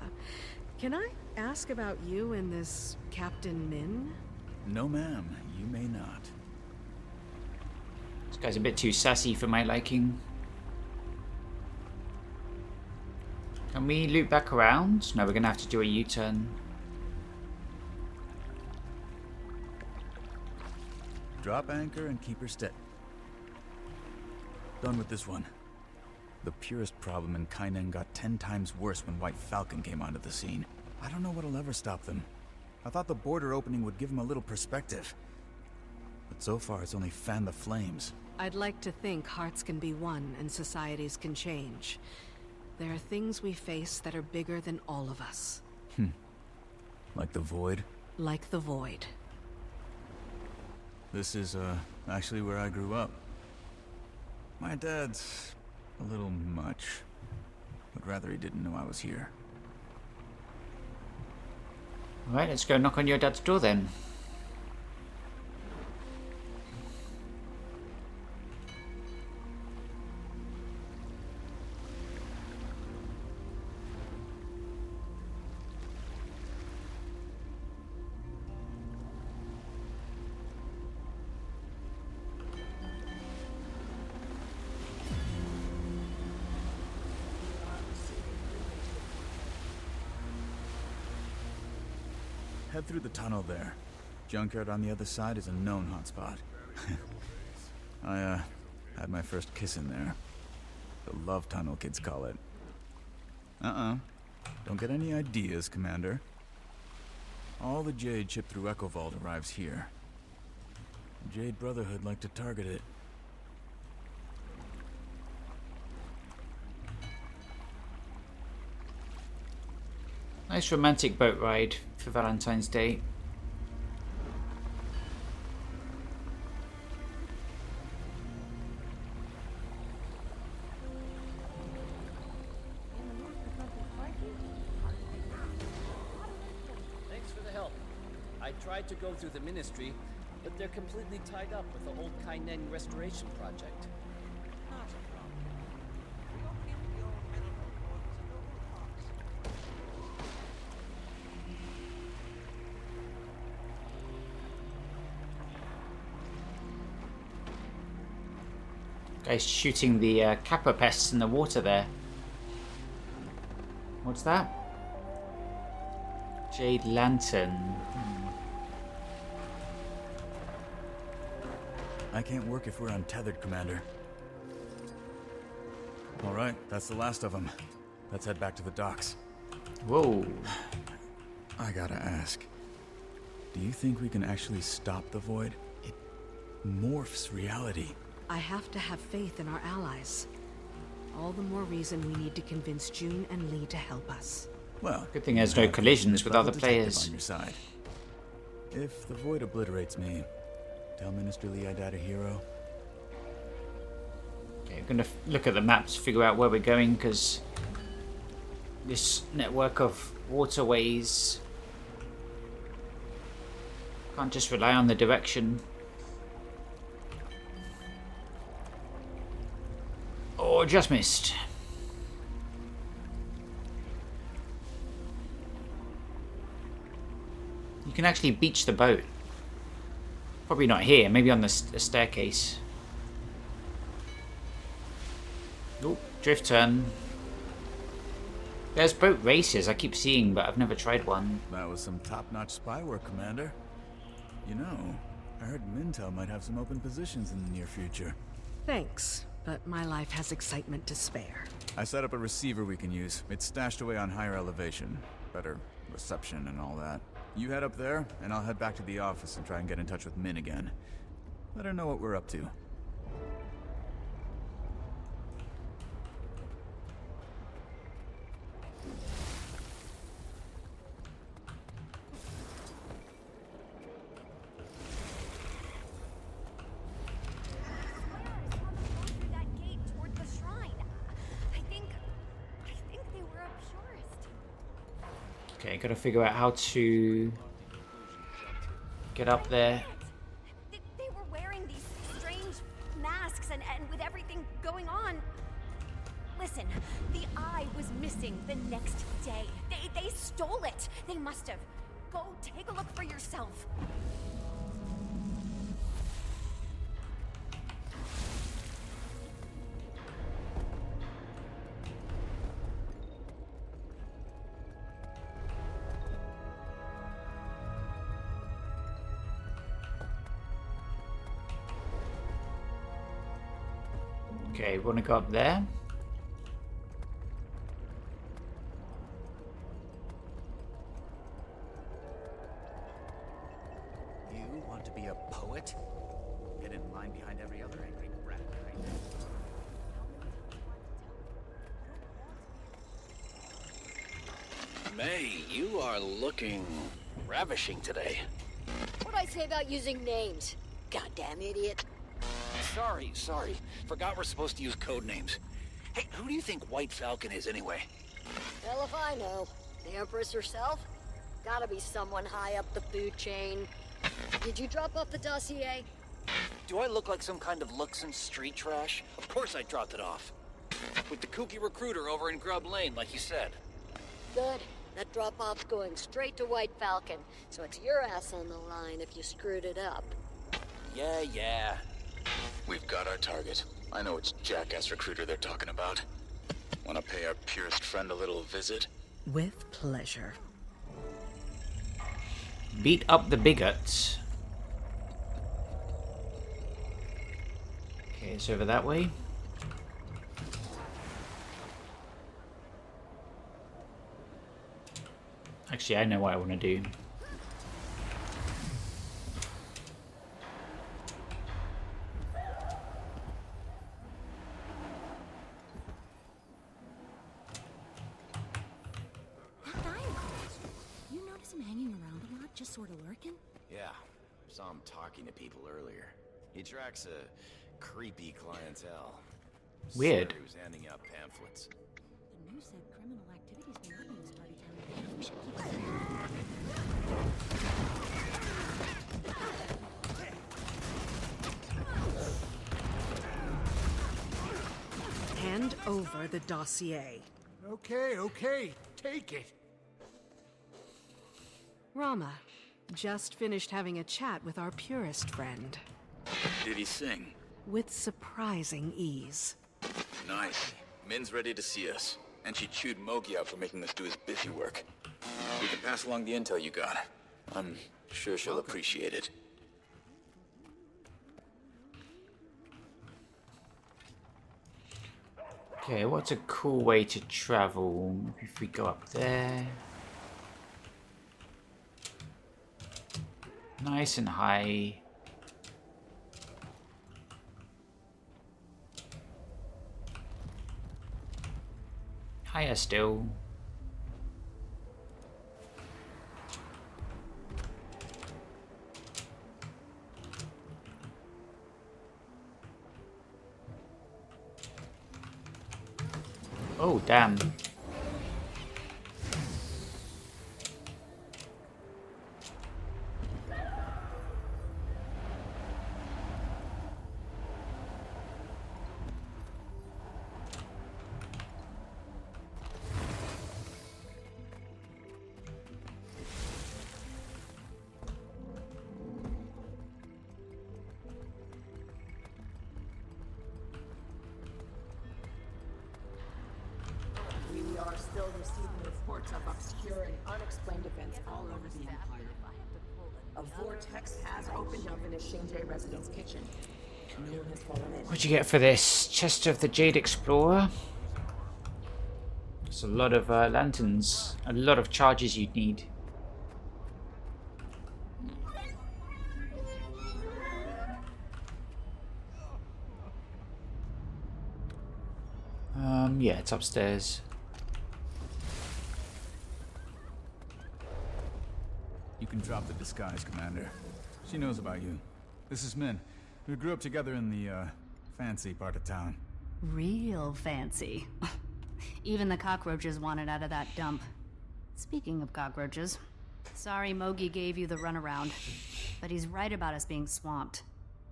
Can I ask about you and this Captain Min? No, ma'am. You may not. This guy's a bit too sassy for my liking. Can we loop back around? No, we're gonna have to do a U-turn. Drop anchor and keep her steady. Done with this one. The purest problem in Kainan got 10 times worse when White Falcon came onto the scene. I don't know what'll ever stop them. I thought the border opening would give them a little perspective. But so far it's only fanned the flames. I'd like to think hearts can be won and societies can change. There are things we face that are bigger than all of us. Like the void? Like the void. This is, actually where I grew up. My dad's a little much. Would rather he didn't know I was here. Alright, let's go knock on your dad's door then. Head through the tunnel there. Junkyard on the other side is a known hotspot. I, had my first kiss in there. The love tunnel, kids call it. Don't get any ideas, Commander. All the Jade shipped through Echo Vault arrives here. The Jade Brotherhood like to target it. Nice romantic boat ride for Valentine's Day. Thanks for the help. I tried to go through the ministry, but they're completely tied up with the old Kaineng restoration project. Not a problem. Guy's shooting the kappa pests in the water there. What's that? Jade Lantern. I can't work if we're untethered, Commander. All right, that's the last of them. Let's head back to the docks. Whoa. I gotta ask. Do you think we can actually stop the Void? It morphs reality. I have to have faith in our allies. All the more reason we need to convince June and Lee to help us. Well, good thing there's no collisions with other players. On your side. If the Void obliterates me, tell Minister Lee I died a hero. Okay, I'm gonna look at the maps, figure out where we're going, because this network of waterways can't just rely on the direction. Oh, just missed. You can actually beach the boat. Probably not here, maybe on the staircase. Oh, drift turn. There's boat races I keep seeing, but I've never tried one. That was some top-notch spy work, Commander. You know, I heard Mintel might have some open positions in the near future. Thanks, but my life has excitement to spare. I set up a receiver we can use. It's stashed away on higher elevation. Better reception and all that. You head up there, and I'll head back to the office and try and get in touch with Min again. Let her know what we're up to. Okay, gotta figure out how to get up there. They were wearing these strange masks and with everything going on. Listen, the eye was missing the next day. They stole it. They must have. Go take a look for yourself. Okay, we want to go up there. You want to be a poet? Get in line behind every other angry brat, right? May, you are looking ravishing today. What'd I say about using names? Goddamn idiot. Sorry. Forgot we're supposed to use code names. Hey, who do you think White Falcon is anyway? Hell if I know. The Empress herself? Gotta be someone high up the food chain. Did you drop off the dossier? Do I look like some kind of looks and street trash? Of course I dropped it off. With the kooky recruiter over in Grub Lane, like you said. Good. That drop-off's going straight to White Falcon, so it's your ass on the line if you screwed it up. Yeah. We've got our target. I know which jackass recruiter they're talking about. Want to pay our purest friend a little visit? With pleasure. Beat up the bigots. Okay, it's over that way. Actually, I know what I want to do. That guy in college. You notice him hanging around a lot, just sort of lurking? Yeah, saw him talking to people earlier. He attracts a creepy clientele. Weird. Swear he was handing out pamphlets. The news said criminal activity's been up in this party town. We should keep an eye Hand over the dossier. Okay, take it. Rama, just finished having a chat with our purist friend. Did he sing? With surprising ease. Nice. Min's ready to see us. And she chewed Mogi out for making us do his busy work. We can pass along the intel you got. I'm sure she'll appreciate it. Okay, what's a cool way to travel? If we go up there. Nice and high. Higher still. Oh, damn. We are still receiving reports of obscure and unexplained events all over the Empire. A vortex has opened up in a Shinjay resident's kitchen. No one has fallen in. What'd you get for this? Chest of the Jade Explorer? It's a lot of lanterns. A lot of charges you'd need. Yeah, it's upstairs. You can drop the disguise, Commander. She knows about you. This is Min. We grew up together in the, fancy part of town. Real fancy. Even the cockroaches wanted out of that dump. Speaking of cockroaches, sorry Mogi gave you the runaround, but he's right about us being swamped.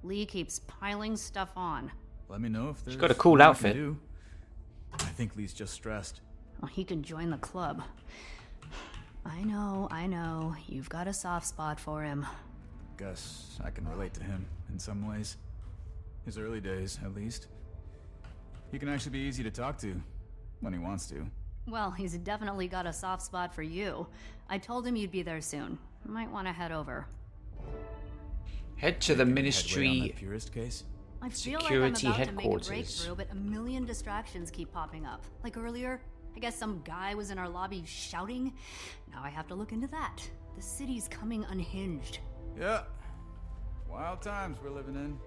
Lee keeps piling stuff on. Let me know if there's... She's got a cool something I can outfit. do. I think Lee's just stressed. Well, he can join the club. I know. You've got a soft spot for him. Guess I can relate to him in some ways. His early days, at least. He can actually be easy to talk to, when he wants to. Well, he's definitely got a soft spot for you. I told him you'd be there soon. Might want to head over. Head to the On Ministry that purist case? I feel Security like I'm about to make a Headquarters. breakthrough, but a million distractions keep popping up. Like earlier, I guess some guy was in our lobby shouting. Now I have to look into that. The city's coming unhinged. Yeah. Wild times we're living in.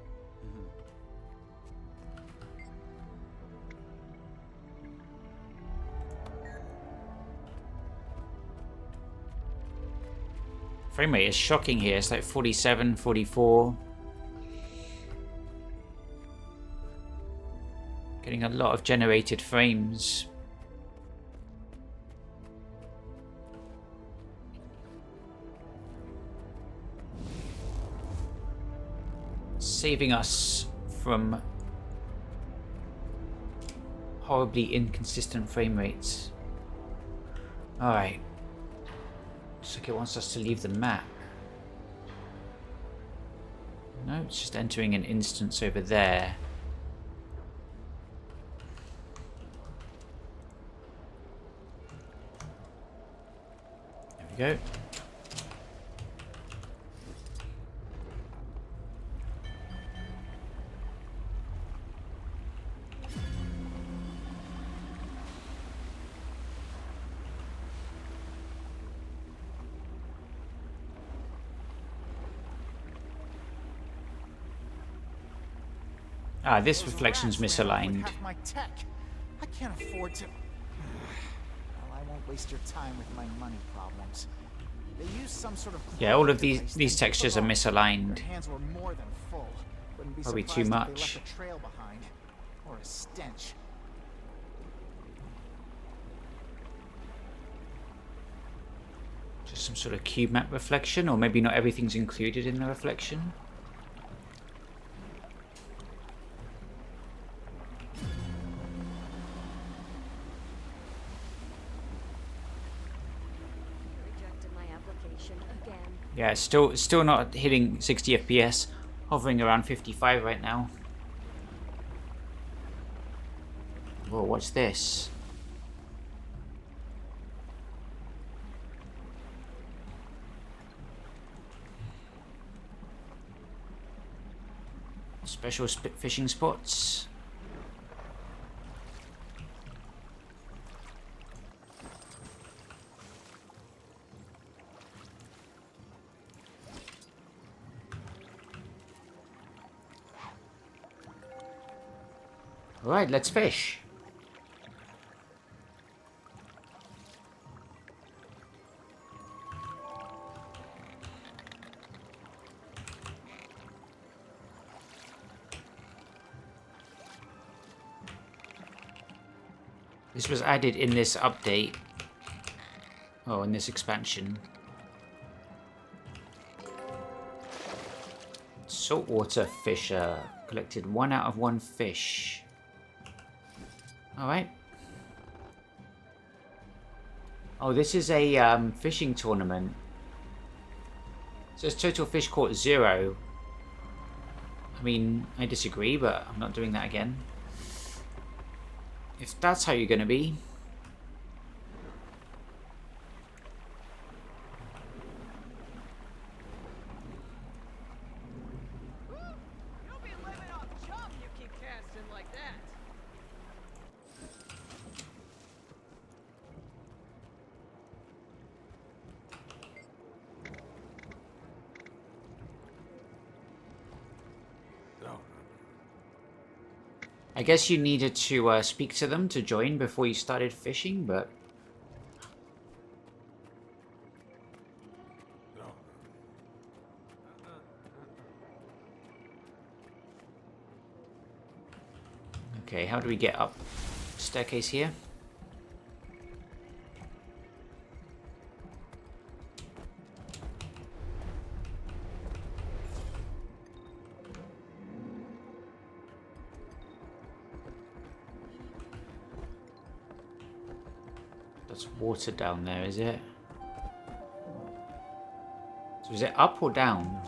Frame rate is shocking here. It's like 47, 44. Getting a lot of generated frames. Saving us from horribly inconsistent frame rates. Alright. Looks like it wants us to leave the map. No, it's just entering an instance over there. There we go. Ah, this Those reflection's rats ran off with misaligned. half my tech. I can't afford to. Well, I won't waste your time with my money problems. They used some sort of Yeah, all of device, these then textures are took off. misaligned. Their hands were more than full. Wouldn't be Probably surprised too if they much. left a trail behind, or a stench. Just some sort of cube map reflection, or maybe not everything's included in the reflection. Rejected my application again. Yeah, still not hitting 60 FPS, hovering around 55 right now. Whoa, what's this? Special fishing spots. All right, let's fish. This was added in this update. Oh, in this expansion. Saltwater fisher. Collected 1 out of 1 fish. Alright. Oh, this is a fishing tournament. It says total fish caught 0. I mean, I disagree, but I'm not doing that again. If that's how you're going to be. I guess you needed to speak to them to join before you started fishing, but... Okay, how do we get up? Staircase here? That's water down there, is it? So is it up or down?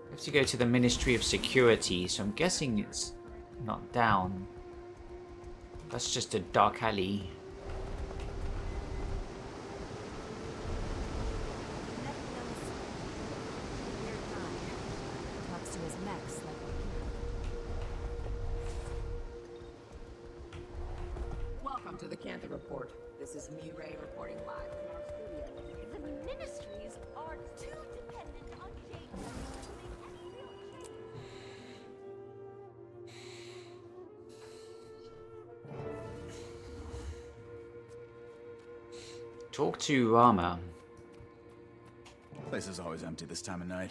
I have to go to the Ministry of Security, so I'm guessing it's not down. That's just a dark alley. Welcome to the Cantha Report. This is me, Ray, reporting live from our studio. The ministries are too dependent on James to make any real change. Talk to Rama. Place is always empty this time of night.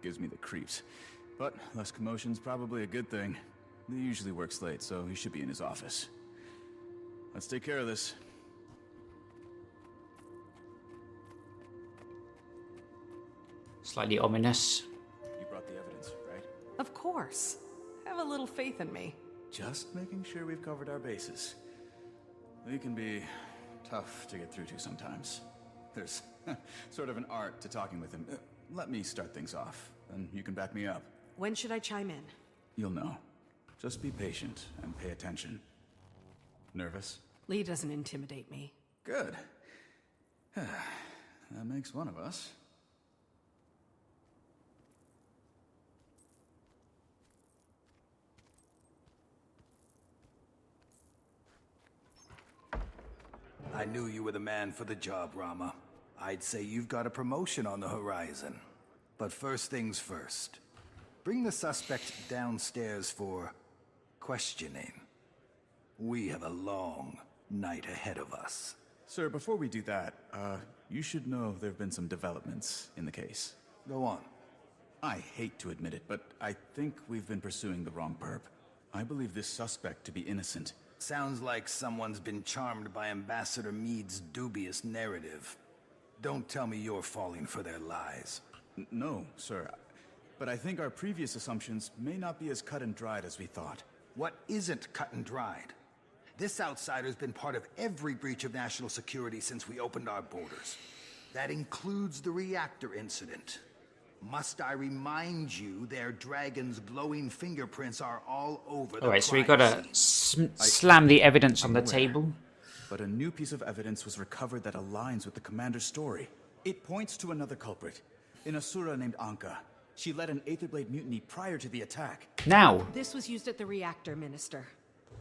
Gives me the creeps. But less commotion's probably a good thing. He usually works late, so he should be in his office. Let's take care of this. Slightly ominous. You brought the evidence, right? Of course. Have a little faith in me. Just making sure we've covered our bases. They can be tough to get through to sometimes. There's sort of an art to talking with him. Let me start things off, and you can back me up. When should I chime in? You'll know. Just be patient and pay attention. Nervous? Lee doesn't intimidate me. Good. That makes one of us. I knew you were the man for the job, Rama. I'd say you've got a promotion on the horizon. But first things first. Bring the suspect downstairs for questioning. We have a long night ahead of us. Sir, before we do that, you should know there have been some developments in the case. Go on. I hate to admit it, but I think we've been pursuing the wrong perp. I believe this suspect to be innocent. Sounds like someone's been charmed by Ambassador Meade's dubious narrative. Don't tell me you're falling for their lies. No, sir. But I think our previous assumptions may not be as cut and dried as we thought. What isn't cut and dried? This outsider's been part of every breach of national security since we opened our borders. That includes the reactor incident. Must I remind you their dragon's glowing fingerprints are all over the Alright, so we crime gotta scene. slam the evidence on the table. But a new piece of evidence was recovered that aligns with the commander's story. It points to another culprit, an Asura named Anka. She led an Aetherblade mutiny prior to the attack. Now! This was used at the reactor, Minister.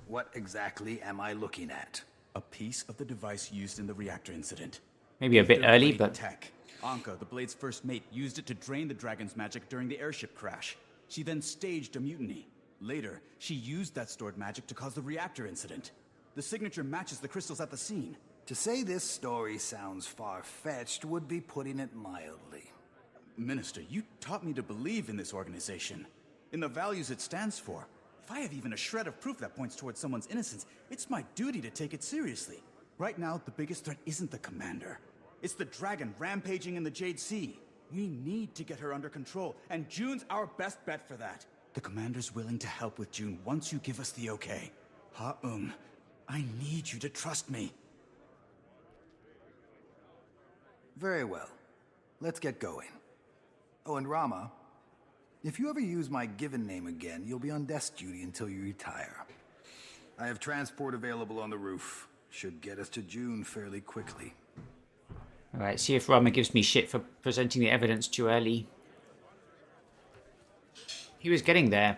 What exactly am I looking at? A piece of the device used in the reactor incident. Maybe a bit early, but... Tech. Anka, the Blade's first mate, used it to drain the dragon's magic during the airship crash. She then staged a mutiny. Later, she used that stored magic to cause the reactor incident. The signature matches the crystals at the scene. To say this story sounds far-fetched would be putting it mildly. Minister, you taught me to believe in this organization, in the values it stands for. If I have even a shred of proof that points towards someone's innocence, it's my duty to take it seriously. Right now, the biggest threat isn't the commander. It's the dragon rampaging in the Jade Sea. We need to get her under control, and June's our best bet for that. The commander's willing to help with June once you give us the okay. Ha-Ung, I need you to trust me. Very well. Let's get going. Oh, and Rama, if you ever use my given name again, you'll be on desk duty until you retire. I have transport available on the roof. Should get us to June fairly quickly. Alright, see if Rama gives me shit for presenting the evidence too early. He was getting there.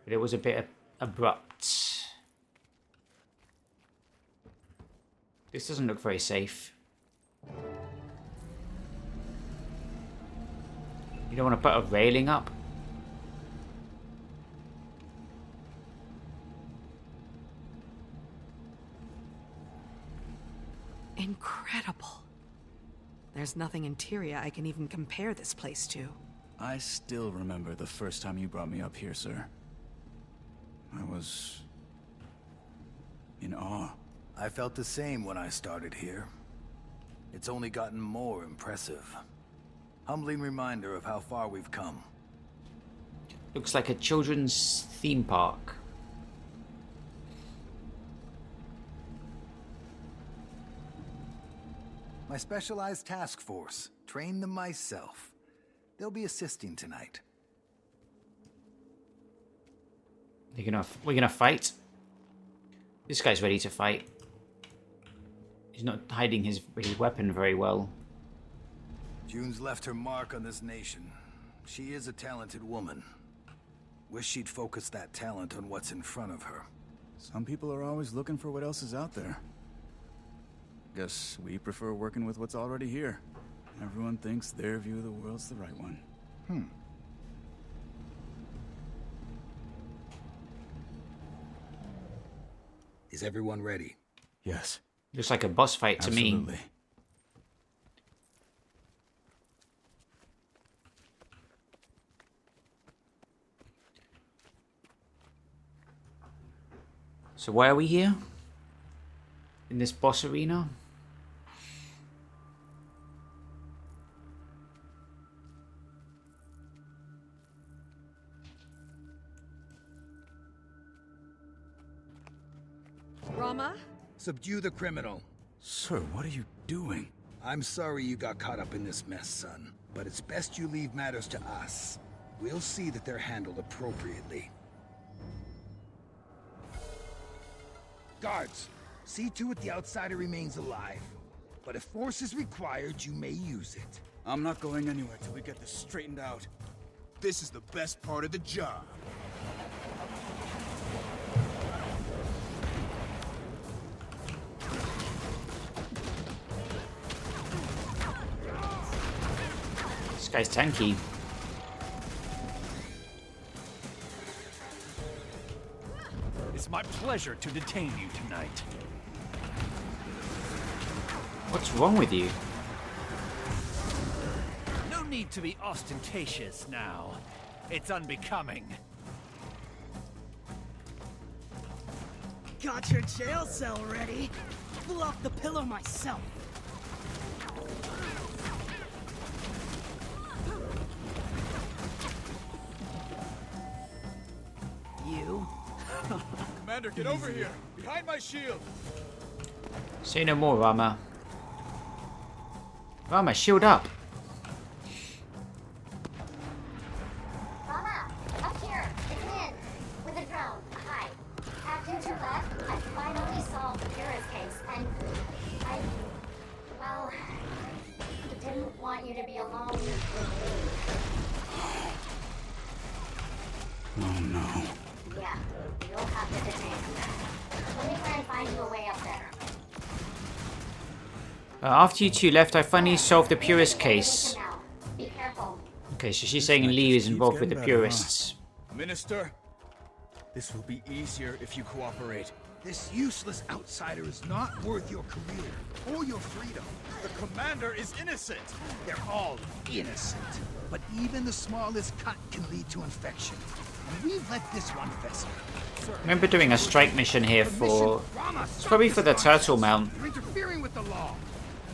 But it was a bit abrupt. This doesn't look very safe. You don't want to put a railing up? Incredible. There's nothing in Tyria I can even compare this place to. I still remember the first time you brought me up here, sir. I was... in awe. I felt the same when I started here. It's only gotten more impressive. Humbling reminder of how far we've come. Looks like a children's theme park. My specialized task force. Trained them myself. They'll be assisting tonight. We're gonna fight? This guy's ready to fight. He's not hiding his weapon very well. June's left her mark on this nation. She is a talented woman. Wish she'd focus that talent on what's in front of her. Some people are always looking for what else is out there. Guess we prefer working with what's already here. Everyone thinks their view of the world's the right one. Is everyone ready? Yes. Looks like a boss fight to me. Absolutely. So why are we here? In this boss arena? Rama? Subdue the criminal. Sir, what are you doing? I'm sorry you got caught up in this mess, son. But it's best you leave matters to us. We'll see that they're handled appropriately. Guards, see to it the outsider remains alive. But if force is required, you may use it. I'm not going anywhere till we get this straightened out. This is the best part of the job. guy's tanky. It's my pleasure to detain you tonight. What's wrong with you? No need to be ostentatious now. It's unbecoming. Got your jail cell ready. Flew off the pillow myself. You? Commander, get over here! Behind my shield! Say no more, Rama. Rama, shield up. Mama, up here. It's Min. With a drone. Hi. Captain Gillette, I finally solved the Pyrrhus case, and well, didn't want you to be alone. Oh no. Yeah, you'll have to detain him. Let me try and find you a way up there. After you two left, I finally solved the Purist case. Be careful. Okay, so she's saying Lee is involved with the getting better, Purists. Minister, this will be easier if you cooperate. This useless outsider is not worth your career or your freedom. The commander is innocent! They're all innocent. But even the smallest cut can lead to infection. And we've let this one fester. I remember doing a strike mission here for... It's probably for the Turtle Mount. You're interfering with the law.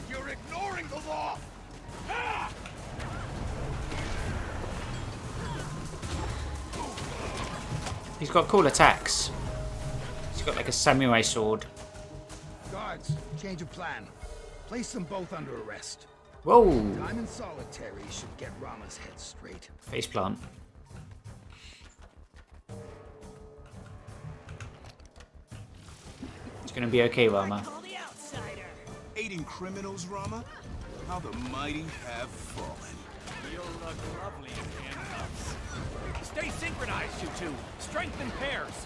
You're ignoring the law! Ah! He's got cool attacks. He's got like a samurai sword. Guards, change of plan. Place them both under arrest. Whoa! Time in solitary should get Rama's head straight. Faceplant. It's gonna be okay, Rama. Aiding criminals, Rama? How the mighty have fallen. You'll look lovely in handcuffs. Stay synchronized, you two. Strength in pairs.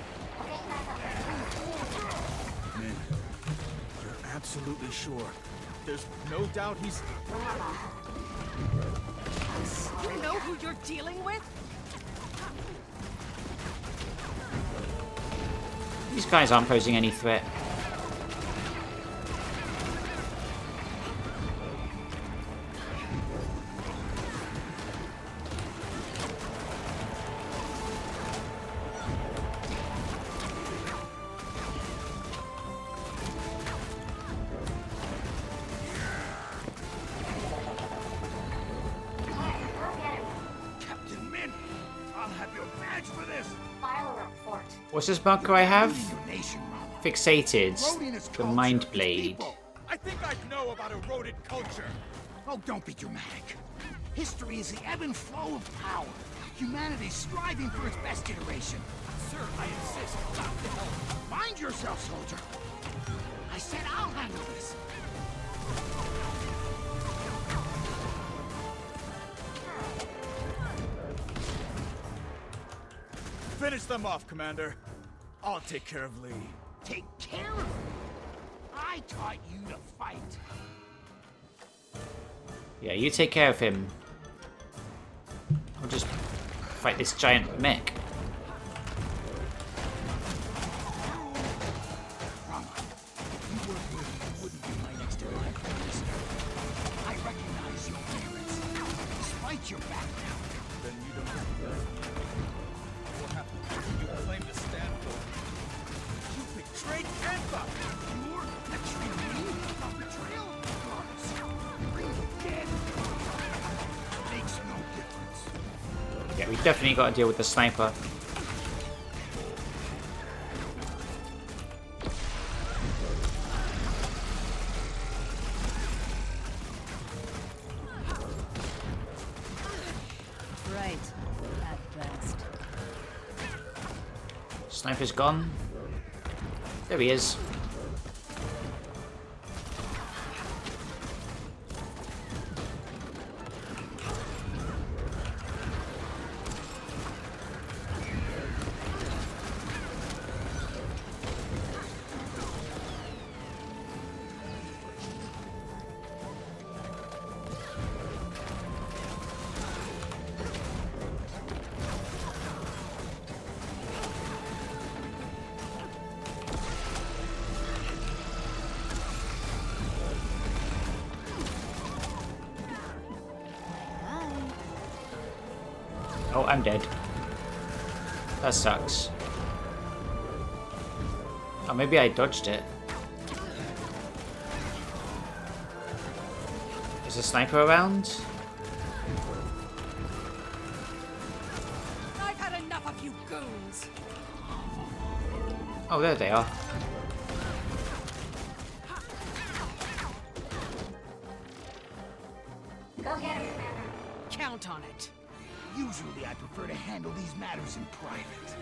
Man, you're absolutely sure. There's no doubt he's... You know who you're dealing with? These guys aren't posing any threat. Captain Min, I'll have your badge for this. File a report. What's this marker I have? Nation, Rama. Fixated. Eroding its The culture, Mind its Blade. people. I think I know about eroded culture. Oh, don't be dramatic. History is the ebb and flow of power. Humanity striving for its best iteration. Sir, I insist. Mind yourself, soldier. I said I'll handle this. Finish them off, Commander. I'll take care of Lee. Take care of it. I taught you to fight. Yeah, you take care of him. I'll just fight this giant mech. Rama, you were worried you wouldn't be my next in line for minister. I recognize your merits. Despite your background. Then you don't have to go. What happened? You claim to stand for. You betrayed Kempa! You're betraying me? A betrayal? Bring the dead. Makes no difference. Yeah, we definitely got to deal with the sniper. Right. At best. Sniper's gone. There he is. Oh, I'm dead. That sucks. Oh, maybe I dodged it. Is a sniper around? I've had enough of you goons. Oh, there they are. Go get him, Commander. Count on it. Usually I prefer to handle these matters in private.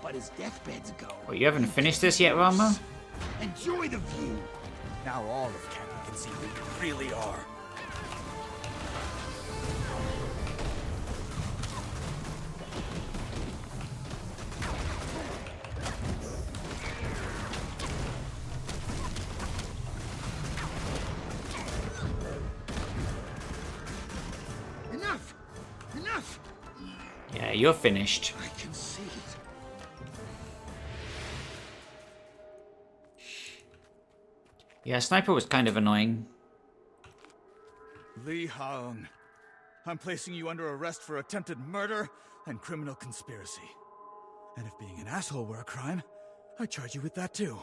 But as deathbeds go... Wait, you haven't finished this yet, Rama? Enjoy the view. Now all of Canada can see who you really are. Enough! Enough! Yeah, you're finished. I can see it. Yeah, sniper was kind of annoying. Lee Haung, I'm placing you under arrest for attempted murder and criminal conspiracy. And if being an asshole were a crime, I charge you with that too.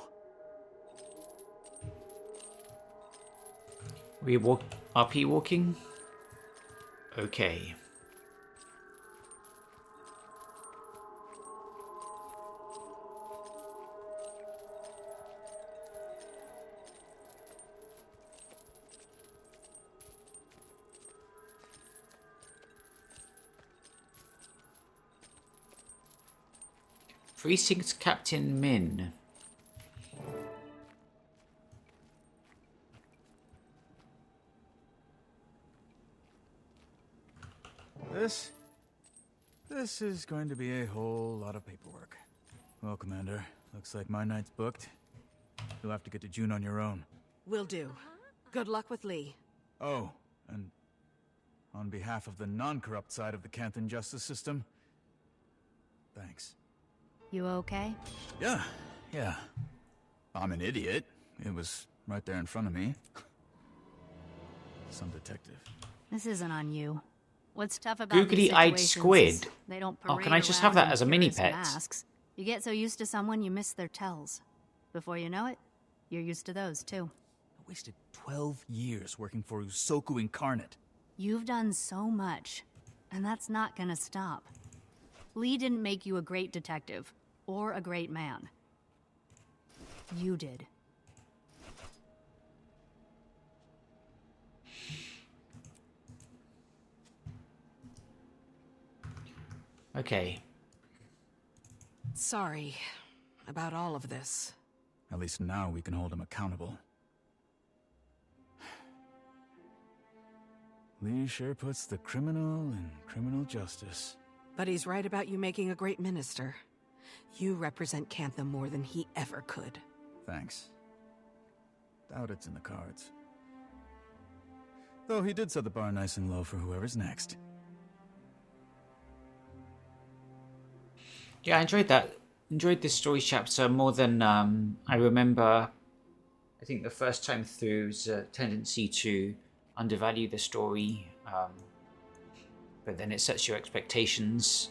We walk RP walking? Okay. Precinct Captain Min. This is going to be a whole lot of paperwork. Well, Commander, looks like my night's booked. You'll have to get to June on your own. Will do. Good luck with Lee. Oh, and on behalf of the non-corrupt side of the Canthan justice system, thanks. You okay? Yeah. I'm an idiot. It was right there in front of me. Some detective. This isn't on you. What's tough about Googly-eyed these squid. situations is they don't Oh, can I parade just have around that in as a mini curious pet? masks. You get so used to someone you miss their tells. Before you know it, you're used to those too. I wasted 12 years working for Usoku Incarnate. You've done so much, and that's not gonna stop. Lee didn't make you a great detective, or a great man. You did. Okay. Sorry about all of this. At least now we can hold him accountable. Lee sure puts the criminal in criminal justice. But he's right about you making a great minister. You represent Canthan more than he ever could. Thanks. Doubt it's in the cards. Though he did set the bar nice and low for whoever's next. Yeah, I enjoyed that. Enjoyed this story chapter more than I remember. I think the first time through's a tendency to undervalue the story, but then it sets your expectations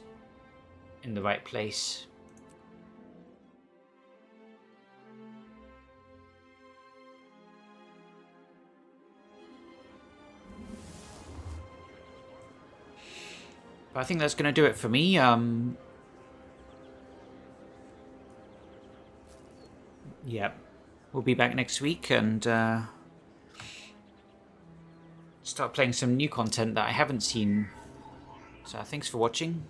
in the right place. But I think that's going to do it for me. Yeah, we'll be back next week and start playing some new content that I haven't seen. So thanks for watching.